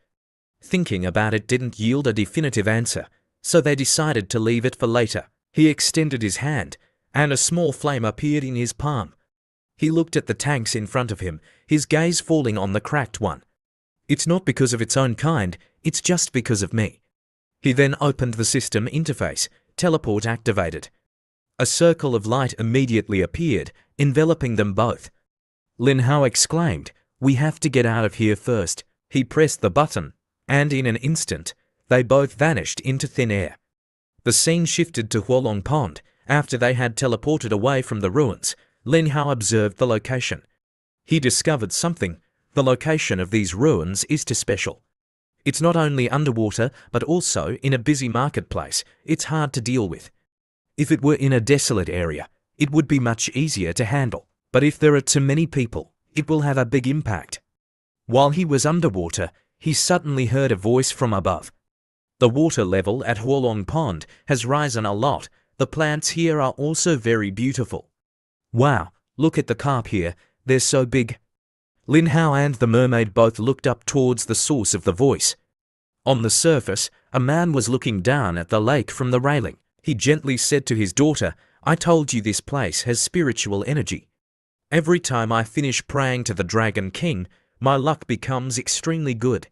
Thinking about it didn't yield a definitive answer, so they decided to leave it for later. He extended his hand, and a small flame appeared in his palm. He looked at the tanks in front of him, his gaze falling on the cracked one. It's not because of its own kind, it's just because of me. He then opened the system interface. Teleport activated. A circle of light immediately appeared, enveloping them both. Lin Hao exclaimed, "We have to get out of here first." He pressed the button, and in an instant, they both vanished into thin air. The scene shifted to Huolong Pond. After they had teleported away from the ruins, Lin Hao observed the location. He discovered something. The location of these ruins is too special. It's not only underwater, but also in a busy marketplace. It's hard to deal with. If it were in a desolate area, it would be much easier to handle. But if there are too many people, it will have a big impact. While he was underwater, he suddenly heard a voice from above. The water level at Huolong Pond has risen a lot. The plants here are also very beautiful. Wow, look at the carp here. They're so big. Lin Hao and the mermaid both looked up towards the source of the voice. On the surface, a man was looking down at the lake from the railing. He gently said to his daughter, "I told you this place has spiritual energy. Every time I finish praying to the Dragon King, my luck becomes extremely good."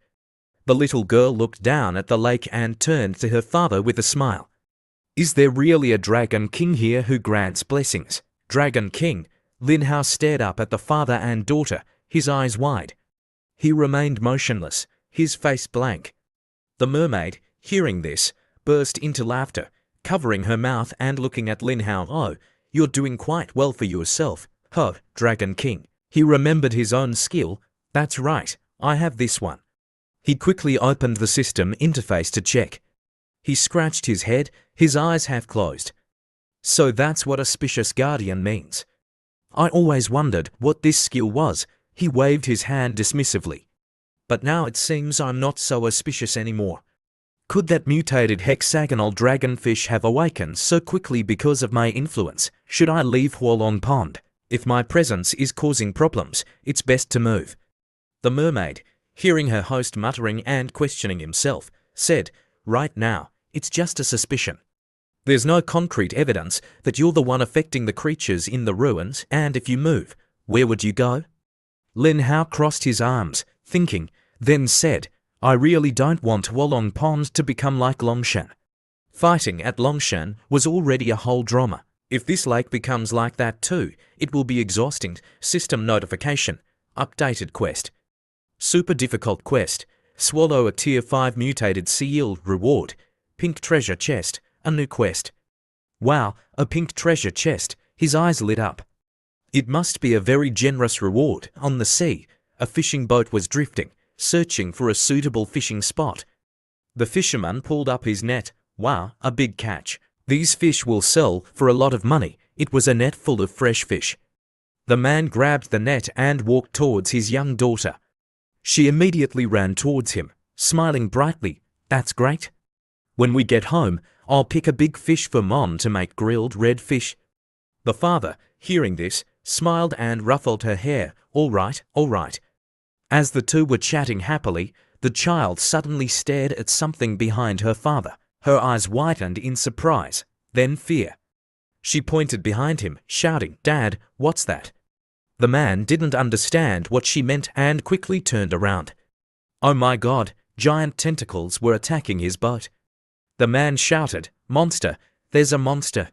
The little girl looked down at the lake and turned to her father with a smile. "Is there really a Dragon King here who grants blessings?" Dragon King? Lin Hao stared up at the father and daughter, his eyes wide. He remained motionless, his face blank. The mermaid, hearing this, burst into laughter, covering her mouth and looking at Lin Hao. "Oh, you're doing quite well for yourself." "Huh, Dragon King." He remembered his own skill. "That's right, I have this one." He quickly opened the system interface to check. He scratched his head, his eyes half closed. So that's what auspicious guardian means. I always wondered what this skill was. He waved his hand dismissively. But now it seems I'm not so auspicious anymore. Could that mutated hexagonal dragonfish have awakened so quickly because of my influence? Should I leave Huolong Pond? If my presence is causing problems, it's best to move. The mermaid, hearing her host muttering and questioning himself, said, "Right now, it's just a suspicion. There's no concrete evidence that you're the one affecting the creatures in the ruins, and if you move, where would you go?" Lin Hao crossed his arms, thinking, then said, "I really don't want Huolong Pond to become like Longshan." Fighting at Longshan was already a whole drama. If this lake becomes like that too, it will be exhausting. System notification. Updated quest. Super difficult quest. Swallow a tier 5 mutated seal reward. Pink treasure chest. A new quest. Wow, a pink treasure chest. His eyes lit up. It must be a very generous reward. On the sea, a fishing boat was drifting, searching for a suitable fishing spot. The fisherman pulled up his net. Wow, a big catch. These fish will sell for a lot of money. It was a net full of fresh fish. The man grabbed the net and walked towards his young daughter. She immediately ran towards him, smiling brightly. "That's great. When we get home, I'll pick a big fish for Mom to make grilled red fish." The father, hearing this, smiled and ruffled her hair. All right, all right." As the two were chatting happily, the child suddenly stared at something behind her father. Her eyes whitened in surprise, then fear. She pointed behind him, shouting, "Dad, what's that?" The man didn't understand what she meant and quickly turned around. Oh my God, giant tentacles were attacking his boat. The man shouted, "Monster, there's a monster."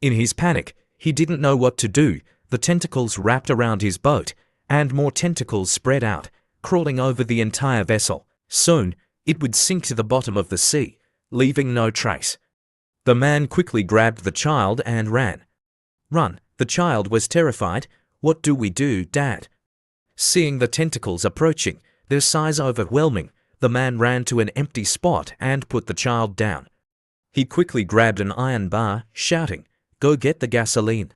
In his panic, he didn't know what to do. The tentacles wrapped around his boat, and more tentacles spread out, crawling over the entire vessel. Soon, it would sink to the bottom of the sea, leaving no trace. The man quickly grabbed the child and ran. "Run!" The child was terrified. "What do we do, Dad?" Seeing the tentacles approaching, their size overwhelming, the man ran to an empty spot and put the child down. He quickly grabbed an iron bar, shouting, "Go get the gasoline."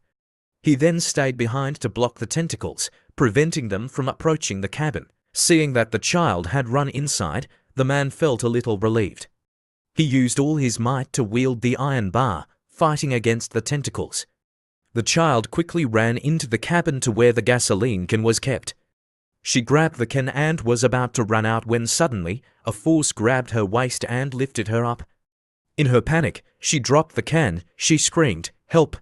He then stayed behind to block the tentacles, preventing them from approaching the cabin. Seeing that the child had run inside, the man felt a little relieved. He used all his might to wield the iron bar, fighting against the tentacles. The child quickly ran into the cabin to where the gasoline can was kept. She grabbed the can and was about to run out when suddenly a force grabbed her waist and lifted her up. In her panic, she dropped the can. She screamed, "Help!"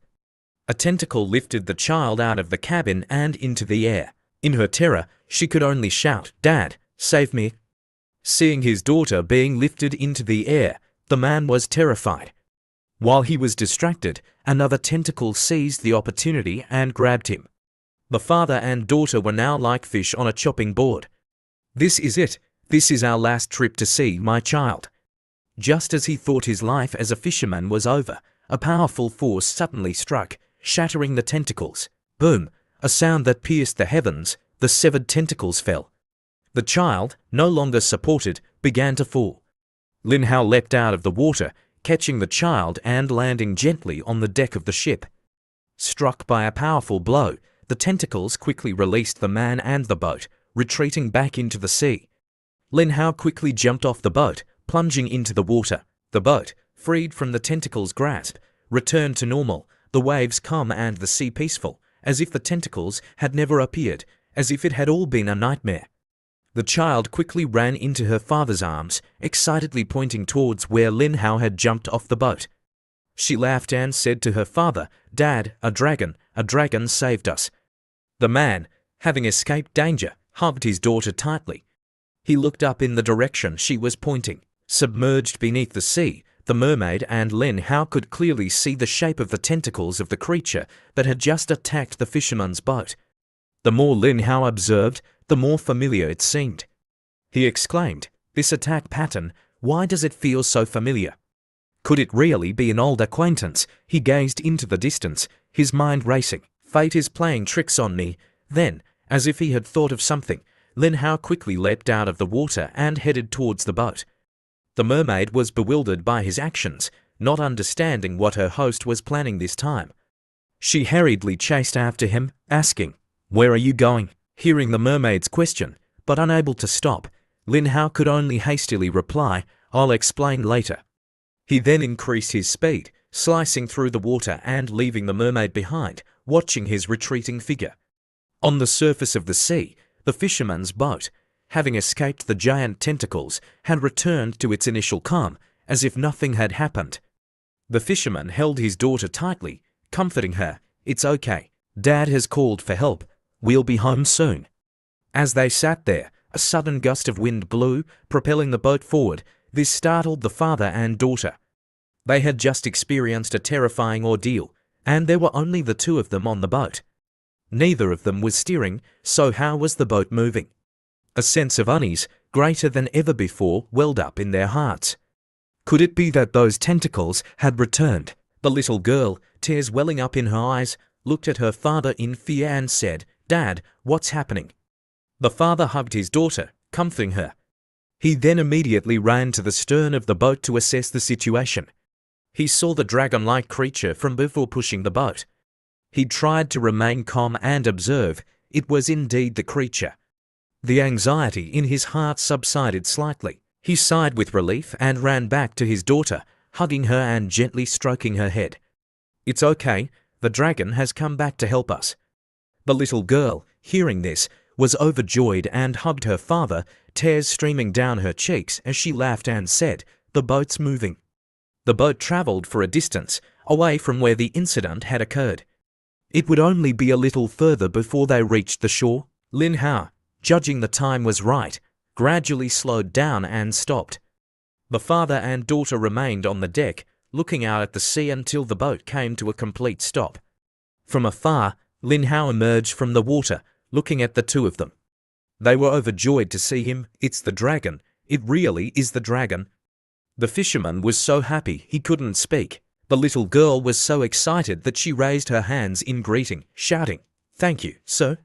A tentacle lifted the child out of the cabin and into the air. In her terror, she could only shout, "Dad, save me!" Seeing his daughter being lifted into the air, the man was terrified. While he was distracted, another tentacle seized the opportunity and grabbed him. The father and daughter were now like fish on a chopping board. "This is it. This is our last trip to see my child." Just as he thought his life as a fisherman was over, a powerful force suddenly struck, shattering the tentacles. Boom! A sound that pierced the heavens. The severed tentacles fell. The child, no longer supported, began to fall. Lin Hao leapt out of the water, catching the child and landing gently on the deck of the ship. Struck by a powerful blow, the tentacles quickly released the man and the boat, retreating back into the sea. Lin Hao quickly jumped off the boat, plunging into the water. The boat, freed from the tentacles' grasp, returned to normal, the waves calm and the sea peaceful, as if the tentacles had never appeared, as if it had all been a nightmare. The child quickly ran into her father's arms, excitedly pointing towards where Lin Hao had jumped off the boat. She laughed and said to her father, "Dad, a dragon saved us." The man, having escaped danger, hugged his daughter tightly. He looked up in the direction she was pointing. Submerged beneath the sea, the mermaid and Lin Hao could clearly see the shape of the tentacles of the creature that had just attacked the fisherman's boat. The more Lin Hao observed, the more familiar it seemed. He exclaimed, "This attack pattern, why does it feel so familiar? Could it really be an old acquaintance?" He gazed into the distance, his mind racing. Fate is playing tricks on me. Then, as if he had thought of something, Lin Hao quickly leapt out of the water and headed towards the boat. The mermaid was bewildered by his actions, not understanding what her host was planning this time. She hurriedly chased after him, asking, "Where are you going?" Hearing the mermaid's question, but unable to stop, Lin Hao could only hastily reply, "I'll explain later." He then increased his speed, slicing through the water and leaving the mermaid behind, watching his retreating figure. On the surface of the sea, the fisherman's boat, having escaped the giant tentacles, had returned to its initial calm, as if nothing had happened. The fisherman held his daughter tightly, comforting her. "It's okay. Dad has called for help. We'll be home soon." As they sat there, a sudden gust of wind blew, propelling the boat forward. This startled the father and daughter. They had just experienced a terrifying ordeal, and there were only the two of them on the boat. Neither of them was steering, so how was the boat moving? A sense of unease, greater than ever before, welled up in their hearts. Could it be that those tentacles had returned? The little girl, tears welling up in her eyes, looked at her father in fear and said, "Dad, what's happening?" The father hugged his daughter, comforting her. He then immediately ran to the stern of the boat to assess the situation. He saw the dragon-like creature from before pushing the boat. He tried to remain calm and observe. It was indeed the creature. The anxiety in his heart subsided slightly. He sighed with relief and ran back to his daughter, hugging her and gently stroking her head. "It's okay, the dragon has come back to help us." The little girl, hearing this, was overjoyed and hugged her father, tears streaming down her cheeks as she laughed and said, "The boat's moving." The boat travelled for a distance, away from where the incident had occurred. It would only be a little further before they reached the shore. Lin Hao, judging the time was right, gradually slowed down and stopped. The father and daughter remained on the deck, looking out at the sea until the boat came to a complete stop. From afar, Lin Hao emerged from the water, looking at the two of them. They were overjoyed to see him. "It's the dragon. It really is the dragon." The fisherman was so happy he couldn't speak. The little girl was so excited that she raised her hands in greeting, shouting, "Thank you, sir.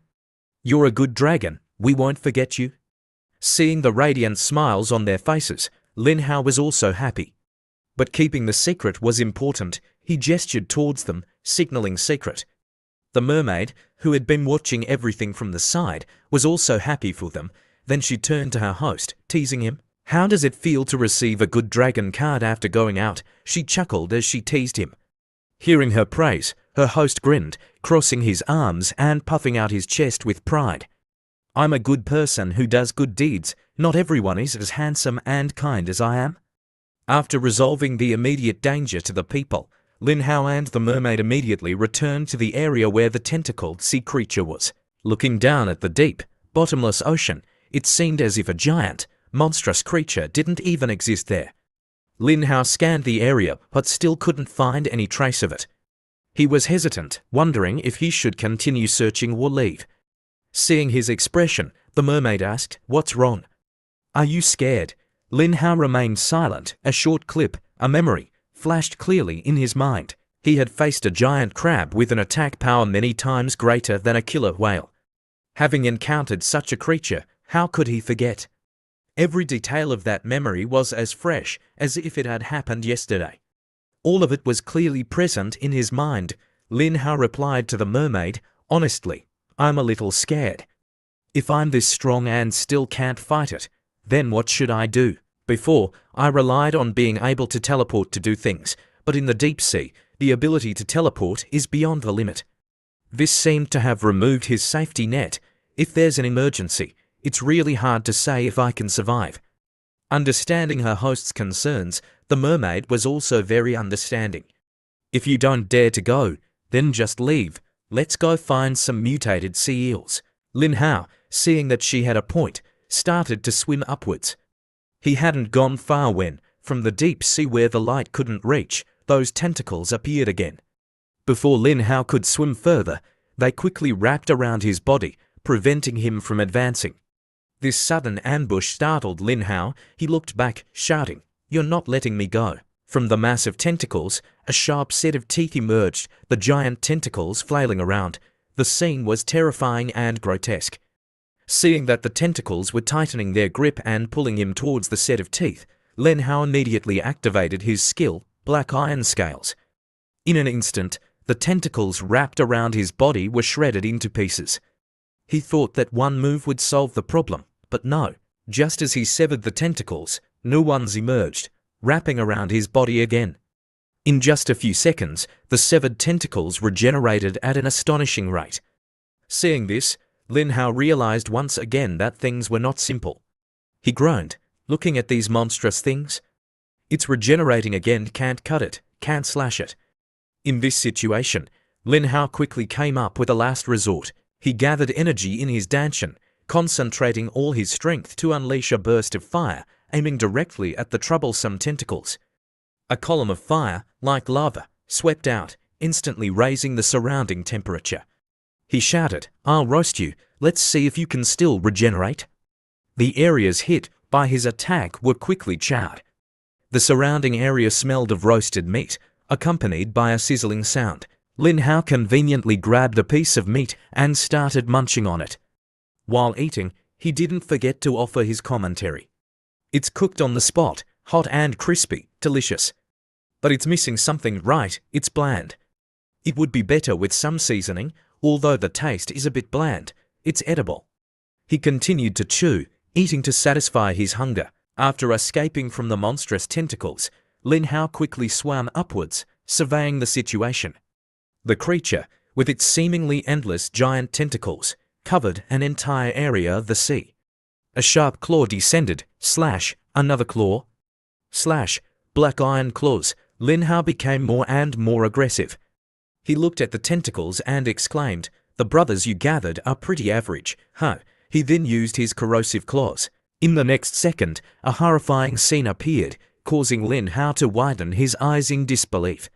You're a good dragon. We won't forget you." Seeing the radiant smiles on their faces, Lin Hao was also happy. But keeping the secret was important. He gestured towards them, signaling secret. The mermaid, who had been watching everything from the side, was also happy for them. Then she turned to her host, teasing him. "How does it feel to receive a good dragon card after going out?" She chuckled as she teased him. Hearing her praise, her host grinned, crossing his arms and puffing out his chest with pride. "I'm a good person who does good deeds. Not everyone is as handsome and kind as I am." After resolving the immediate danger to the people, Lin Hao and the mermaid immediately returned to the area where the tentacled sea creature was. Looking down at the deep, bottomless ocean, it seemed as if a giant, monstrous creature didn't even exist there. Lin Hao scanned the area but still couldn't find any trace of it. He was hesitant, wondering if he should continue searching or leave. Seeing his expression, the mermaid asked, "What's wrong? Are you scared?" Lin Hao remained silent. A short clip, a memory, flashed clearly in his mind. He had faced a giant crab with an attack power many times greater than a killer whale. Having encountered such a creature, how could he forget? Every detail of that memory was as fresh as if it had happened yesterday. All of it was clearly present in his mind. Lin Hao replied to the mermaid, "Honestly, I'm a little scared. If I'm this strong and still can't fight it, then what should I do? Before, I relied on being able to teleport to do things, but in the deep sea, the ability to teleport is beyond the limit." This seemed to have removed his safety net. If there's an emergency, it's really hard to say if I can survive. Understanding her host's concerns, the mermaid was also very understanding. "If you don't dare to go, then just leave. Let's go find some mutated sea eels." Lin Hao, seeing that she had a point, started to swim upwards. He hadn't gone far when, from the deep sea where the light couldn't reach, those tentacles appeared again. Before Lin Hao could swim further, they quickly wrapped around his body, preventing him from advancing. This sudden ambush startled Lin Hao. He looked back, shouting, "You're not letting me go." From the mass of tentacles, a sharp set of teeth emerged, the giant tentacles flailing around. The scene was terrifying and grotesque. Seeing that the tentacles were tightening their grip and pulling him towards the set of teeth, Lin Hao immediately activated his skill, Black Iron Scales. In an instant, the tentacles wrapped around his body were shredded into pieces. He thought that one move would solve the problem, but no. Just as he severed the tentacles, new ones emerged, wrapping around his body again. In just a few seconds, the severed tentacles regenerated at an astonishing rate. Seeing this, Lin Hao realized once again that things were not simple. He groaned, looking at these monstrous things. "It's regenerating again, can't cut it, can't slash it." In this situation, Lin Hao quickly came up with a last resort. He gathered energy in his danshin, concentrating all his strength to unleash a burst of fire, aiming directly at the troublesome tentacles. A column of fire, like lava, swept out, instantly raising the surrounding temperature. He shouted, "I'll roast you, let's see if you can still regenerate." The areas hit by his attack were quickly charred. The surrounding area smelled of roasted meat, accompanied by a sizzling sound. Lin Hao conveniently grabbed a piece of meat and started munching on it. While eating, he didn't forget to offer his commentary. "It's cooked on the spot, hot and crispy, delicious. But it's missing something, right? It's bland. It would be better with some seasoning, although the taste is a bit bland. It's edible. He continued to chew, eating to satisfy his hunger. After escaping from the monstrous tentacles, Lin Hao quickly swam upwards, surveying the situation. The creature, with its seemingly endless giant tentacles, covered an entire area of the sea. A sharp claw descended, slash, another claw, slash, black iron claws. Lin Hao became more and more aggressive. He looked at the tentacles and exclaimed, "The brothers you gathered are pretty average, huh?" He then used his corrosive claws. In the next second, a horrifying scene appeared, causing Lin Hao to widen his eyes in disbelief.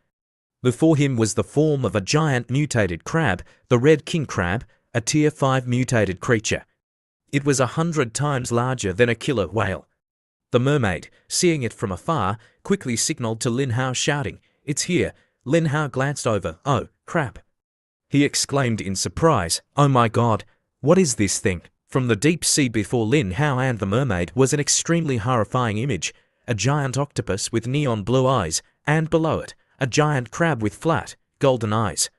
Before him was the form of a giant mutated crab, the red king crab, a tier 5 mutated creature. It was 100 times larger than a killer whale. The mermaid, seeing it from afar, quickly signaled to Lin Hao, shouting, "It's here." Lin Hao glanced over. "Oh, crap!" he exclaimed in surprise. "Oh my god, what is this thing?" From the deep sea before Lin Hao and the mermaid was an extremely horrifying image, a giant octopus with neon blue eyes, and below it, a giant crab with flat, golden eyes.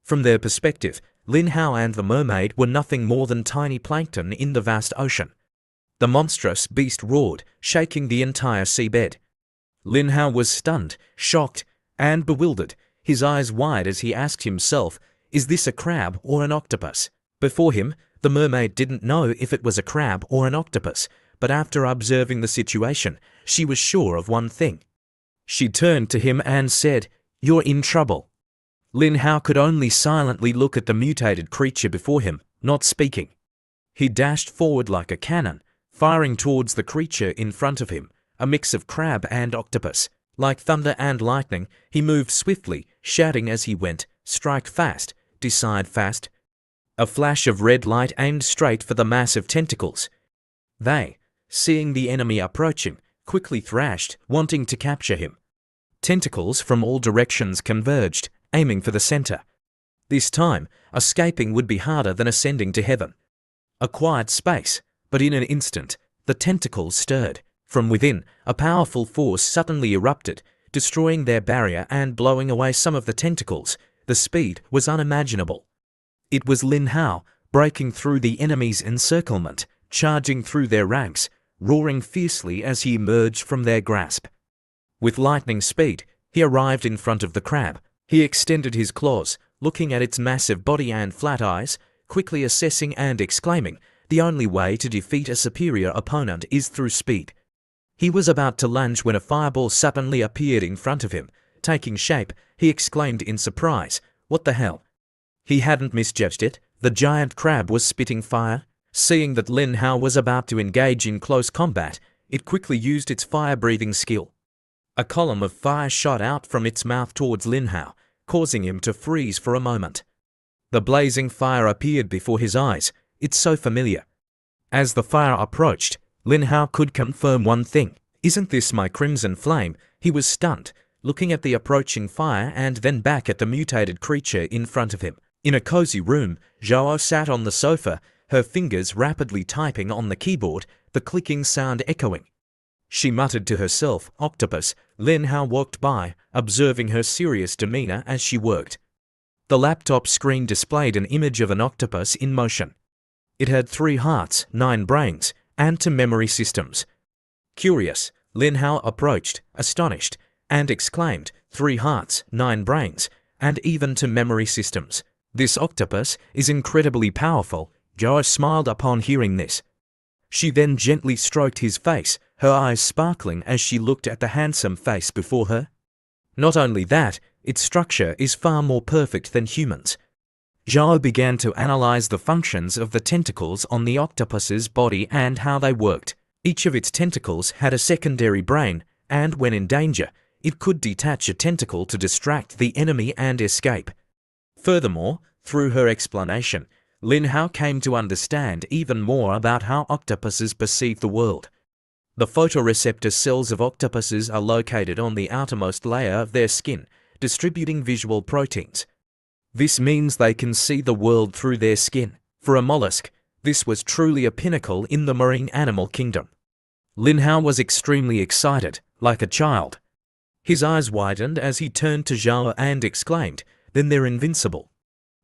From their perspective, Lin Hao and the mermaid were nothing more than tiny plankton in the vast ocean. The monstrous beast roared, shaking the entire seabed. Lin Hao was stunned, shocked, and bewildered, his eyes wide as he asked himself, "Is this a crab or an octopus?" Before him, the mermaid didn't know if it was a crab or an octopus, but after observing the situation, she was sure of one thing. She turned to him and said, "You're in trouble." Lin Hao could only silently look at the mutated creature before him, not speaking. He dashed forward like a cannon, firing towards the creature in front of him, a mix of crab and octopus. Like thunder and lightning, he moved swiftly, shouting as he went, "Strike fast, decide fast." A flash of red light aimed straight for the massive tentacles. They, seeing the enemy approaching, quickly thrashed, wanting to capture him. Tentacles from all directions converged, aiming for the center. This time, escaping would be harder than ascending to heaven. A quiet space, but in an instant, the tentacles stirred. From within, a powerful force suddenly erupted, destroying their barrier and blowing away some of the tentacles. The speed was unimaginable. It was Lin Hao, breaking through the enemy's encirclement, charging through their ranks, roaring fiercely as he emerged from their grasp. With lightning speed, he arrived in front of the crab. He extended his claws, looking at its massive body and flat eyes, quickly assessing and exclaiming, "The only way to defeat a superior opponent is through speed." He was about to lunge when a fireball suddenly appeared in front of him. Taking shape, he exclaimed in surprise, "What the hell?" He hadn't misjudged it. The giant crab was spitting fire. Seeing that Lin Hao was about to engage in close combat, it quickly used its fire-breathing skill. A column of fire shot out from its mouth towards Lin Hao, causing him to freeze for a moment. The blazing fire appeared before his eyes. It's so familiar. As the fire approached, Lin Hao could confirm one thing. "Isn't this my crimson flame?" He was stunned, looking at the approaching fire and then back at the mutated creature in front of him. In a cozy room, Zhao sat on the sofa, her fingers rapidly typing on the keyboard, the clicking sound echoing. She muttered to herself, "Octopus." Lin Hao walked by, observing her serious demeanor as she worked. The laptop screen displayed an image of an octopus in motion. It had 3 hearts, 9 brains, and 2 memory systems. Curious, Lin Hao approached, astonished, and exclaimed, 3 hearts, 9 brains, and even 2 memory systems. This octopus is incredibly powerful. Zhao smiled upon hearing this. She then gently stroked his face, her eyes sparkling as she looked at the handsome face before her. Not only that, its structure is far more perfect than humans. Zhao began to analyze the functions of the tentacles on the octopus's body and how they worked. Each of its tentacles had a secondary brain, and when in danger, it could detach a tentacle to distract the enemy and escape. Furthermore, through her explanation, Lin Hao came to understand even more about how octopuses perceive the world. The photoreceptor cells of octopuses are located on the outermost layer of their skin, distributing visual proteins. This means they can see the world through their skin. For a mollusk, this was truly a pinnacle in the marine animal kingdom. Lin Hao was extremely excited, like a child. His eyes widened as he turned to Zhao and exclaimed, then they're invincible.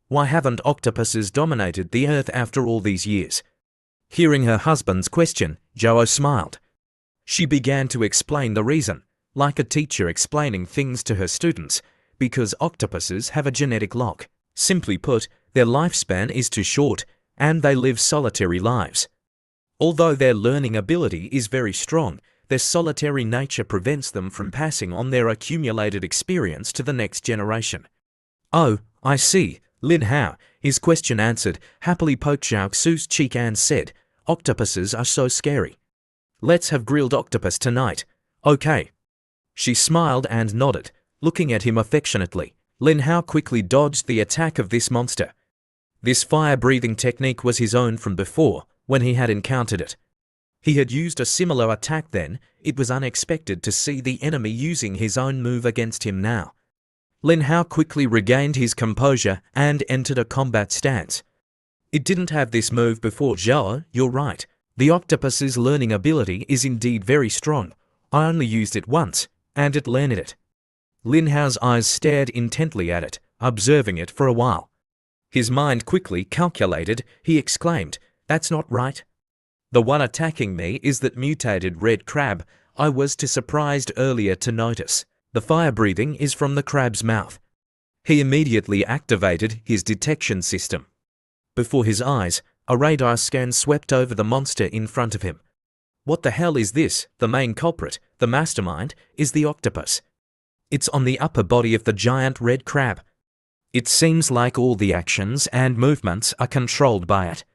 Why haven't octopuses dominated the earth after all these years? Hearing her husband's question, Joe smiled. She began to explain the reason, like a teacher explaining things to her students, because octopuses have a genetic lock. Simply put, their lifespan is too short, and they live solitary lives. Although their learning ability is very strong, their solitary nature prevents them from passing on their accumulated experience to the next generation. Oh, I see, Lin Hao, his question answered, happily poked Zhao Xu's cheek and said, octopuses are so scary. Let's have grilled octopus tonight. Okay. She smiled and nodded, looking at him affectionately. Lin Hao quickly dodged the attack of this monster. This fire-breathing technique was his own from before, when he had encountered it. He had used a similar attack then. It was unexpected to see the enemy using his own move against him now. Lin Hao quickly regained his composure and entered a combat stance. It didn't have this move before. Zhao, you're right. The octopus's learning ability is indeed very strong. I only used it once, and it learned it. Lin Hao's eyes stared intently at it, observing it for a while. His mind quickly calculated. He exclaimed, that's not right. The one attacking me is that mutated red crab I was too surprised earlier to notice. The fire breathing is from the crab's mouth. He immediately activated his detection system. Before his eyes, a radar scan swept over the monster in front of him. What the hell is this? The main culprit, the mastermind, is the octopus. It's on the upper body of the giant red crab. It seems like all the actions and movements are controlled by it.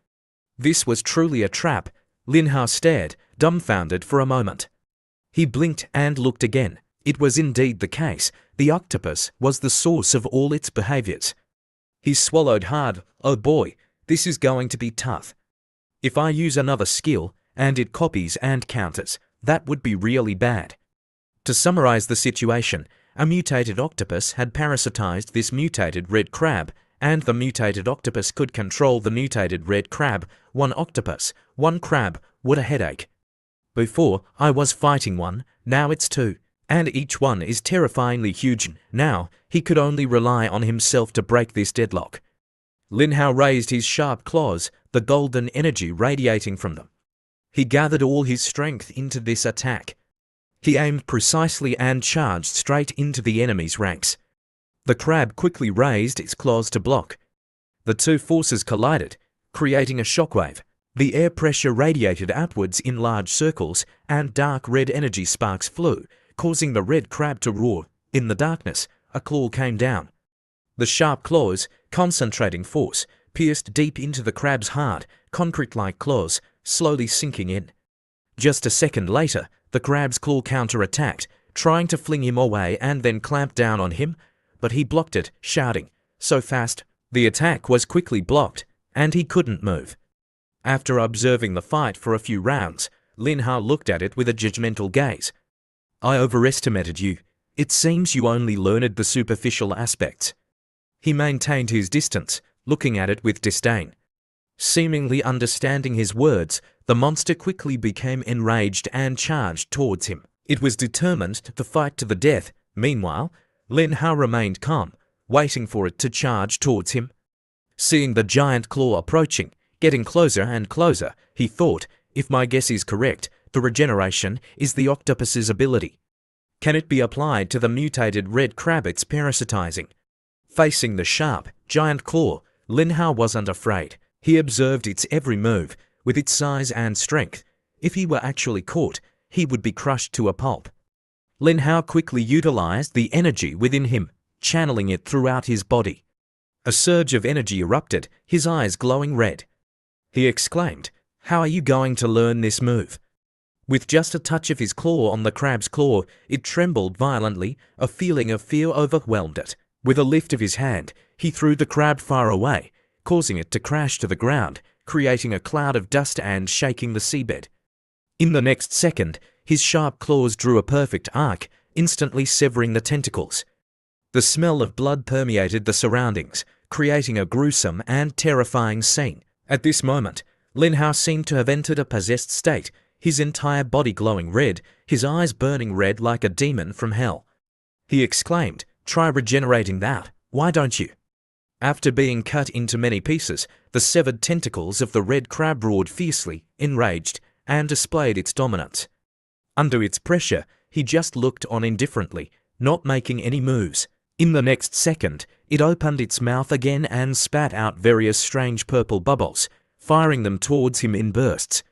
This was truly a trap. Lin Hao stared, dumbfounded for a moment. He blinked and looked again. It was indeed the case. The octopus was the source of all its behaviors. He swallowed hard. Oh boy, this is going to be tough. If I use another skill, and it copies and counters, that would be really bad. To summarize the situation, a mutated octopus had parasitized this mutated red crab, and the mutated octopus could control the mutated red crab. One octopus, one crab, what a headache. Before, I was fighting one, now it's two, and each one is terrifyingly huge. Now, he could only rely on himself to break this deadlock. Lin Hao raised his sharp claws, the golden energy radiating from them. He gathered all his strength into this attack. He aimed precisely and charged straight into the enemy's ranks. The crab quickly raised its claws to block. The two forces collided, creating a shockwave. The air pressure radiated outwards in large circles, and dark red energy sparks flew, causing the red crab to roar. In the darkness, a claw came down. The sharp claws, concentrating force, pierced deep into the crab's hard, concrete-like claws, slowly sinking in. Just a second later, the crab's claw counter-attacked, trying to fling him away and then clamp down on him, but he blocked it, shouting, so fast. The attack was quickly blocked, and he couldn't move. After observing the fight for a few rounds, Lin Hao looked at it with a judgmental gaze. I overestimated you. It seems you only learned the superficial aspects. He maintained his distance, looking at it with disdain. Seemingly understanding his words, the monster quickly became enraged and charged towards him. It was determined to fight to the death. Meanwhile, Lin Hao remained calm, waiting for it to charge towards him. Seeing the giant claw approaching, getting closer and closer, he thought, if my guess is correct, the regeneration is the octopus's ability. Can it be applied to the mutated red crab it's parasitizing? Facing the sharp, giant claw, Lin Hao wasn't afraid. He observed its every move, with its size and strength. If he were actually caught, he would be crushed to a pulp. Lin Hao quickly utilized the energy within him, channeling it throughout his body. A surge of energy erupted, his eyes glowing red. He exclaimed, how are you going to learn this move? With just a touch of his claw on the crab's claw, it trembled violently. A feeling of fear overwhelmed it. With a lift of his hand, he threw the crab far away, causing it to crash to the ground, creating a cloud of dust and shaking the seabed. In the next second, his sharp claws drew a perfect arc, instantly severing the tentacles. The smell of blood permeated the surroundings, creating a gruesome and terrifying scene. At this moment, Lin Hao seemed to have entered a possessed state, his entire body glowing red, his eyes burning red like a demon from hell. He exclaimed, try regenerating that. Why don't you? After being cut into many pieces, the severed tentacles of the red crab roared fiercely, enraged, and displayed its dominance. Under its pressure, he just looked on indifferently, not making any moves. In the next second, it opened its mouth again and spat out various strange purple bubbles, firing them towards him in bursts.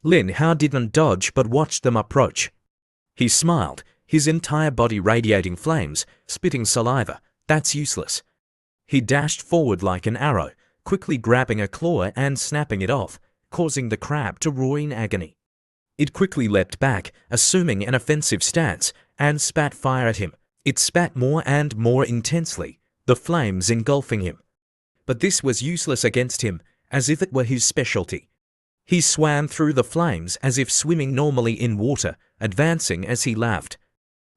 Lin Hao didn't dodge but watched them approach. He smiled, his entire body radiating flames, spitting saliva. That's useless. He dashed forward like an arrow, quickly grabbing a claw and snapping it off, causing the crab to roar in agony. It quickly leapt back, assuming an offensive stance, and spat fire at him. It spat more and more intensely, the flames engulfing him. But this was useless against him, as if it were his specialty. He swam through the flames as if swimming normally in water, advancing as he laughed.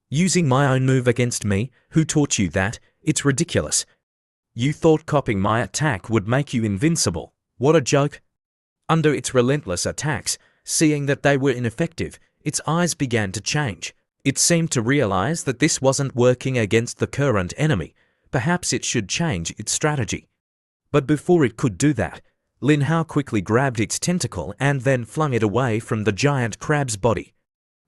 Using my own move against me? Who taught you that? It's ridiculous. You thought copying my attack would make you invincible. What a joke. Under its relentless attacks, seeing that they were ineffective, its eyes began to change. It seemed to realize that this wasn't working against the current enemy. Perhaps it should change its strategy. But before it could do that, Lin Hao quickly grabbed its tentacle and then flung it away from the giant crab's body.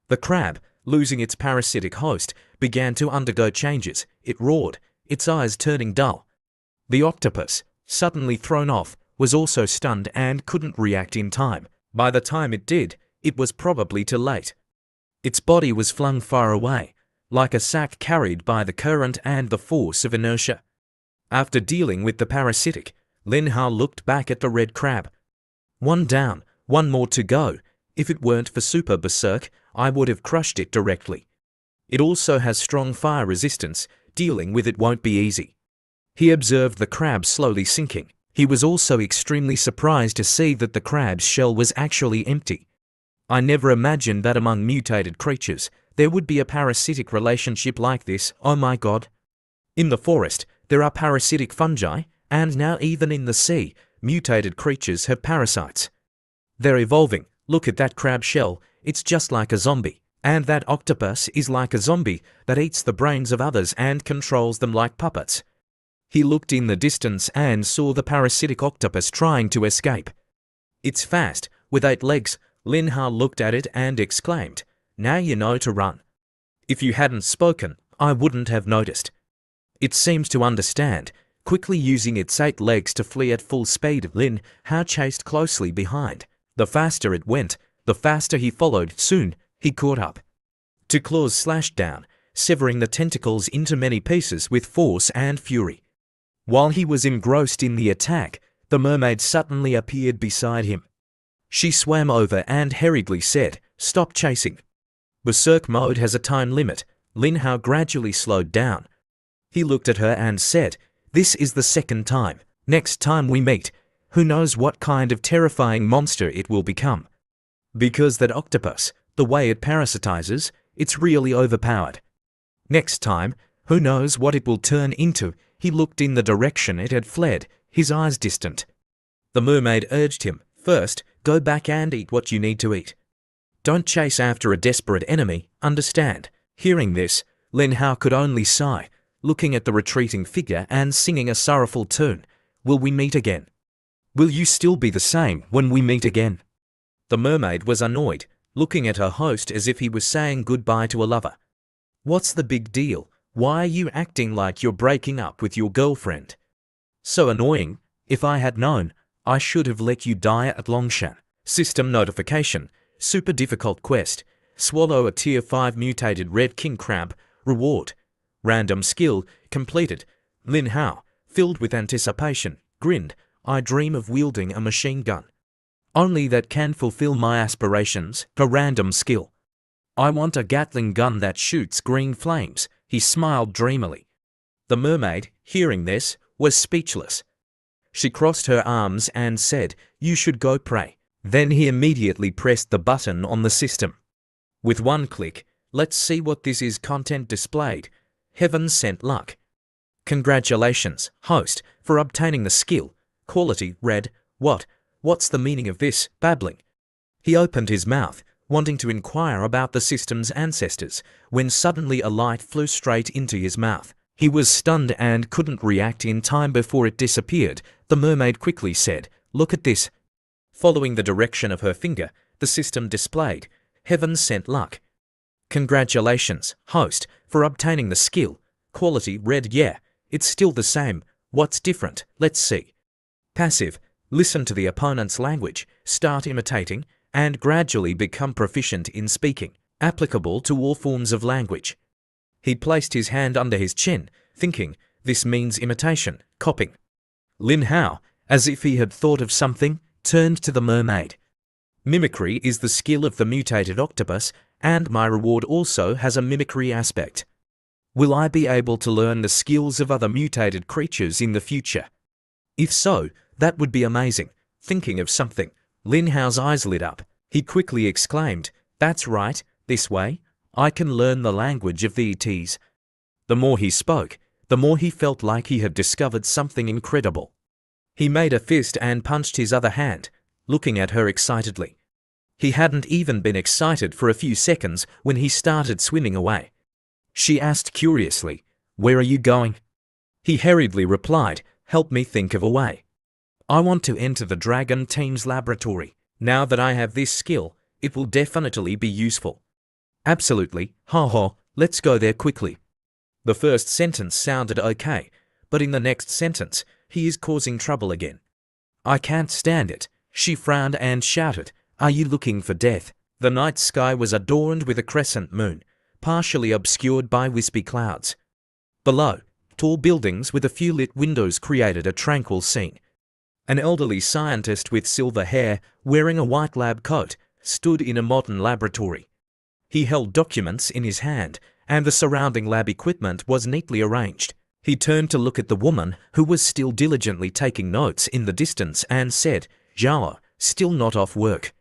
The crab, losing its parasitic host, began to undergo changes. It roared, its eyes turning dull. The octopus, suddenly thrown off, was also stunned and couldn't react in time. By the time it did, it was probably too late. Its body was flung far away, like a sack carried by the current and the force of inertia. After dealing with the parasitic, Lin Hao looked back at the red crab. One down, one more to go. If it weren't for Super Berserk, I would have crushed it directly. It also has strong fire resistance. Dealing with it won't be easy. He observed the crab slowly sinking. He was also extremely surprised to see that the crab's shell was actually empty. I never imagined that among mutated creatures, there would be a parasitic relationship like this. Oh my god. In the forest, there are parasitic fungi, and now even in the sea, mutated creatures have parasites. They're evolving. Look at that crab shell, it's just like a zombie. And that octopus is like a zombie that eats the brains of others and controls them like puppets. He looked in the distance and saw the parasitic octopus trying to escape. It's fast, with 8 legs. Lin Hao looked at it and exclaimed, "Now you know to run." If you hadn't spoken, I wouldn't have noticed. It seems to understand, quickly using its 8 legs to flee at full speed. Lin Hao chased closely behind. The faster it went, the faster he followed. Soon, he caught up. 2 claws slashed down, severing the tentacles into many pieces with force and fury. While he was engrossed in the attack, the mermaid suddenly appeared beside him. She swam over and hurriedly said, "Stop chasing." Berserk mode has a time limit. Lin Hao gradually slowed down. He looked at her and said, "This is the 2nd time. Next time we meet, who knows what kind of terrifying monster it will become. Because that octopus, the way it parasitizes, it's really overpowered. Next time, who knows what it will turn into." He looked in the direction it had fled, his eyes distant. The mermaid urged him, "First, go back and eat what you need to eat. Don't chase after a desperate enemy, understand?" Hearing this, Lin Hao could only sigh, looking at the retreating figure and singing a sorrowful tune. "Will we meet again? Will you still be the same when we meet again?" The mermaid was annoyed, looking at her host as if he was saying goodbye to a lover. "What's the big deal? Why are you acting like you're breaking up with your girlfriend? So annoying. If I had known, I should have let you die at Longshan." System notification. Super difficult quest. Swallow a tier 5 mutated red king crab. Reward. Random skill. Completed. Lin Hao, filled with anticipation, grinned. "I dream of wielding a machine gun. Only that can fulfill my aspirations. A random skill. I want a Gatling gun that shoots green flames." He smiled dreamily. The mermaid, hearing this, was speechless. She crossed her arms and said, "You should go pray." Then he immediately pressed the button on the system. With one click, let's see what this is. Content displayed. Heaven sent luck. Congratulations, host, for obtaining the skill. Quality, red. What's the meaning of this? Babbling. He opened his mouth, wanting to inquire about the system's ancestors, when suddenly a light flew straight into his mouth. He was stunned and couldn't react in time before it disappeared. The mermaid quickly said, "Look at this." Following the direction of her finger, the system displayed, "Heaven sent luck. Congratulations, host, for obtaining the skill. Quality red, yeah, it's still the same. What's different? Let's see." Passive, listen to the opponent's language, start imitating, and gradually become proficient in speaking, applicable to all forms of language. He placed his hand under his chin, thinking, this means imitation, copying. Lin Hao, as if he had thought of something, turned to the mermaid. Mimicry is the skill of the mutated octopus, and my reward also has a mimicry aspect. Will I be able to learn the skills of other mutated creatures in the future? If so, that would be amazing. Thinking of something, Lin Hao's eyes lit up. He quickly exclaimed, "That's right, this way. I can learn the language of the ETs." The more he spoke, the more he felt like he had discovered something incredible. He made a fist and punched his other hand, looking at her excitedly. He hadn't even been excited for a few seconds when he started swimming away. She asked curiously, "Where are you going?" He hurriedly replied, "Help me think of a way. I want to enter the dragon team's laboratory. Now that I have this skill, it will definitely be useful." "Absolutely, ha, let's go there quickly." The first sentence sounded okay, but in the next sentence, he is causing trouble again. "I can't stand it." She frowned and shouted, "Are you looking for death?" The night sky was adorned with a crescent moon, partially obscured by wispy clouds. Below, tall buildings with a few lit windows created a tranquil scene. An elderly scientist with silver hair, wearing a white lab coat, stood in a modern laboratory. He held documents in his hand, and the surrounding lab equipment was neatly arranged. He turned to look at the woman, who was still diligently taking notes in the distance, and said, "Zhao, still not off work?"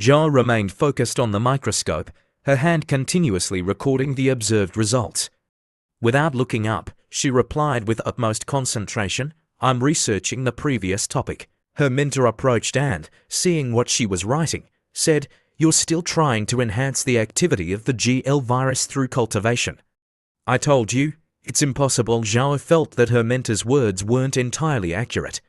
Zhao remained focused on the microscope, her hand continuously recording the observed results. Without looking up, she replied with utmost concentration, "I'm researching the previous topic." Her mentor approached and, seeing what she was writing, said, "You're still trying to enhance the activity of the GL virus through cultivation." "I told you, it's impossible." Zhao felt that her mentor's words weren't entirely accurate.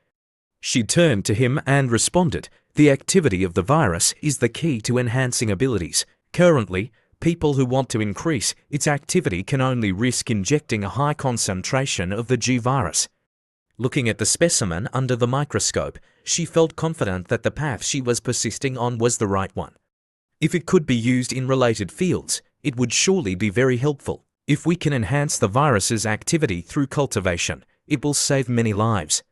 She turned to him and responded, "The activity of the virus is the key to enhancing abilities. Currently, people who want to increase its activity can only risk injecting a high concentration of the G virus." Looking at the specimen under the microscope, she felt confident that the path she was persisting on was the right one. If it could be used in related fields, it would surely be very helpful. If we can enhance the virus's activity through cultivation, it will save many lives.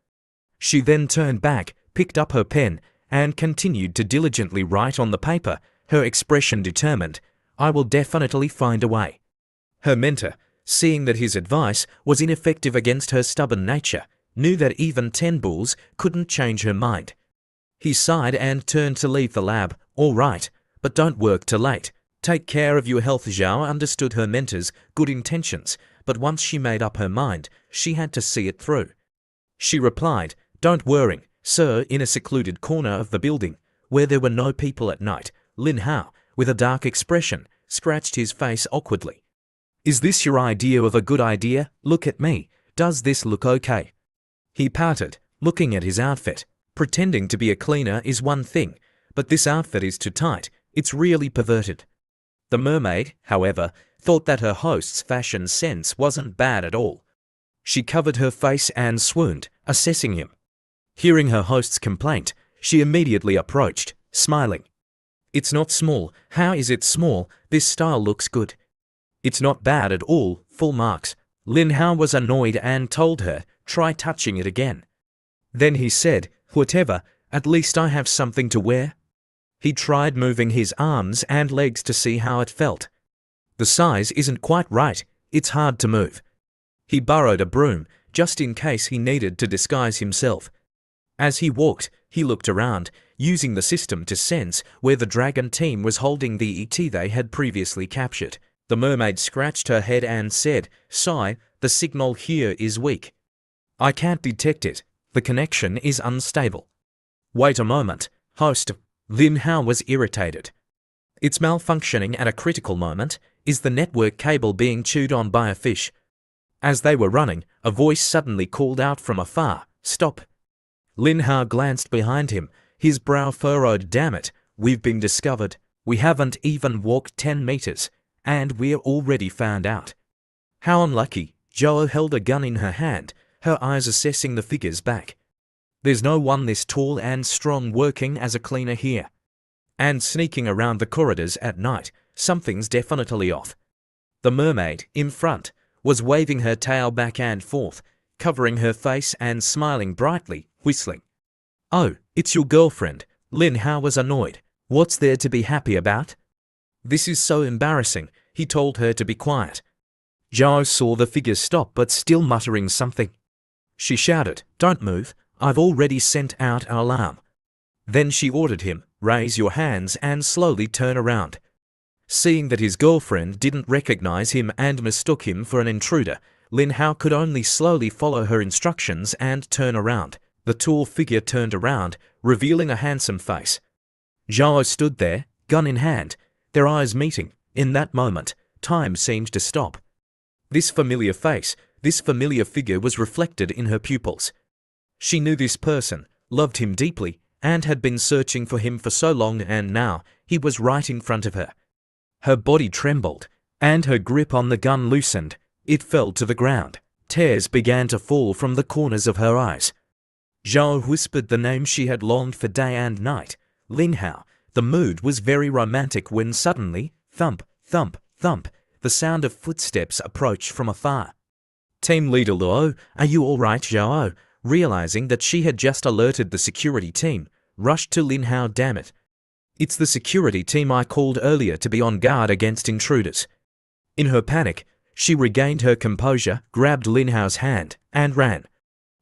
She then turned back, picked up her pen, and continued to diligently write on the paper, her expression determined, "I will definitely find a way." Her mentor, seeing that his advice was ineffective against her stubborn nature, knew that even 10 bulls couldn't change her mind. He sighed and turned to leave the lab. "All right, but don't work too late. Take care of your health." Zhao understood her mentor's good intentions, but once she made up her mind, she had to see it through. She replied, "Don't worry, sir." In a secluded corner of the building, where there were no people at night, Lin Hao, with a dark expression, scratched his face awkwardly. "Is this your idea of a good idea? Look at me. Does this look okay?" He pouted, looking at his outfit. Pretending to be a cleaner is one thing, but this outfit is too tight. It's really perverted. The mermaid, however, thought that her host's fashion sense wasn't bad at all. She covered her face and swooned, assessing him. Hearing her host's complaint, she immediately approached, smiling. "It's not small." "How is it small? This style looks good." "It's not bad at all, full marks." Lin Hao was annoyed and told her, "Try touching it again." Then he said, "Whatever, at least I have something to wear." He tried moving his arms and legs to see how it felt. The size isn't quite right, it's hard to move. He borrowed a broom, just in case he needed to disguise himself. As he walked, he looked around, using the system to sense where the dragon team was holding the ET they had previously captured. The mermaid scratched her head and said, "Sigh, the signal here is weak. I can't detect it. The connection is unstable." "Wait a moment, host." Lin Hao was irritated. "It's malfunctioning at a critical moment. Is the network cable being chewed on by a fish?" As they were running, a voice suddenly called out from afar, "Stop!" Lin Hao glanced behind him, his brow furrowed. "Damn it, we've been discovered. We haven't even walked 10 meters, and we're already found out." How unlucky. Zhao held a gun in her hand, her eyes assessing the figure's back. There's no one this tall and strong working as a cleaner here. And sneaking around the corridors at night, something's definitely off. The mermaid, in front, was waving her tail back and forth, covering her face and smiling brightly, whistling. "Oh, it's your girlfriend." Lin Hao was annoyed. "What's there to be happy about?" "This is so embarrassing," he told her to be quiet. Zhao saw the figure stop but still muttering something. She shouted, "Don't move, I've already sent out our alarm." Then she ordered him, "Raise your hands and slowly turn around." Seeing that his girlfriend didn't recognize him and mistook him for an intruder, Lin Hao could only slowly follow her instructions and turn around. The tall figure turned around, revealing a handsome face. Zhao stood there, gun in hand, their eyes meeting. In that moment, time seemed to stop. This familiar face, this familiar figure was reflected in her pupils. She knew this person, loved him deeply, and had been searching for him for so long, and now he was right in front of her. Her body trembled, and her grip on the gun loosened. It fell to the ground. Tears began to fall from the corners of her eyes. Zhao whispered the name she had longed for day and night, Lin Hao. The mood was very romantic when suddenly, thump, thump, thump, the sound of footsteps approached from afar. Team leader Luo, "Are you all right?" Zhao, realizing that she had just alerted the security team, rushed to Lin Hao. "Damn it. It's the security team I called earlier to be on guard against intruders." In her panic, she regained her composure, grabbed Lin Hao's hand, and ran.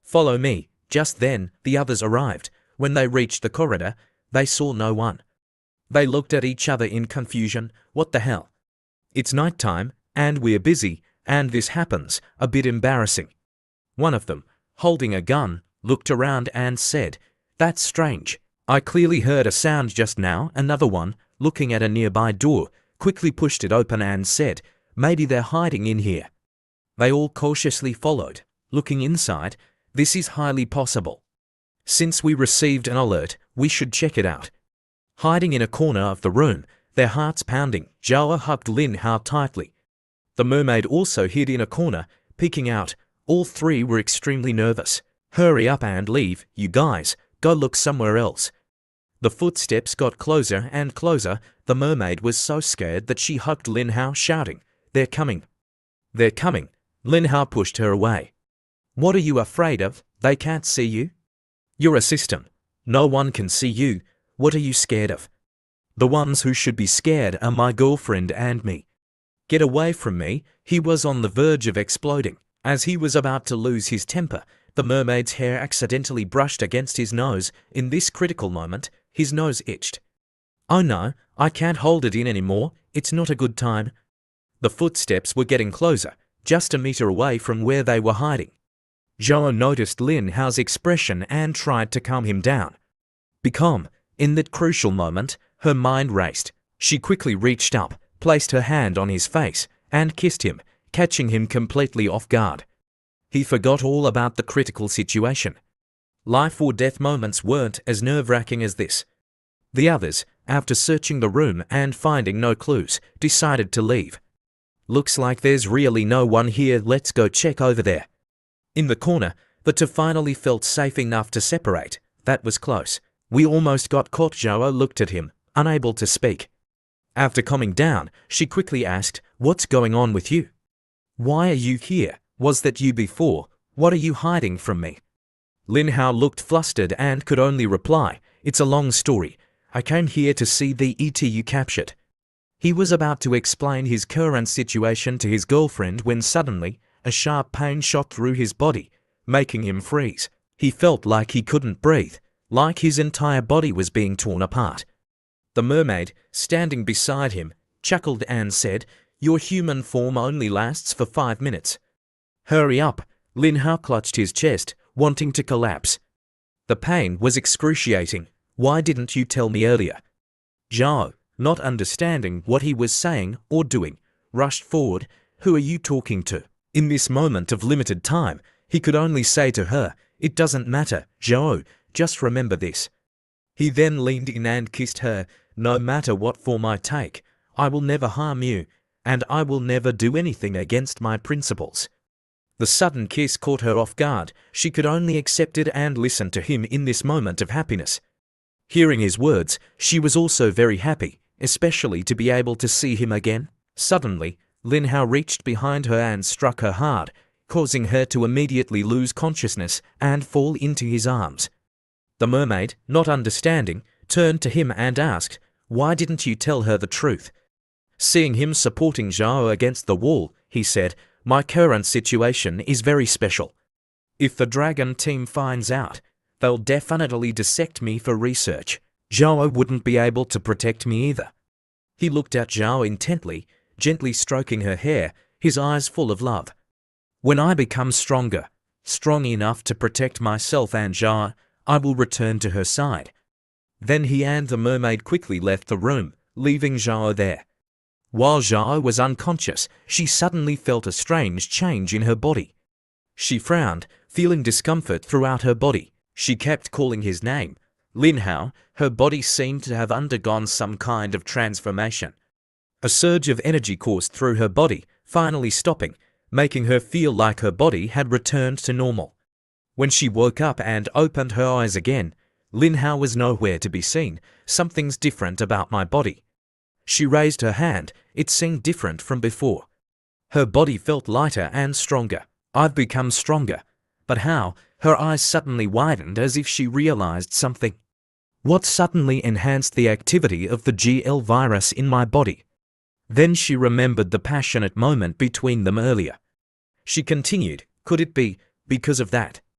"Follow me." Just then, the others arrived. When they reached the corridor, they saw no one. They looked at each other in confusion. "What the hell? It's night time, and we're busy, and this happens, a bit embarrassing." One of them, holding a gun, looked around and said, "That's strange. I clearly heard a sound just now." Another one, looking at a nearby door, quickly pushed it open and said, "Maybe they're hiding in here." They all cautiously followed, looking inside. "This is highly possible. Since we received an alert, we should check it out." Hiding in a corner of the room, their hearts pounding, Zhao hugged Lin Hao tightly. The mermaid also hid in a corner, peeking out. All three were extremely nervous. "Hurry up and leave, you guys. Go look somewhere else." The footsteps got closer and closer. The mermaid was so scared that she hugged Lin Hao, shouting, "They're coming. They're coming." Lin Hao pushed her away. "What are you afraid of? They can't see you. You're a system. No one can see you. What are you scared of? The ones who should be scared are my girlfriend and me. Get away from me." He was on the verge of exploding. As he was about to lose his temper, the mermaid's hair accidentally brushed against his nose. In this critical moment, his nose itched. "Oh no, I can't hold it in anymore. It's not a good time." The footsteps were getting closer, just a meter away from where they were hiding. Zhao noticed Lin Hao's expression and tried to calm him down. "Be calm." In that crucial moment, her mind raced. She quickly reached up, placed her hand on his face, and kissed him, catching him completely off guard. He forgot all about the critical situation. Life or death moments weren't as nerve-wracking as this. The others, after searching the room and finding no clues, decided to leave. "Looks like there's really no one here. Let's go check over there." In the corner, the two finally felt safe enough to separate. That was close. "We almost got caught." Zhao looked at him, unable to speak. After calming down, she quickly asked, "What's going on with you? Why are you here? Was that you before? What are you hiding from me?" Lin Hao looked flustered and could only reply, "It's a long story. I came here to see the ET you captured." He was about to explain his current situation to his girlfriend when suddenly, a sharp pain shot through his body, making him freeze. He felt like he couldn't breathe, like his entire body was being torn apart. The mermaid, standing beside him, chuckled and said, "Your human form only lasts for 5 minutes. Hurry up." Lin Hao clutched his chest, wanting to collapse. The pain was excruciating. "Why didn't you tell me earlier?" Zhao, not understanding what he was saying or doing, rushed forward. "Who are you talking to? In this moment of limited time, he could only say to her, "It doesn't matter, Zhao, just remember this." He then leaned in and kissed her. "No matter what form I take, I will never harm you, and I will never do anything against my principles." The sudden kiss caught her off guard. She could only accept it and listen to him in this moment of happiness. Hearing his words, she was also very happy, especially to be able to see him again. Suddenly, Lin Hao reached behind her and struck her hard, causing her to immediately lose consciousness and fall into his arms. The mermaid, not understanding, turned to him and asked, "Why didn't you tell her the truth?" Seeing him supporting Zhao against the wall, he said, "My current situation is very special. If the dragon team finds out, they'll definitely dissect me for research. Zhao wouldn't be able to protect me either." He looked at Zhao intently, gently stroking her hair, his eyes full of love. "When I become stronger, strong enough to protect myself and Zhao, I will return to her side." Then he and the mermaid quickly left the room, leaving Zhao there. While Zhao was unconscious, she suddenly felt a strange change in her body. She frowned, feeling discomfort throughout her body. She kept calling his name, Lin Hao. Her body seemed to have undergone some kind of transformation. A surge of energy coursed through her body, finally stopping, making her feel like her body had returned to normal. When she woke up and opened her eyes again, Lin Hao was nowhere to be seen. "Something's different about my body." She raised her hand. It seemed different from before. Her body felt lighter and stronger. "I've become stronger. But how?" Her eyes suddenly widened as if she realized something. "What suddenly enhanced the activity of the GL virus in my body?" Then she remembered the passionate moment between them earlier. She continued, "Could it be because of that?"